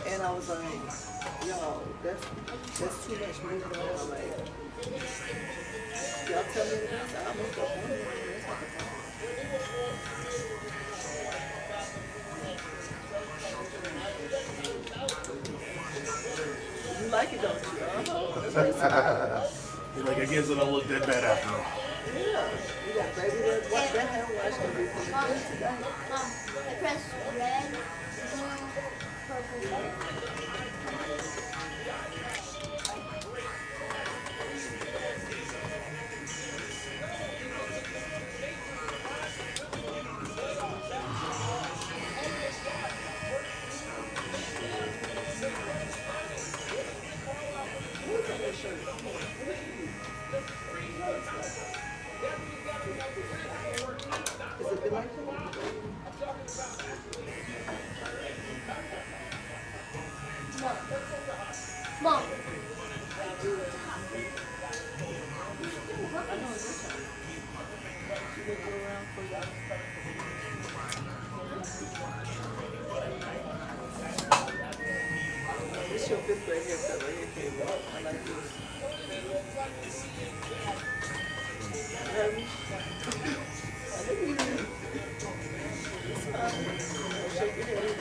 S11: And I was like, yo, that's too much moving around. Like, y'all tell me this, I'll make the appointment. It's not the problem. You like it, don't you?
S1: He's like, I guess it don't look that bad after all.
S11: Yeah. You got baby that hand wash gonna be from the good today.
S7: Mom, I press red, blue, purple.
S11: Is it been like that?
S7: Mom.
S11: This your fifth grade haircut right here, Kate. I like this. I think you do. It's fine. Shake your head.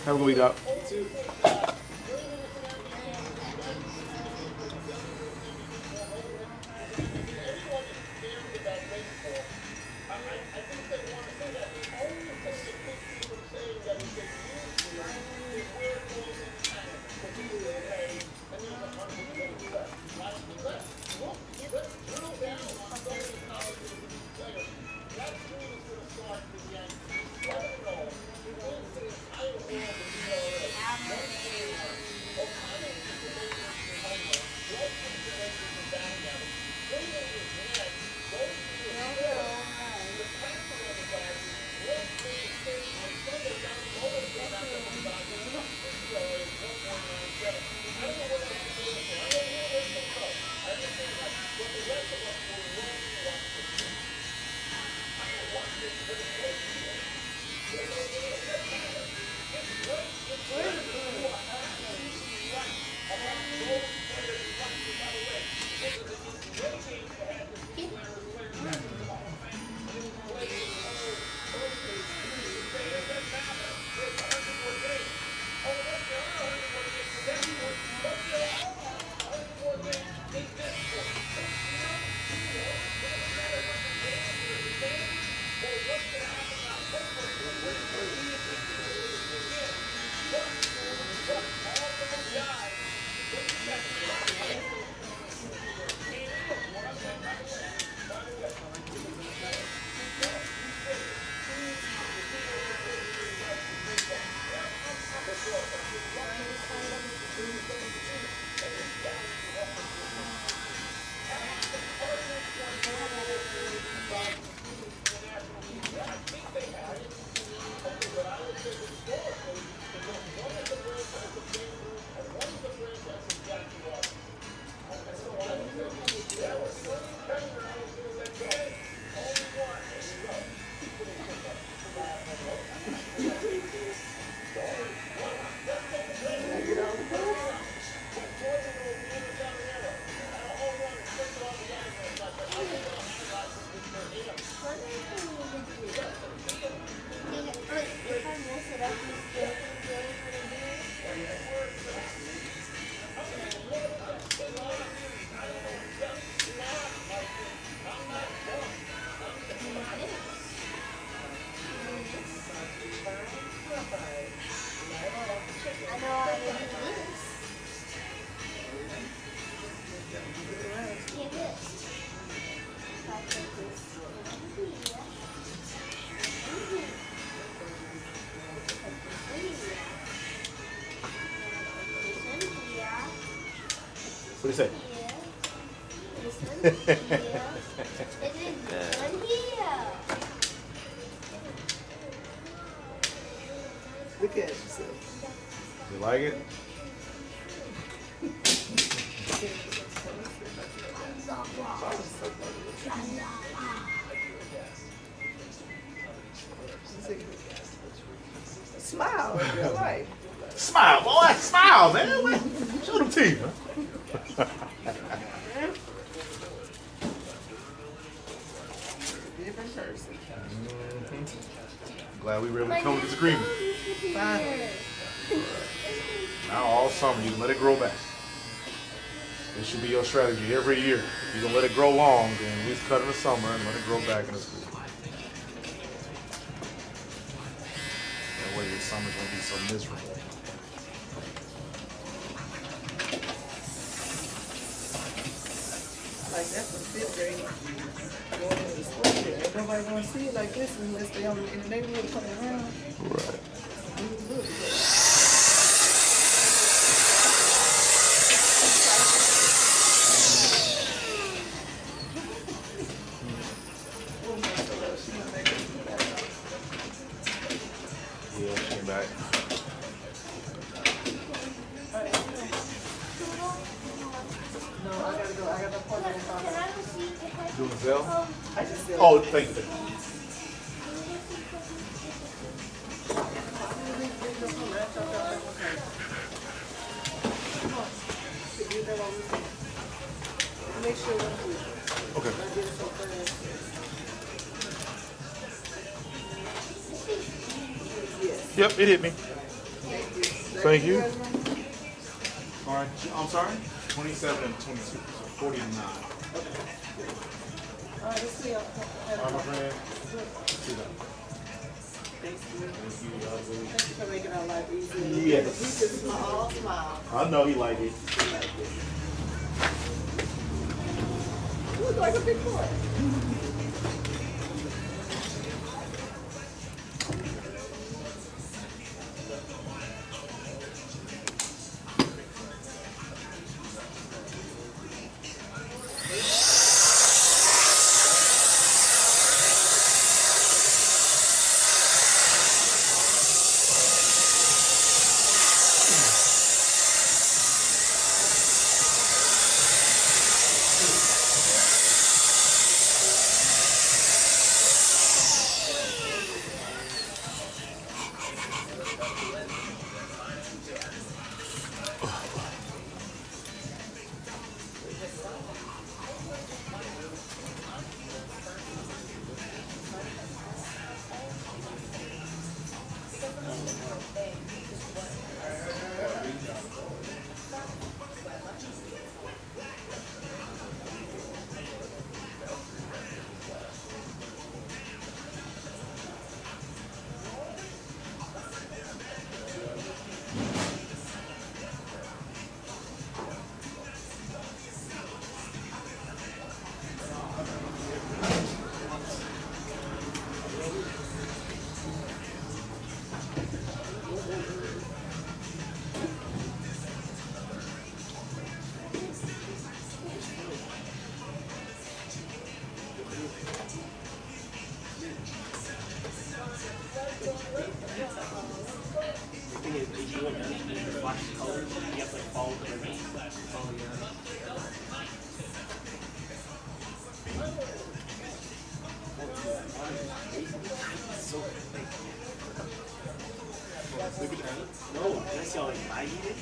S1: Have a good week, Doc. What do you say?
S11: Look at yourself.
S1: You like it?
S11: Smile. Right.
S1: Smile, boy. Smile, man. Show them teeth, man.
S11: Different person.
S1: Glad we were able to come to this agreement.
S11: Finally.
S1: Now all summer you can let it grow back. This should be your strategy every year. If you're gonna let it grow long, then at least cut in the summer and let it grow back in the school. That way your summer's gonna be so miserable.
S11: Like that's the 5th grade going into the school year. Ain't nobody gonna see it like this unless they in the neighborhood coming around.
S1: Right. Yeah, she came back.
S11: No, I gotta go. I got an appointment in Congress.
S1: Doing Zell?
S11: I just said.
S1: Oh, thank you.
S11: Make sure
S1: Okay.
S11: Yes.
S1: Yep, it hit me.
S11: Thank
S1: Thank you. All right, I'm sorry? 27 and 22, so 40 and 9.
S11: All right, let's see.
S1: All right, my friend. See that.
S11: Thank you.
S1: Thank you. Y'all really-
S11: Thank you for making our life easier.
S1: Yes.
S11: We just smile.
S1: I know he like it.
S11: He like it. You look like a big boy.
S2: No, that's y'all like bite it.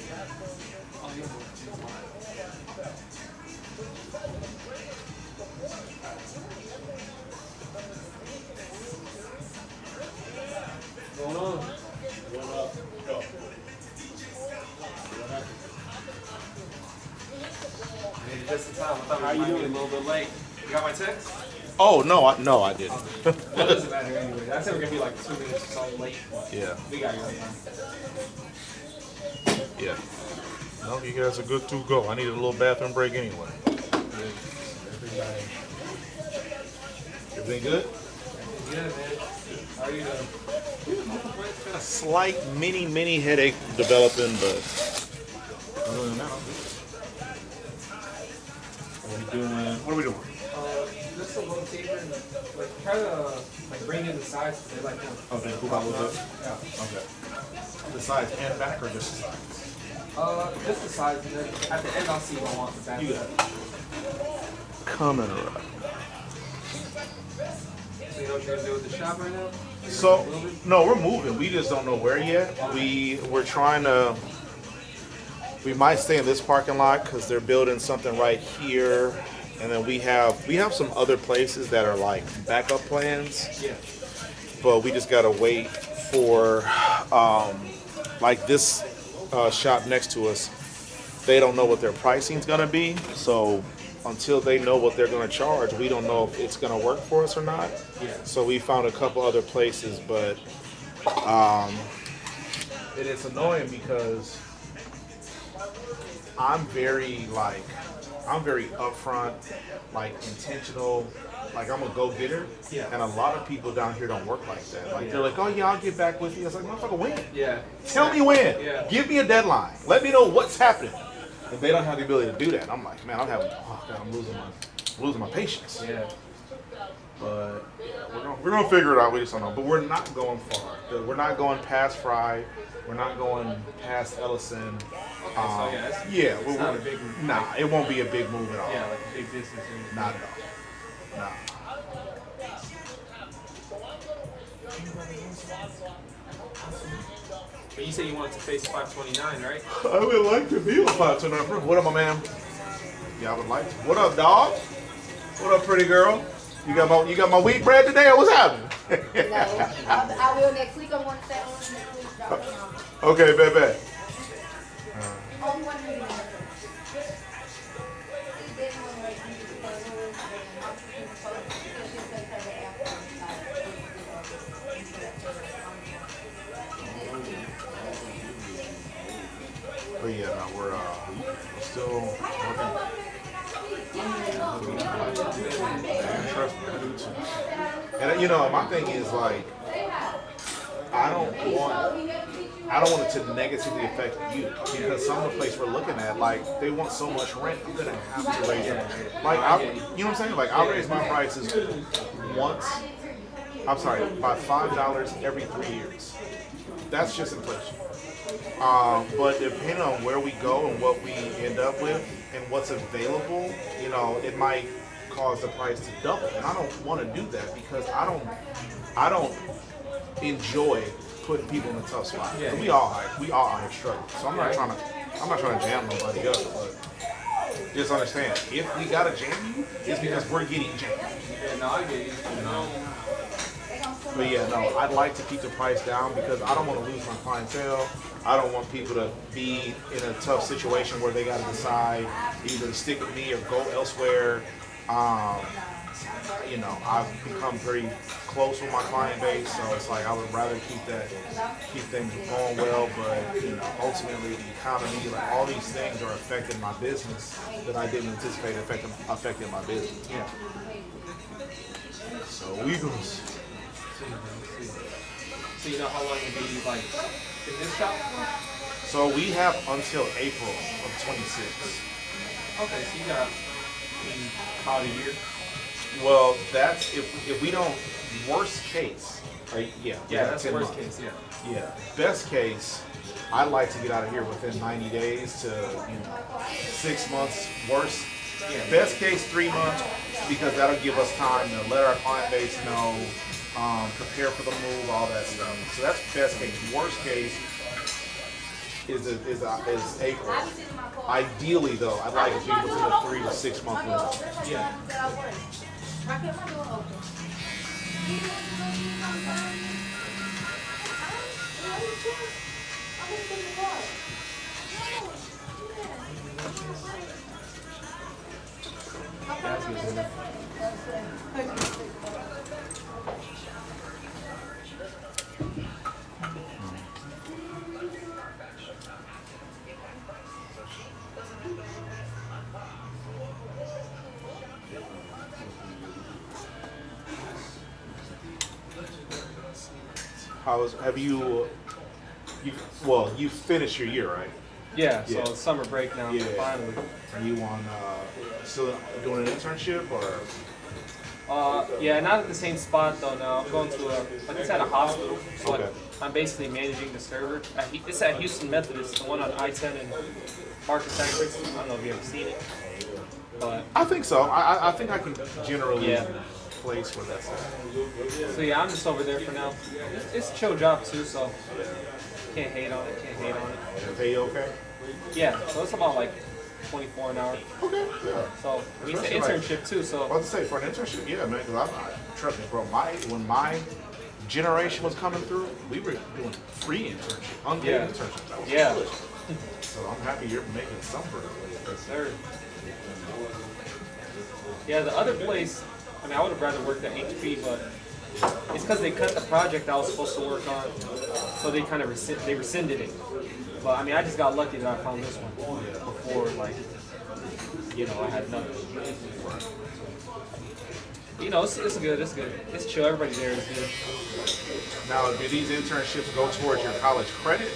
S17: Going on?
S1: What up? Go.
S17: Maybe just in time. I thought how you doing? A little bit late. You got my text?
S1: Oh, no, I didn't.
S17: Well, it doesn't matter anyway. I said we're gonna be like 2 minutes or so late. But
S1: Yeah.
S17: we got you on time.
S1: Yeah. No, you guys are good to go. I needed a little bathroom break anyway. Everything good?
S17: Yeah, man. How are you doing?
S1: A slight mini headache developing, but other than that, I'm good. What are we doing?
S17: Just a little taper and like try to like bring in the sides. They like
S1: Okay, who got a little bit?
S17: Yeah.
S1: Okay. The sides and back or just the sides?
S17: Just the sides, and then at the end I'll see if I want the back.
S1: You got it. Coming up.
S17: So you know what you're gonna do with the shop right now?
S1: So no, we're moving. We just don't know where yet. We're trying to. We might stay in this parking lot because they're building something right here, and then we have some other places that are like backup plans.
S17: Yeah.
S1: But we just gotta wait for like this shop next to us. They don't know what their pricing's gonna be, so until they know what they're gonna charge, we don't know if it's gonna work for us or not.
S17: Yeah.
S1: So we found a couple other places, but it is annoying because I'm very upfront, like intentional, like I'm a go-getter.
S17: Yeah.
S1: And a lot of people down here don't work like that. Like they're like, oh yeah, I'll get back with you. It's like, motherfucker, when?
S17: Yeah.
S1: Tell me when.
S17: Yeah.
S1: Give me a deadline. Let me know what's happening. If they don't have the ability to do that, I'm like, man, I'm losing my patience.
S17: Yeah.
S1: But yeah, we're gonna figure it out. We just don't know. But we're not going far. We're not going past Fry. We're not going past Ellison.
S17: Okay,
S1: We're
S17: not a big move.
S1: Nah, it won't be a big move at all.
S17: Yeah, like a big distance. Or anything.
S1: Not at all. Nah.
S17: But you said you wanted to face 529, right?
S1: I would like to be on 529. What up, my man? Yeah, I would like to. What up, dog? What up, pretty girl? You got my wheat bread today, or what's happening?
S7: No, I will next week. I'm going to stay on next week.
S1: Okay, bet. But yeah, no, we're still working. Man, trust me, I do too. And you know, my thing is like, I don't want it to negatively affect you because some of the places we're looking at, like, they want so much rent, I'm gonna have to raise it. Like, you know what I'm saying? Like, I'll raise my prices by $5 every 3 years. That's just inflation. But depending on where we go and what we end up with and what's available, you know, it might cause the price to double. And I don't want to do that because I don't enjoy putting people in a tough spot. Yeah. We all out here struggling. So I'm not trying to jam nobody up, but just understand, if we gotta jam you, it's because we're getting jammed.
S16: Yeah, no, I get you.
S1: You know? But yeah, no, I'd like to keep the price down because I don't want to lose my clientele. I don't want people to be in a tough situation where they got to decide either to stick with me or go elsewhere. You know, I've become very close with my client base, so it's like I would rather keep things going well. But you know, ultimately the economy, like all these things are affecting my business that I didn't anticipate affecting my business. Yeah. So we gonna.
S20: So you know how long you'll be like in this shop for?
S1: So we have until April of 26.
S20: Okay, so you got about a year.
S1: Well, that's if we don't. Worst case, right? Yeah.
S20: That's the worst
S1: months.
S20: case. Yeah.
S1: Yeah. Best case, I'd like to get out of here within 90 days to 6 months. Worst. Yeah. Best case 3 months because that'll give us time to let our client base know, prepare for the move, all that stuff. So that's best case. Worst case is April. Ideally, though, I'd like it to be within a 3 to 6 month window.
S20: Yeah. That's good enough.
S1: Have you finished your year, right?
S20: Yeah, so it's summer break now, finally.
S1: Are you on still doing an internship or?
S20: Yeah, not at the same spot though. Now I'm going to it's at a hospital. So
S1: Okay.
S20: I'm basically managing the server. It's at Houston Methodist, the one on I-10 and Marcus Acres. I don't know if you've ever seen it, but
S1: I think so. I think I can generally place where that's at.
S20: So yeah, I'm just over there for now. It's a chill job too, so can't hate on it.
S1: They pay you okay?
S20: Yeah, so it's about like 24 an hour.
S1: Okay. Yeah.
S20: So it's an internship too. So
S1: I was about to say for an internship, yeah, man. Because trust me, bro. When my generation was coming through, we were doing free internship, unpaid internship. That was foolish. So I'm happy you're making some for it.
S20: Yes, sir. Yeah, the other place, I mean, I would have rather worked at HP, but it's because they cut the project I was supposed to work on, so they kind of rescinded it. But I mean, I just got lucky that I found this one before, like, I had nothing. It's good. It's chill. Everybody there is good.
S1: Now, do these internships go towards your college credit,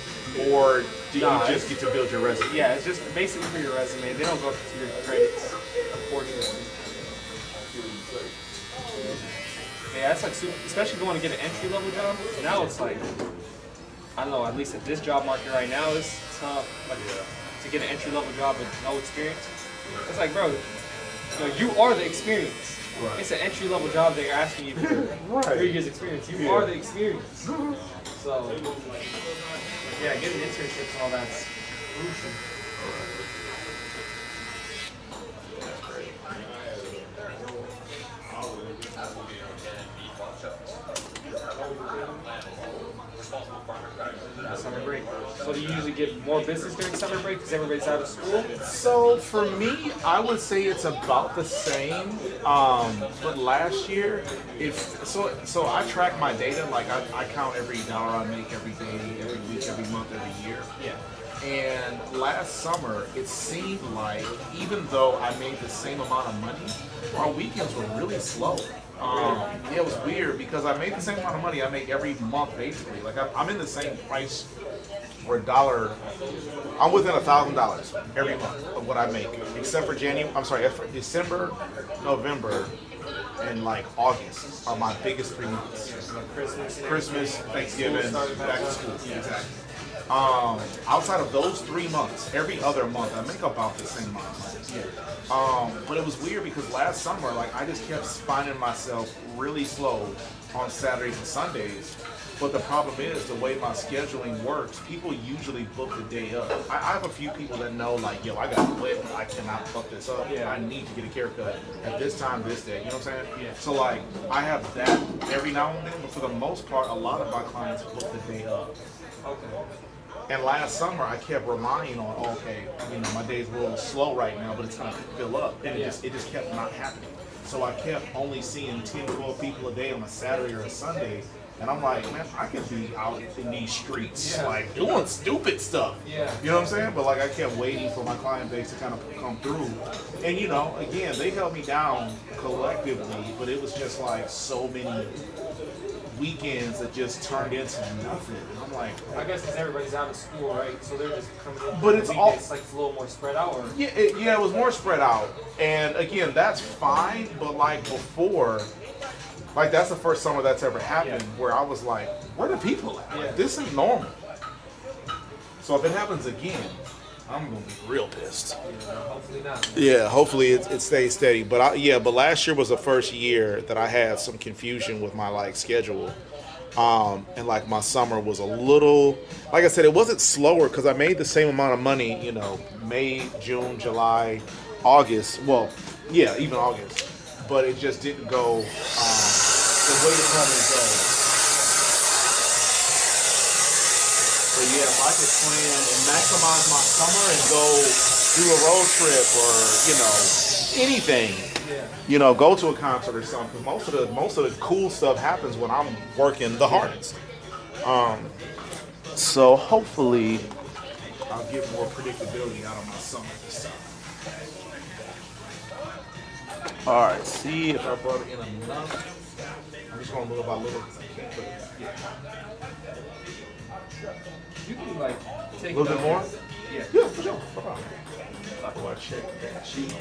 S1: or do you just get to build your resume?
S20: Yeah, it's just basically for your resume. They don't go to your credits, unfortunately. Yeah, it's like super, especially going to get an entry-level job. Now it's like, I don't know, at least at this job market right now, it's tough. Like, to get an entry-level job with no experience. It's like, bro, you are the experience. Right. It's an entry-level job they're asking you for 3 years experience. You are the experience. So, yeah, getting internships and all that's crucial. Summer break. So do you usually get more business during summer break because everybody's out of school?
S1: So for me, I would say it's about the same. But last year, so I track my data. Like I count every dollar I make every day, every week, every month, every year.
S20: Yeah.
S1: And last summer, it seemed like even though I made the same amount of money, our weekends were really slow. Yeah, it was weird because I made the same amount of money I make every month basically. Like I'm in the same price or dollar. I'm within $1,000 every month of what I make, except for December, November, and like August are my biggest 3 months. Christmas, Thanksgiving, back to school. Exactly. Outside of those 3 months, every other month I make about the same amount of money. But it was weird because last summer, like I just kept finding myself really slow on Saturdays and Sundays. But the problem is the way my scheduling works, people usually book the day up. I have a few people that know like, yo, I got to quit, I cannot fuck this up. Yeah. I need to get a haircut at this time, this day. You know what I'm saying? Yeah. So like, I have that every now and then, but for the most part, a lot of my clients book the day up. Okay. And last summer, I kept relying on, okay, you know, my day's a little slow right now, but it's gonna fill up, and it just kept not happening. So I kept only seeing 10, 12 people a day on a Saturday or a Sunday, and I'm like, man, I could be out in these streets, like doing stupid stuff. Yeah. You know what I'm saying? But like, I kept waiting for my client base to kind of come through, and you know, again, they held me down collectively, but it was just like so many weekends that just turned into nothing. And I'm like,
S20: I guess because everybody's out of school, right? So they're just coming in.
S1: But it's all
S20: like it's a little more spread out. Or?
S1: Yeah, it was more spread out. And again, that's fine. But like before, like that's the first summer that's ever happened where I was like, where the people at? Like, this is normal. So if it happens again, I'm gonna be real pissed.
S20: Hopefully not.
S1: Yeah, hopefully it stays steady. But but last year was the first year that I had some confusion with my like schedule, and like my summer was a little, like I said, it wasn't slower because I made the same amount of money, you know, May, June, July, August. Well, yeah, even August, but it just didn't go the way it normally goes. But yeah, if I could plan and maximize my summer and go do a road trip or, you know, anything, you know, go to a concert or something. Most of the cool stuff happens when I'm working the hardest. So hopefully I'll get more predictability out of my summer this time. All right, see if I brought it in enough. I'm just going little by little because I can't put it back.
S20: You can like take
S1: a little bit more?
S20: Yeah.
S1: Yeah, for sure. No problem. Before I check that sheet.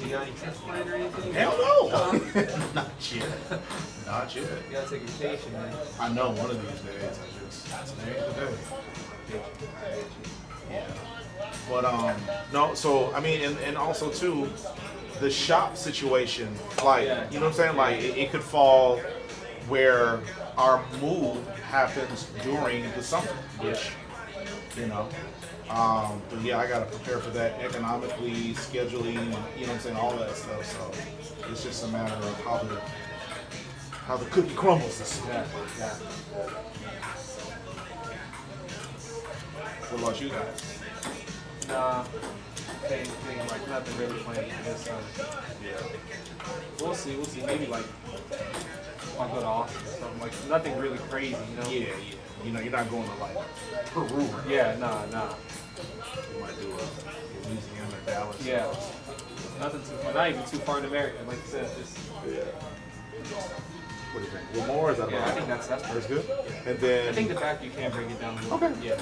S20: You got any trips planned or anything?
S1: Hell no! Not yet. Not yet.
S20: You gotta take a vacation, man.
S1: I know one of these days. Today ain't the day. Yeah. But no. So I mean, and also too, the shop situation. Like, you know what I'm saying? Like it could fall where our move happens during the summer-ish, you know. But yeah, I gotta prepare for that economically, scheduling, you know what I'm saying, all that stuff. So it's just a matter of how the cookie crumbles this year.
S20: Yeah.
S1: What about you guys?
S20: Nah, same thing, like nothing really planned for this summer. Yeah. We'll see. Maybe like I'll go to Austin or something. Like nothing really crazy, you know?
S1: Yeah. You know, you're not going to like Peru.
S20: Yeah, nah.
S1: You might do a Louisiana, Dallas.
S20: Yeah. Nothing too far. Not even too far in America. Like you said, just.
S1: Yeah. What do you think? One more? Is that
S20: I think that's
S1: perfect. Good. And then
S20: I think the fact you can bring it down a little.
S1: Okay.
S20: Yeah.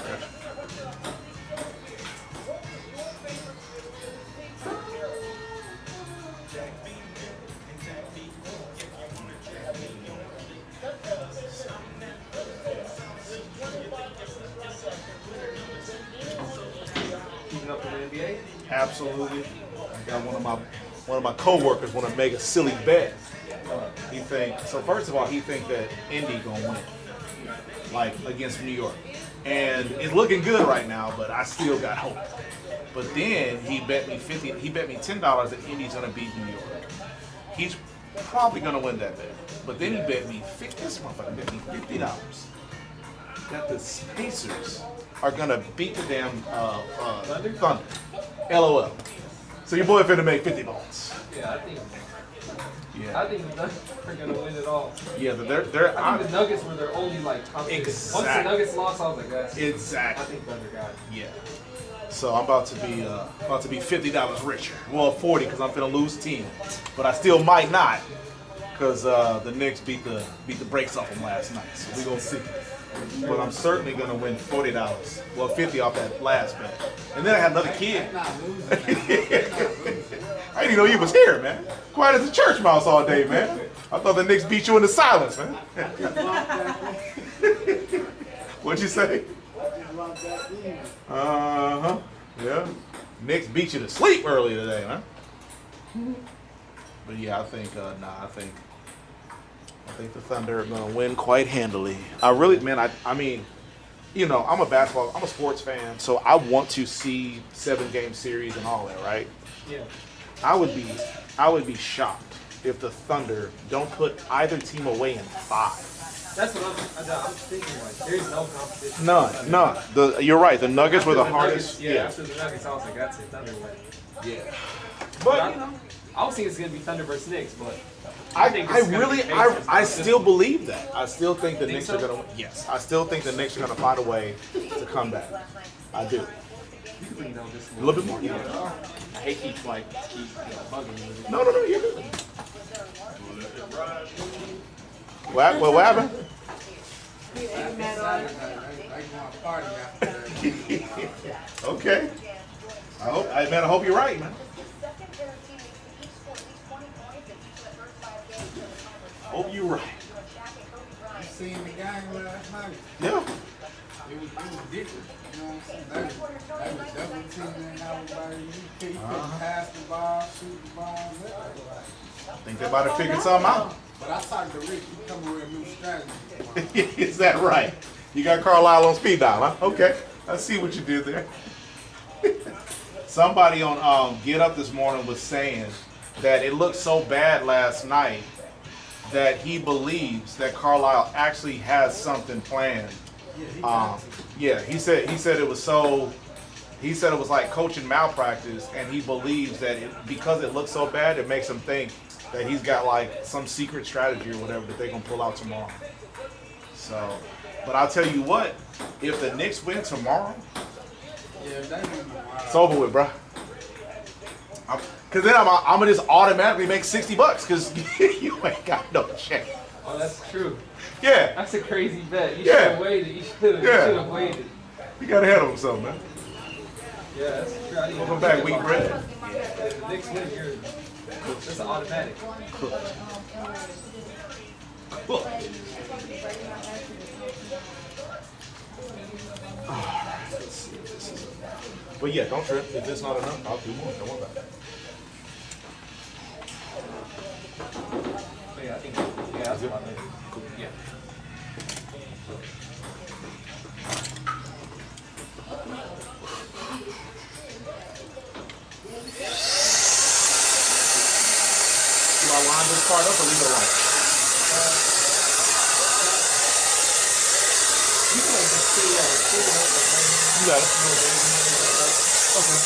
S20: Up in the NBA?
S1: Absolutely. I got one of my coworkers want to make a silly bet. He first of all, he think that Indy gonna win, like against New York, and it's looking good right now. But I still got hope. But then he bet me $10 that Indy's gonna beat New York. probably gonna win that bet. But then he bet me this motherfucker bet me $50 that the Pacers are gonna beat the damn Thunder. LOL. So your boy finna make 50 bucks.
S20: Yeah, I think
S1: Yeah.
S20: the Nuggets are gonna win it all.
S1: Yeah, but they're.
S20: I think the Nuggets were their only like competition.
S1: Exactly.
S20: Once the Nuggets lost, I was like, that's
S1: Exactly.
S20: I think Thunder got it.
S1: Yeah. So I'm about to be $50 richer. Well, 40 because I'm finna lose 10, but I still might not because the Knicks beat the brakes off them last night. So we gonna see. But I'm certainly gonna win $40. Well, 50 off that last bet. And then I had another kid. I didn't even know you was here, man. Quiet as a church mouse all day, man. I thought the Knicks beat you into silence, man. What'd you say? Uh-huh. Yeah. Knicks beat you to sleep early today, man. But yeah, I think I think the Thunder are gonna win quite handily. I mean, you know, I'm a sports fan, so I want to see 7-game series and all that, right?
S20: Yeah.
S1: I would be shocked if the Thunder don't put either team away in 5.
S20: That's what I'm thinking. Like, there's no competition.
S1: None. You're right. The Nuggets were the hardest.
S20: Yeah, after the Nuggets, I was like, that's it. Thunder win.
S1: Yeah.
S20: But you know, I don't think it's gonna be Thunder versus Knicks, but
S1: I still believe that. I still think the Knicks are gonna win. Yes, I still think the Knicks are gonna find a way to come back. I do.
S20: You can bring it down just
S1: A little bit more. Yeah.
S20: I hate keep bugging me.
S1: No, you're good. What happened? Okay. I hope you're right, man. Hope you're right.
S11: You seen the game last night?
S1: Yeah.
S11: It was different. You know what I'm saying? They was double teaming everybody. You couldn't pass the ball, shoot the ball.
S1: I think they about to figure something out.
S11: But I talked to Rick. He come up with a new strategy.
S1: Is that right? You got Carlisle on speed dial, huh? Okay. I see what you did there. Somebody on Get Up this morning was saying that it looked so bad last night that he believes that Carlisle actually has something planned. He said it was so. He said it was like coaching malpractice, and he believes that because it looks so bad, it makes him think that he's got like some secret strategy or whatever that they're gonna pull out tomorrow. So, but I'll tell you what, if the Knicks win tomorrow, it's over with, bro. Cause then I'm gonna just automatically make $60 because you ain't got no check.
S20: Oh, that's true.
S1: Yeah.
S20: That's a crazy bet. You should have waited. You should have waited.
S1: You gotta handle himself, man.
S20: Yeah, that's true.
S1: Welcome back, wheat bread.
S20: The Knicks win, that's an automatic.
S1: Cool. But yeah, don't trip. If it's not enough, I'll do more. Don't worry about it.
S20: Yeah, I think that's a lot. Cool. Yeah.
S1: Do I line this part up or leave it alone?
S20: You can just see
S1: You got it. Okay.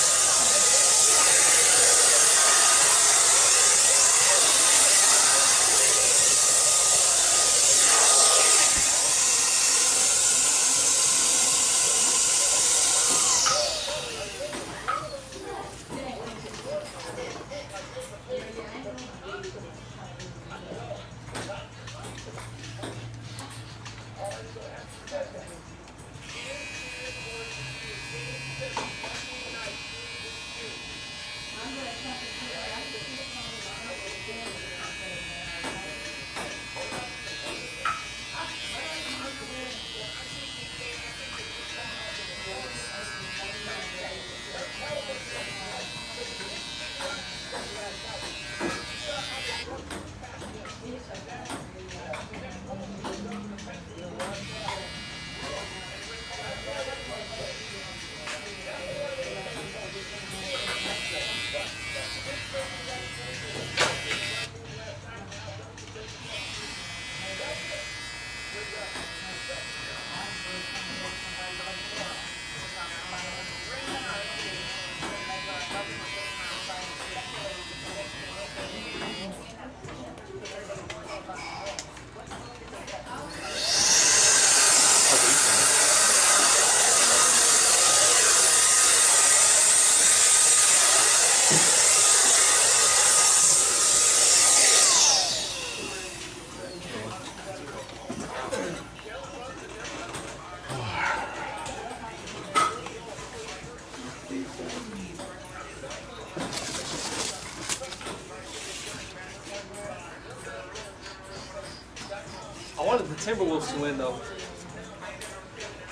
S20: wanted the Timberwolves to win though.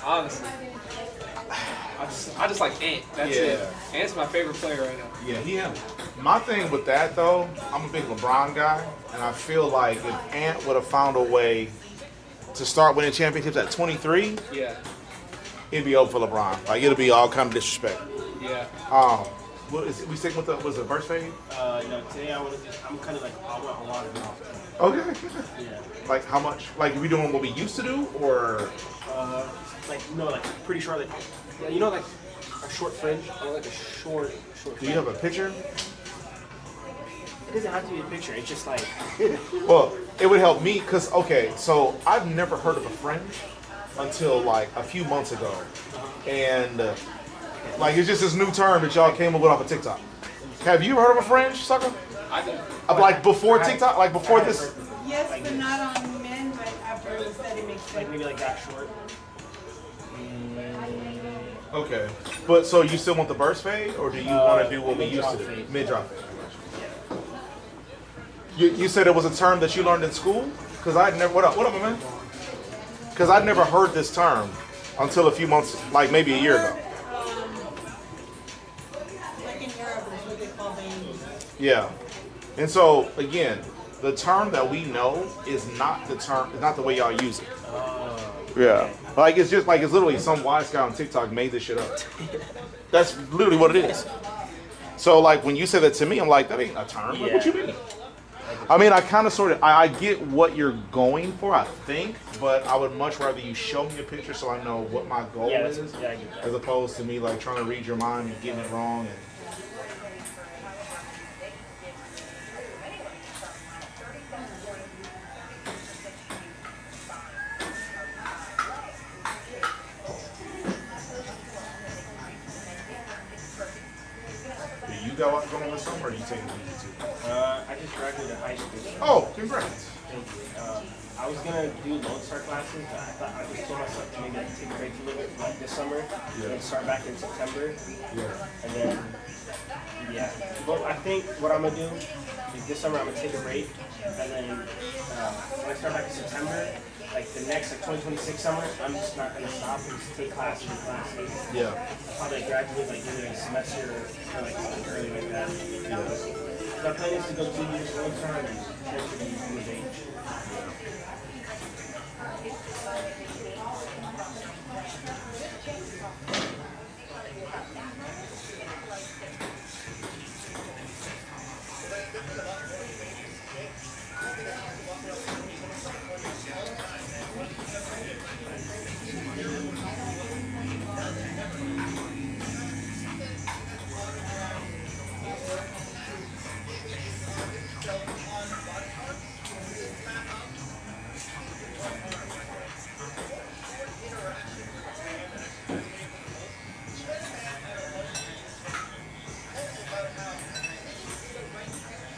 S20: Honestly. I just like Ant. That's it. Ant's my favorite player right now.
S1: Yeah, he am. My thing with that though, I'm a big LeBron guy, and I feel like if Ant would have found a way to start winning championships at 23,
S20: yeah,
S1: it'd be over for LeBron. Like it'll be all kind of disrespect.
S20: Yeah.
S1: What is it, we sticking with the was it verse fade?
S12: No, today I'm kind of like I want a lot of it off.
S1: Okay.
S12: Yeah.
S1: Like how much? Like we doing what we used to do, or?
S12: Like pretty short. Like you know, like a short fringe or like a short.
S1: Do you have a picture?
S12: It doesn't have to be a picture. It's just like.
S1: Well, it would help me because okay, so I've never heard of a fringe until like a few months ago, and like it's just this new term that y'all came up with off of TikTok. Have you heard of a fringe, sucker?
S20: I did.
S1: Like before TikTok, like before this.
S18: Yes, but not on men. But after it said it makes sense.
S12: Like maybe like that short.
S1: Okay, but so you still want the burst fade, or do you want to do what we used to do? Mid-drop fade. You said it was a term that you learned in school? Because I'd never. What up, my man? Because I'd never heard this term until a few months, like maybe a year ago.
S18: Like in Europe, it's what they call veins.
S1: Yeah, and so again, the term that we know is not the term, is not the way y'all use it. Yeah, like it's just like it's literally some wise guy on TikTok made this shit up. That's literally what it is. So like when you say that to me, I'm like, that ain't a term. Like, what you mean? I mean, I kind of sort of, I get what you're going for, I think, but I would much rather you show me a picture so I know what my goal is,
S12: I get that.
S1: as opposed to me like trying to read your mind and getting it wrong. And, do you go out going this summer, or are you taking it easy too?
S12: I just graduated high school.
S1: Oh, congrats.
S12: Thank you. I was gonna do Lone Star classes, but I just told myself to maybe take a break a little bit like this summer and start back in September.
S1: Yeah.
S12: And then, but I think what I'm gonna do is this summer I'm gonna take a break, and then when I start back in September, like the next 2026 summer, I'm just not gonna stop and just take classes and classes.
S1: Yeah.
S12: Probably graduate like either a semester or like something early like that. My plan is to go 2 years one time and potentially use age.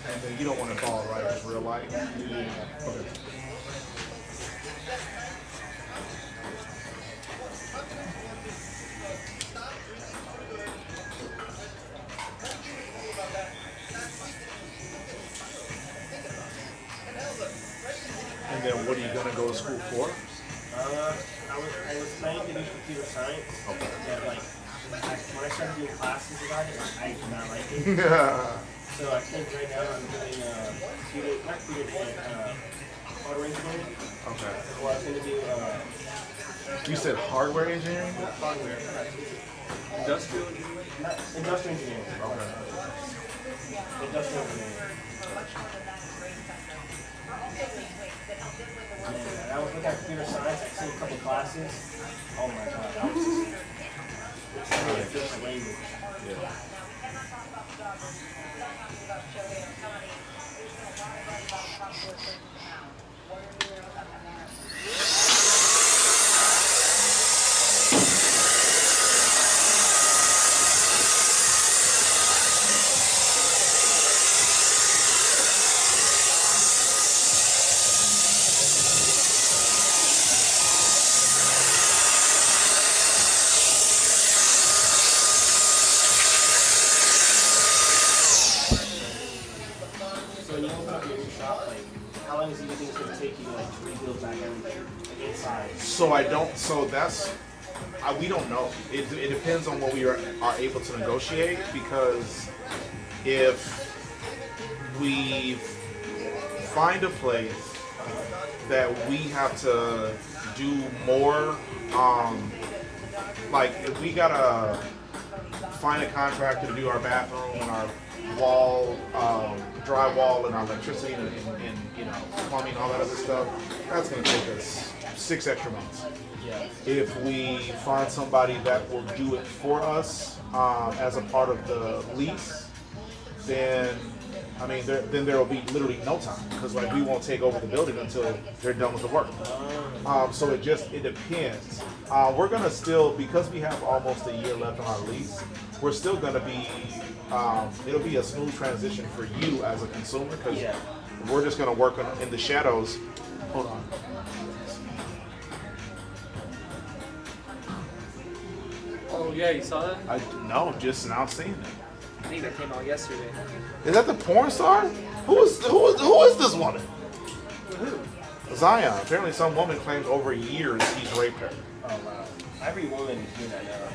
S1: And then you don't want to call it right as real life. Okay. And then what are you going to go to school for?
S12: I was planning to do computer science.
S1: Okay.
S12: But like, when I started doing classes about it, I did not like it. So I think right now I'm doing hardware engineering.
S1: Okay.
S12: Or I was going to do
S1: You said hardware engineering?
S12: hardware.
S20: Industrial?
S12: Industrial engineering.
S1: Okay.
S12: Industrial engineering. And I was looking at computer science. I seen a couple classes. Oh my god, that was just it's like a different language.
S1: Yeah.
S12: So when you open up your new shop, like how long do you think it's going to take you to like rebuild back everything like, inside?
S1: So I don't. So that's. We don't know. It depends on what we are able to negotiate, because if we find a place that we have to do more, like if we gotta find a contractor to do our bathroom and our wall, drywall and our electricity and you know, plumbing, all that other stuff, that's gonna take us 6 extra months.
S12: Yeah.
S1: If we find somebody that will do it for us as a part of the lease, then I mean, then there will be literally no time, because like we won't take over the building until they're done with the work. So it depends. We're gonna still, because we have almost a year left on our lease, we're still gonna be. It'll be a smooth transition for you as a consumer, because we're just gonna work in the shadows. Hold on.
S20: Oh yeah, you saw that?
S1: No, just now seeing it.
S20: I think that came out yesterday.
S1: Is that the porn star? Who is this woman? Zion. Apparently some woman claims over years he's raped her.
S12: Oh wow. Every woman is doing that now.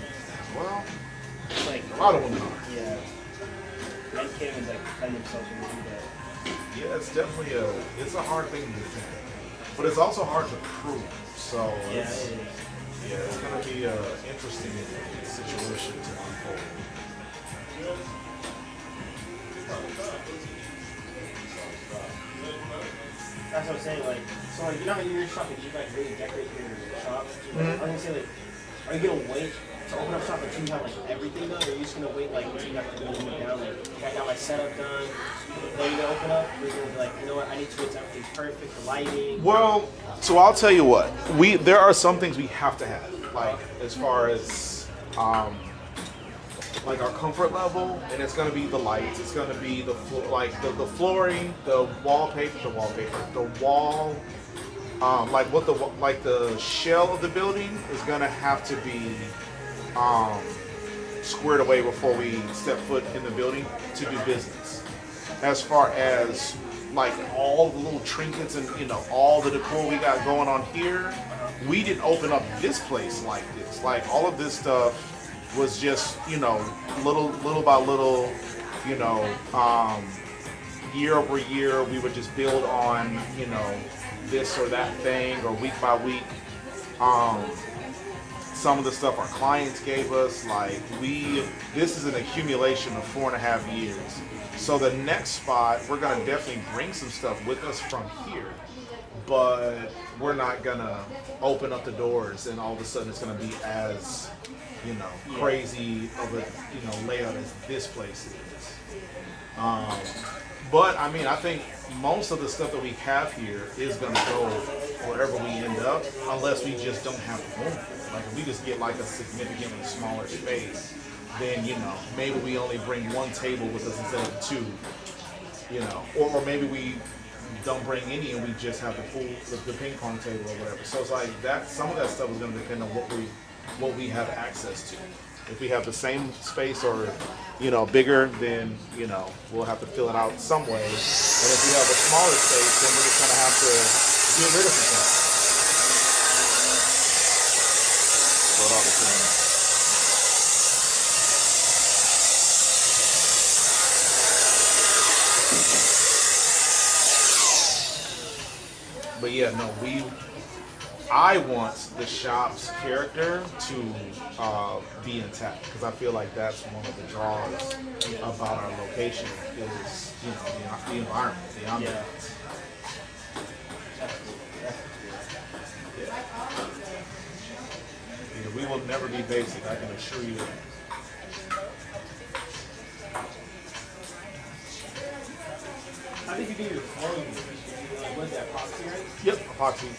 S1: Well,
S12: like
S1: a lot of women are.
S12: Yeah. Men can't even like defend themselves when they do that.
S1: Yeah, it's definitely it's a hard thing to defend. But it's also hard to prove. So
S12: yeah, it is.
S1: Yeah, it's gonna be an interesting situation to unfold.
S12: That's what I'm saying, like, so like, you know how you're shopping, you like really decorate your shop? I was gonna say, like, are you gonna wait to open up shop until you have like everything done, or are you just gonna wait like until you have to go down, like, I got my setup done, then you gonna open up, or you're gonna be like, you know what, I need to wait till everything's perfect, the lighting?
S1: Well, so I'll tell you what, there are some things we have to have, like, as far as, like our comfort level, and it's gonna be the lights, it's gonna be the the flooring, the wallpaper, the wall, like the shell of the building is gonna have to be squared away before we step foot in the building to do business. As far as like all the little trinkets and all the decor we got going on here, we didn't open up this place like this. Like all of this stuff was just, little by little, year over year, we would just build on, this or that thing, or week by week. Some of the stuff our clients gave us, this is an accumulation of 4.5 years. So the next spot, we're gonna definitely bring some stuff with us from here, but we're not gonna open up the doors and all of a sudden it's gonna be as crazy of a layout as this place is. But I mean, I think most of the stuff that we have here is gonna go wherever we end up, unless we just don't have room for it. Like if we just get like a significantly smaller space, then maybe we only bring one table with us instead of two. Or maybe we don't bring any and we just have the ping pong table or whatever. So it's like that. Some of that stuff is going to depend on what we have access to. If we have the same space or bigger, then we'll have to fill it out some way. And if we have a smaller space, then we're just going to have to get rid of some things. So it all depends. But yeah, no, I want the shop's character to be intact, because I feel like that's one of the draws about our location is, the environment, the ambiance. Yeah, we will never be basic, I can assure you that.
S12: How did you do your flooring? Was that epoxy, right?
S1: Yep, epoxy.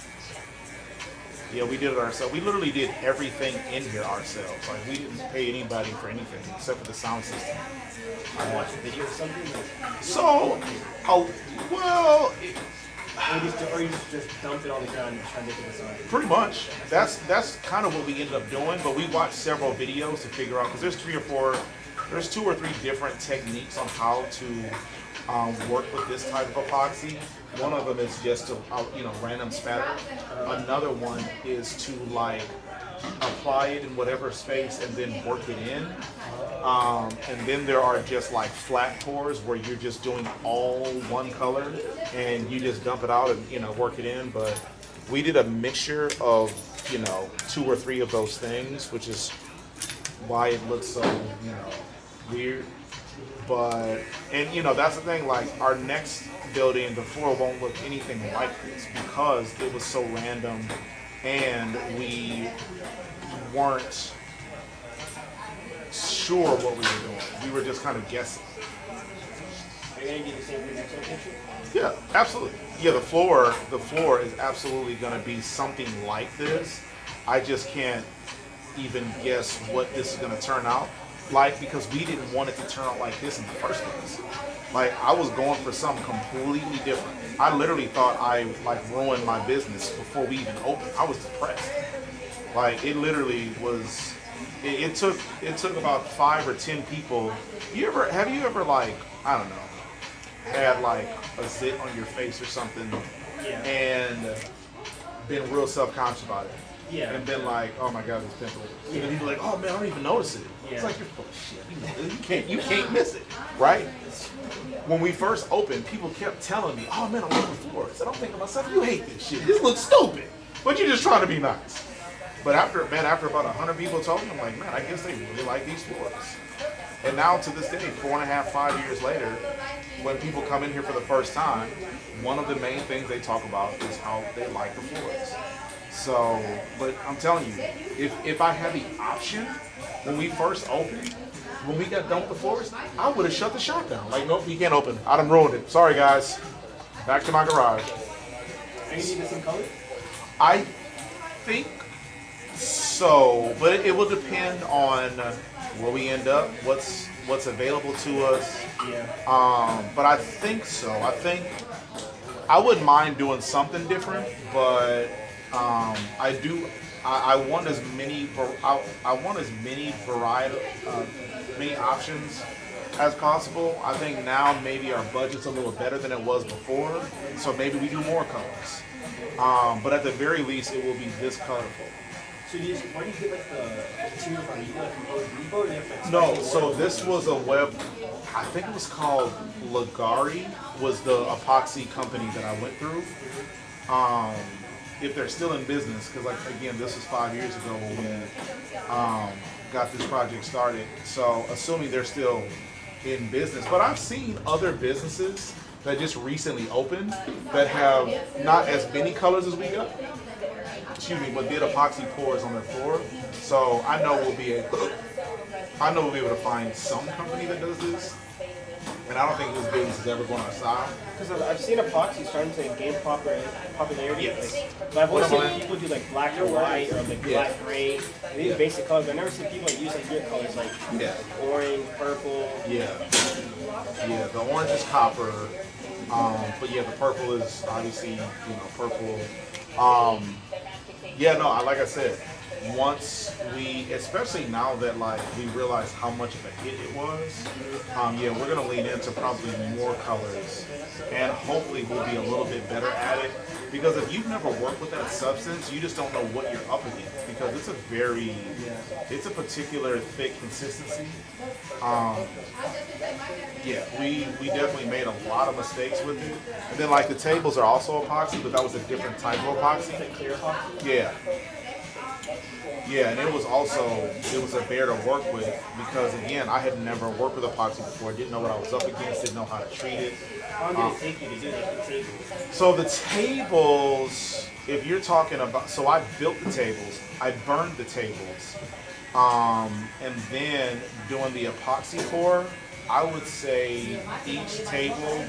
S1: Yeah, we did it ourselves. We literally did everything in here ourselves. Like we didn't pay anybody for anything except for the sound system.
S12: I watched a video or something.
S1: So, well.
S12: Or you just dump it on the ground and try to make it design.
S1: Pretty much. That's kind of what we ended up doing. But we watched several videos to figure out, because there's 3 or 4 there's 2 or 3 different techniques on how to work with this type of epoxy. One of them is just to random spatter. Another one is to like apply it in whatever space and then work it in. And then there are just like flat pours where you're just doing all one color and you just dump it out and work it in. But we did a mixture of 2 or 3 of those things, which is why it looks so weird. But that's the thing, like our next building, the floor won't look anything like this because it was so random and we weren't sure what we were doing. We were just kind of guessing.
S12: Are you gonna do the same thing next picture?
S1: Yeah, absolutely. Yeah, the floor is absolutely gonna be something like this. I just can't even guess what this is gonna turn out like because we didn't want it to turn out like this in the first place. Like I was going for something completely different. I literally thought I ruined my business before we even opened. I was depressed. Like it literally was. It took about 5 or 10 people. Have you ever like I don't know had like a zit on your face or something and been real self-conscious about it?
S12: Yeah.
S1: And been like, oh my God, this pimple. And then you're like, oh man, I don't even notice it.
S12: Yeah.
S1: It's like you're full of shit. You can't miss it, right? When we first opened, people kept telling me, oh man, I love the floors. And I'm thinking to myself, you hate this shit. This looks stupid. But you're just trying to be nice. But after about 100 people told me, I'm like, man, I guess they really like these floors. And now to this day, 4.5, 5 years later, when people come in here for the first time, one of the main things they talk about is how they like the floors. So, but I'm telling you, if I had the option, when we first opened, when we got done with the floors, I would have shut the shop down. Like, nope, you can't open. I done ruined it. Sorry, guys. Back to my garage.
S12: Are you need the same color?
S1: I think so, but it will depend on where we end up, what's available to us.
S12: Yeah.
S1: But I think so. I think I wouldn't mind doing something different, but I want as many many options as possible. I think now maybe our budget's a little better than it was before, so maybe we do more colors. But at the very least, it will be this colorful.
S12: So where do you get like the material from? You get like from Home Depot or you have to
S1: No, so this was a web, I think it was called Ligari, was the epoxy company that I went through. If they're still in business, because like again, this was 5 years ago when we got this project started. So assuming they're still in business, but I've seen other businesses that just recently opened that have not as many colors as we got. Excuse me, but did epoxy pours on their floor. So I know we'll be able to find some company that does this. And I don't think this business is ever going outside.
S12: Because I've seen epoxy starting to gain popularity.
S1: Yes.
S12: But I've always seen people do like black and white or like black gray. These basic colors. But I've never seen people like use like your colors like orange, purple.
S1: Yeah. Yeah, the orange is copper. But yeah, the purple is obviously, purple. Yeah, no, like I said, once we, especially now that like we realize how much of a hit it was, yeah, we're gonna lean into probably more colors, and hopefully we'll be a little bit better at it. Because if you've never worked with that substance, you just don't know what you're up against. Because it's a particular thick consistency. Yeah, we definitely made a lot of mistakes with it. And then like the tables are also epoxy, but that was a different type of epoxy.
S12: Clear epoxy?
S1: Yeah. Yeah, and it was a bear to work with because again, I had never worked with epoxy before, didn't know what I was up against, didn't know how to treat it.
S12: How long did it take you to do the tables?
S1: So the tables, if you're talking about, so I built the tables, I burned the tables, and then doing the epoxy pour, I would say each table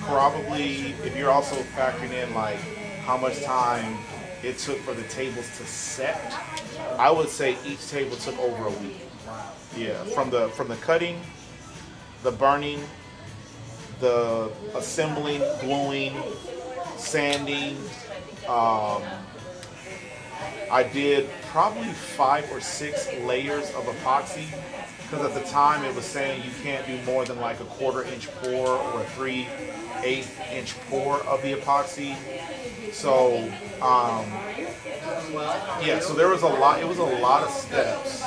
S1: probably, if you're also factoring in like how much time it took for the tables to set, I would say each table took over a week. Yeah, from the cutting, the burning, the assembling, gluing, sanding. I did probably 5 or 6 layers of epoxy because at the time it was saying you can't do more than like a 1/4 inch pour or a 3/8 inch pour of the epoxy. So yeah, so there was a lot. It was a lot of steps.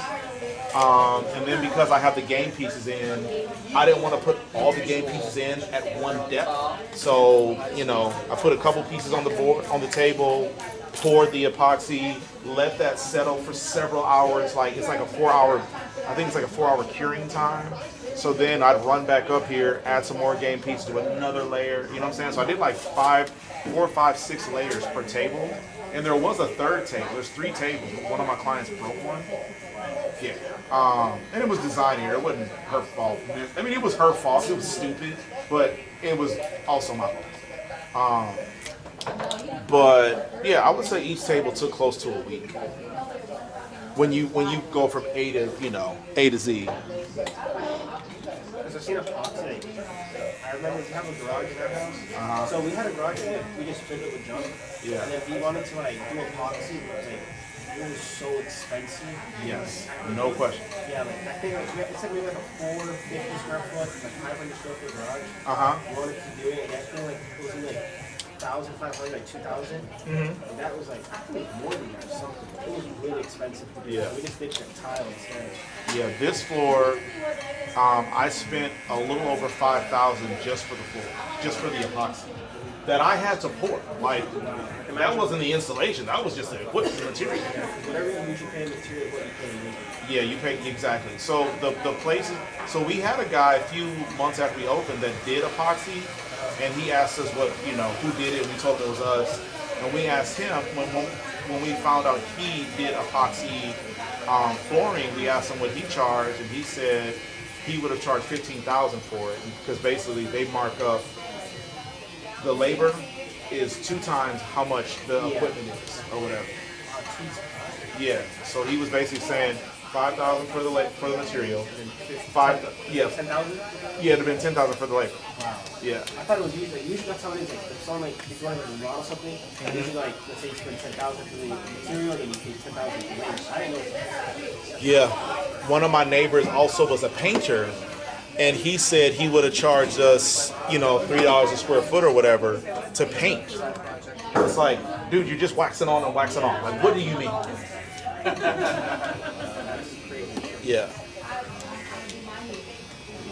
S1: And then because I have the game pieces in, I didn't want to put all the game pieces in at one depth. So, you know, I put a couple pieces on the board, on the table, poured the epoxy, let that settle for several hours. Like it's like a 4 hour, I think it's like a 4 hour curing time. So then I'd run back up here, add some more game pieces, do another layer. You know what I'm saying? So I did like 4, 5, 6 layers per table. And there was a third table. There's 3 tables. One of my clients broke one. Yeah. And it was design error. It wasn't her fault. I mean, it was her fault. It was stupid, but it was also my fault. But yeah, I would say each table took close to a week. When you go from A to A to Z.
S12: Because I've seen epoxy. I remember we have a garage in our house. So we had a garage and we just filled it with junk.
S1: Yeah.
S12: And if we wanted to like do epoxy, it was so expensive.
S1: Yes, no question.
S12: Yeah, like I think it's like we had a 450 square foot, like 500 square foot garage. We wanted to do it, and I feel like it was in like 1,500, like 2,000. And that was like, I think more than that or something. It was really expensive to do.
S1: Yeah.
S12: We just did tile instead.
S1: Yeah, this floor, I spent a little over $5,000 just for the floor, just for the epoxy that I had to pour. Like that wasn't the installation; that was just the equipment, the material.
S12: Whatever you usually pay material, what you pay.
S1: Yeah, you pay exactly. So the places. So we had a guy a few months after we opened that did epoxy, and he asked us who did it. We told him it was us, and we asked him when we found out he did epoxy flooring. We asked him what he charged, and he said he would have charged $15,000 for it because basically they mark up the labor is 2 times how much the equipment is or whatever. Yeah, so he was basically saying $5,000 for the material, $10,000. Yeah, it'd have been $10,000 for the labor.
S12: Wow.
S1: Yeah.
S12: I thought it was usually that's how it is. Like if someone if you want to remodel something, usually like let's say you spend $10,000 for the material and you pay $10,000 for labor. I didn't know.
S1: Yeah, one of my neighbors also was a painter, and he said he would have charged us, $3 a square foot or whatever to paint. It's like, dude, you're just waxing on and waxing off. Like, what do you mean? Yeah.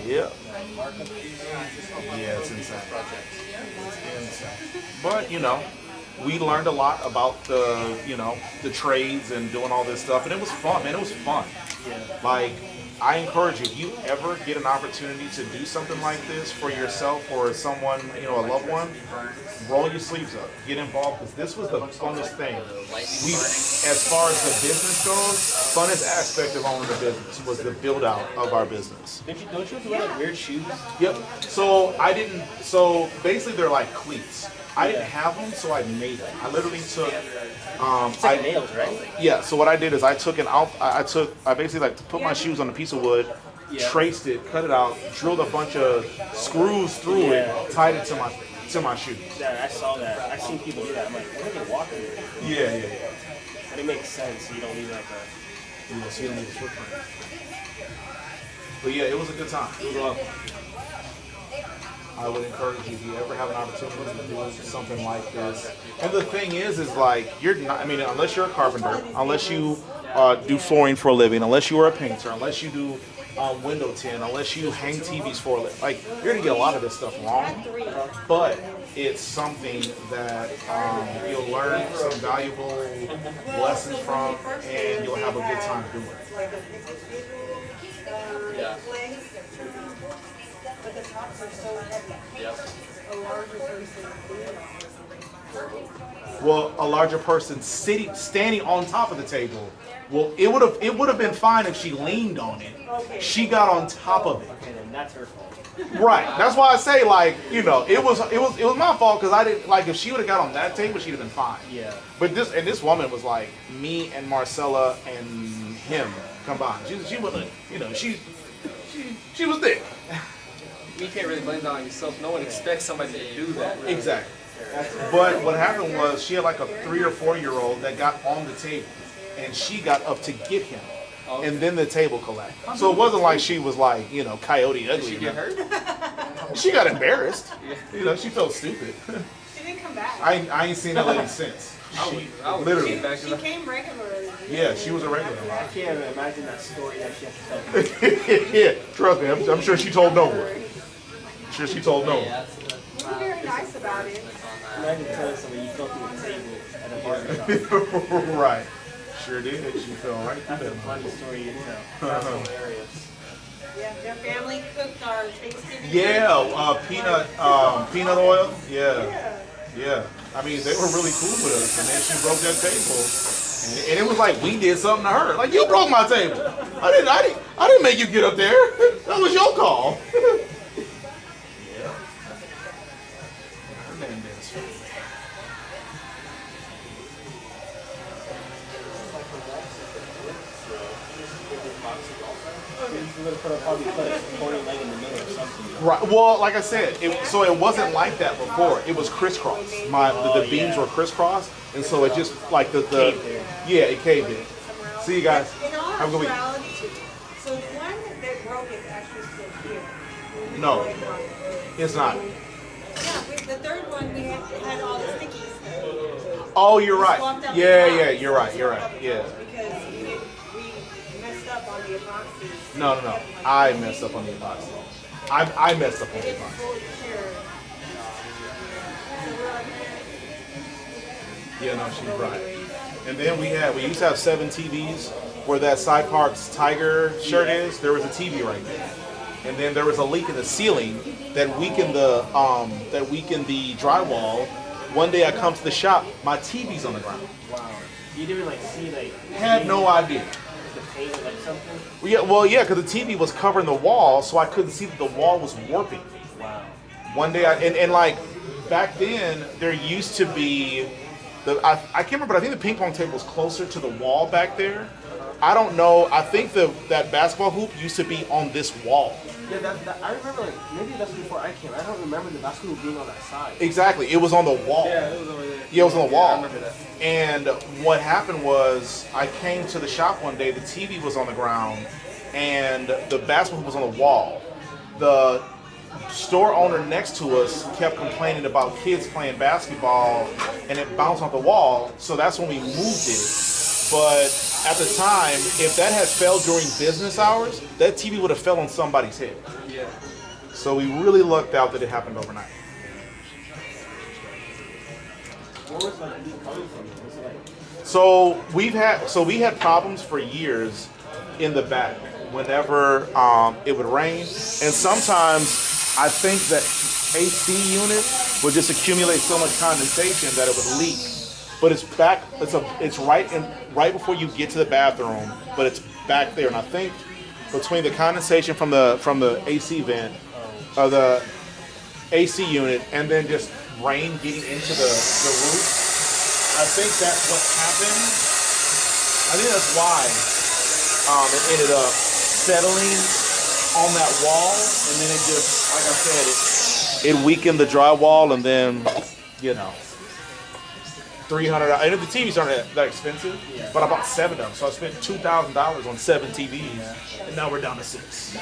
S1: Yeah. Yeah, it's insane. It's insane. But, we learned a lot about the trades and doing all this stuff, and it was fun, man. It was fun. Like, I encourage you, if you ever get an opportunity to do something like this for yourself or someone, a loved one, roll your sleeves up, get involved, because this was the funnest thing. As far as the business goes, funnest aspect of owning the business was the build out of our business.
S12: Don't you have to wear like weird shoes?
S1: Yep. So basically they're like cleats. I didn't have them, so I made them. I literally took.
S12: It's like nails, right?
S1: Yeah. So what I did is I basically like put my shoes on a piece of wood, traced it, cut it out, drilled a bunch of screws through it, tied it to my shoes.
S12: Yeah, I saw that. I've seen people do that. I'm like, what are they walking with?
S1: Yeah.
S12: But it makes sense. You don't need like a.
S1: So you don't need a footprint. But yeah, it was a good time. It was lovely. I would encourage you, if you ever have an opportunity to do something like this. And the thing is like, you're not, unless you're a carpenter, unless you do flooring for a living, unless you are a painter, unless you do window tint, unless you hang TVs for a living, like, you're going to get a lot of this stuff wrong. But it's something that you'll learn some valuable lessons from, and you'll have a good time doing it.
S6: Yeah. But the tops are so heavy.
S20: Yep.
S6: A larger person.
S1: Well, a larger person standing on top of the table. Well, it would have been fine if she leaned on it.
S6: Okay.
S1: She got on top of it.
S12: Okay, then that's her fault.
S1: Right. That's why I say, like, it was my fault, because I didn't, like, if she would have got on that table, she'd have been fine.
S12: Yeah.
S1: But this woman was like me and Marcella and him combined. She wasn't, she was thick.
S20: You can't really blame that on yourself. No one expects somebody to do that. Really.
S1: Exactly. But what happened was she had like a 3 or 4 year old that got on the table, and she got up to get him. and then the table collapsed. So it wasn't like she was like, you know, coyote ugly.
S20: Did she get hurt?
S1: She got embarrassed. You know, she felt stupid.
S6: She didn't come back.
S1: I ain't seen that lady since. She literally.
S6: She came regularly.
S1: Yeah, she was a regular.
S12: I can't imagine that story that she had to tell.
S1: Yeah, trust me. I'm sure she told no one. I'm sure she told no one.
S6: You were very nice about it.
S12: Imagine telling somebody you fell through a table at a barbershop.
S1: Right. Sure did. She fell right through
S12: That's a
S1: that.
S12: funny story you tell. That's hilarious.
S6: Yeah, their family cooked our Thanksgiving.
S1: Yeah, peanut oil. Yeah. I mean, they were really cool with us, and then she broke that table, and it was like we did something to her. Like, you broke my table. I didn't make you get up there. That was your call. Yeah. Right. Well, like I said, so it wasn't like that before. It was crisscross. The beams were crisscross, and so it just like the yeah, it caved in. See you guys.
S6: In all
S1: Have a good week.
S6: actuality, so the one that broke is actually still here.
S1: No, it's not.
S6: Yeah, the third one we had all the stickies.
S1: Oh, you're right.
S6: Swapped out the
S1: Yeah,
S6: top.
S1: you're right. Yeah.
S6: Because we messed up on the epoxy.
S1: No. I messed up on the epoxy. I messed up on the epoxy. Yeah, no, she's right. And then we used to have 7 TVs where that Side Parks Tiger shirt is. There was a TV right there. And then there was a leak in the ceiling that weakened the drywall. One day I come to the shop, my TV's on the ground.
S12: Wow. You didn't like see like.
S1: Had no idea.
S12: The paint or like something.
S1: Yeah, because the TV was covering the wall, so I couldn't see that the wall was warping.
S12: Wow.
S1: One day, and like back then, there used to be I can't remember, but I think the ping pong table was closer to the wall back there. I don't know. I think that basketball hoop used to be on this wall.
S12: Yeah, that I remember. Like maybe that's before I came. I don't remember the basketball hoop being on that side.
S1: Exactly, it was on the wall.
S12: Yeah, it was over there.
S1: Yeah, it was on the wall.
S12: I remember that.
S1: And what happened was, I came to the shop one day. The TV was on the ground, and the basketball hoop was on the wall. The store owner next to us kept complaining about kids playing basketball, and it bounced off the wall. So that's when we moved it. But at the time, if that had fell during business hours, that TV would have fell on somebody's head.
S20: Yeah.
S1: So we really lucked out that it happened overnight.
S12: Where was like leak coming from? Was it like?
S1: So we had problems for years in the back whenever it would rain, and sometimes I think that AC unit would just accumulate so much condensation that it would leak. But it's back. It's right before you get to the bathroom, but it's back there. And I think between the condensation from the AC vent, the AC unit, and then just rain getting into the roof, I think that's what happened. I think that's why it ended up settling on that wall, and then it just, like I said, it weakened the drywall, and then, you know, $300. And the TVs aren't that expensive, but I bought 7 of them, so I spent $2,000 on 7 TVs, and now we're down to 6.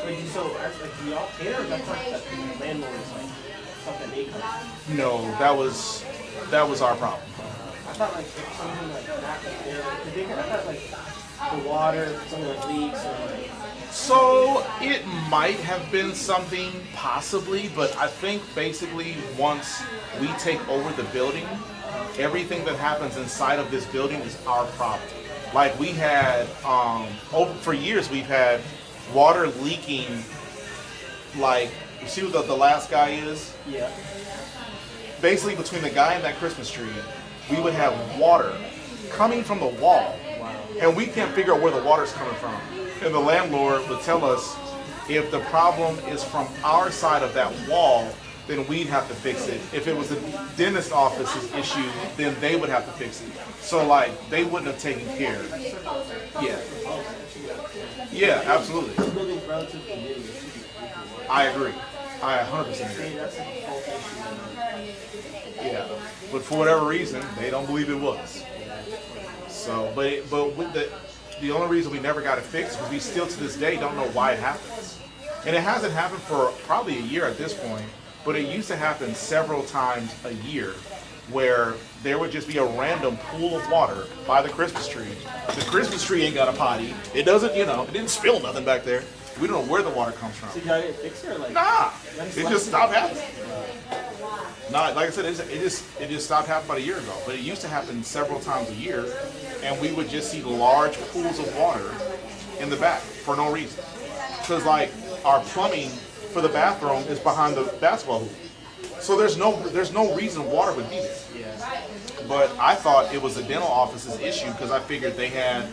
S12: Wait, so like do y'all pay or that's like that the landlord is like something they come?
S1: No, that was our problem.
S12: I thought like something like that. I thought like the water, something like leaks or like.
S1: So it might have been something possibly, but I think basically once we take over the building, everything that happens inside of this building is our problem. Like we had, for years we've had water leaking, like, you see what the last guy is?
S12: Yeah.
S1: Basically between the guy and that Christmas tree, we would have water coming from the wall.
S12: Wow.
S1: And we can't figure out where the water's coming from. And the landlord would tell us if the problem is from our side of that wall, then we'd have to fix it. If it was the dentist office's issue, then they would have to fix it. So like, they wouldn't have taken care. Yeah. Yeah, absolutely. I agree. I 100% agree. Yeah, but for whatever reason, they don't believe it was. So, but with the only reason we never got it fixed is we still to this day don't know why it happens. And it hasn't happened for probably a year at this point, but it used to happen several times a year where there would just be a random pool of water by the Christmas tree. The Christmas tree ain't got a potty. It doesn't, it didn't spill nothing back there. We don't know where the water comes from.
S12: So you got it fixed or like?
S1: Nah, it just stopped happening. Nah, like I said, it just stopped happening about a year ago. But it used to happen several times a year, and we would just see large pools of water in the back for no reason. Because like our plumbing for the bathroom is behind the basketball hoop, so there's no reason water would be there.
S12: Yeah.
S1: But I thought it was the dental office's issue because I figured they had,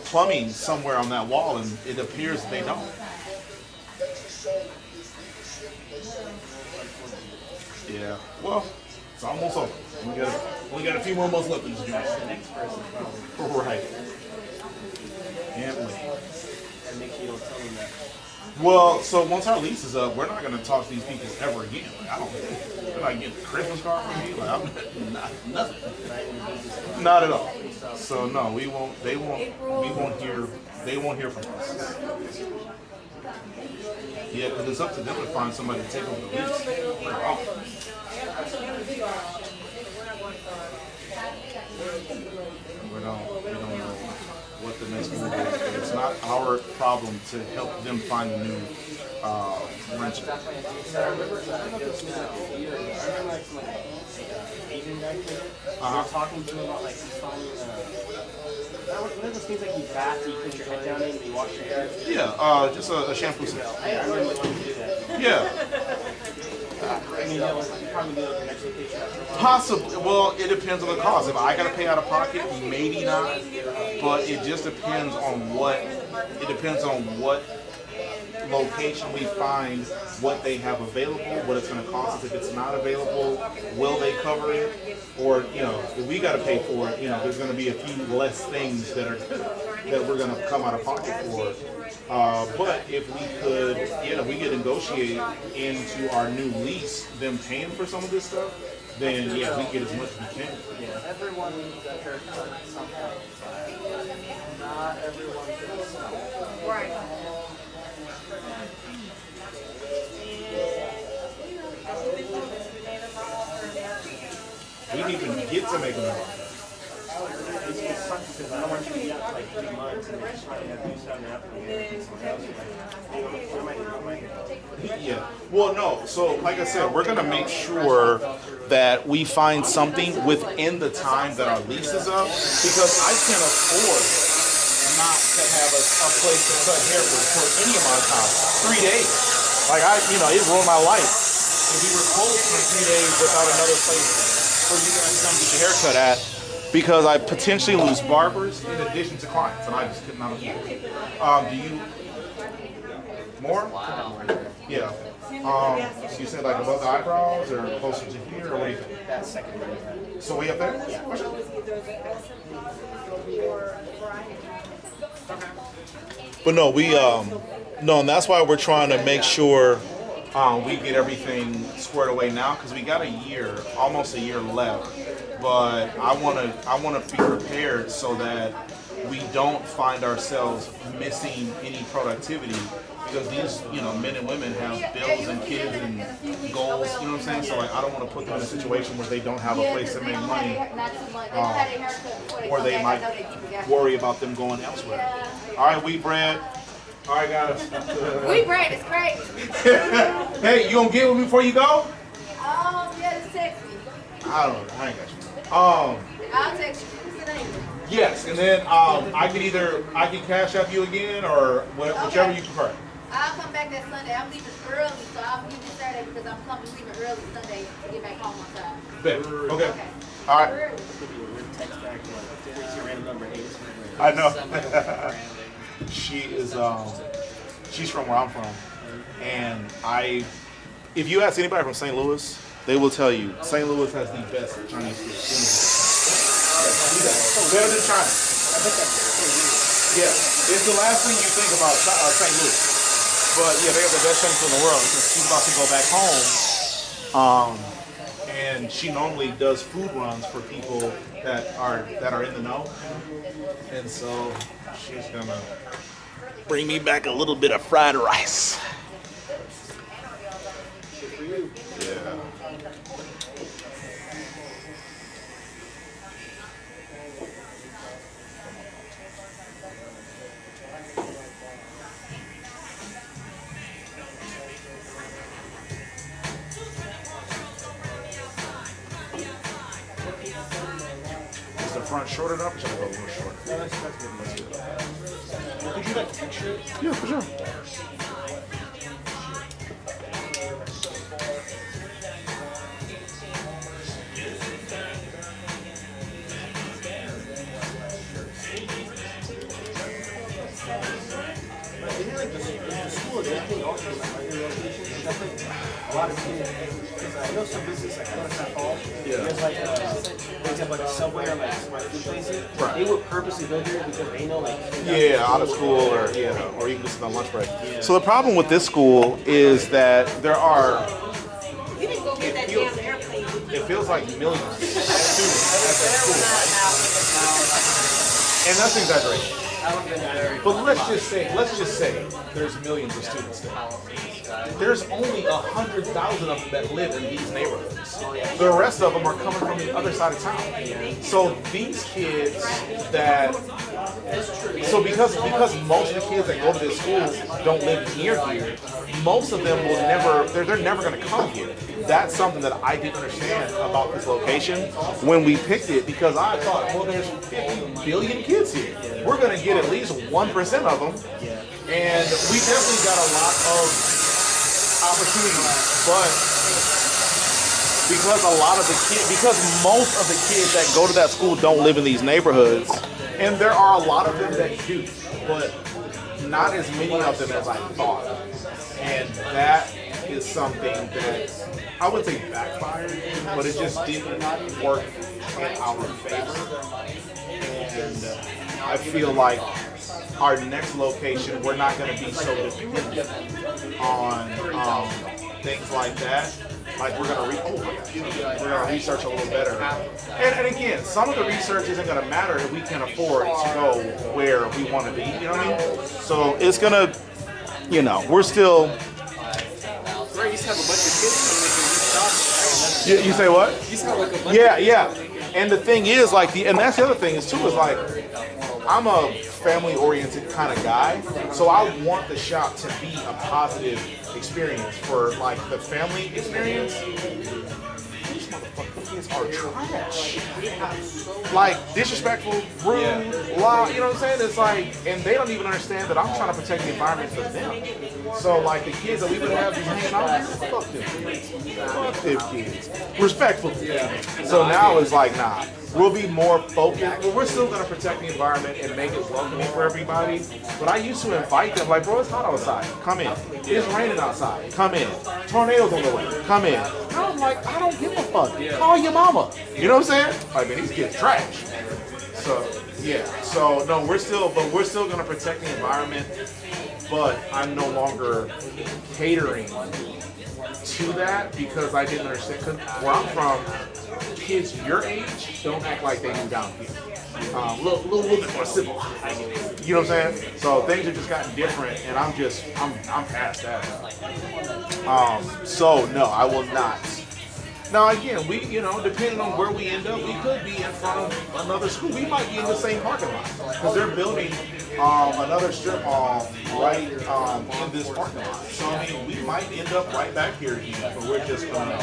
S1: plumbing somewhere on that wall, and it appears they don't. Yeah. Well, it's almost over. We got a few more months left in this job. Right. Can't wait.
S12: And make sure you don't tell them that.
S1: Well, so once our lease is up, we're not going to talk to these people ever again. Like, they're not getting a Christmas card from me. Like, nothing. Not at all. So no, we won't hear from us. Yeah, because it's up to them to find somebody to take over the lease. We don't know what the next move is, but it's not our problem to help them find a new rental.
S12: Asian guy came in. We're talking to him about like finding one of those things like you bath, you put your head down in and you wash your hair.
S1: Yeah, just a shampoo set.
S12: I remember wanting to do that.
S1: Yeah.
S12: I mean, you probably do like the next location after a while.
S1: Possibly. Well, it depends on the cost. If I got to pay out of pocket, maybe not. But it just depends on what. It depends on what location we find, what they have available, what it's going to cost us. If it's not available, will they cover it? Or if we got to pay for it, there's going to be a few less things that we're going to come out of pocket for. But if we could, we could negotiate into our new lease them paying for some of this stuff, then we get as much as we can.
S12: Yeah, everyone needs a haircut at some point, but not everyone does.
S6: Right.
S1: We didn't even get to make them offer.
S12: It's just sucks because I don't want you to be out for like 3 months and then just trying to do something after
S1: Yeah. Well, no. So, like I said, we're gonna make sure that we find something within the time that our lease is up, because I can't afford not to have a place to cut hair for any amount of time. 3 days. Like it ruined my life. If we were closed for 3 days without another place for you guys to come get your haircut at, because I potentially lose barbers in addition to clients, and I just could not afford it. Do you more? Wow. Yeah. So you said like above the eyebrows or closer to here, or what do you think?
S12: That's secondary.
S1: So way up there?
S12: Yeah.
S1: But no, and that's why we're trying to make sure we get everything squared away now, because we got almost a year left. But I want to be prepared so that we don't find ourselves missing any productivity, because these men and women have bills and kids and goals. You know what I'm saying? So like I don't want to put them in a situation where they don't have a place to make money, or they might worry about them going elsewhere. All right, wheat bread. All right, guys.
S6: Wheat bread is great.
S1: Hey, you gonna get with me before you go?
S6: Yeah, just text me.
S1: I don't know. I ain't got you.
S6: I'll text you. What's the name?
S1: Yes, and then I can cash up you again, or whichever you prefer.
S6: I'll come back that Sunday. I'm leaving early, so I'll leave this Saturday because I'm leaving early Sunday to get back home on time.
S1: Bet. Okay. All right. I know. She is. She's from where I'm from, and if you ask anybody from St. Louis, they will tell you St. Louis has the best Chinese food in the world. Better than China. Yeah, it's the last thing you think about St. Louis, but yeah, they have the best Chinese food in the world. She's about to go back home, and she normally does food runs for people that are in the know, and so she's gonna bring me back a little bit of fried rice. Yeah. Is the front short enough, or should I go a little shorter?
S12: No, that's good. That's good. Could you like picture it?
S1: Yeah, for sure.
S12: Isn't like the school adapting also like your locations? That's like a lot of kids. Because I know some business like St. Paul.
S1: Yeah.
S12: There's like for example like a Subway or like some food places.
S1: Right.
S12: They would purposely go here because they know like
S1: Out of school or even just on lunch break. So the problem with this school is that there are.
S6: You didn't go get that damn airplane.
S1: It feels like millions of students at that school, right? And that's an exaggeration. But let's just say there's millions of students there. There's only 100,000 of them that live in these neighborhoods. The rest of them are coming from the other side of town. So these kids because most of the kids that go to this school don't live near here, most of them will they're never going to come here. That's something that I didn't understand about this location when we picked it, because I thought, well, there's 50 billion kids here. We're going to get at least 1% of them, and we definitely got a lot of opportunities, but because most of the kids that go to that school don't live in these neighborhoods, and there are a lot of them that do, but not as many of them as I thought, and that is something that I would say backfired, but it just didn't work in our favor, and I feel like our next location, we're not going to be so dependent on things like that. Like we're going to research a little better. And again, some of the research isn't going to matter if we can afford to go where we want to be. You know what I mean? So it's going to, we're still.
S20: Right, you used to have a bunch of kids coming in and
S1: You say what?
S20: You used to have like a bunch
S1: Yeah. And the thing is, and that's the other thing is too, is like, I'm a family-oriented kind of guy, so I want the shop to be a positive experience for like the family experience. These motherfucking kids are trash. Like disrespectful, rude, loud. You know what I'm saying? It's like, and they don't even understand that I'm trying to protect the environment for them. So like the kids that we would have just hanging out with, fuck them kids. Respectfully. So now it's like, nah. We'll be more focused. Well, we're still going to protect the environment and make it welcoming for everybody. But I used to invite them, like, bro, it's hot outside. Come in. It's raining outside. Come in. Tornadoes on the way. Come in. And I'm like, I don't give a fuck. Call your mama. You know what I'm saying? Like, man, these kids trash. So, yeah. So, no, we're still going to protect the environment. But I'm no longer catering to that because I didn't understand. Cause where I'm from, kids your age don't act like they do down here. A little bit more civil. You know what I'm saying? So things have just gotten different, and I'm past that. So no, I will not. Now again, we depending on where we end up, we could be in front of another school. We might be in the same parking lot because they're building another strip mall right in this parking lot. So I mean, we might end up right back here again, but we're just gonna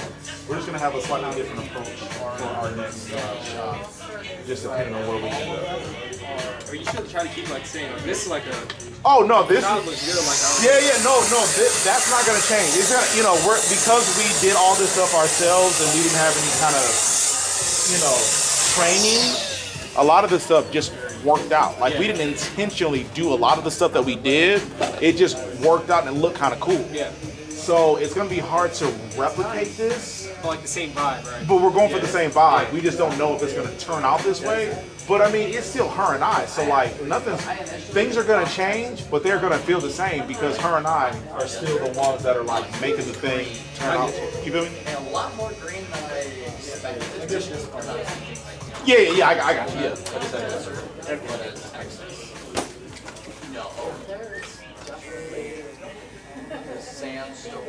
S1: have a slightly different approach for our next shop, just depending on where we end up.
S20: Or you should try to keep like saying like, this is like a.
S1: Oh no, this
S20: looks good like
S1: that's not gonna change. It's gonna, because we did all this stuff ourselves and we didn't have any kind of, training. A lot of this stuff just worked out. Like we didn't intentionally do a lot of the stuff that we did. It just worked out and it looked kind of cool.
S20: Yeah.
S1: So it's gonna be hard to replicate this.
S20: Like the same vibe, right?
S1: But we're going for the same vibe. We just don't know if it's gonna turn out this way. But I mean, it's still her and I. So like, things are gonna change, but they're gonna feel the same because her and I are still the ones that are like making the thing turn out. You feel me?
S10: And a lot more green than I
S12: Addition is called out.
S1: Yeah, I got you. Yeah, I just had that.
S12: Everyone has access.
S13: No, there's definitely the sandstorm.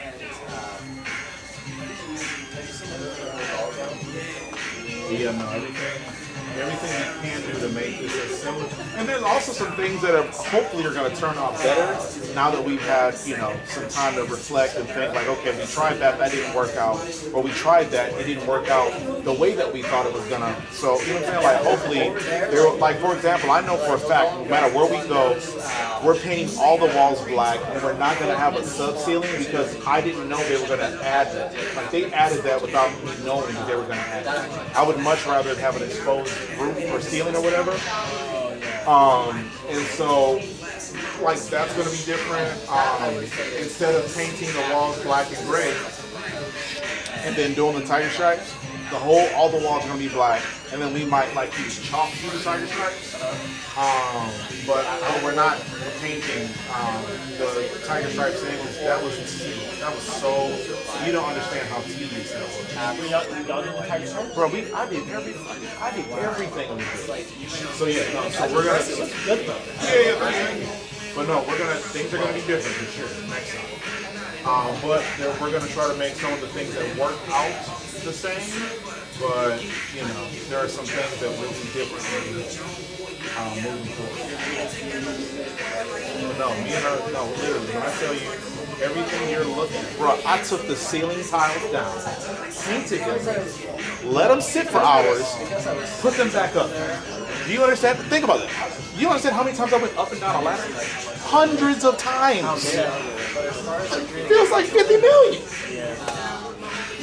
S13: And it's, have you seen the movie
S1: Yeah, no, everything you can do to make this as similar. And there's also some things that are hopefully are going to turn out better now that we've had, some time to reflect and think like, okay, we tried that didn't work out, or we tried that, it didn't work out the way that we thought it was gonna. So, you know what I'm saying? Like, hopefully, like for example, I know for a fact, no matter where we go, we're painting all the walls black, and we're not gonna have a sub ceiling because I didn't know they were gonna add that. Like they added that without me knowing they were gonna add that. I would much rather have an exposed roof or ceiling or whatever. And so, like that's gonna be different. Instead of painting the walls black and gray, and then doing the tiger stripes, all the walls are gonna be black, and then we might like use chalk through the tiger stripes. But we're not painting the tiger stripes in. That was so. You don't understand how tedious that was.
S12: Y'all did the tiger stripes?
S1: Bro, I did everything we did. So yeah, no, so we're gonna.
S12: Good though.
S1: Yeah. But no, things are gonna be different for sure next time. But we're gonna try to make some of the things that work out the same. But there are some things that will be different moving forward. No, me and her. No, literally, when I tell you everything you're looking at, bro, I took the ceiling tiles down, painted them, let them sit for hours, put them back up. Do you understand? Think about it. Do you understand how many times I went up and down a ladder? Hundreds of times. Feels like 50 million.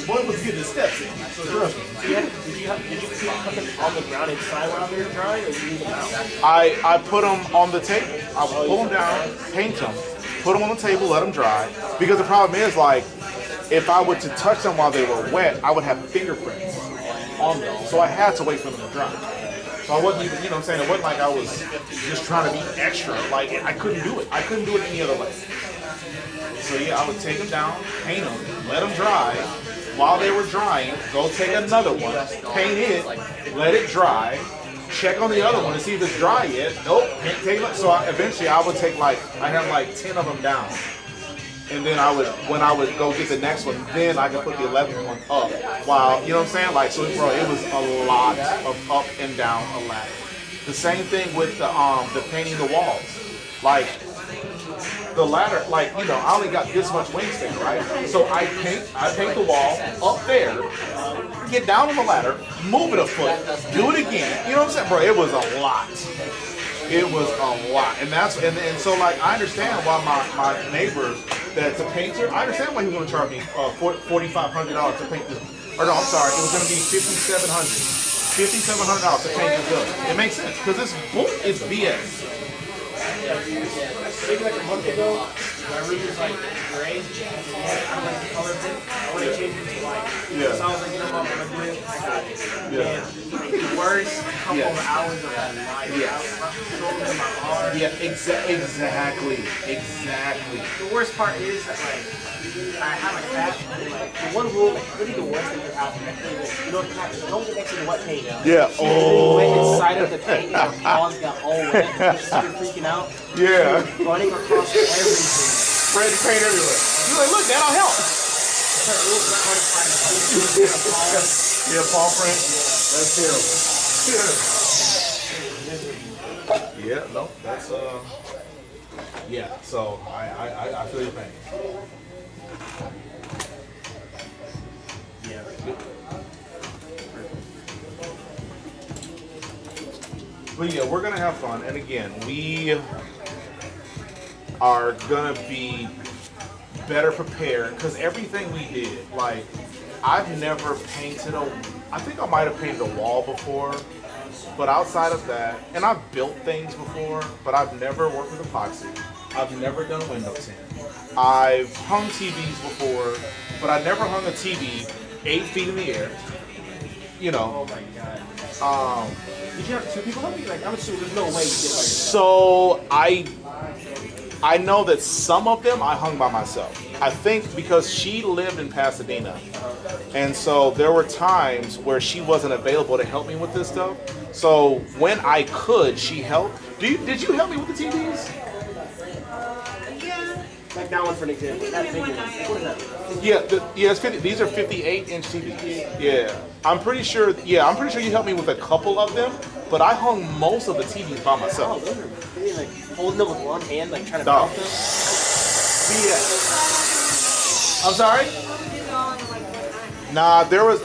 S1: Boy was getting the steps in.
S12: Did you put them on the ground inside while they were drying, or did you leave them out?
S1: I put them on the table. I would pull them down, paint them, put them on the table, let them dry. Because the problem is, like, if I were to touch them while they were wet, I would have fingerprints on them. So I had to wait for them to dry. So I wasn't even, it wasn't like I was just trying to be extra. Like, I couldn't do it. I couldn't do it any other way. So yeah, I would take them down, paint them, let them dry. While they were drying, go take another one, paint it, let it dry, check on the other one to see if it's dry yet. Nope, can't take it. So eventually I would take I had like 10 of them down. And then when I would go get the next one, then I could put the 11th one up. While, you know what I'm saying? Like, so bro, it was a lot of up and down a ladder. The same thing with the painting the walls. Like, the ladder, I only got this much wingspan, right? So I paint the wall up there, get down on the ladder, move it a foot, do it again. You know what I'm saying, bro? It was a lot. It was a lot, and so like I understand why my neighbor that's a painter, I understand why he was going to charge me $4,500 to paint this. Or no, I'm sorry, it was going to be $5,700 to paint this up. It makes sense because this book is BS.
S12: Maybe like a month ago, my room was like gray. I don't like the color of it. I want to change it to white.
S1: Yeah.
S12: So I was like, you know what, I'm going to do it. I got it.
S1: Yeah.
S12: And like the worst couple of hours of that night.
S1: Yeah.
S12: I was shoulders in my arm.
S1: Yeah, exactly.
S12: The worst part is that I have a cat. And, the one rule, really the worst thing you have, you know what cat is? Don't get next to the wet paint.
S1: Yeah.
S12: She really went inside of the paint and her paws got all wet. She started freaking out.
S1: Yeah.
S12: Running across everything.
S1: Spread the paint everywhere. You're like, look, that'll help. Yeah, paw print. That's terrible. Yeah, no, that's yeah. So I feel your pain.
S12: Yeah.
S1: But yeah, we're gonna have fun, and again, we are gonna be better prepared because everything we did, like I've never painted I think I might have painted a wall before, but outside of that, and I've built things before, but I've never worked with epoxy. I've never done a window tint. I've hung TVs before, but I never hung a TV 8 feet in the air.
S12: Oh my god. Did you have two people help you? Like, I'm assuming there's no way you did it by yourself.
S1: So I know that some of them I hung by myself. I think because she lived in Pasadena, and so there were times where she wasn't available to help me with this stuff. So when I could, she helped. Did you help me with the TVs?
S6: Yeah.
S12: Like that one for an example. That big one. What is that?
S1: Yeah, it's 50. These are 58-inch TVs. Yeah, I'm pretty sure. Yeah, I'm pretty sure you helped me with a couple of them, but I hung most of the TVs by myself.
S12: Oh, those are they like holding them with one hand, like trying to
S1: Dog.
S12: mount them.
S1: I'm sorry. Nah, there was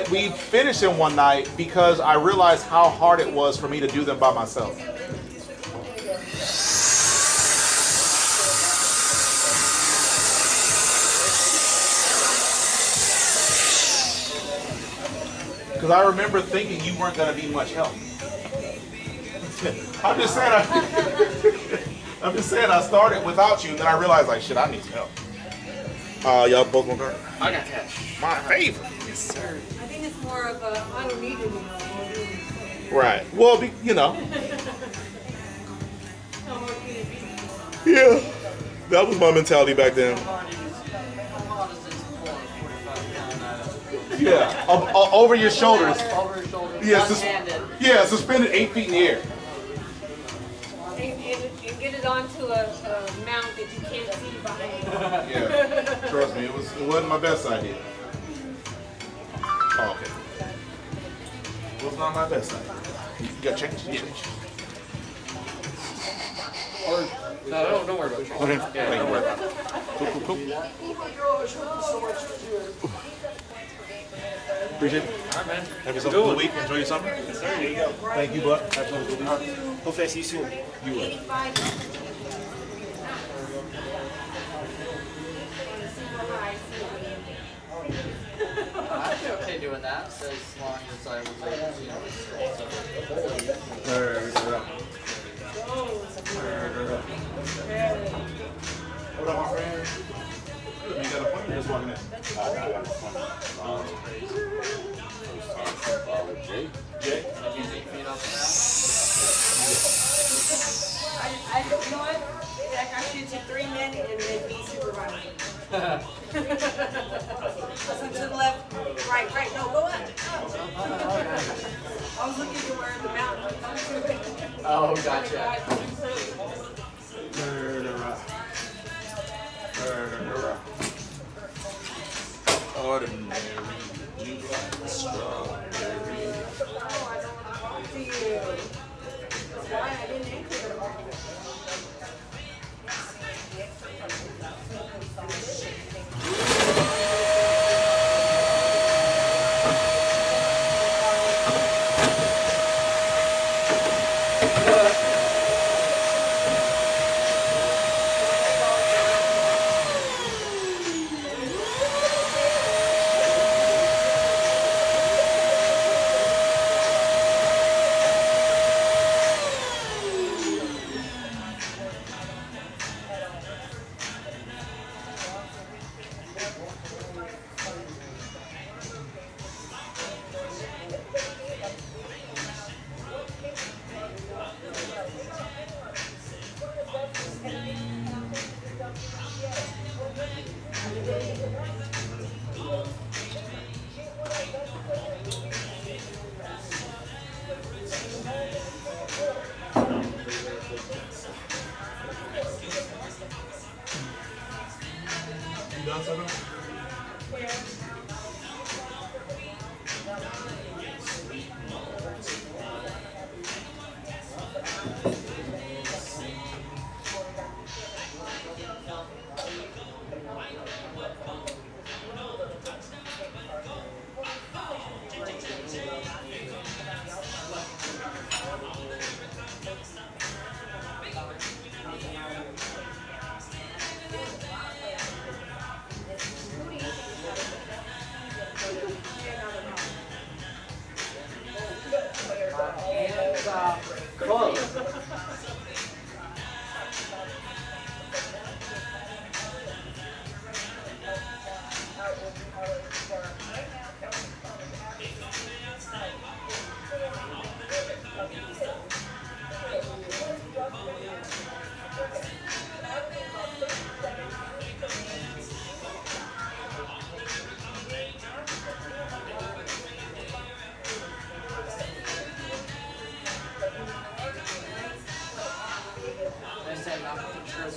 S1: we finished in one night because I realized how hard it was for me to do them by myself. Because I remember thinking you weren't going to be much help. I'm just saying I started without you, and then I realized like shit, I need some help. Y'all both want card?
S12: I got cash.
S1: My favorite.
S12: Yes, sir.
S6: I think it's more of a, I don't need it anymore.
S1: Right. Well, you know. Yeah. That was my mentality back then. Yeah. Over your shoulders.
S13: Over your shoulders.
S1: Yeah.
S13: One-handed.
S1: Yeah. Suspended 8 feet in the air.
S6: And get it onto a mount that you can't see behind.
S1: Yeah. Trust me, it wasn't my best idea. Oh, okay. It was not my best idea. You got change? Yeah.
S20: No, don't worry about it.
S1: Okay.
S20: Yeah, don't worry about it.
S1: Cool. Appreciate it.
S20: All right, man.
S1: Have yourself a good week. Enjoy your summer.
S12: Yes, sir. There you go.
S1: Thank you, bud. Have yourself a good week.
S12: Hopefully I see you soon.
S1: You will.
S13: I'd be okay doing that, so as long as I was able to,
S1: What up, my friend? Good. You got an appointment just walking in? Jay?
S13: you know,
S6: You know what? Like I should do 3 men and then be supervisor. Listen to the left, right, no, go up. I was looking to where the mountain comes to.
S13: oh, gotcha.
S1: Ordinary strawberry.
S6: Talk to you. That's why I didn't answer the phone.
S1: You done something?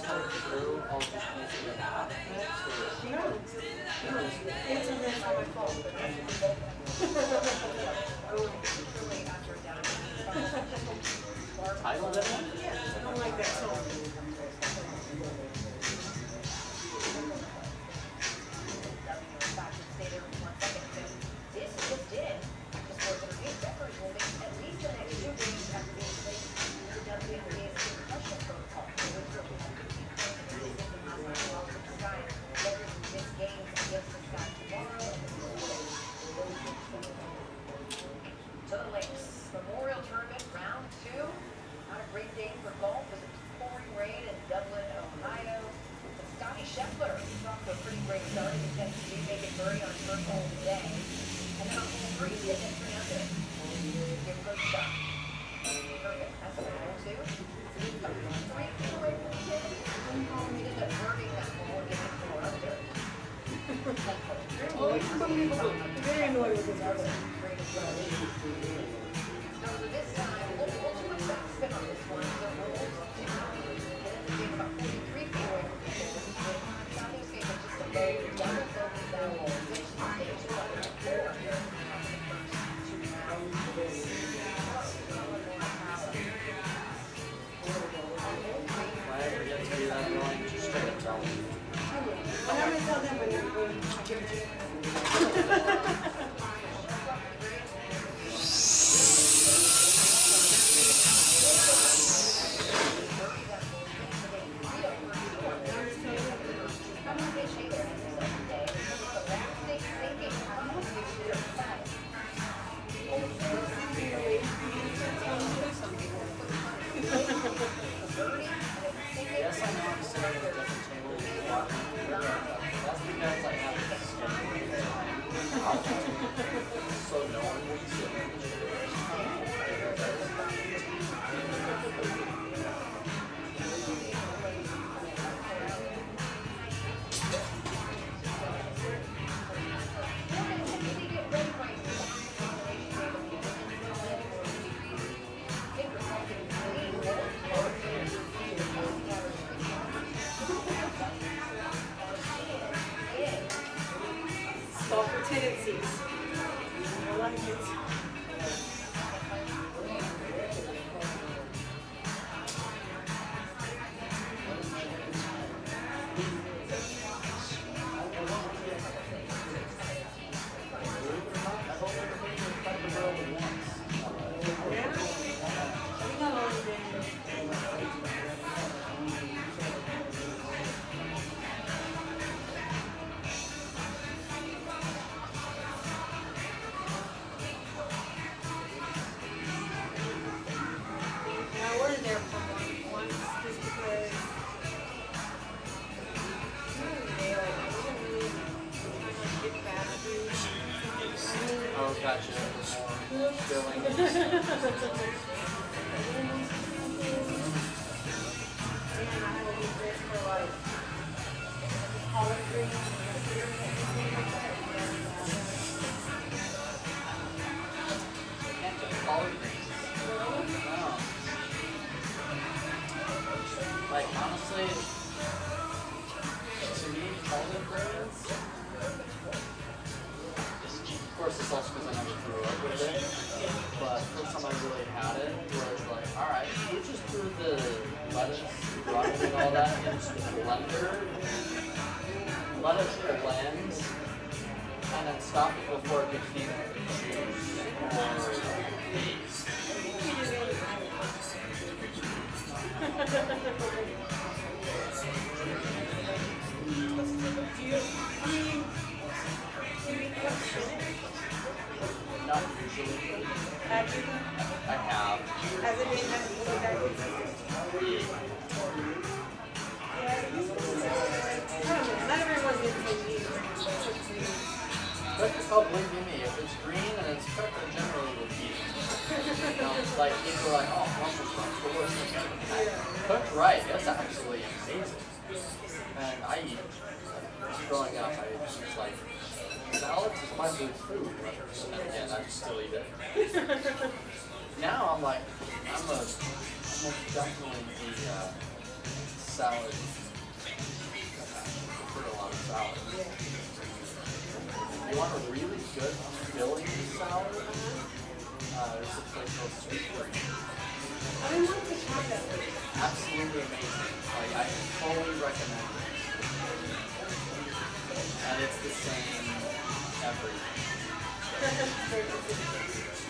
S20: talk through, I'll just use the app next, or?
S18: No. It's on my phone.
S20: Title that one?
S18: Yeah, I don't like that song.
S14: This just did. The sports entertainment referees will miss at least the next 2 games after being placed in the WNBA's concussion protocol. The winter will be 15 points in the season from the Sky. Lakers will miss games against the Sky tomorrow and the to the Lakes. Memorial Tournament Round 2. Not a great day for golf as it was pouring rain in Dublin, Ohio. But Scotty Scheffler is off to a pretty great start. He intends to make it birdie on his first hole of the day. And then on hole 3, he's getting it 3 under. Give a good shot. Perfect. That's what hole 2. He's got 3 feet away from the tee. He ended up birdieing that hole and getting 4 under.
S18: Very annoyed with his other.
S14: So this time, we'll too much backspin on this one. The rules do not get about 43 feet away from the tee. Scotty's game is just a low double bogey that hole. Which stage is up at 4 here after the first 2 rounds.
S20: If I ever get to be that annoying, just straight up tell me.
S18: I'm going to tell them when I give it to you.
S20: Yes, I know I'm sitting at a different table with you walking. That's because I have this schedule. So no one will be sitting in the
S18: Stalker tendencies. I like it.
S20: Oh, gotcha.
S21: Like, honestly, to me, collard greens, of course, it's also because I never grew up with it, but first time I really had it, where it's like, alright, you just threw the lettuce, runners, and all that into the blender, let it blend, and then stop it before it became juice or paste. Not usually.
S18: Have you?
S20: I have.
S18: Has it been that consistent? I don't know. Not everyone's going to take meat.
S21: Cooked is called believe me, if it's green and it's cooked, I generally will eat it. You know, like people are like, oh, Brussels sprouts, the worst thing ever. Cooked right, that's actually amazing. And I eat, like, growing up, I was like, salads is my food. And again, I still eat it. Now I'm like, I'm most definitely the salad salad. You want a really good filling salad? There's a place called Sweet Green. Absolutely amazing. Like, I fully recommend it. And it's the same everywhere.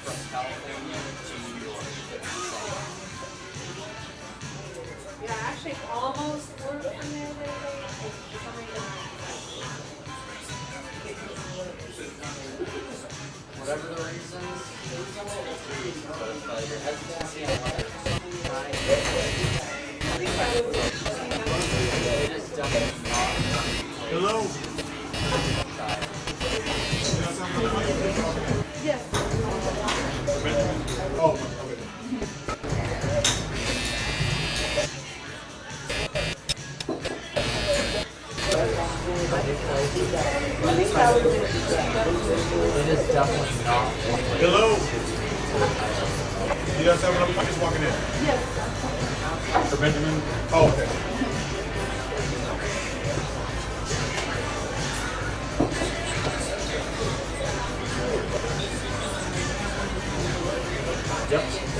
S21: From California to New York, it's the same.
S6: Yeah, I actually almost ordered from there lately. For some reason,
S21: Whatever the reasons, but your hesitancy on whether it is definitely not.
S1: Hello?
S18: Yes.
S1: Oh, okay.
S21: It is definitely not.
S1: Hello? You guys have enough pockets walking in?
S18: Yes.
S1: For Benjamin? Oh, okay. Yep.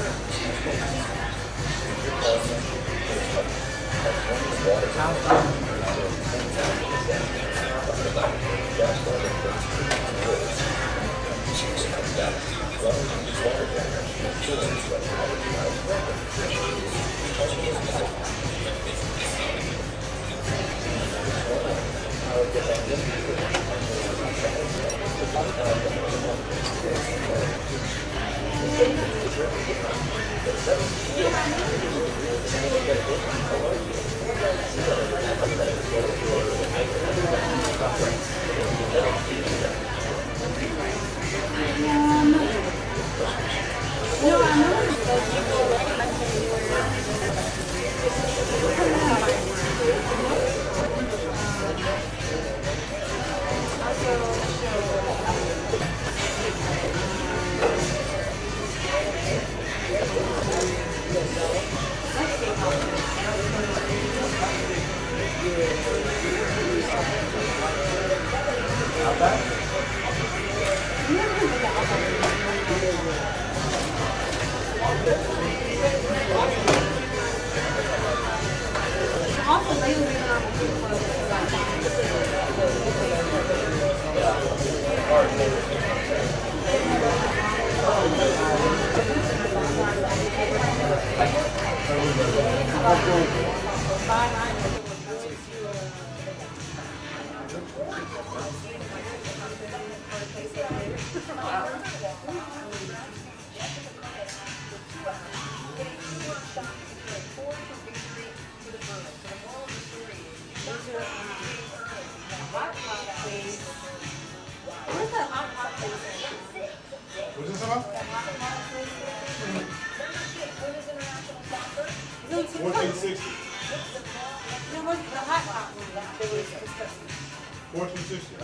S6: where's that hot pot place?
S1: What's this about? 1460.
S6: No, what's the hot pot one? That was disgusting.
S1: 1460.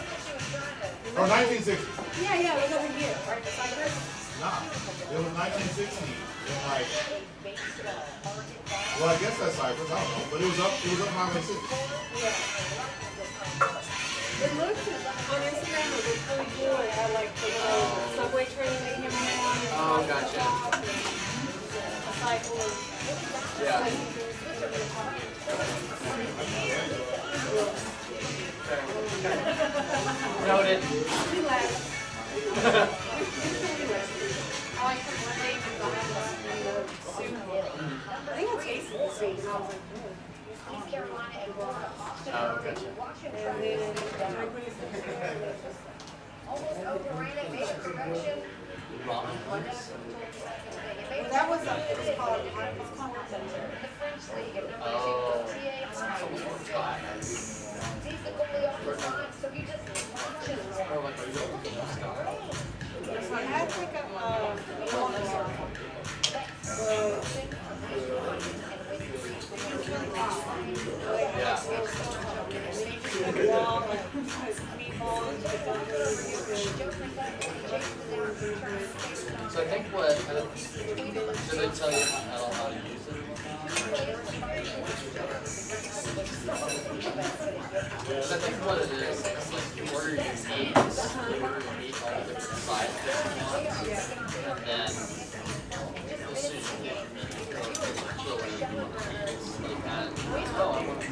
S1: Or 1960.
S6: Yeah, it was over here, right beside us.
S1: Nah. It was 1960. And like, well, I guess that's Cypress. I don't know. But it was up Highway 6.
S6: Yeah. It looked on Instagram, it looked really cool. It had like the little subway train that came around.
S21: Oh, gotcha.
S6: A cycle.
S21: Yeah. Noted.
S6: Relax. I like the one day behind the soup. I think I tasted the soup and I was like,
S14: East Carolina and Florida.
S21: Oh, gotcha.
S6: and then
S14: Almost overran it, made a correction.
S21: Ramen place?
S6: that was it was called
S14: The French League of number
S21: Oh.
S14: 2, TA.
S21: Someone's going to die.
S14: He's the goalie off the line, so he just launches.
S21: Or like, are you going to stop?
S6: I had to pick up
S21: So I think what, did they tell you how to use it? Because I think what it is like you order your meats, you order your meat all the different sizes you want, and then as soon as you get your meat, you throw whatever you want to eat. It's like that. Oh, I want to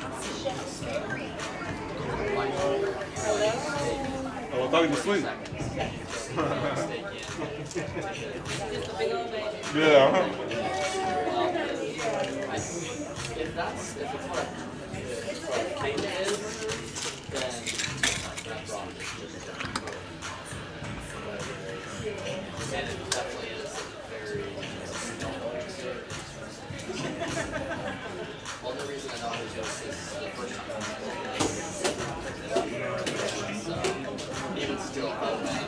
S1: Oh, I thought he was asleep. Yeah.
S21: If it's what I think it is, then that's wrong. And it definitely is very only reason I know how to do this is the first time so even still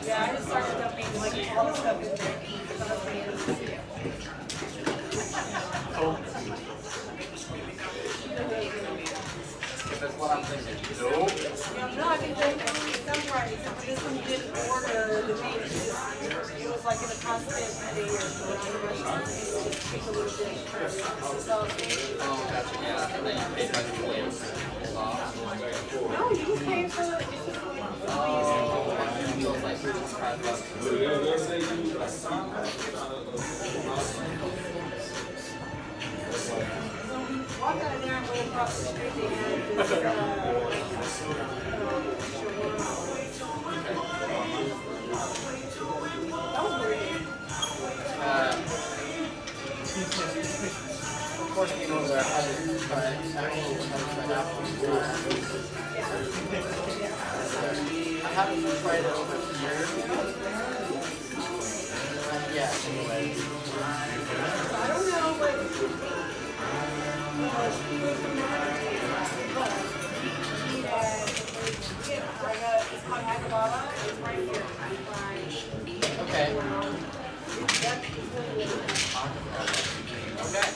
S6: Yeah, I just started dumping like all the stuff in there because I'm afraid of the video.
S21: if that's what I'm thinking. Nope.
S6: No, I think they're some parties. This one you didn't order the meat. It was like in a constant thing or something. Just take a little dish. So,
S21: Oh, gotcha. Yeah, and then you pay by the plate.
S6: no, you just pay for it.
S21: Oh, it feels like
S6: Walk out of there and go across the street. They had this, that was weird.
S21: Of course, you know that I haven't tried it over here. Yeah, anyway.
S6: I don't know, but
S21: okay. Okay.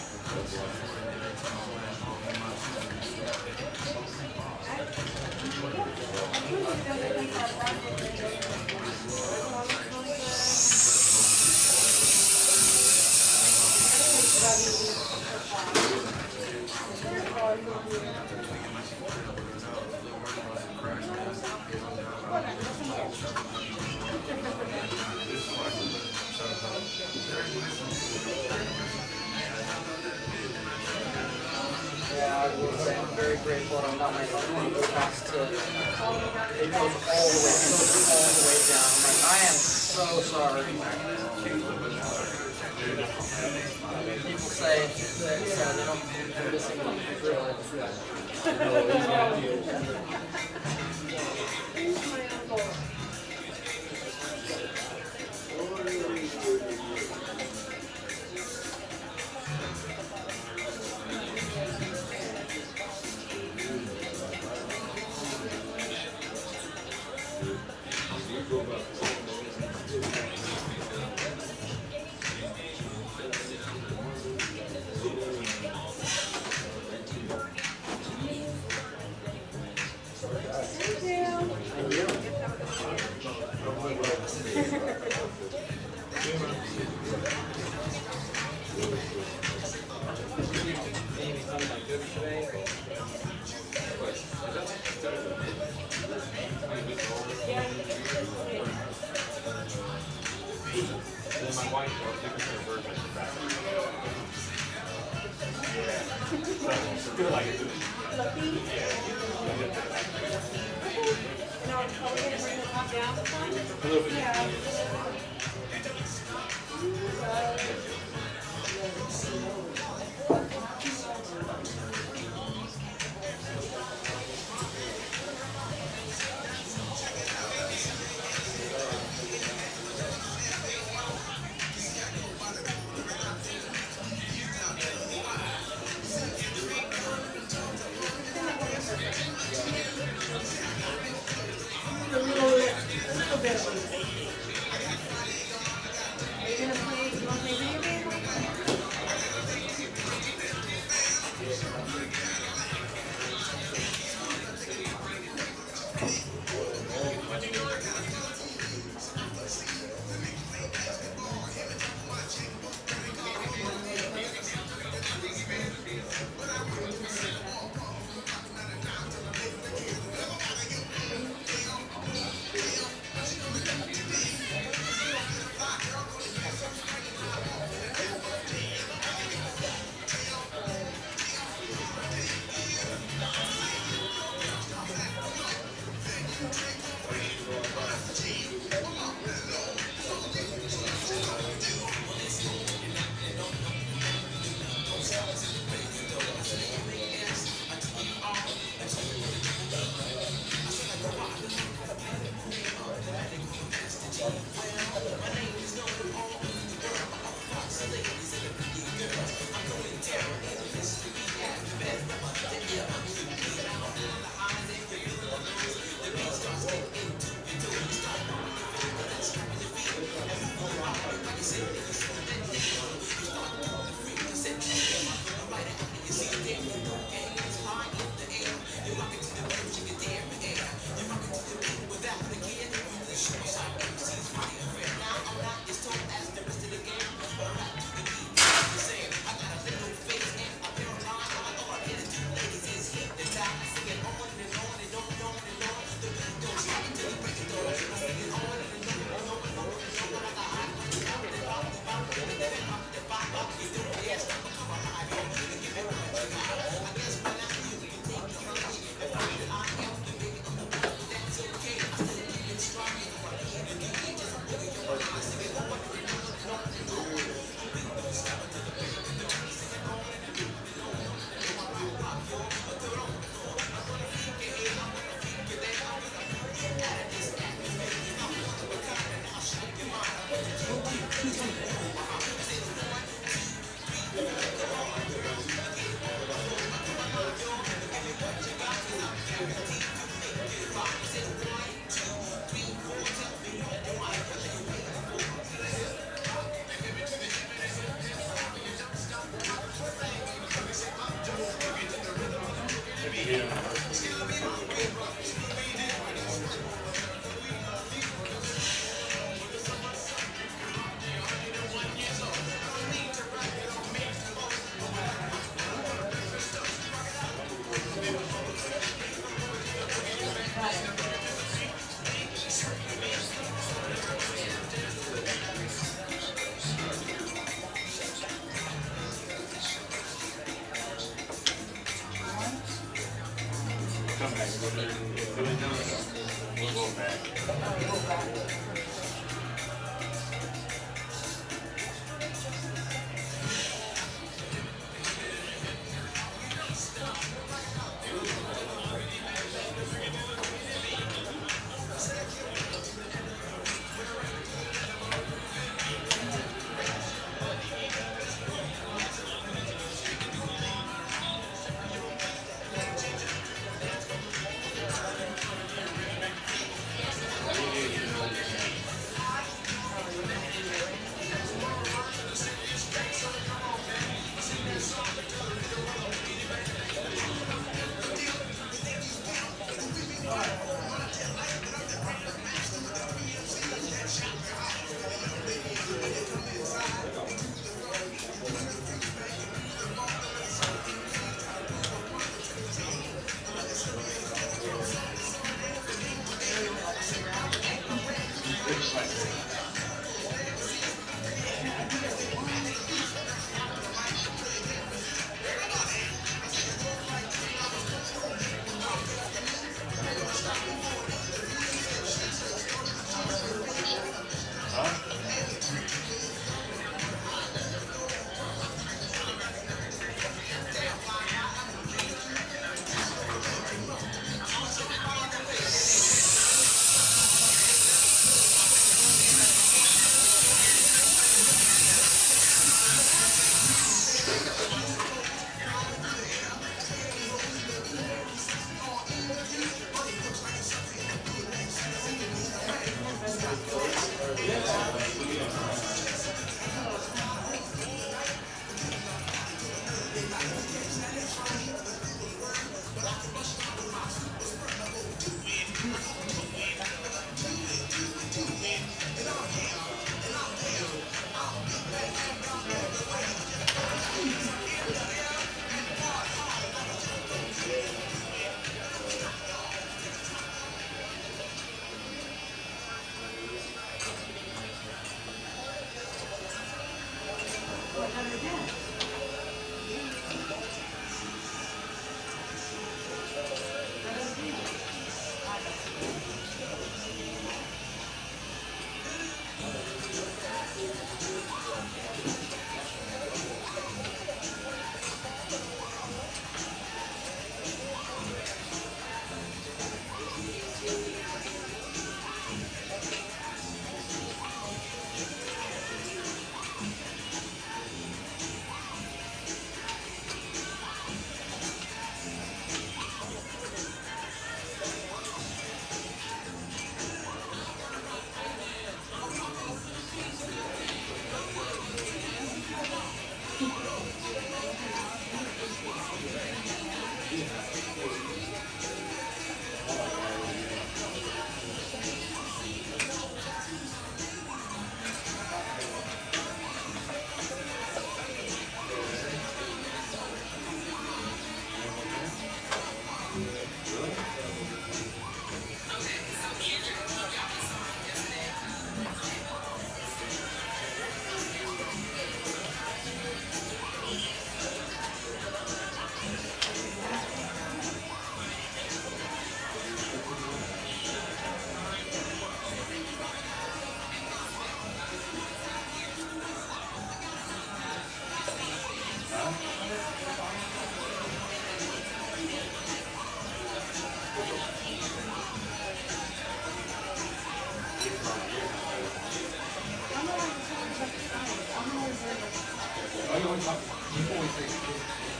S21: Yeah, I will say I'm very grateful that I'm not my own cost to it goes all the way down. I'm like, I am so sorry. People say that they don't do this in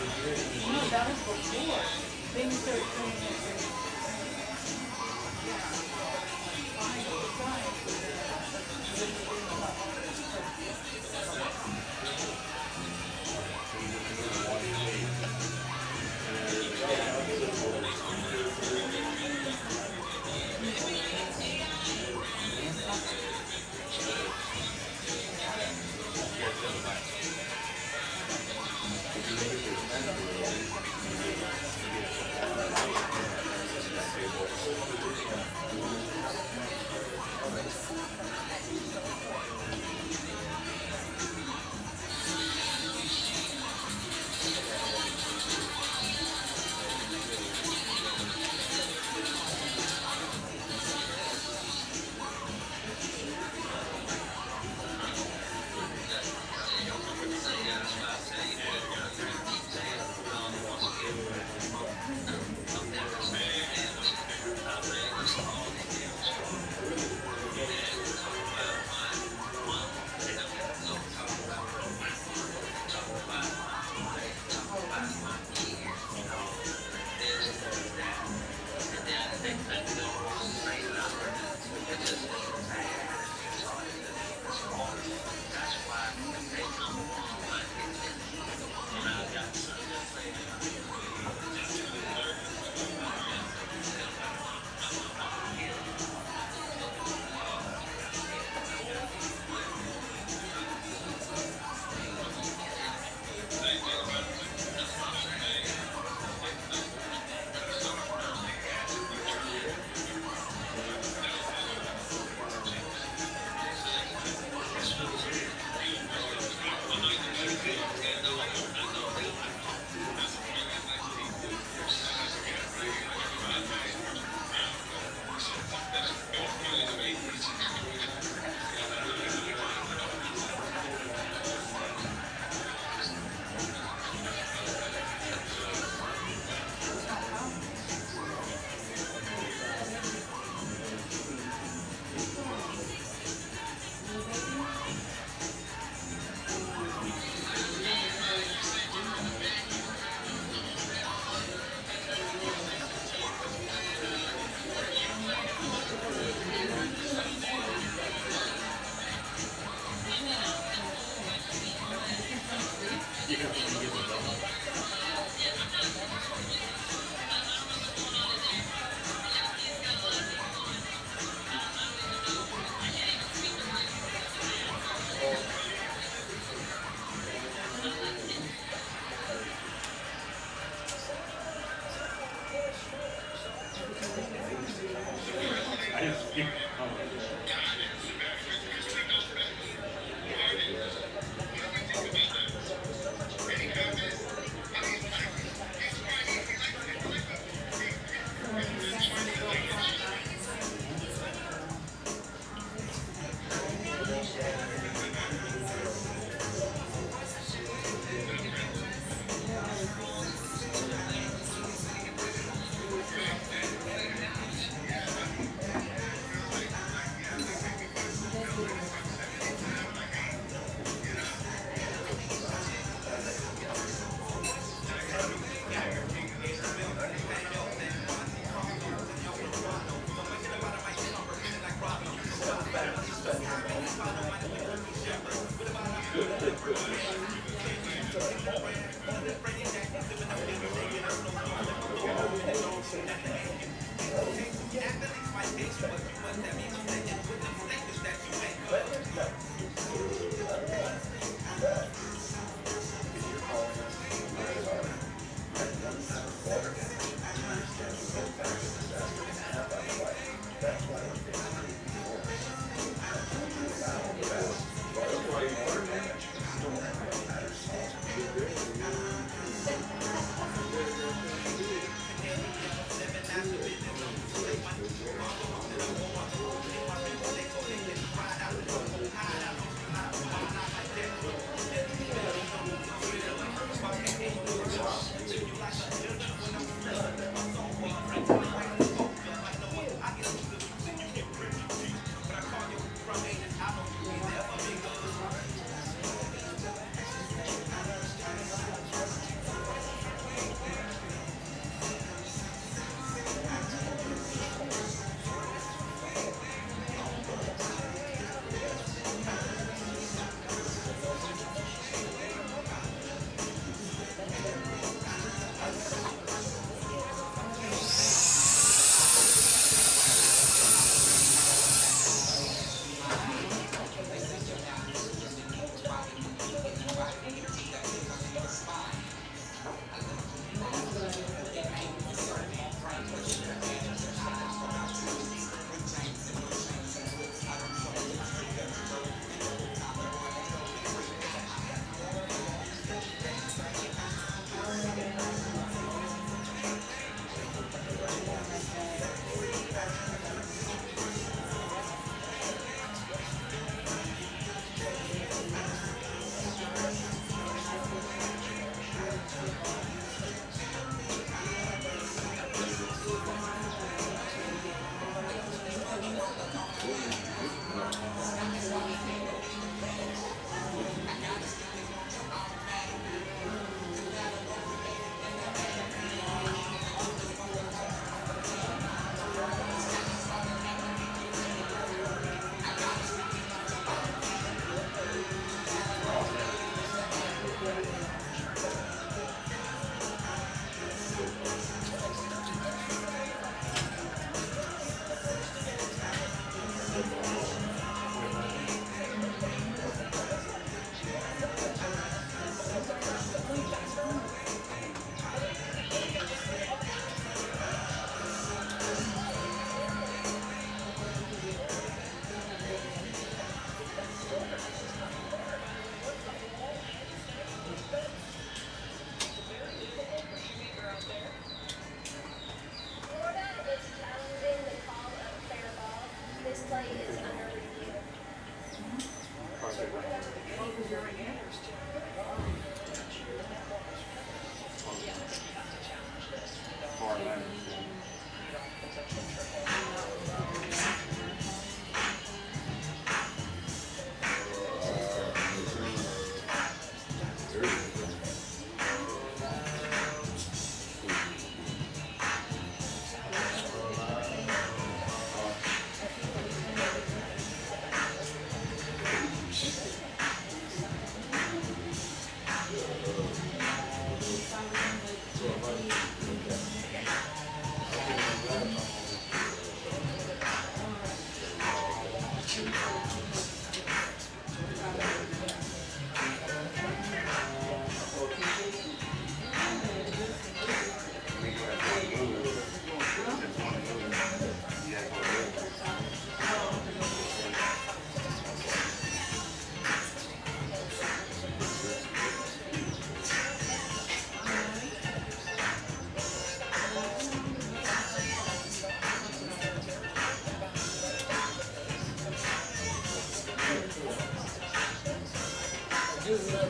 S6: That was before. Then you started training at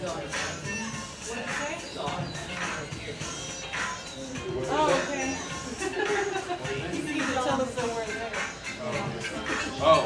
S6: Oh, okay. You need to tell us somewhere there.
S20: Oh.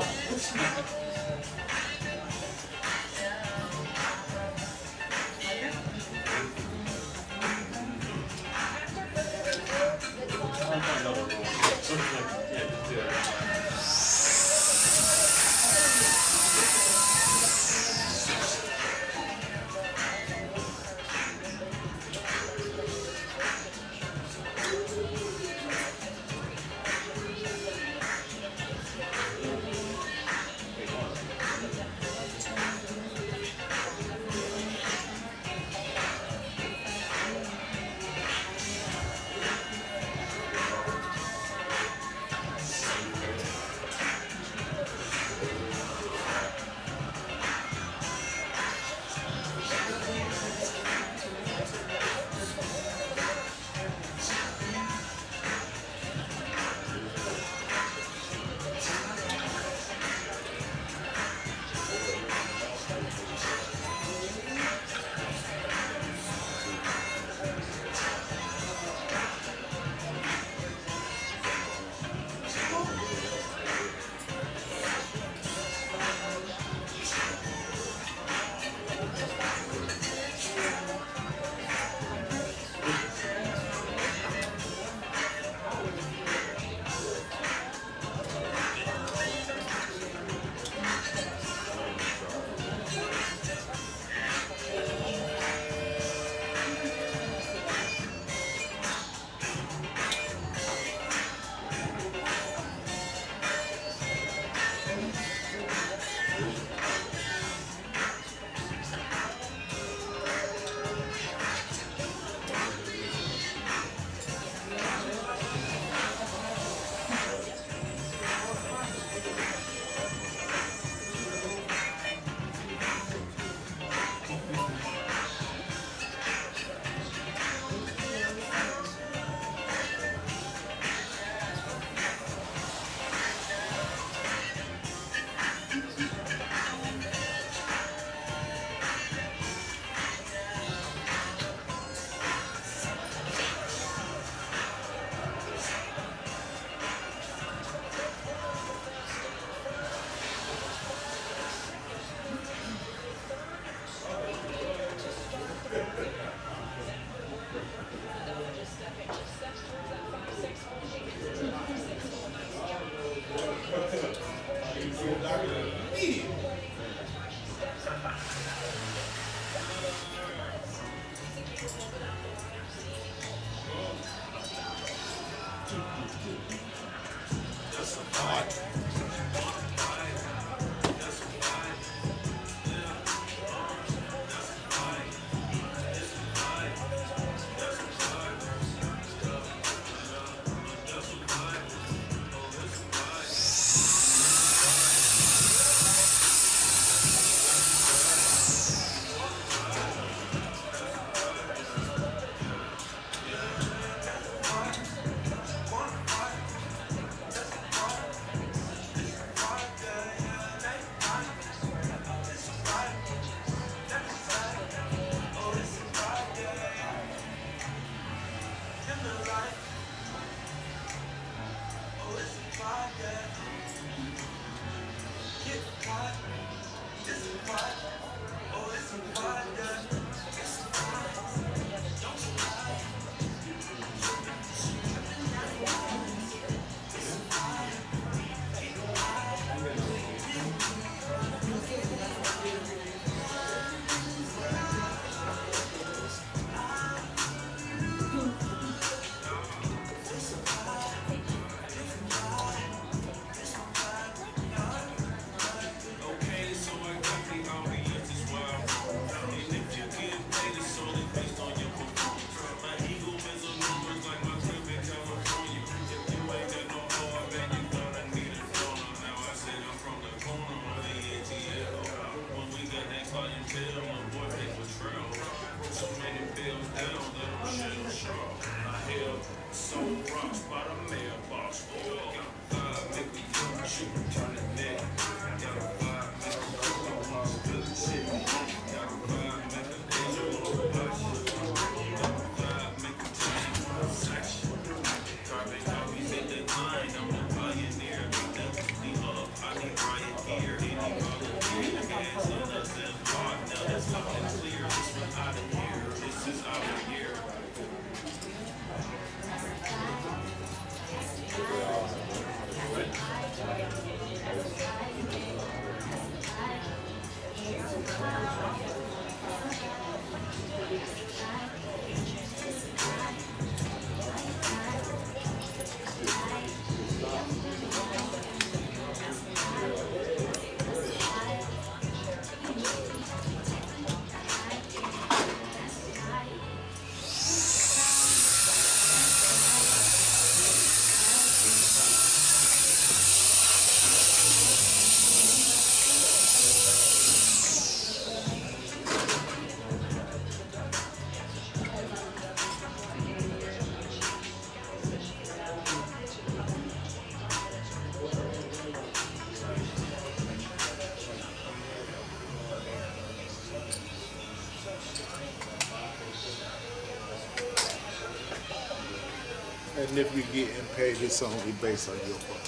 S1: And if you're getting paid, it's only based on your performance.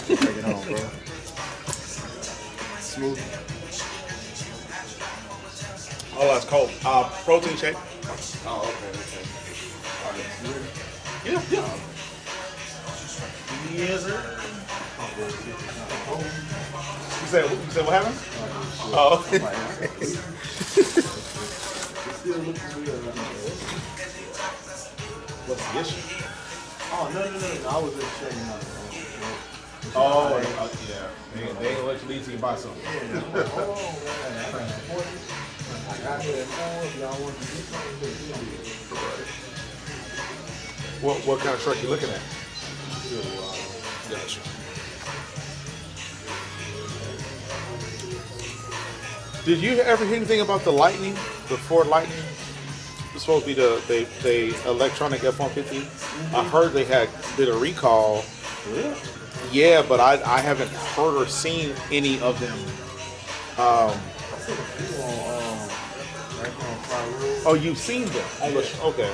S9: Take it home, bro. Smooth.
S1: Oh, that's cold. Protein shake.
S9: Oh, okay.
S1: Yeah, yeah. Yes, sir. You said what happened? Oh. What's the issue?
S9: Oh, no. I was just checking out.
S1: Oh, yeah. They ain't let you leave till you buy something.
S9: I got here at 4. If y'all want to do something,
S1: What kind of truck you looking at? Gotcha. Did you ever hear anything about the Lightning, the Ford Lightning? It's supposed to be the electronic F-150. I heard they did a recall.
S9: Really?
S1: Yeah, but I haven't heard or seen any of them. Oh, you've seen them? Okay.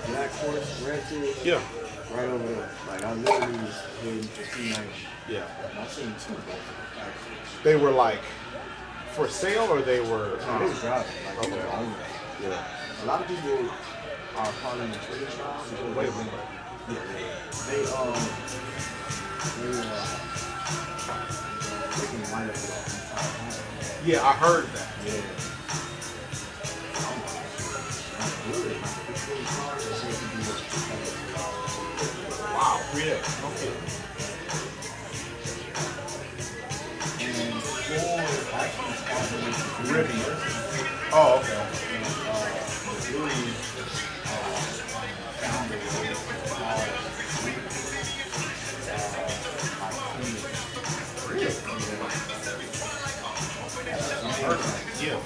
S9: Black Horse Ranches?
S1: Yeah.
S9: Right over there. Like, I literally was waiting for 290.
S1: Yeah.
S9: I've seen 2 of them.
S1: They were like for sale, or they were?
S9: They were driving. Like,
S1: Okay.
S9: they were owners.
S1: Yeah.
S9: A lot of people are calling them trading jobs.
S1: Wait a minute.
S9: They can wind up with
S1: Yeah, I heard that.
S9: Yeah.
S1: Wow. Yeah. Okay. Rivian. Oh, okay. Yeah.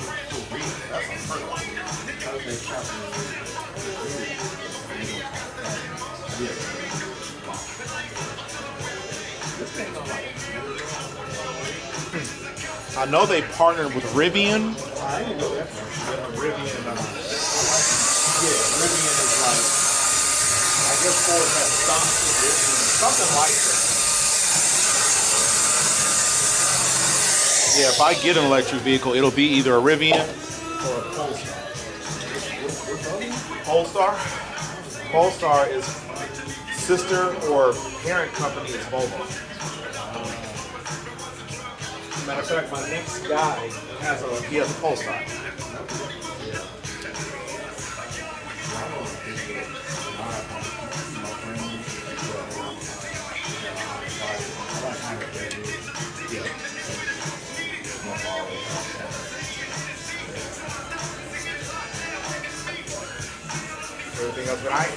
S1: I know they partnered with Rivian.
S17: I didn't know that.
S1: Rivian, Rivian is like, I guess Ford has stock in Rivian, something like that. Yeah, if I get an electric vehicle, it'll be either a Rivian or a Polestar. Polestar? Polestar is sister or parent company is Volvo. Matter of fact, my next guy has a Polestar. Everything else right?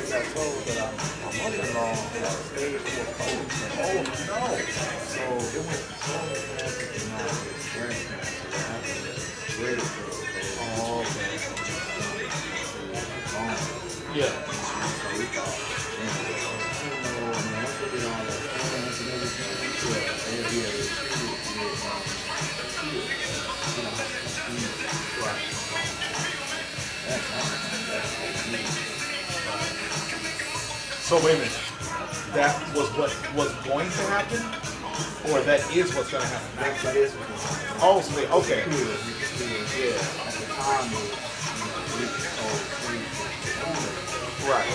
S9: I told that my mother-in-law stayed for COVID. Oh no! So it went so fast that now it's breast cancer. Oh, okay.
S1: Yeah.
S9: So we thought, once we did all that plans and everything, they'd be able to
S1: So wait a minute. That was what was going to happen, or that is what's going to happen?
S9: That is what's going to happen.
S1: Oh, so they, okay.
S9: Yeah. At the time,
S1: Right.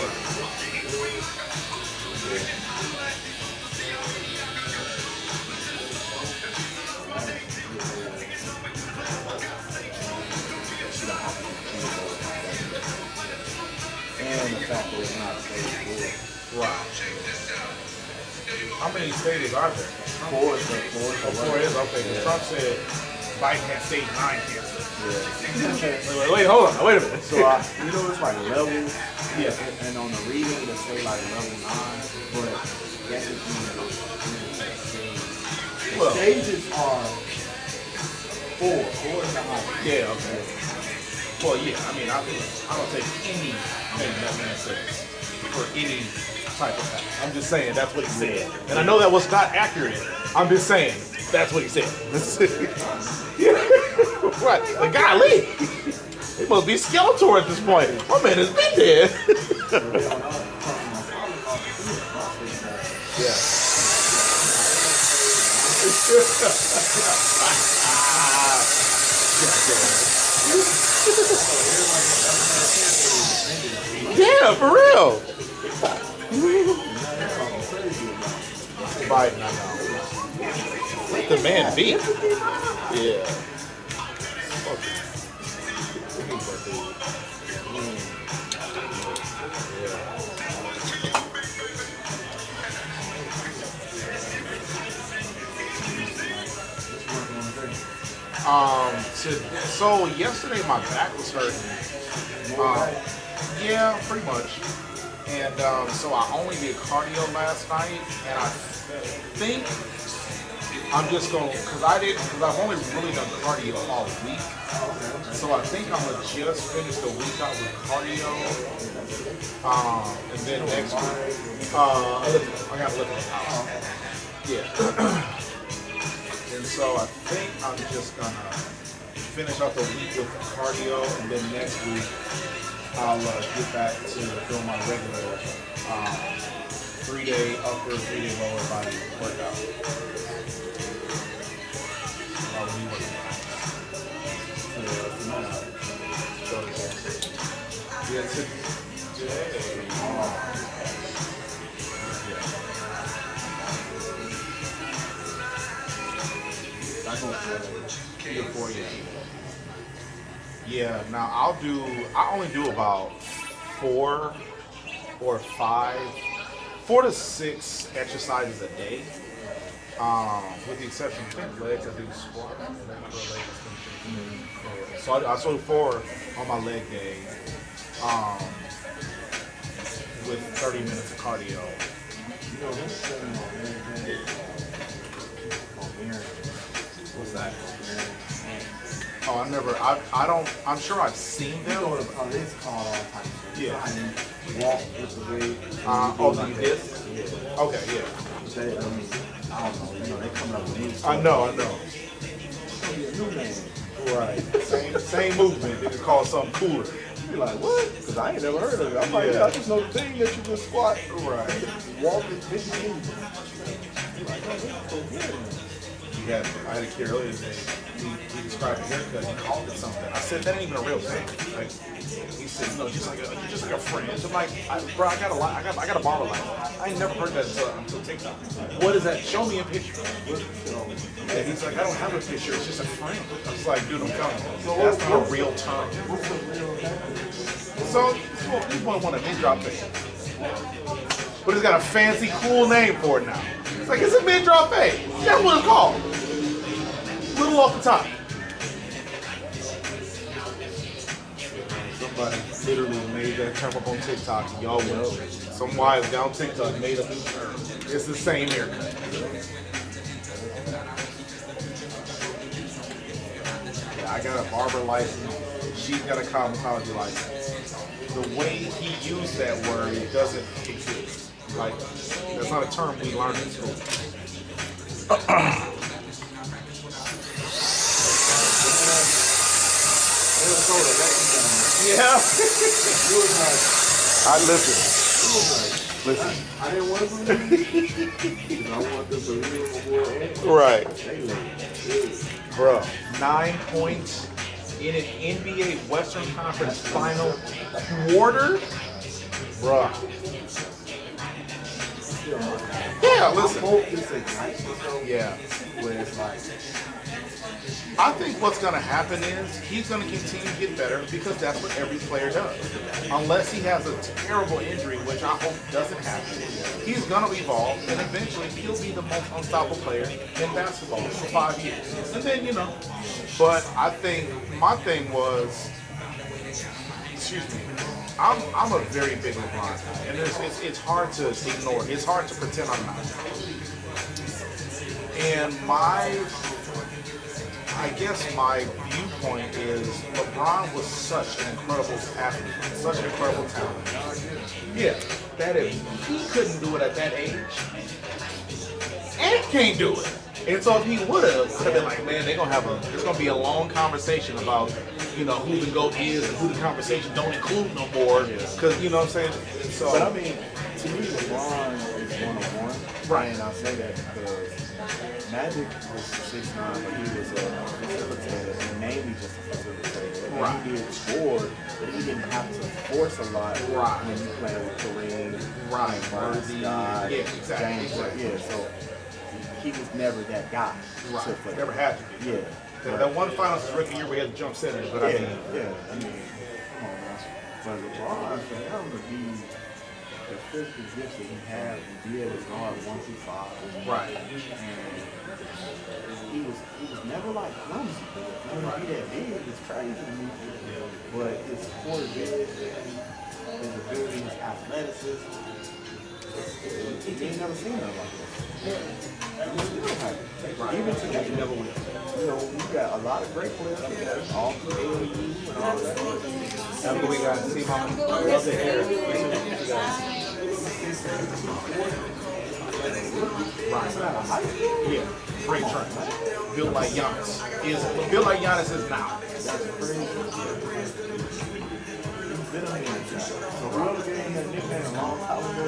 S9: and the fact that it's not stage 4.
S1: Right. How many stages are there?
S9: 4 is the 4.
S1: Oh, 4 is okay. Because Trump said Biden had stage 9 cancer.
S9: Yeah.
S1: Wait, hold on. Wait a minute.
S9: So you know it's like levels. Yeah. And on the reading they say like level 9, but that is the stages are 4. 4 is the highest.
S1: Yeah. Okay. Well, yeah. I mean, I don't take anything that man says for any type of fact. I'm just saying that's what he said, and I know that was not accurate. I'm just saying that's what he said. Right. The guy Lee. He must be Skeletor at this point. My man has been dead. Yeah. Yeah, for real. Biden, I know. Let the man be. Yeah. So yesterday my back was hurting. Yeah, pretty much. And so I only did cardio last night, and I think I'm just gonna, because I've only really done cardio all week. So I think I'm gonna just finish the week out with cardio. And then next week, I gotta look at the house. Yeah. And so I think I'm just gonna finish out the week with cardio, and then next week I'll get back to doing my regular 3-day upper, 3-day lower body workout. I'll be working on yeah, today. Yeah, now I only do about 4 or 4 to 6 exercises a day. With the exception of legs, I do squat. So I do 4 on my leg day, with 30 minutes of cardio. What's that? Oh, I'm sure I've seen them.
S9: It's called all types of shit.
S1: Yeah.
S9: I mean, walk with the weight.
S1: You did?
S9: Yeah.
S1: Okay, yeah.
S9: They, I mean, I don't know. They coming up with new stuff.
S1: I know.
S9: It's gonna be a new name.
S1: Right. Same movement. They just call it something cooler.
S9: You're like, what? Because I ain't never heard of it. I'm like, yeah, I just know the thing that you just squat.
S1: Right.
S9: Walk with big knees. You're like, oh, this is so good.
S1: I had a kid earlier today. He described a haircut. He called it something. I said that ain't even a real thing. Like he said, no, just like a friend. I'm like, bro, I got a barber life. I ain't never heard that until TikTok. What is that? Show me a picture. And he's like, I don't have a picture. It's just a friend. I was like, dude, I'm telling you, that's not a real term. So this boy want a mid drop fade, but it's got a fancy, cool name for it now. It's like it's a mid drop fade. That's what it's called. Little off the top. Somebody literally made that term up on TikTok. Y'all will. Some wise guy on TikTok made a new term. It's the same haircut. Yeah, I got a barber license. She's got a cosmetology license. The way he used that word, it doesn't exist. Like, that's not a term we learned in school. Yeah. I listen. Listen.
S9: I didn't want to believe. I want them to believe.
S1: Right. Bro, 9 points in an NBA Western Conference final quarter? Bruh. Yeah, listen. Yeah.
S9: Where it's like,
S1: I think what's going to happen is he's going to continue to get better because that's what every player does. Unless he has a terrible injury, which I hope doesn't happen, he's going to evolve and eventually he'll be the most unstoppable player in basketball for 5 years. And then, but I think my thing was, excuse me, I'm a very big LeBron guy, and it's hard to ignore. It's hard to pretend I'm not. And I guess my viewpoint is LeBron was such an incredible athlete, such an incredible talent. Yeah, that if he couldn't do it at that age, Ant can't do it. And so if he would have been like, man, there's gonna be a long conversation about, who the GOAT is and who the conversation don't include no more. Because you know what I'm saying? So,
S9: but I mean, to me, LeBron is 101.
S1: Right.
S9: And I say that because Magic was 6'9", but he was a facilitator, and mainly just a facilitator. And
S1: right.
S9: He did score, but he didn't have to force a lot
S1: right.
S9: when you play with Kareem,
S1: right.
S9: Scott,
S1: yeah, exactly.
S9: James. Yeah, so he was never that guy.
S1: Right. Never had to be.
S9: Yeah.
S1: That one finals is rookie year where he had to jump center, but
S9: come on now. But LeBron, for him to be the fifth position he had and be able to guard 1 through 5.
S1: Right.
S9: And he was never like clumsy. To be that big is crazy to me. But his core vision, his ability, his athleticism, he ain't never seen nothing like that. Right. Even today, you never will. We got a lot of great players, all from AAU and all that.
S1: That's what we got. See, Mama. Love the hair. Yeah, great train. Built like Giannis. Built like Giannis is now.
S9: That's crazy. He's been a man. So whoever gave him that nickname a long time ago,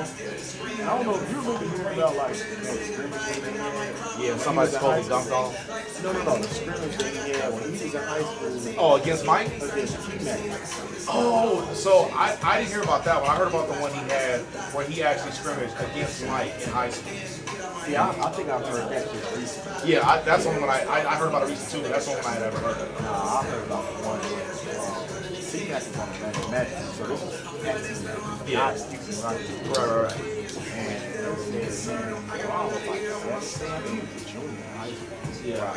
S9: I don't know if you remember hearing about like that scrimmage thing.
S1: Yeah, somebody told me dunked on him.
S9: No, the scrimmage thing he had when he was in high school.
S1: Oh, against Mike?
S9: Against T-Mac.
S1: Oh, so I didn't hear about that one. I heard about the one he had where he actually scrimmaged against Mike in high school.
S9: See, I think I've heard that just recently.
S1: Yeah, that's one when I heard about it recently too, but that's one I had ever heard of.
S9: Nah, I heard about the one where T-Mac T-Mac was on the match, so this was X-Mac,
S1: Yeah.
S9: not Houston Rockets.
S1: Right.
S9: And they said, man, LeBron was like 17, he was a junior in high school.
S1: Yeah.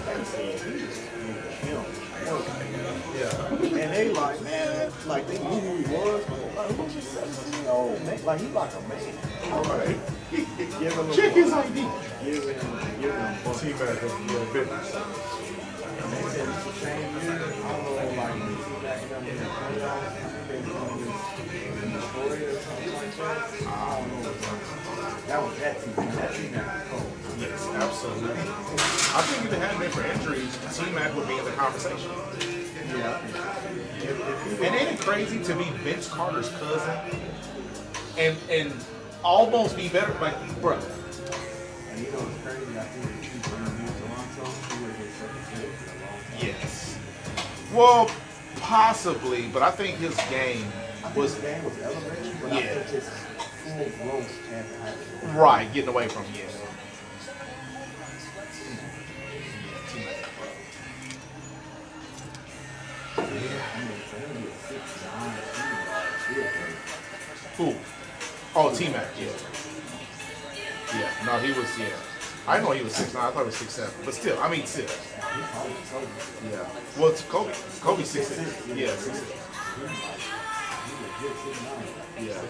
S9: They said he was him.
S1: Yeah.
S9: And they like, man, like they knew who he was, but like, who was this 17-year-old man? Like, he like a man.
S1: Right.
S9: Give him
S1: Check his ID.
S9: Give him
S1: T-Mac is your business.
S9: And they said it's the same year. I don't know, like, T-Mac and them in the playoffs. I think they won this in Detroit or something like that. I don't know. That was that T-Mac. That T-Mac was cold.
S1: Yes, absolutely. I think if it hadn't been for injuries, T-Mac would be in the conversation.
S9: Yeah.
S1: And ain't it crazy to be Vince Carter's cousin and almost be better? Like, bro.
S9: And you know what's crazy? I think if he was in Toronto, he would have hit second place for a long time.
S1: Yes. Well, possibly, but I think his game was.
S9: His game was elevated, but I think his full growth had to happen.
S1: Right, getting away from yeah. Who? Oh, T-Mac, yeah. Yeah, no, he was, yeah. I know he was 6'9", I thought he was 6'7", but still, I mean, still. Yeah. Well, it's Kobe. Kobe's 6'6". Yeah, 6'6". Yeah.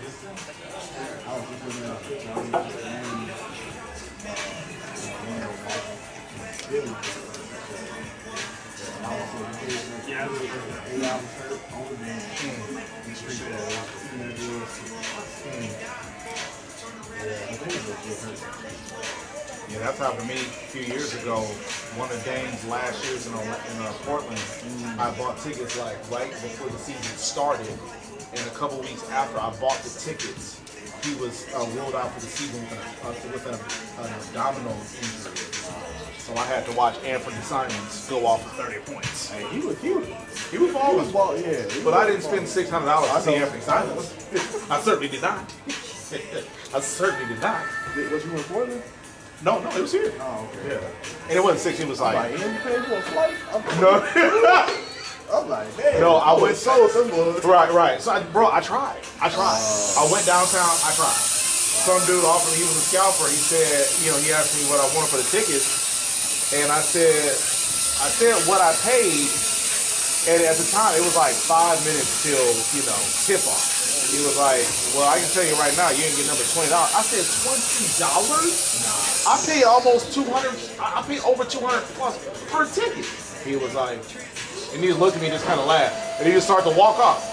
S1: Yeah, that's happened to me a few years ago. One of Dame's last years in Portland, I bought tickets like right before the season started, and a couple weeks after I bought the tickets, he was ruled out for the season with an abdominal injury. So I had to watch Anthony Simons go off for 30 points.
S9: Hey, he was
S1: balling.
S9: Yeah,
S1: but I didn't spend $600 to see Anthony Simons. I certainly did not. I certainly did not.
S9: Was you in Portland?
S1: No, it was here.
S9: Oh, okay.
S1: Yeah. And it wasn't 6, it was like.
S9: You paid for a flight?
S1: No.
S9: I'm like, man.
S1: No, I went
S9: so simple.
S1: Right. So, I tried. I went downtown. I tried. Some dude offered me, he was a scalper. He said, he asked me what I wanted for the tickets. And I said what I paid. And at the time, it was like 5 minutes till, tip off. He was like, well, I can tell you right now, you ain't getting number $20. I said, $20? Nah. I paid almost $200. I paid over $200 plus for a ticket. He was like, and he looked at me and just kind of laughed. And he just started to walk off.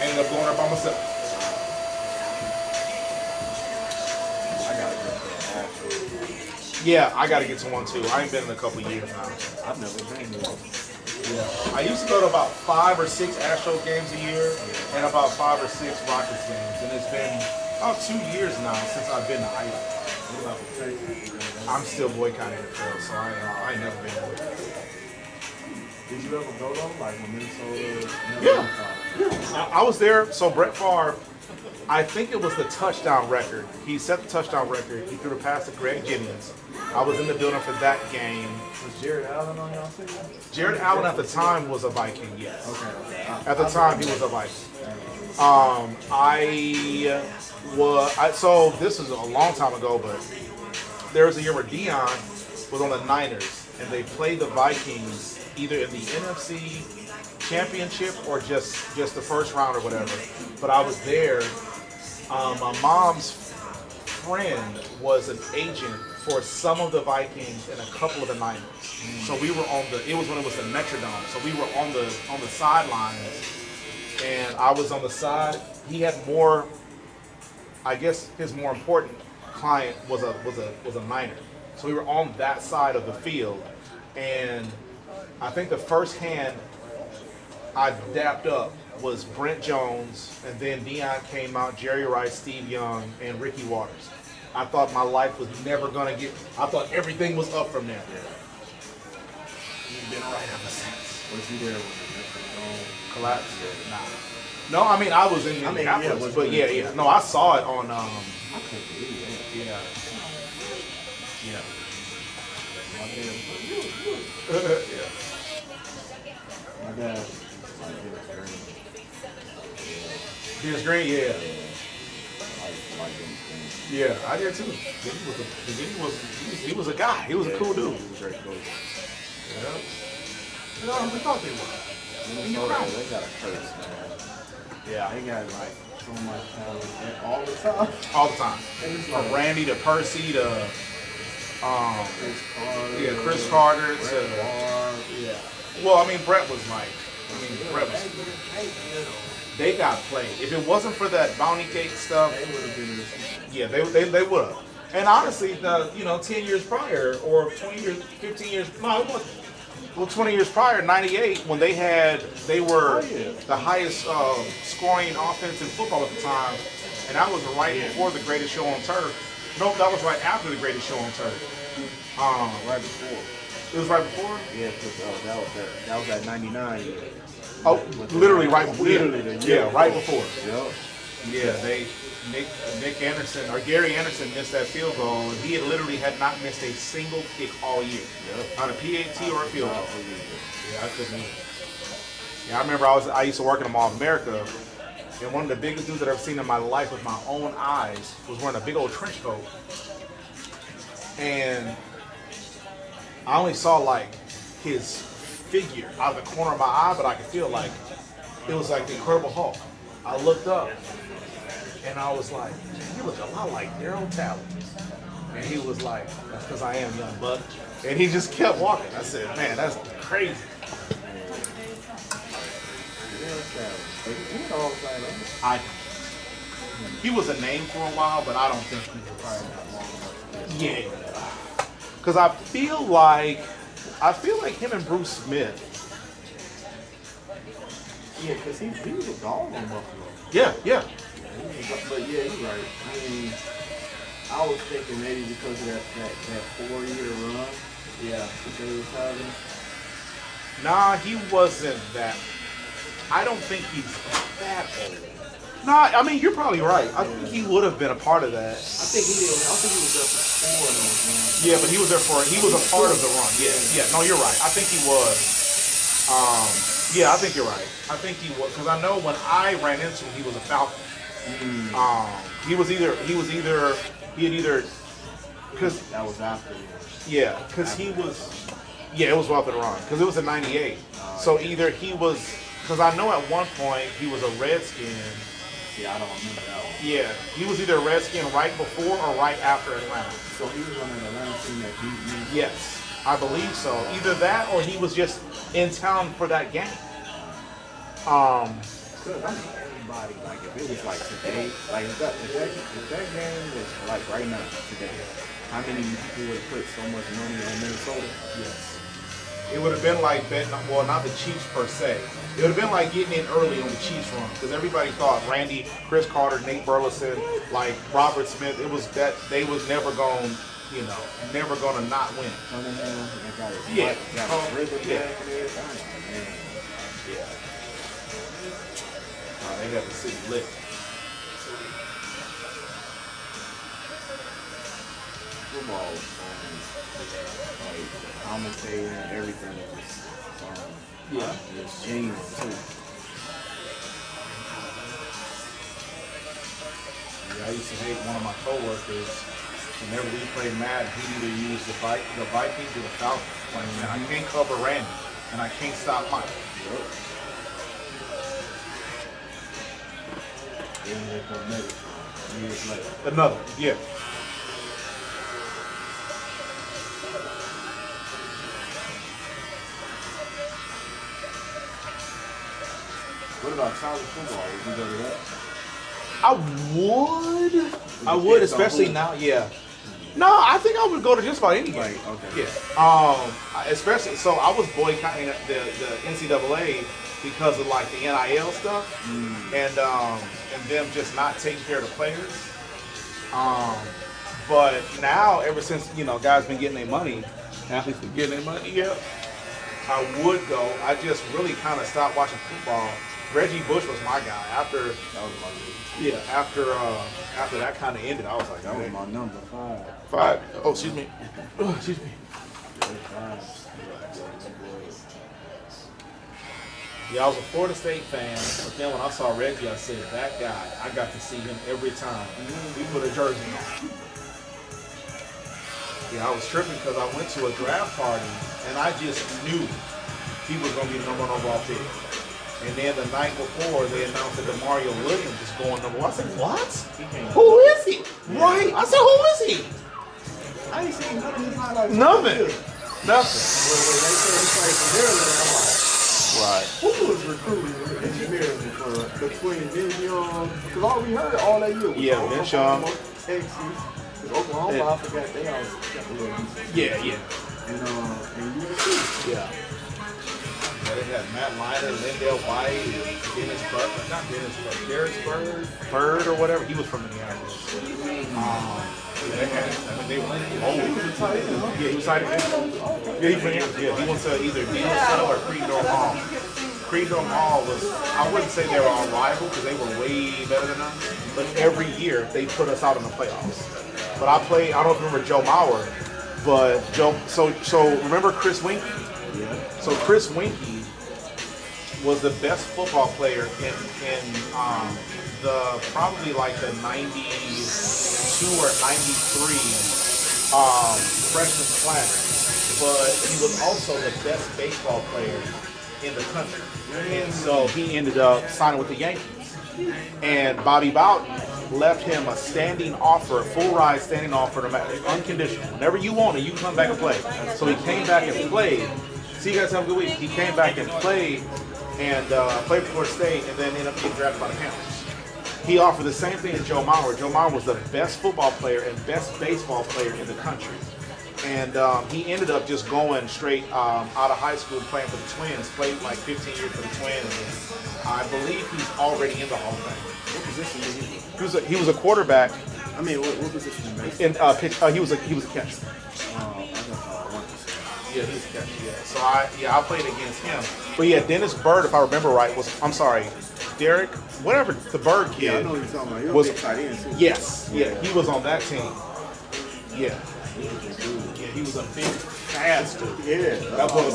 S1: I ended up going up by myself. Yeah, I got to get to one too. I ain't been in a couple years now.
S9: I've never been to one.
S1: Yeah. I used to go to about 5 or 6 Astros games a year and about 5 or 6 Rockets games. And it's been about 2 years now since I've been to either. I'm still boycotting the trail, so I ain't never been boycotted.
S9: Did you ever go though? Like when Minnesota?
S1: Yeah. I was there. So Brett Favre, I think it was the touchdown record. He set the touchdown record. He threw the pass to Greg Jennings. I was in the building for that game.
S9: Was Jared Allen on y'all team?
S1: Jared Allen at the time was a Viking, yes.
S9: Okay.
S1: At the time, he was a Viking. So this is a long time ago, but there was a year where Dion was on the Niners, and they played the Vikings either in the NFC Championship or just the first round or whatever. But I was there. My mom's friend was an agent for some of the Vikings and a couple of the Niners. So we were it was when it was the Metrodome. So we were on the sidelines, and I was on the side. He had more, I guess his more important client was a Niner. So we were on that side of the field, and I think the first hand I dapped up was Brent Jones, and then Dion came out, Jerry Rice, Steve Young, and Ricky Waters. I thought my life was never gonna I thought everything was up from there. You've been right ever since.
S9: Was you there when the Metrodome
S1: collapsed? Nah. No, I mean I was in Minneapolis, but yeah. No, I saw it on.
S9: I couldn't believe that.
S1: Yeah.
S9: My dad
S1: Dennis Green, yeah.
S9: Like them.
S1: Yeah, I did too. He was a guy. He was a cool dude.
S9: Very cool.
S1: Yeah. No, we thought they were.
S9: Minnesota, they got a curse, man.
S1: Yeah.
S9: They got like so much talent all the time.
S1: All the time.
S9: From
S1: Randy to Percy to Chris Carter to yeah. Well, I mean Brett was like, Brett was. They got played. If it wasn't for that bounty cake stuff,
S9: they would have been.
S1: Yeah, they would have. And honestly, 10 years prior or 20 years, 15 years, no, it wasn't. Well, 20 years prior, 98, when they were the highest scoring offense in football at the time, and that was right before the greatest show on turf. No, that was right after the greatest show on turf.
S9: Right before.
S1: It was right before?
S9: Yeah, because that was at 99.
S1: Oh, literally right before.
S9: Yeah,
S1: right before.
S9: Yep.
S1: Yeah, Nick Anderson or Gary Anderson missed that field goal, and he had not missed a single kick all year, on a PAT or a field goal. Yeah, I couldn't either. Yeah, I remember I used to work in the Mall of America, and one of the biggest dudes that I've seen in my life with my own eyes was wearing a big old trench coat, and I only saw like his figure out of the corner of my eye, but I could feel like it was like the Incredible Hulk. I looked up. And I was like, you look a lot like Daryl Talley. And he was like, that's because I am young buck. And he just kept walking. I said, man, that's crazy. He was a name for a while, but I don't think he was probably that long. Yeah. Because I feel like him and Bruce Smith.
S9: Yeah, because he was a dog in Buffalo.
S1: Yeah.
S9: But yeah, you're right. I mean, I was thinking maybe because of that 4-year run. Yeah. That they was having.
S1: Nah, he wasn't that. I don't think he's that old. Nah, I mean, you're probably right. I think he would have been a part of that.
S9: I think he was there for 4 of those runs.
S1: Yeah, but he was a part of the run. Yeah. No, you're right. I think he was. Yeah, I think you're right. I think he was, because I know when I ran into him, he was a Falcon. He had either because
S9: that was after.
S1: Yeah, because he was. Yeah, it was well after the run because it was in '98. So either he was, because I know at one point he was a Redskin.
S9: Yeah, I don't remember that one.
S1: Yeah, he was either a Redskin right before or right after Atlanta.
S9: So he was on an Atlanta team that beat me.
S1: Yes, I believe so. Either that or he was just in town for that game.
S9: Because I mean, anybody, like if it was like today, like if that game was like right now, today, how many people would put so much money on Minnesota?
S1: Yes. It would have been like betting, well, not the Chiefs per se. It would have been like getting in early on the Chiefs run because everybody thought Randy, Chris Carter, Nate Burleson, like Robert Smith, it was that they was never going, never going to not win. Yeah. They got the city lit.
S9: Football was fun. Like commentating and everything was fun.
S1: Yeah.
S9: It was genuine too.
S1: Yeah, I used to hate one of my coworkers. Whenever we played Madden, he'd either use the Vikings or the Falcons. Like, man, I can't cover Randy, and I can't stop Mike.
S9: Yep. Years later.
S1: Another, yeah.
S9: What about college football? Would you go to that?
S1: I would, especially now. Yeah. No, I think I would go to just about any game.
S9: Right, okay.
S1: Yeah. Especially, so I was boycotting the NCAA because of like the NIL stuff and them just not taking care of the players. But now, ever since guys been getting their money, athletes been getting their money. Yeah. I would go. I just really kind of stopped watching football. Reggie Bush was my guy. After that kind of ended, I was like,
S9: that was my number 5.
S1: 5. Oh, excuse me. Oh, excuse me. Yeah, I was a Florida State fan, but then when I saw Reggie, I said, that guy, I got to see him every time. He put a jersey on. Yeah, I was tripping because I went to a draft party, and I just knew he was going to be the number one overall pick. And then the night before, they announced that Mario Williams is going number one. I said, what? Who is he? Right. I said, who is he?
S9: I ain't seen none of his highlights.
S1: Nothing. Nothing.
S9: When they said he played for Maryland, I'm like,
S1: right.
S9: Who was recruiting in Maryland for between Vince Young? Because all we heard all that year was
S1: Vince Young.
S9: Texas. Oklahoma, I forgot they always got a little decent.
S1: Yeah.
S9: And USC.
S1: Yeah. They had Matt Leiter, Lindell White, Dennis Bird, not Dennis Bird, Darius Bird or whatever. He was from Minneapolis. They had, they were he was a tight end, huh? Yeah, he was tight end. Yeah, he went. Yeah, he went to either DSL or Creedorm Hall. Creedorm Hall was, I wouldn't say they were our rival because they were way better than us. But every year they put us out in the playoffs. But I played. I don't know if you remember Joe Mauer, but Joe. So remember Chris Winkie?
S9: Yeah.
S1: So Chris Winkie was the best football player in the probably like the 92 or 93 freshman class, but he was also the best baseball player in the country, and so he ended up signing with the Yankees. And Bobby Bowden left him a standing offer, full ride standing offer, unconditional. Whenever you want it, you can come back and play. So he came back and played. See, you guys have a good week. He came back and played. And played for Florida State, and then ended up getting drafted by the Panthers. He offered the same thing as Joe Mauer. Joe Mauer was the best football player and best baseball player in the country. And he ended up just going straight out of high school playing for the Twins, played like 15 years for the Twins. And I believe he's already in the Hall of Fame.
S9: What position did he?
S1: He was a quarterback.
S9: I mean, what position did he make?
S1: He was a catcher. Yeah, he was a catcher. Yeah, so I played against him. But yeah, Dennis Bird, if I remember right, Derek, whatever the Bird kid.
S9: Yeah, I know what you're talking about. He was a big tight end too.
S1: Yes, yeah, he was on that team. Yeah. Yeah, he was a big, fast dude.
S9: Yeah.
S1: That boy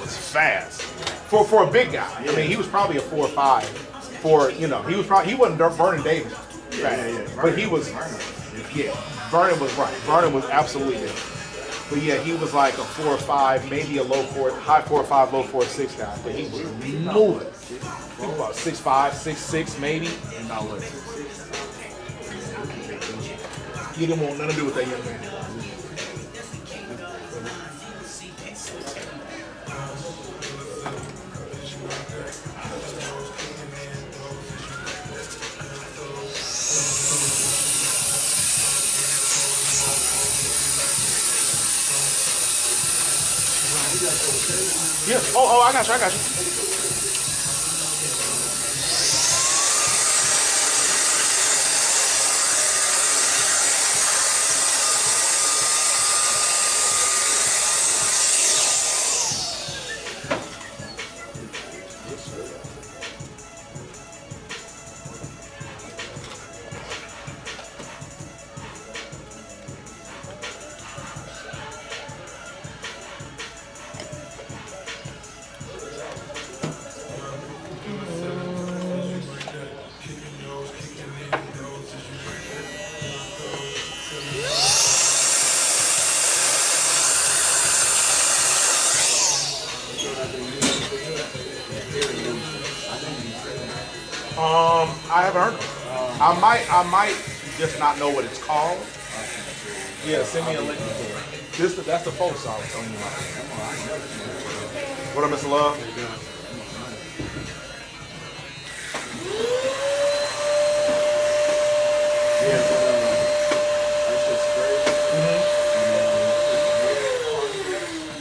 S1: was fast. For a big guy. Yeah. I mean, he was probably a 4 or 5. He wasn't Vernon Davis.
S9: Yeah.
S1: But he was, Vernon was right. Vernon was absolutely there. But yeah, he was like a 4 or 5, maybe a high 4 or 5, low 4 or 6 guy. But he was moving. He was about 6'5", 6'6", maybe. And now what? He didn't want nothing to do with that young man. Yeah. Oh, I got you. I haven't heard of it. I might just not know what it's called. Yeah, send me a link for it. That's the post I was telling you about. What up, Mr. Love?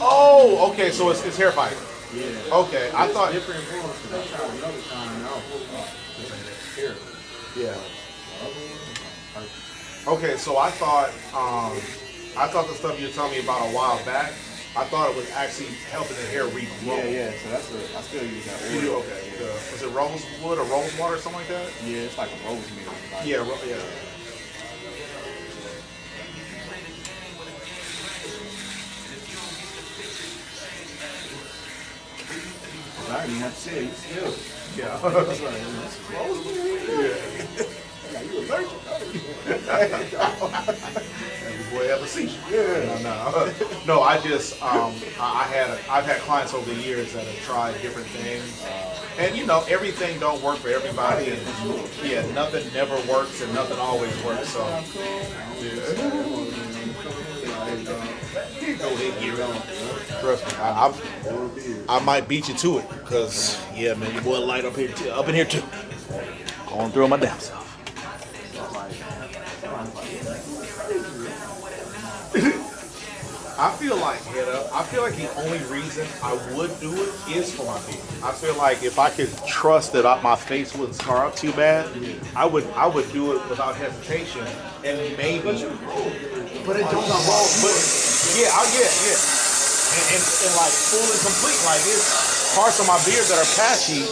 S1: Oh, okay, so it's hair fiber.
S9: Yeah.
S1: Okay, I thought.
S9: Different forms because I tried another time now.
S1: Yeah. Okay, so I thought the stuff you were telling me about a while back, I thought it was actually helping the hair regrow.
S9: Yeah. So that's I still use that oil.
S1: You do? Okay. Yeah. Was it rosewood or rosewater or something like that?
S9: Yeah, it's like a rosemary. Like,
S1: yeah.
S9: I didn't even have to say it. You still.
S1: Yeah.
S9: I was like, this is rosemary?
S1: Yeah.
S9: Yeah, you allergic?
S1: Boy, have a seizure.
S9: Yeah.
S1: No, I just I've had clients over the years that have tried different things, and you know everything don't work for everybody, and yeah, nothing never works and nothing always works. So go ahead, get it on. Trust me, I might beat you to it, cause yeah, man, your boy light up here up in here too. Going through my damn self. I feel like the only reason I would do it is for my beard. I feel like if I could trust that my face wouldn't scar up too bad, I would do it without hesitation, and maybe. But it don't grow. But yeah, and like full and complete. Like it's parts of my beard that are patchy.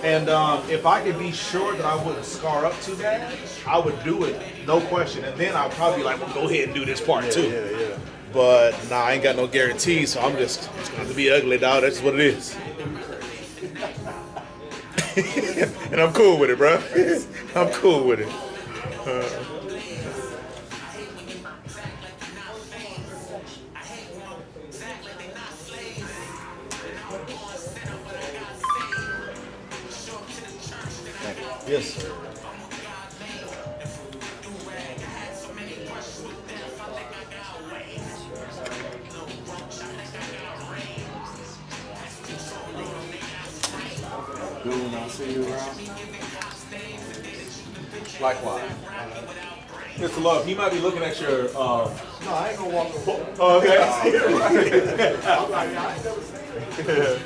S1: And if I could be sure that I wouldn't scar up too bad, I would do it, no question. And then I'll probably be like, well, go ahead and do this part too. Yeah. But nah, I ain't got no guarantees, so I'm just gonna have to be ugly, dog. That's just what it is. And I'm cool with it, bro. I'm cool with it. Yes, sir.
S9: Good when I see you around.
S1: Likewise. Mr. Love, you might be looking at your.
S9: No, I ain't gonna walk away.
S1: Oh, okay.
S9: I'm like, I ain't never seen it.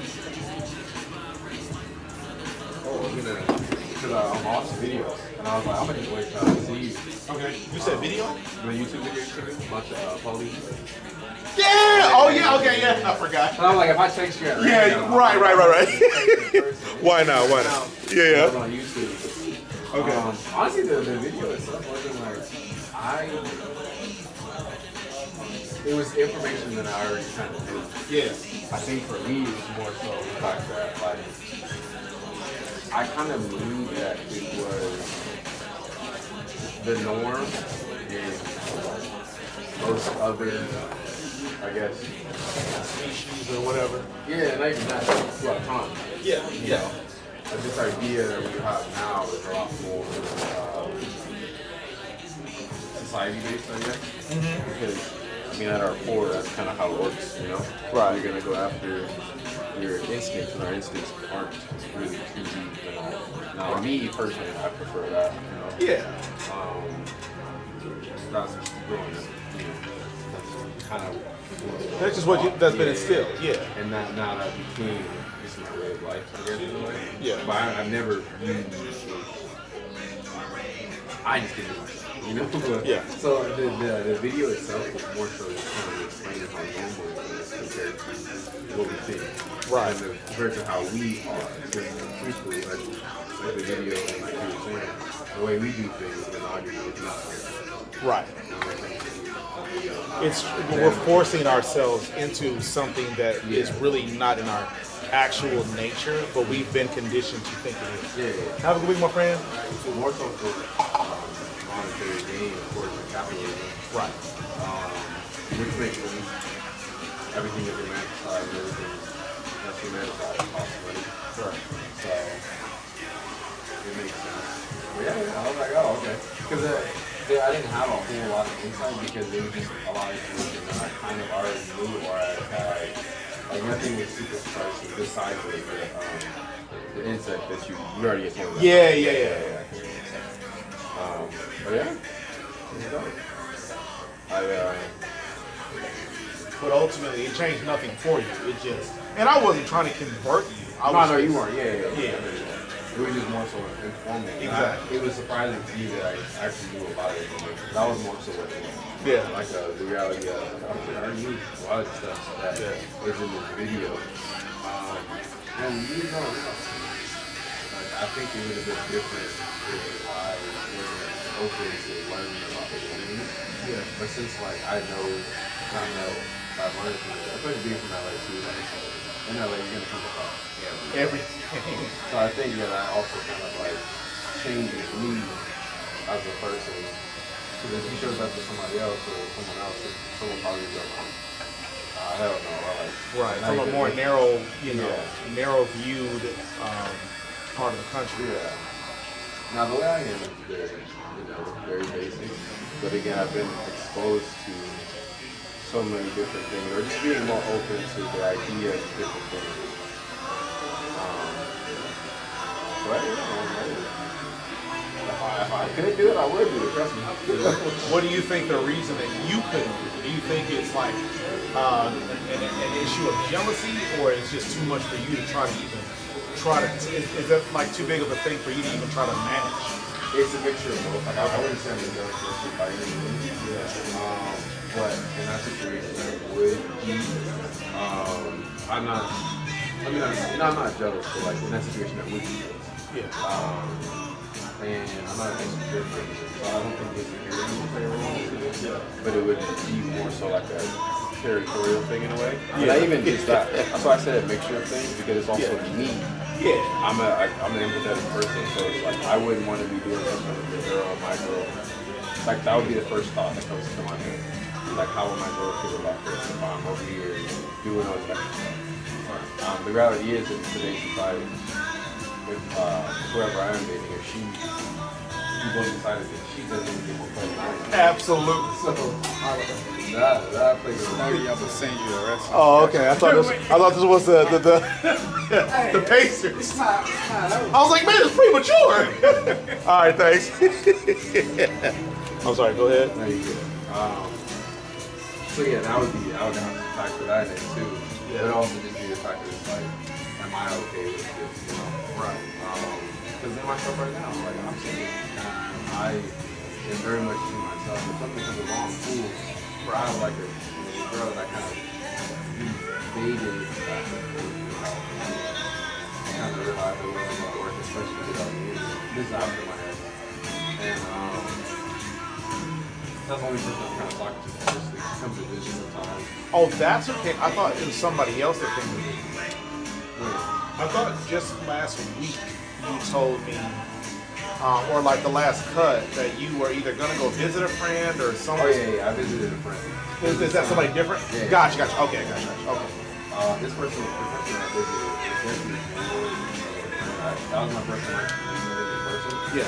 S9: Because I'm watching videos, and I was like, I'm gonna just wait till I see you.
S1: Okay. You said video?
S9: The YouTube video, a bunch of police.
S1: Yeah! Oh, yeah, okay, yeah. I forgot.
S9: And I'm like, if I text you at
S1: Yeah,
S9: random,
S1: right. Why not? Yeah.
S9: It was on YouTube.
S1: Okay.
S9: Honestly, the video itself wasn't like, it was information that I already kind of knew.
S1: Yeah.
S9: I think for me, it was more so the fact that, like, I kind of knew that it was the norm in most other, I guess,
S1: species or whatever.
S9: Yeah, not even that, it's a lot of time.
S1: Yeah.
S9: You know, this idea that we have now is a lot more society-based, I guess. Mm-hmm. Because, I mean, at our core, that's kind of how it works, you know?
S1: Right.
S9: You're going to go after your instincts, and our instincts aren't really too deep and all. Now, me personally, I prefer that, you know?
S1: Yeah.
S9: That's growing up, you know, that's kind of
S1: That's just what that's been instilled, yeah.
S9: And now that became this is my way of life, I guess, in a way.
S1: Yeah.
S9: But I've never used I just didn't, you know? But,
S1: yeah.
S9: So the video itself was more so just kind of explaining how normal it is compared to what we think.
S1: Right.
S9: And compared to how we are. Because truthfully, like the video, like you were saying, the way we do things in audio is not
S1: right. We're forcing ourselves into something that is really not in our actual nature, but we've been conditioned to think it is.
S9: Yeah.
S1: Have a good week, my friend.
S9: So more so for monetary gain, of course, and capitalism.
S1: Right.
S9: Which makes sense. Everything is romanticized, everything that's romanticized costs money.
S1: Right.
S9: So it makes sense. But yeah, I was like, oh, okay. Because I didn't have a whole lot of insight because there was just a lot of information that I kind of already knew or I had. Like nothing was super spicy besides the insect that you already explained.
S1: Yeah.
S9: But yeah,
S1: but ultimately, it changed nothing for you. It just, and I wasn't trying to convert you.
S9: No, you weren't. Yeah. It was just more so informative.
S1: Exactly.
S9: It was surprising to me that I actually knew about it. That was more so what like the reality of I already knew a lot of stuff that was in this video. And you know, like, I think it would have been different if I wasn't open to learning about the game. Yeah. But since like I know, kind of, I've learned from it, especially being from LA too, like, in LA, you're gonna come across
S1: Everything.
S9: So I think that also kind of like changes me as a person. Because if he shows that to somebody else or someone else, someone probably be like, hell no.
S1: Right, from a more narrow, narrow viewed part of the country.
S9: Yeah. Now the way I am is very, very basic. But again, I've been exposed to so many different things, or just being more open to the idea of different things. But if I couldn't do it, I would do it. Trust me.
S1: What do you think the reason that you couldn't do it? Do you think it's like an issue of jealousy, or it's just too much for you to try to even try to? Is that like too big of a thing for you to even try to manage?
S9: It's a mixture of both. Like, I wouldn't say I'm jealous by any means. But in that situation, it would be. I'm not. I mean, I'm not jealous, but like in that situation, that would be jealous.
S1: Yeah.
S9: And I'm not an insecure person, so I don't think insecurity would play a role in it. But it would be more so like a territorial thing in a way. Yeah. Not even just that. That's why I said a mixture of things, because it's also me. Yeah. I'm an empathetic person, so it's like I wouldn't want to be doing something with a girl, my girl. Like that would be the first thought that comes to my head. Like, how would my girl feel about this if I'm over here doing all that stuff? The reality is, in today's society, if whoever I am dating, if she both decided that she doesn't get more pregnant,
S1: absolutely.
S9: So that plays a role.
S16: I'm gonna send you the rest.
S1: Oh, okay. I thought this was the Pacers. I was like, man, it's premature. All right, thanks. I'm sorry. Go ahead.
S9: No, you good. So yeah, I would have to factor that in too. Yeah. But also just be the fact that it's like, am I okay with this? Right. Because in myself right now, like I'm single, I am very much to myself. If something comes along, cool. I have like a girl that kind of dated that kind of realized it wasn't gonna work, especially without me. This is after my head, and that's the only person I'm kind of talking to. Just like comes to vision sometimes.
S1: Oh, that's okay. I thought it was somebody else that came to me. I thought just last week you told me, or like the last cut, that you were either gonna go visit a friend or someone.
S9: Oh yeah, I visited a friend.
S1: Is that somebody different?
S9: Yeah.
S1: Gotcha. Okay, gotcha. Okay.
S9: This person I visited, that was my first time I met in person.
S1: Yeah.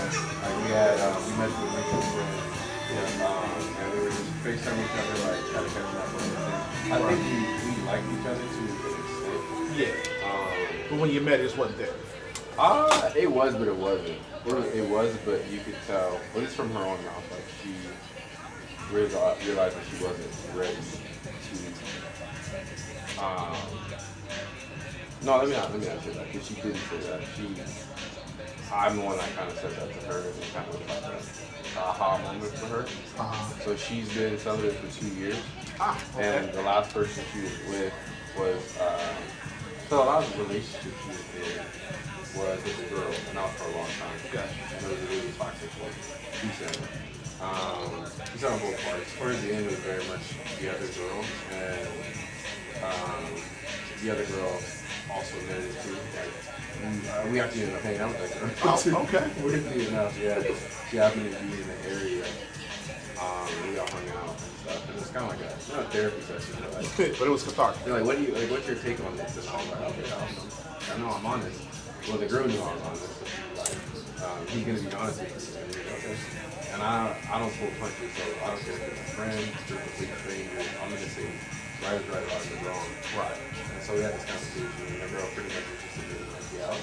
S9: We met with a mutual friend. And we were just FaceTime each other, like trying to catch up on everything. I think we liked each other to a good extent.
S1: Yeah. But when you met, it just wasn't there.
S9: It was, but it wasn't. It was, but you could tell. Well, it's from her own mouth. Like she realized that she wasn't ready to. No, let me not say that. Because she didn't say that. I'm the one that kind of said that to her, and it kind of was like an aha moment for her. So she's been celibate for 2 years, and the last person she was with was so a lot of the relationships she was in was with a girl, and that was for a long time. And it was a really toxic one. He said on both parts. Towards the end, it was very much the other girl, and the other girl also married too. Like, we actually ended up hanging out with that girl.
S1: Oh, okay.
S9: Weirdly enough, yeah. She happened to be in the area. We all hung out and stuff. And it was kind of like not a therapy session, but like.
S1: But it was cathartic.
S9: Like, what's your take on this? And I was like, okay, I know I'm honest. Well, the girl knew I was honest. So she was like, he's gonna be honest with you. And, okay. And I don't pull punches, so I don't care if it's a friend, if it's a complete stranger. I'm gonna say right is right, wrong is wrong. Right. And so we had this conversation, and the girl pretty much was just sitting there like, yeah,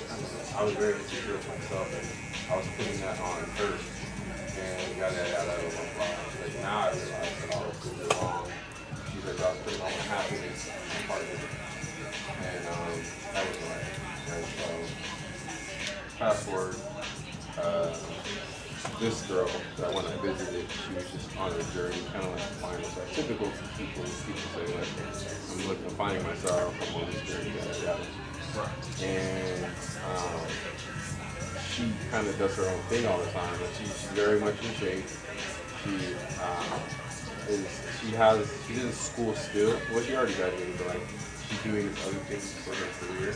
S9: I was very insecure with myself, and I was putting that on her. And yada yada blah. Like now I realize that I was doing it wrong. She's like, I was putting all my happiness on my partner, and that was right. And so fast forward, this girl that when I visited, she was just on a journey, kind of like finding herself. Typical people say like, I'm finding myself, I'm on this journey, yada yada. And she kind of does her own thing all the time, and she's very much in shape. She's in school still. Well, she already graduated, but like
S5: she's doing this other thing for her career.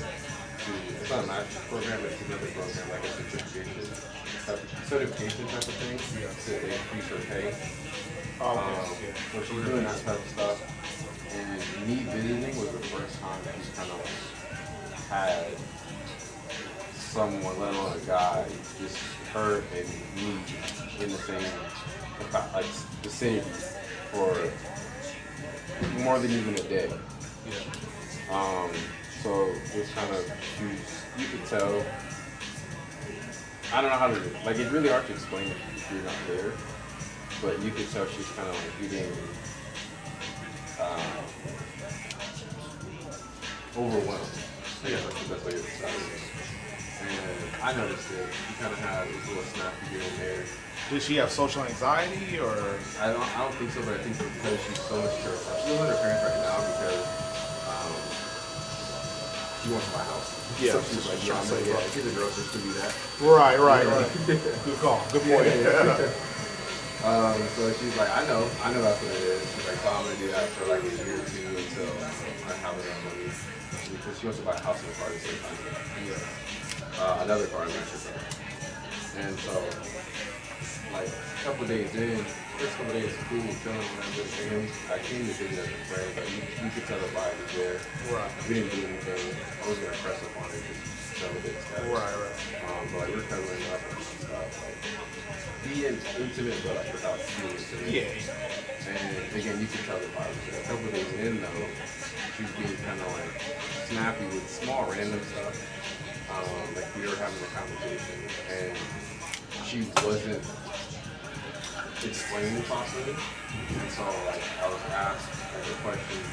S5: It's not a master's program, but it's another program, like a certification type of thing to increase her pay. So she's doing that type of stuff. And me visiting was the first time that she kind of had someone, let alone a guy, just her and me in the same, like, vicinity for more than even a day. So it's kind of, you could tell, I don't know how to, like, it's really hard to explain it if you're not there, but you could tell she's kind of like getting overwhelmed. Yeah, that's the best way to describe it. And I noticed it. She kind of had this little snappy here and there.
S1: Did she have social anxiety, or?
S5: I don't think so, but I think because she's so much sure. She lives with her parents right now because she wants to buy a house.
S1: Yeah.
S5: So she's like, she's a girl, so she can do that.
S1: Right. Good call. Good point.
S5: So she's like, I know that's what it is. She's like, so I'm gonna do that for like a year or two until I have enough money. Because she wants to buy a house and a car at the same time. Yeah. Another car in Mexico. And so, like, a couple days in, first couple days of school, chilling around with him, I came to visit as a friend, but you could tell the vibe was there.
S1: Right.
S5: We didn't do anything. I was gonna press up on her just celebrate stuff.
S1: Right.
S5: But like, we're cuddling up and stuff, like, being intimate, but like without being intimate. Yeah. And again, you could tell the vibe was there. A couple days in, though, she was being kind of like snappy with small random stuff. Like we were having a conversation, and she wasn't explaining properly, and so like I was asked like a question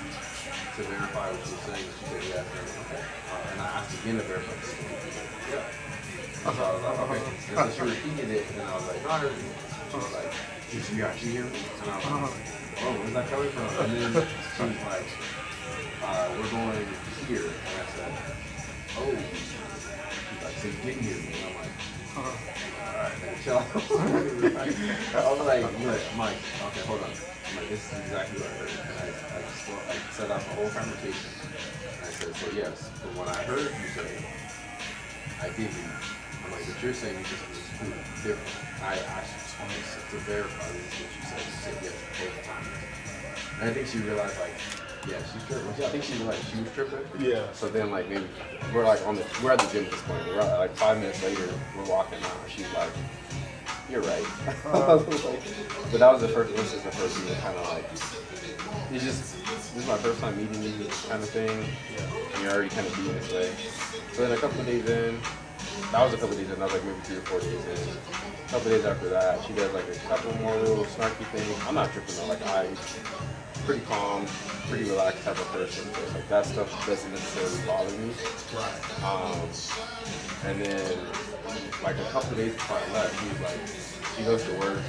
S5: to verify what she was saying, and she said yes, and okay. And I asked again to verify what she was saying. Yeah. So I was like, okay. And so she repeated it, and I was like, no, I heard you. She was like, did you actually hear me? And I was like, oh, where's that coming from? And then she was like, we're going here, and I said, oh. So you didn't hear me, and I'm like, alright, chill. I was like, Mike, okay, hold on. I'm like, this is exactly what I heard. And I set up a whole conversation. And I said, so yes, but when I heard you say, I did hear you. I'm like, but you're saying you just was different. I asked you to verify this is what you said. You said yes both times. And I think she realized, like, yeah, she's tripping. I think she realized she was tripping. Yeah. So then, like, maybe we're at the gym at this point. We're like 5 minutes later, we're walking out. She's like, "You're right." But that was the first. This is the first thing that kind of like, this is my first time meeting you, kind of thing. Yeah. And you're already kind of being this way. So then a couple of days in, that was a couple of days in. I was like maybe 3 or 4 days in. A couple of days after that, she does like a couple more little snarky things. I'm not tripping though. Like pretty calm, pretty relaxed type of person. So like that stuff doesn't necessarily bother me. Right. And then like a couple of days before I left, she goes to work.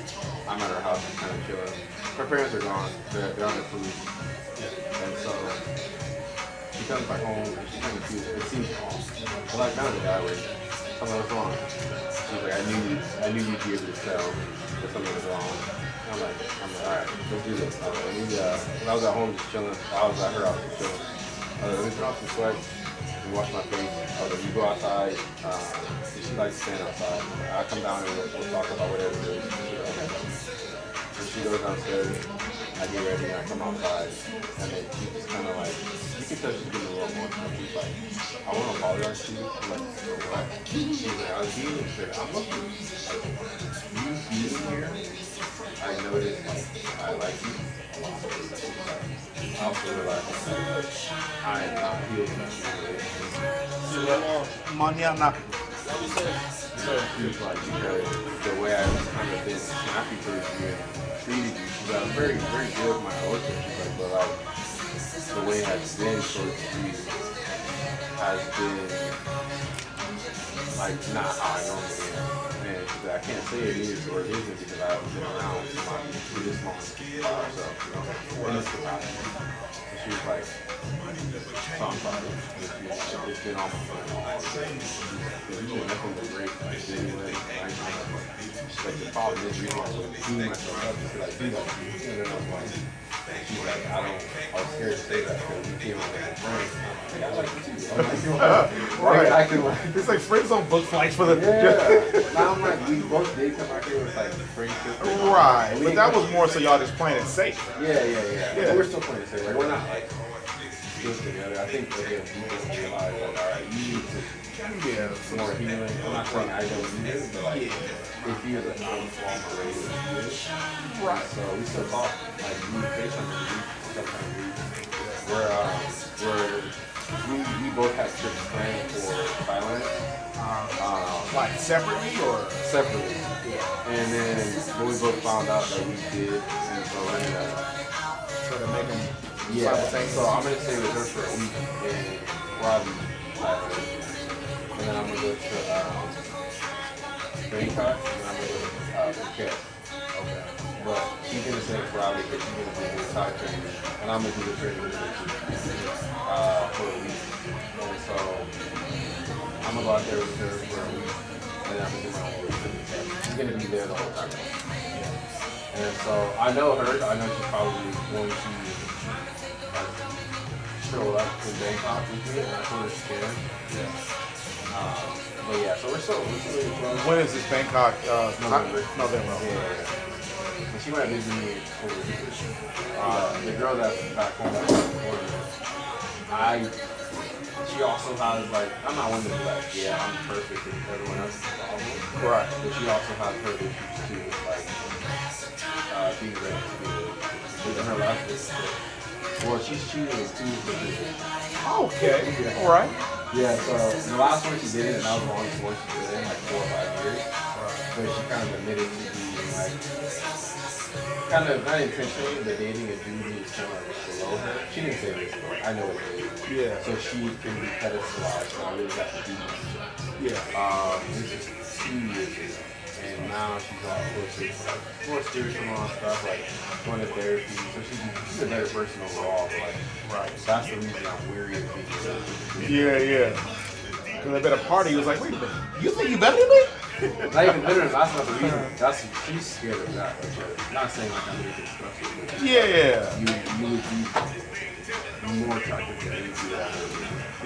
S5: I'm at her house, kind of chilling. Her parents are gone. They're on the cruise. And so she comes back home and she kind of feels, it seems calm. But like kind of a guy way. I'm like, what's wrong? She's like, I knew you'd be able to tell that something was wrong. I'm like, all right, let's do this. When I was at home just chilling, I was at her house just chilling. Let me put on some sweats and wash my face. I was like, you go outside. She likes to stand outside. I come down and we'll talk about whatever it is. Okay. And she goes downstairs. I get ready and I come outside. And then she just kind of like, you can tell she's getting a little more. She's like, I want to apologize to you. I'm like, for what? She's like, I was being here. I'm looking. Like, you being here. I noticed, like, I like you a lot. I also realized that I am not healed enough in a relationship.
S1: Mañana.
S5: So she was like, because the way I was kind of been snappy towards you and treated you, she's like, I'm very, very good with my emotions. She's like, but like, the way it has been towards you has been, like, not how I normally am. And she's like, I can't say it is or it isn't because I haven't been around somebody for this long by herself, you know, in this capacity. So she was like, so I'm sorry. It's been almost like all day. You've been nothing but great, like, genuine, nice. Like, the problem is, you know, I would clean myself up because I do like you. And then I was like, she's like, I was scared to say that because we came out with friends. And I'm like, I like you too. I'm like,
S1: Right.
S5: acting like,
S1: It's like friends on book flights for the.
S5: yeah. Now I'm like, we both did come out here with like friendship.
S1: Right, but that was more so y'all just playing it safe.
S5: Yeah. We're still playing it safe. Like, we're not like good together. I think again, people realize like, all right, you need to more healing. I'm not saying I don't need it, but like, it feels like I'm falling for it. Right. So we still talk. Like we FaceTime every week, sometimes we both have trips planned for Thailand.
S1: Like separately or?
S5: Separately. And then when we both found out that we did, and so
S1: to make them
S5: simultaneous. So I'm gonna stay with her for a week in Krabi, Thailand. And then I'm gonna go to Bangkok, and then I'm gonna go to Phuket. Okay. But she's gonna stay in Krabi because she's gonna do the Thai training, and I'm gonna do the training with her for a week. And so I'm gonna go out there with her for a week, and then I'm gonna do my own work. She's gonna be there the whole time. And so I know her. I know she's probably going to show up in Bangkok with me, and I told her she can. But yeah, so we're still really close.
S1: When is this Bangkok?
S5: November.
S1: Yeah.
S5: And she might visit me over here. The girl that's back home, she also has like, I'm not one to be like, yeah, I'm perfect and everyone else is problem.
S1: Right.
S5: But she also has her issues too, with like being ready to be with her last relationship. Well, she's cheating with 2 positions.
S1: Okay. All right.
S5: Yeah, so the last one she did it, and that was the longest one she did it in like 4 or 5 years. But she kind of admitted to being like, kind of not intentionally, but dating a dude who's kind of like below her. She didn't say this, but I know what it is.
S1: Yeah.
S5: So she can be pedestalized, so I really got to do this.
S1: Yeah.
S5: This is 2 years ago. And now she's all closer to like more spiritual and stuff, like going to therapy. So she's a better person overall. But like, that's the reason I'm weary of being a
S1: Yeah. Because I've been at a party, he was like, wait a minute, you think you better than me?
S5: Not even better, that's not the reason. She's scared of that. Like, not saying like I'm making stuff.
S1: Yeah.
S5: You would be more attractive than you do that.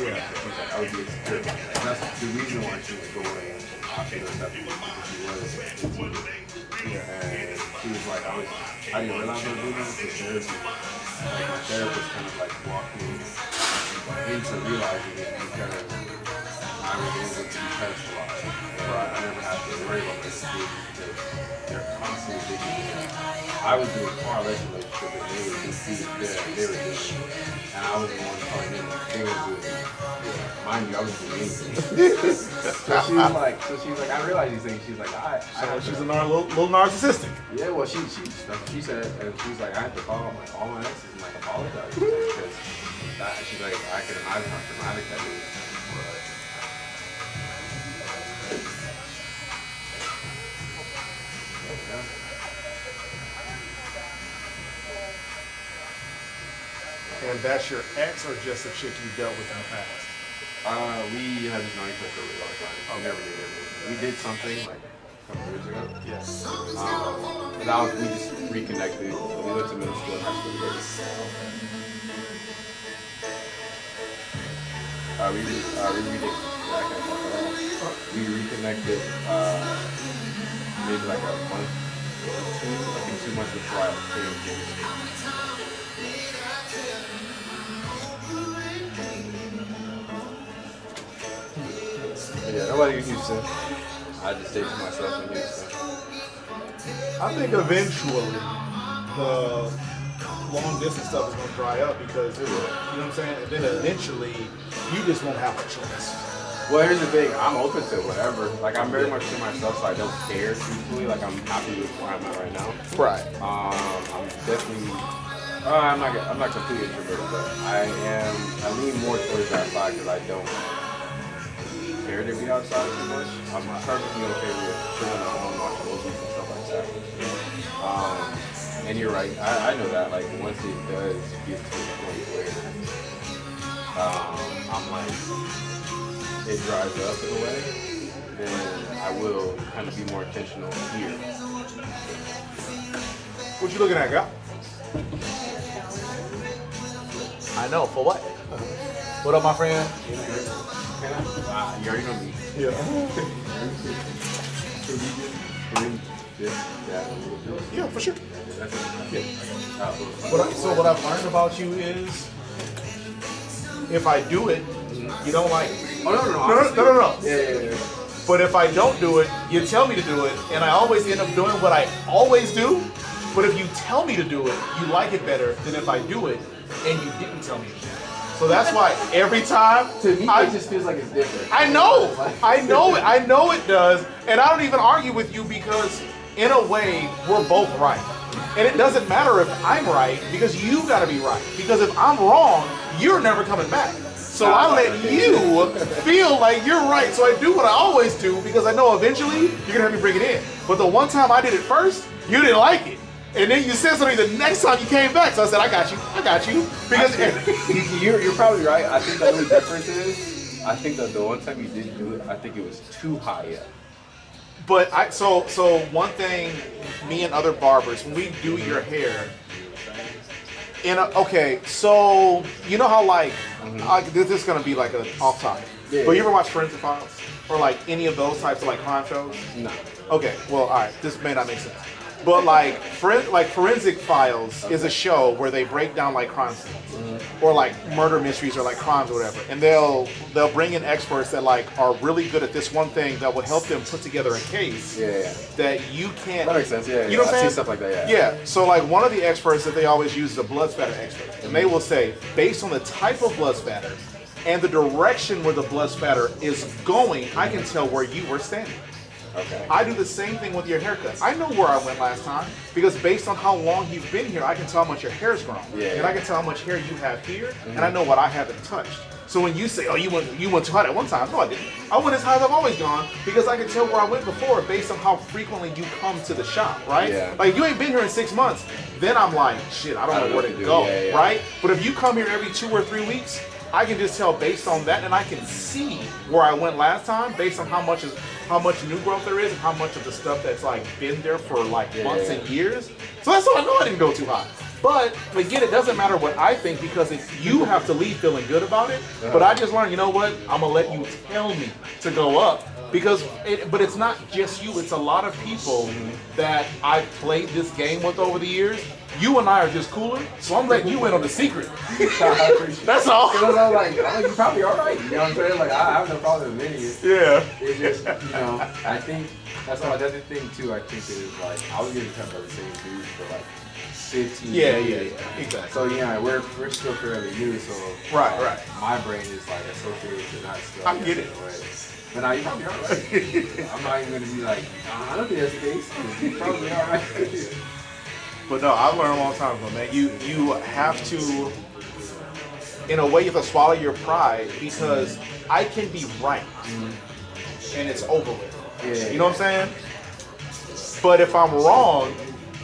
S1: Yeah.
S5: She's like, I would be insecure. And that's the reason why she was going after those type of people, because she was 18. And she was like, I didn't realize I was doing this because therapy. Like my therapist kind of like walked me into realizing it because I was able to be pedestalized. I never had to worry about this because they're constantly digging. I was doing far less relationship than they were doing. And I was the one telling them they were doing it. Mind you, I was doing anything. so she was like, I realized these things. She's like,
S1: she's a little narcissistic.
S5: Yeah, well, she said, and she's like, I had to call all my exes and like apologize because she's like, I can imagine how traumatic that is.
S1: And that's your ex or just a chick you dealt with in the past?
S5: We had just known each other for a really long time. I never knew it. We did something like a couple years ago. Yes. And we just reconnected. We went to middle school and high school together. We reconnected maybe like a month or 2, I think 2 months before I came to yeah, nobody in Houston. I just stayed to myself in Houston.
S1: I think eventually the long distance stuff is going to dry up because, you know what I'm saying? And then eventually you just won't have a choice.
S5: Well, here's the thing. I'm open to whatever. Like, I'm very much to myself, so I don't care truthfully. Like, I'm happy with where I'm at right now.
S1: Right.
S5: I'm definitely. I'm not completely introverted, but I lean more towards that side because I don't care to be outside too much. I'm perfectly okay with chilling at home, watching movies and stuff like that. And you're right. I know that. Like, once it does get to the point where I'm like, it dries up in a way, then I will kind of be more intentional here.
S1: What you looking at, guy? I know. For what? What up, my friend?
S5: You already know me.
S1: Yeah, for sure.
S5: Yeah.
S1: So what I've learned about you is, if I do it, you don't like it.
S5: Oh,
S1: No.
S5: Yeah.
S1: But if I don't do it, you tell me to do it, and I always end up doing what I always do. But if you tell me to do it, you like it better than if I do it and you didn't tell me to do it. So that's why every time,
S5: to me, it just feels like it's different.
S1: I know it does, and I don't even argue with you because in a way we're both right, and it doesn't matter if I'm right because you got to be right. Because if I'm wrong, you're never coming back. So I let you feel like you're right. So I do what I always do because I know eventually you're gonna have me bring it in. But the one time I did it first, you didn't like it. And then you said something the next time you came back. So I said, I got you. Because
S5: you're probably right. I think the only difference is, I think that the one time you didn't do it, I think it was too high up.
S1: But so one thing, me and other barbers, when we do your hair, okay, so you know how like this is gonna be like an off topic.
S5: Yeah.
S1: But you ever watch Forensic Files or like any of those types of like crime shows?
S5: No.
S1: Okay, well, all right, this may not make sense. But like Forensic Files is a show where they break down like crime scenes or like murder mysteries or like crimes or whatever, and they'll bring in experts that like are really good at this one thing that will help them put together a case that you can't.
S5: That makes sense. Yeah.
S1: You know what I'm saying?
S5: I see stuff like that.
S1: Yeah. So like one of the experts that they always use is a blood spatter expert, and they will say based on the type of blood spatter and the direction where the blood spatter is going, I can tell where you were standing.
S5: Okay.
S1: I do the same thing with your haircut. I know where I went last time because based on how long you've been here, I can tell how much your hair's grown.
S5: Yeah.
S1: And I can tell how much hair you have here, and I know what I haven't touched. So when you say, oh, you went too high at one time, no, I didn't. I went as high as I've always gone because I can tell where I went before based on how frequently you come to the shop, right?
S5: Yeah.
S1: Like, you ain't been here in 6 months, then I'm like, shit, I don't know where to go, right? But if you come here every 2 or 3 weeks, I can just tell based on that, and I can see where I went last time based on how much new growth there is and how much of the stuff that's like been there for like months and years. So that's how I know I didn't go too high. But again, it doesn't matter what I think because you have to leave feeling good about it. But I just learned, you know what? I'm gonna let you tell me to go up because but it's not just you. It's a lot of people that I've played this game with over the years. You and I are just cooler, so I'm letting you in on the secret. That's all.
S5: Because I'm like, you're probably all right. You know what I'm saying? Like, I have no problem admitting it.
S1: Yeah.
S5: It's just, I think that's the other thing too. I think is like I was getting cut by the same dude for like 15 years.
S1: Yeah, exactly.
S5: So yeah, we're still fairly new. So
S1: right.
S5: My brain is like associated to that stuff.
S1: I get it.
S5: But now you're probably all right. I'm not even gonna be like, I don't think that's the case. You're probably all right.
S1: But no, I've learned a long time ago, man. You have to, in a way, you have to swallow your pride because I can be right, and it's over with.
S5: Yeah.
S1: You know what I'm saying? But if I'm wrong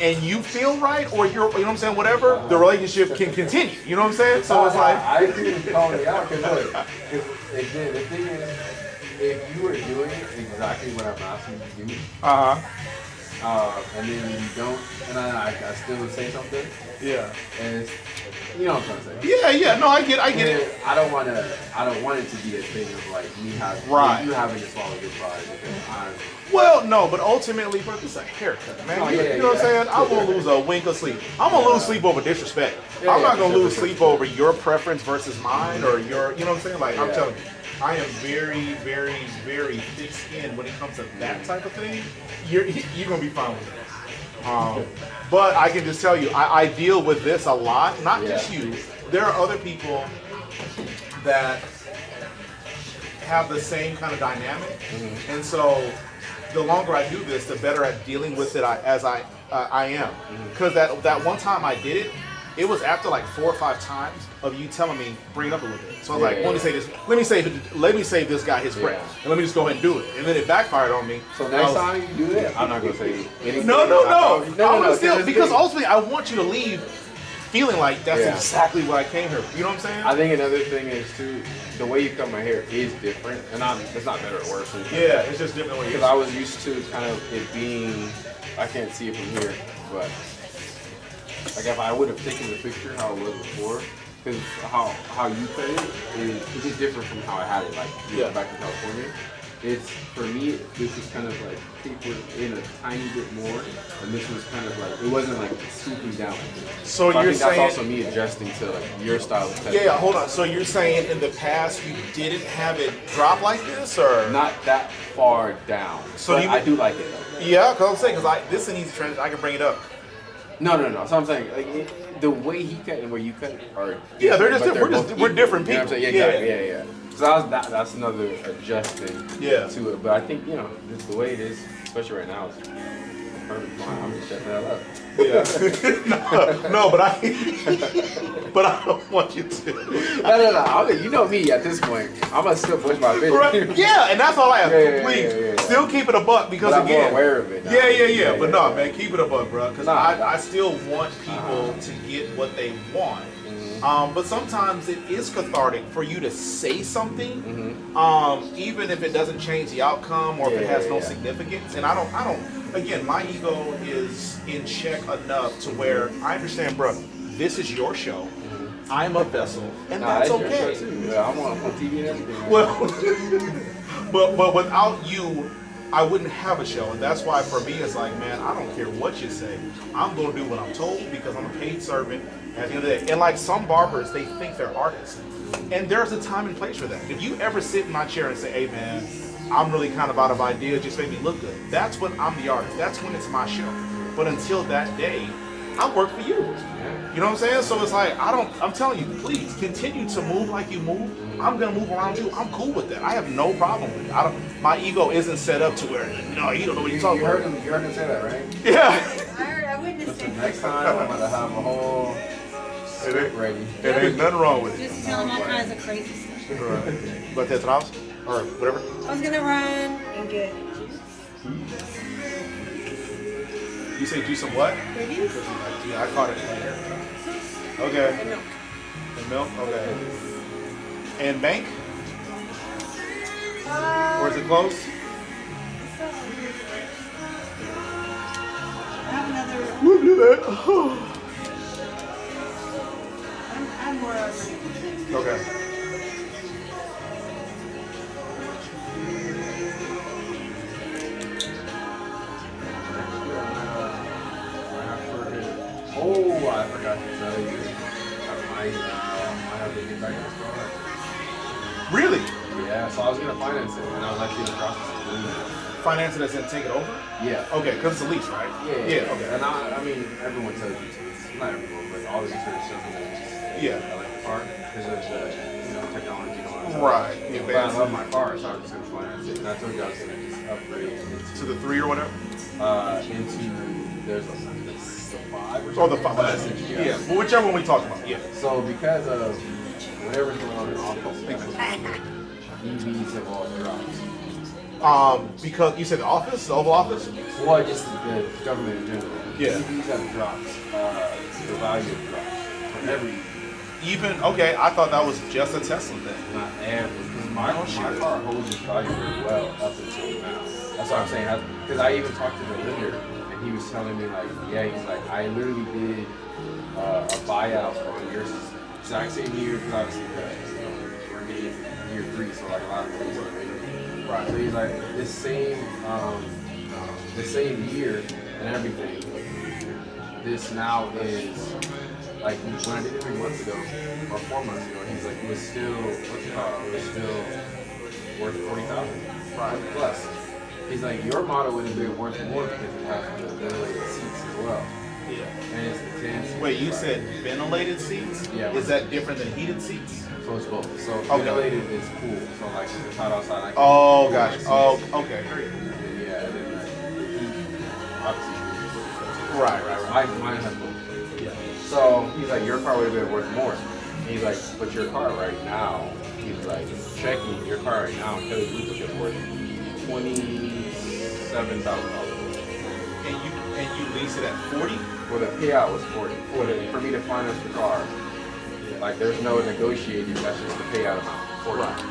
S1: and you feel right, or you know what I'm saying, whatever, the relationship can continue. You know what I'm saying? So it's like
S5: I agree with calling it out because look, the thing is, if you were doing exactly what I'm asking you to do. And then you don't, and I still say something.
S1: Yeah.
S5: And it's, you know what I'm trying to say.
S1: Yeah. No, I get it.
S5: I don't want it to be a thing of like me having you having to swallow your pride because I'm.
S1: Well, no, but ultimately, but it's a haircut, man. You know what I'm saying? I won't lose a wink of sleep. I'm gonna lose sleep over disrespect. I'm not gonna lose sleep over your preference versus mine or your. You know what I'm saying? Like I'm telling you. I am very, very, very thick-skinned when it comes to that type of thing. You're gonna be fine with it. But I can just tell you, I deal with this a lot. Not just you. There are other people that have the same kind of dynamic, and so the longer I do this, the better at dealing with it I am. Because that one time I did it. It was after like 4 or 5 times of you telling me, bring it up a little bit. So I was like, let me say this. Let me save this guy his breath, and let me just go ahead and do it. And then it backfired on me.
S5: So next time you do that, I'm not gonna say anything.
S1: No. Because ultimately, I want you to leave feeling like that's exactly what I came here for. You know what I'm saying?
S5: I think another thing is too, the way you cut my hair is different, and it's not better or worse.
S1: Yeah, it's just different.
S5: Because I was used to kind of it being, I can't see it from here, but. Like if I would have taken the picture how it was before, because how you cut it is just different from how I had it. Like back in California, it's for me. This is kind of like tapered in a tiny bit more, and this was kind of like it wasn't like swooping down.
S1: So
S5: I
S1: you're
S5: think that's
S1: saying
S5: also me adjusting to like your style of cutting.
S1: yeah, hold on. So you're saying in the past you didn't have it drop like this, or
S5: not that far down?
S1: So
S5: but I do like it though.
S1: Yeah, because I'm saying this in these trends, I can bring it up.
S5: No. So I'm saying like the way he cut and where you cut are
S1: Yeah, they're just
S5: but
S1: we're different
S5: You know
S1: people.
S5: what I'm saying? Yeah, exactly. Yeah. So that's another adjusting to it. But I think just the way it is, especially right now, is perfect. I'm just shutting that up.
S1: Yeah. no, but I don't want you to.
S5: No. I mean, you know me at this point. I'm gonna still push my opinion.
S1: Right. Yeah, and that's all I have.
S5: Yeah,
S1: Please,
S5: yeah.
S1: still keep it a buck because
S5: but I'm
S1: again,
S5: more aware of it now.
S1: Yeah. But no, man, keep it a buck, bro. Because I still want people to get what they want. But sometimes it is cathartic for you to say something, even if it doesn't change the outcome or if it has no significance. And I don't. Again, my ego is in check enough to where I understand, bro. This is your show. I'm a vessel, and that's okay.
S5: Yeah, I'm on TV and everything.
S1: Well, but without you, I wouldn't have a show, and that's why for me it's like, man, I don't care what you say. I'm gonna do what I'm told because I'm a paid servant. At the end of the day, and like some barbers, they think they're artists, and there's a time and place for that. If you ever sit in my chair and say, "Hey, man, I'm really kind of out of ideas, just make me look good," that's when I'm the artist. That's when it's my show. But until that day, I work for you. You know what I'm saying? So it's like I'm telling you, please continue to move like you move. I'm gonna move around you. I'm cool with that. I have no problem with it. My ego isn't set up to where no, you don't know what you're talking about.
S5: You heard him say that, right?
S1: Yeah.
S18: I witnessed it.
S5: Next time I'm gonna have a whole script ready.
S1: It ain't nothing wrong with it.
S18: Just tell them all kinds of crazy stuff.
S1: Right. But that's house or whatever.
S18: I was gonna run and get
S1: You say juice some what?
S18: Babies?
S1: Yeah, I caught it later. Okay.
S18: And milk.
S1: And milk? Okay. And bank? Or is it close?
S18: I have another.
S1: Look at that.
S18: I'm more of
S1: Okay.
S5: Oh, I forgot to tell you. I have to get back in the store.
S1: Really?
S5: Yeah, so I was going to finance it, and I was actually in the process of doing it.
S1: Finance it as in take it over?
S5: Yeah.
S1: Okay, because it's a lease, right?
S5: Yeah.
S1: Okay.
S5: And I mean, everyone tells you to. Not everyone, but all the insurance companies.
S1: Yeah.
S5: I like the car because of the technology and all that.
S1: Right.
S5: But I love my car, so I was just going to finance it. And I told you I was going to just upgrade into
S1: to the 3 or whatever?
S5: There's the 5 or something.
S1: Oh, the 5. Yeah. Well, whichever one we talked about. Yeah.
S5: So because of whatever's going on in office, EVs have all dropped.
S1: Because you said the office, the Oval Office?
S5: Well, just the government in general.
S1: Yeah.
S5: EVs have dropped. The value has dropped for every.
S1: Even, okay, I thought that was just a Tesla thing.
S5: Not every. Because my car holds its value very well up until now. That's what I'm saying. Because I even talked to the lender, and he was telling me, like, yeah, he's like, I literally did a buyout on your exact same year, because obviously we're getting year 3, so like a lot of things are made. Right. So he's like, the same year and everything, this now is, like, when I did it 3 months ago, or 4 months ago, he's like, it was still, it was still worth $40,000. Right. Plus. He's like, your model would have been worth more because it has the ventilated seats as well. Yeah. And it's the 10
S1: Wait, you said ventilated seats?
S5: Yeah.
S1: Is that different than heated seats?
S5: So it's both. So
S1: okay.
S5: Ventilated is cool. So like if it's hot outside, I can
S1: oh, gosh. Oh, okay.
S5: Yeah. And then the heat, obviously.
S1: Right.
S5: Mine has both. Yeah. So he's like, your car would have been worth more. And he's like, but your car right now, he's like, checking your car right now, because it's worth $27,000.
S1: And you lease it at 40?
S5: Well, the payout was 40. For me to finance the car, like there's no negotiating. That's just the payout amount, 40. Right.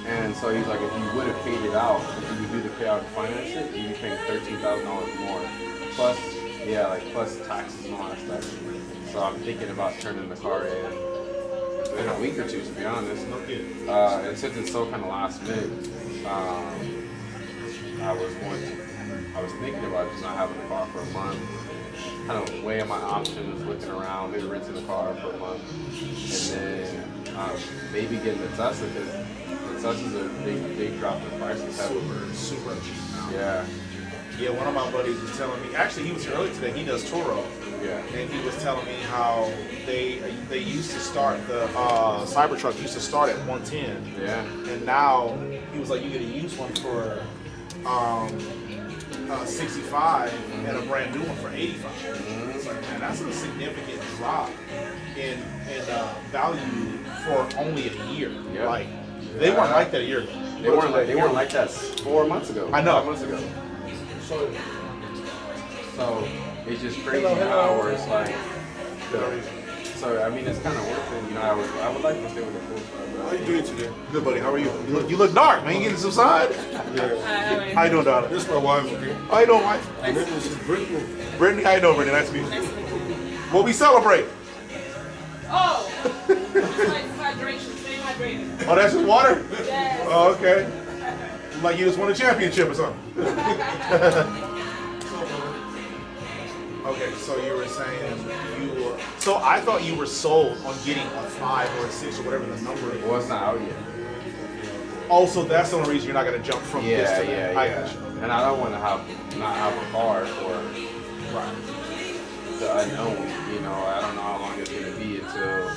S5: And so he's like, if you would have paid it out, if you do the payout and finance it, you'd be paying $13,000 more. Plus, plus taxes and all that stuff. So I'm thinking about turning the car in a week or two, to be honest. And since it's so kind of last minute, I was thinking about just not having the car for a month, kind of weighing my options, looking around, maybe renting the car for a month, and then maybe getting the Tesla, because the Tesla's a big drop in prices.
S1: Super cheap now.
S5: Yeah.
S1: Yeah, one of my buddies was telling me, actually he was here earlier today, he does Turo.
S5: Yeah.
S1: And he was telling me how they used to start, the Cybertruck used to start at 110.
S5: Yeah.
S1: And now, he was like, you get a used one for 65 and a brand new one for 85. It's like, man, that's a significant drop in value for only a year.
S5: Yeah.
S1: Like, they weren't like that a year ago.
S5: They weren't like that 4 months ago.
S1: I know.
S5: 5 months ago. So it's just crazy how where it's like. So I mean, it's kind of worth it. You know, I would like to stay with the full star.
S1: How you doing today? Good, buddy. How are you? You look dark, man. You getting some sun?
S3: Yeah.
S1: How you doing, darling?
S3: This is my wife. Okay.
S1: How you doing, wife?
S3: This is Brittany.
S1: Brittany, how you doing, Brittany? Nice to meet you. What we celebrate?
S6: Oh, hydration. Stay hydrated.
S1: Oh, that's just water?
S6: Yes.
S1: Oh, okay. Like you just won a championship or something. Okay, so you were saying so I thought you were sold on getting a 5 or a 6 or whatever the number is.
S5: Well, it's not out yet.
S1: Oh, so that's the only reason you're not going to jump from this to that.
S5: Yeah.
S1: I got you.
S5: And I don't want to not have a car for the unknown. You know, I don't know how long it's going to be until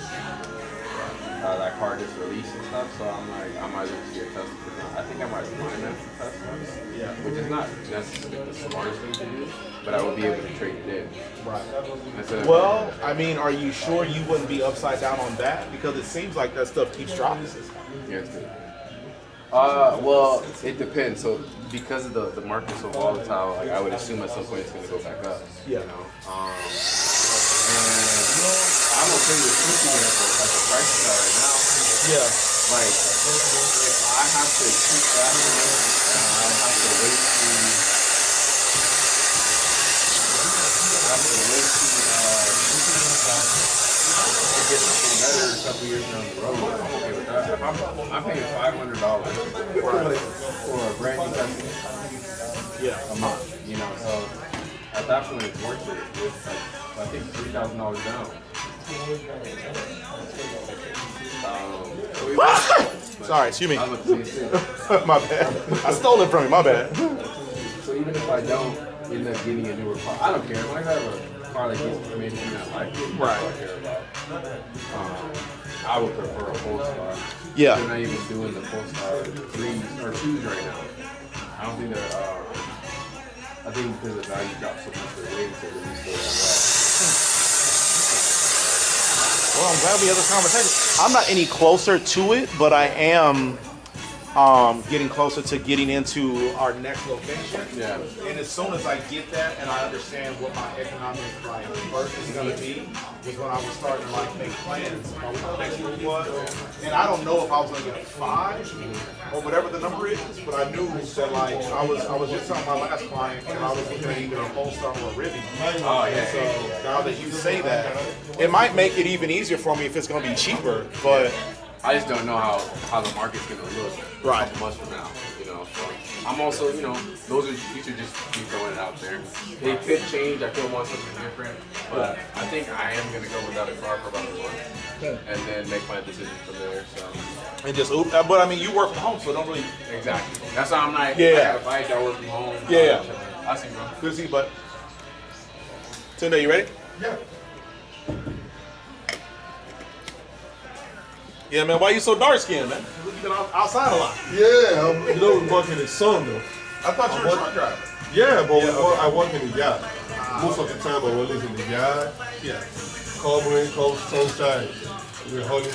S5: that car gets released and stuff. So I'm like, I might just get a Tesla. I think I might finance the Tesla.
S1: Yeah.
S5: Which is not necessarily the smartest thing to do, but I will be able to trade it in.
S1: Right. Well, I mean, are you sure you wouldn't be upside down on that? Because it seems like that stuff keeps dropping.
S5: Yes, well, it depends. So because of the market's so volatile, like I would assume at some point it's going to go back up.
S1: Yeah.
S5: You know. And I'm okay with switching it at the prices are right now.
S1: Yeah.
S5: Like if I have to keep that one, I have to wait to get something better a couple years down the road. I'm okay with that. If I'm paying $500 for a brand new Tesla a month, you know, so at that point it's worth it. It's like, I think $3,000 down.
S1: Sorry, excuse me. My bad. I stole it from you, my bad.
S5: So even if I don't end up getting a newer car, I don't care. When I have a car like this, maybe not like it, I don't care about. I would prefer a Polestar.
S1: Yeah.
S5: They're not even doing the Polestar 3s or 2s right now. I don't think they're, I think because the value dropped so much, they're waiting to release those.
S1: Well, I'm glad we had this conversation. I'm not any closer to it, but I am getting closer to getting into our next location.
S5: Yeah.
S1: And as soon as I get that and I understand what my economic burden is going to be, was when I was starting to make plans about what the next move was. And I don't know if I was going to get a 5 or whatever the number is, but I knew that I was just telling my last client that I was looking at either a Polestar or a Rivian.
S5: Oh yeah.
S1: So now that you say that, it might make it even easier for me if it's going to be cheaper, but
S5: I just don't know how the market's gonna look a couple months from now, you know. So I'm also, you know, you should just keep throwing it out there. It could change. I could want something different, but I think I am gonna go without a car for about a month, and then make my decision from there. So.
S1: And just, but I mean, you work from home, so don't really.
S5: Exactly. That's why I'm like,
S1: yeah.
S5: I got a bike. I work from home.
S1: Yeah.
S5: I see, bro.
S1: Good to see you, bud. Tunde, you ready?
S3: Yeah.
S1: Yeah, man. Why you so dark skinned, man? You've been outside a lot.
S3: Yeah, you know, working in the sun though.
S1: I thought you were a truck driver.
S3: Yeah, but I work in the yard. Most of the time I work in the yard.
S1: Yeah.
S3: Cold rain, cold sunshine. We're holiday.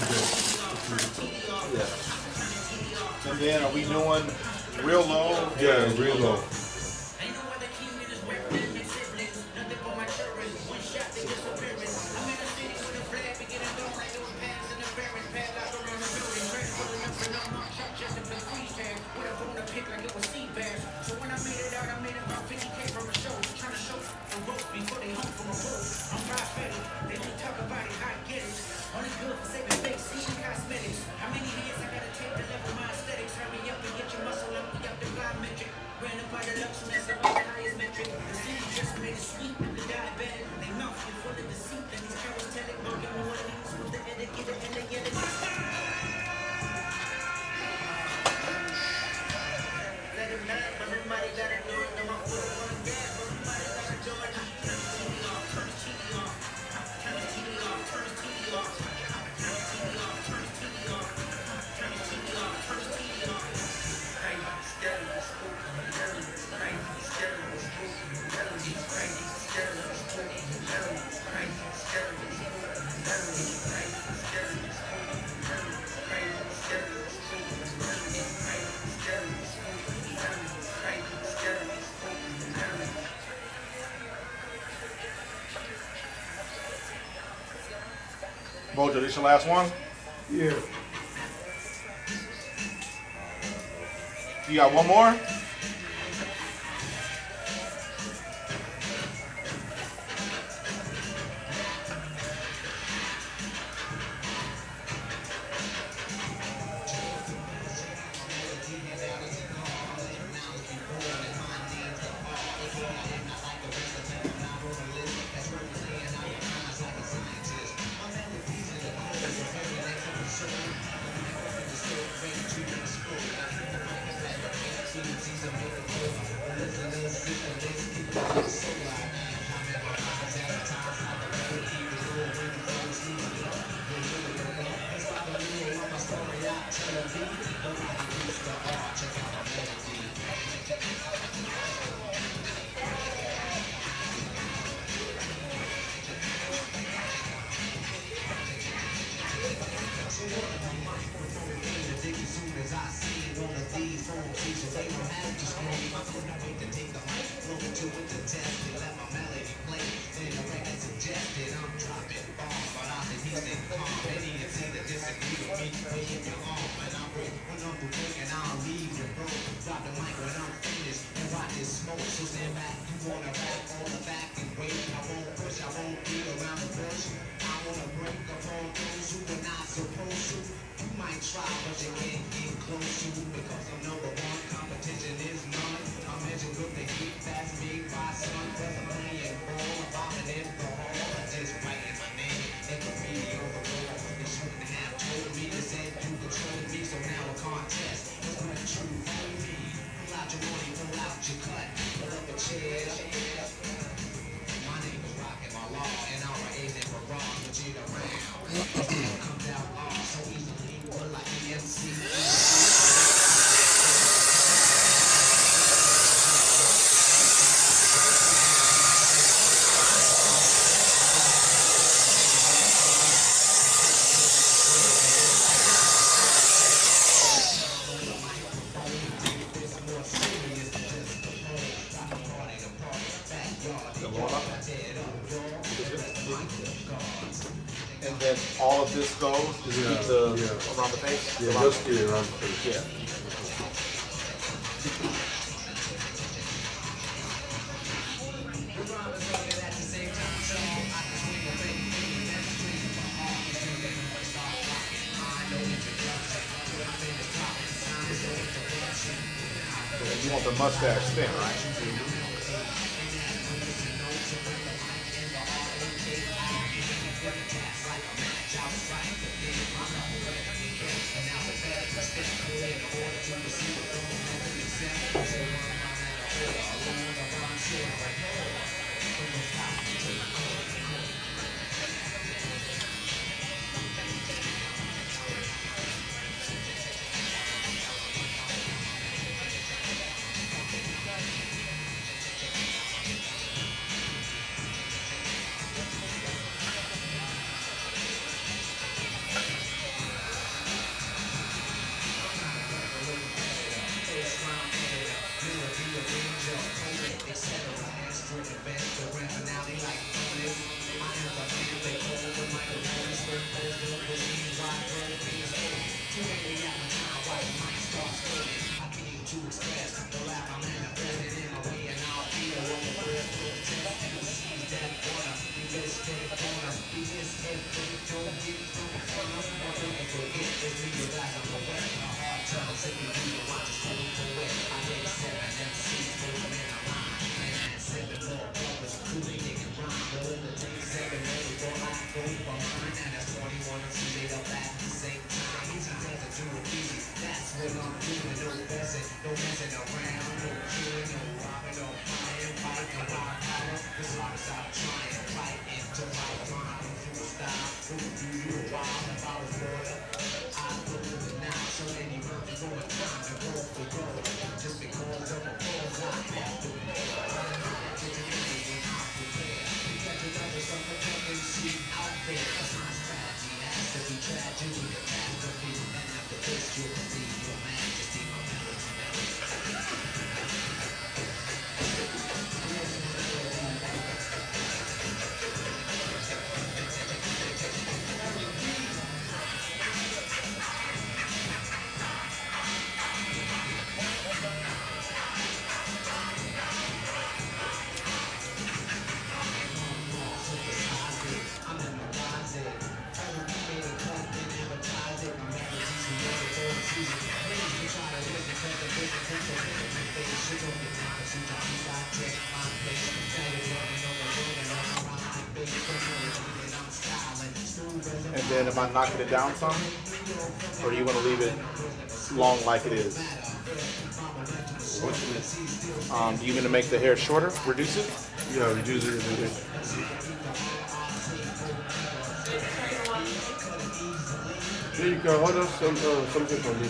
S1: Yeah. And then are we doing real low?
S3: Yeah, real low.
S1: Bojo, this your last one?
S3: Yeah.
S1: You got one more? And then all of this goes, just keep the around the face?
S3: Yeah, just get it around the face.
S1: Yeah. You want the mustache thin, right? then am I knocking it down some? Or do you want to leave it long like it is? Do you want to make the hair shorter? Reduce it?
S3: Yeah, reduce it. Yeah, you can order something for me.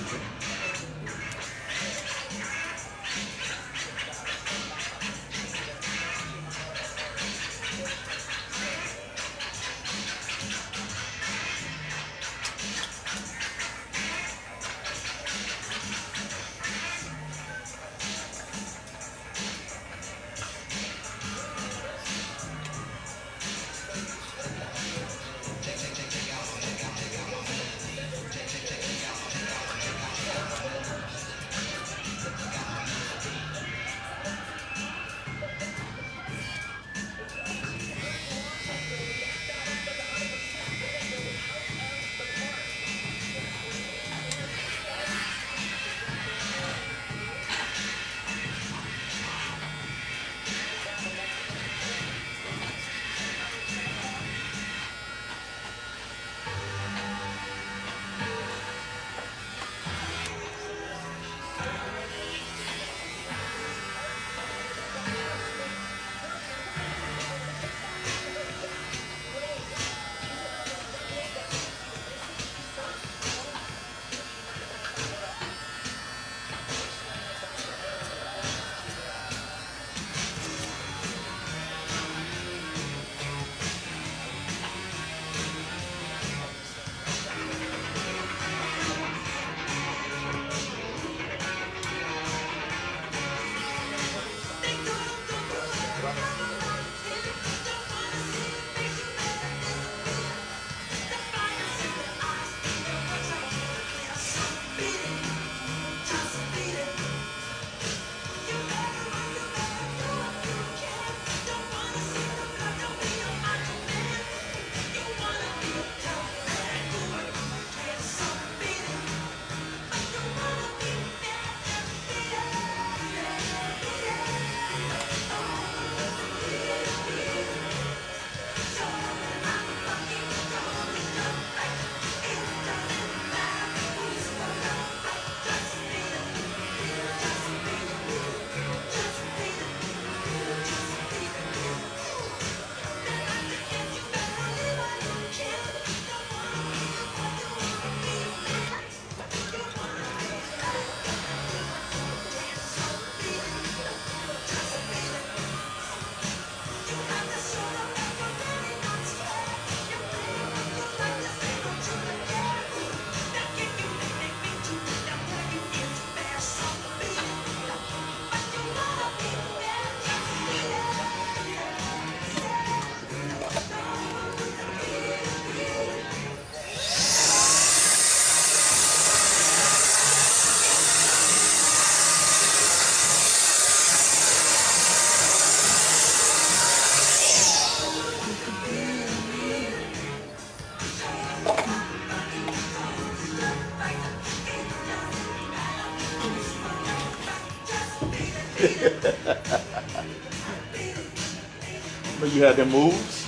S1: But you had them moves?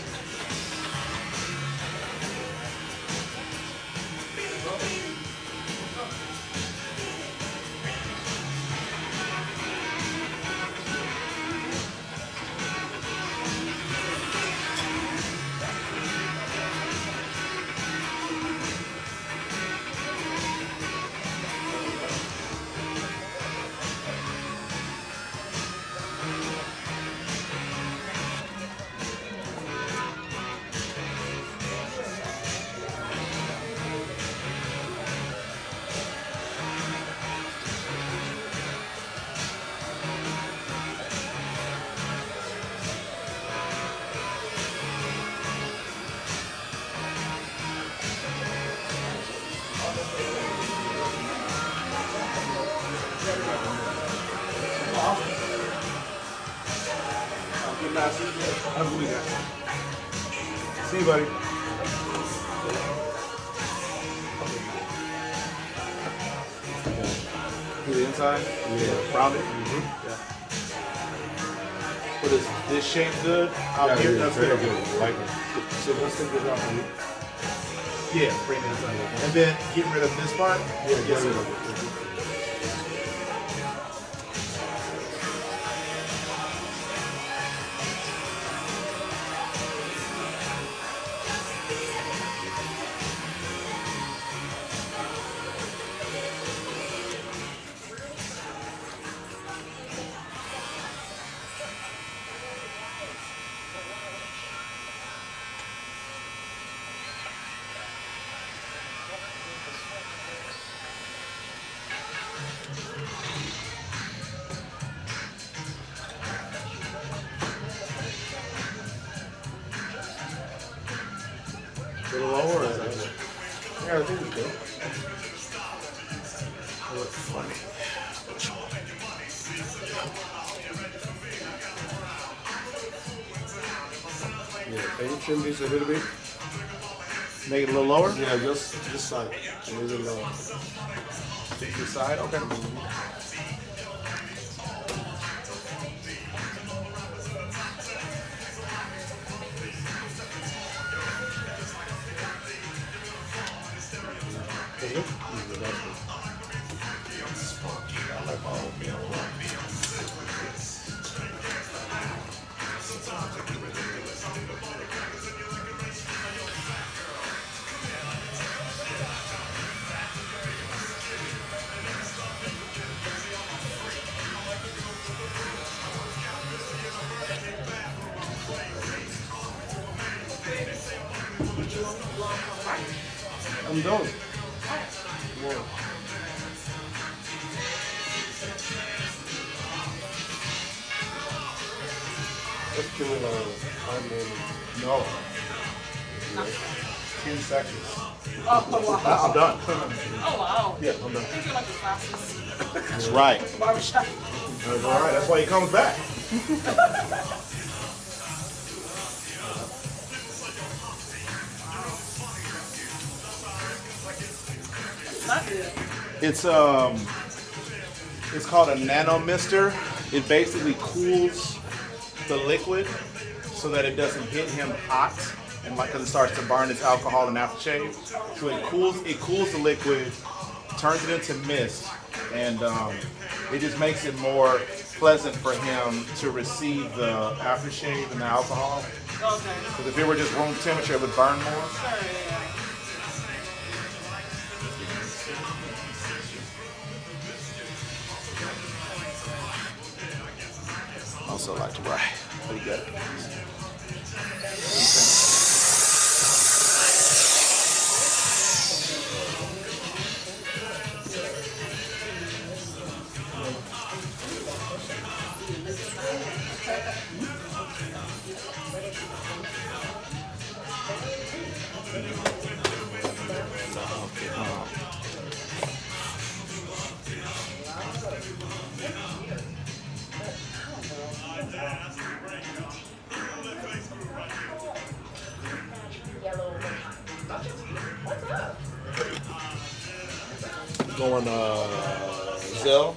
S3: I believe that.
S1: See you, buddy. To the inside? Yeah. Round it? Yeah. What is this shape good? Out
S3: Yeah,
S1: here?
S3: yeah,
S1: That's
S3: very
S1: good.
S3: good. Like it. So let's take this out for you.
S1: Yeah, bring this up. And then get rid of this part?
S3: Yeah,
S1: Yes, sir.
S3: A little lower or is that good?
S1: Yeah, I think it's good. It looks funny.
S3: Yeah, can you trim these a little bit?
S1: Make it a little lower?
S3: Yeah, just this side. A little lower.
S1: This side? Okay. I like my oatmeal.
S3: I'm done. Yeah. Let's kill it on 5 minutes.
S1: No. 10 seconds.
S6: Oh, wow.
S1: I'm done.
S6: Oh, wow.
S1: Yeah, I'm done.
S6: I think you're like the fastest.
S1: That's right.
S6: Barbershop.
S1: That's all right. That's why he comes back.
S6: Not good.
S1: It's called a nano mister. It basically cools the liquid so that it doesn't hit him hot, and like, because it starts to burn its alcohol and aftershave. So it cools the liquid, turns it into mist, and it just makes it more pleasant for him to receive the aftershave and the alcohol.
S6: Okay.
S1: Because if it were just room temperature, it would burn more.
S6: Sure, yeah.
S1: Also like to ride. Pretty good. Going Zelle?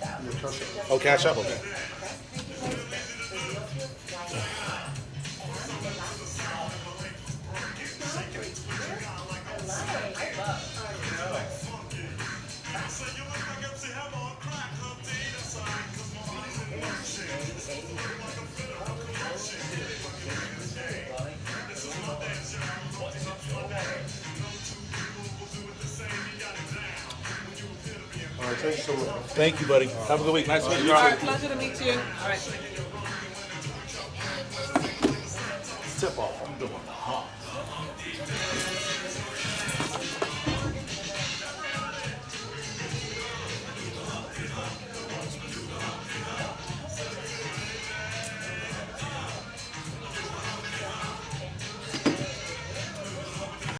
S1: Oh, Cash App, okay.
S3: All right, thank you so much.
S1: Thank you, buddy. Have a good week. Nice to meet you.
S6: All right, pleasure to meet you. All right.
S1: Tip off. I'm doing.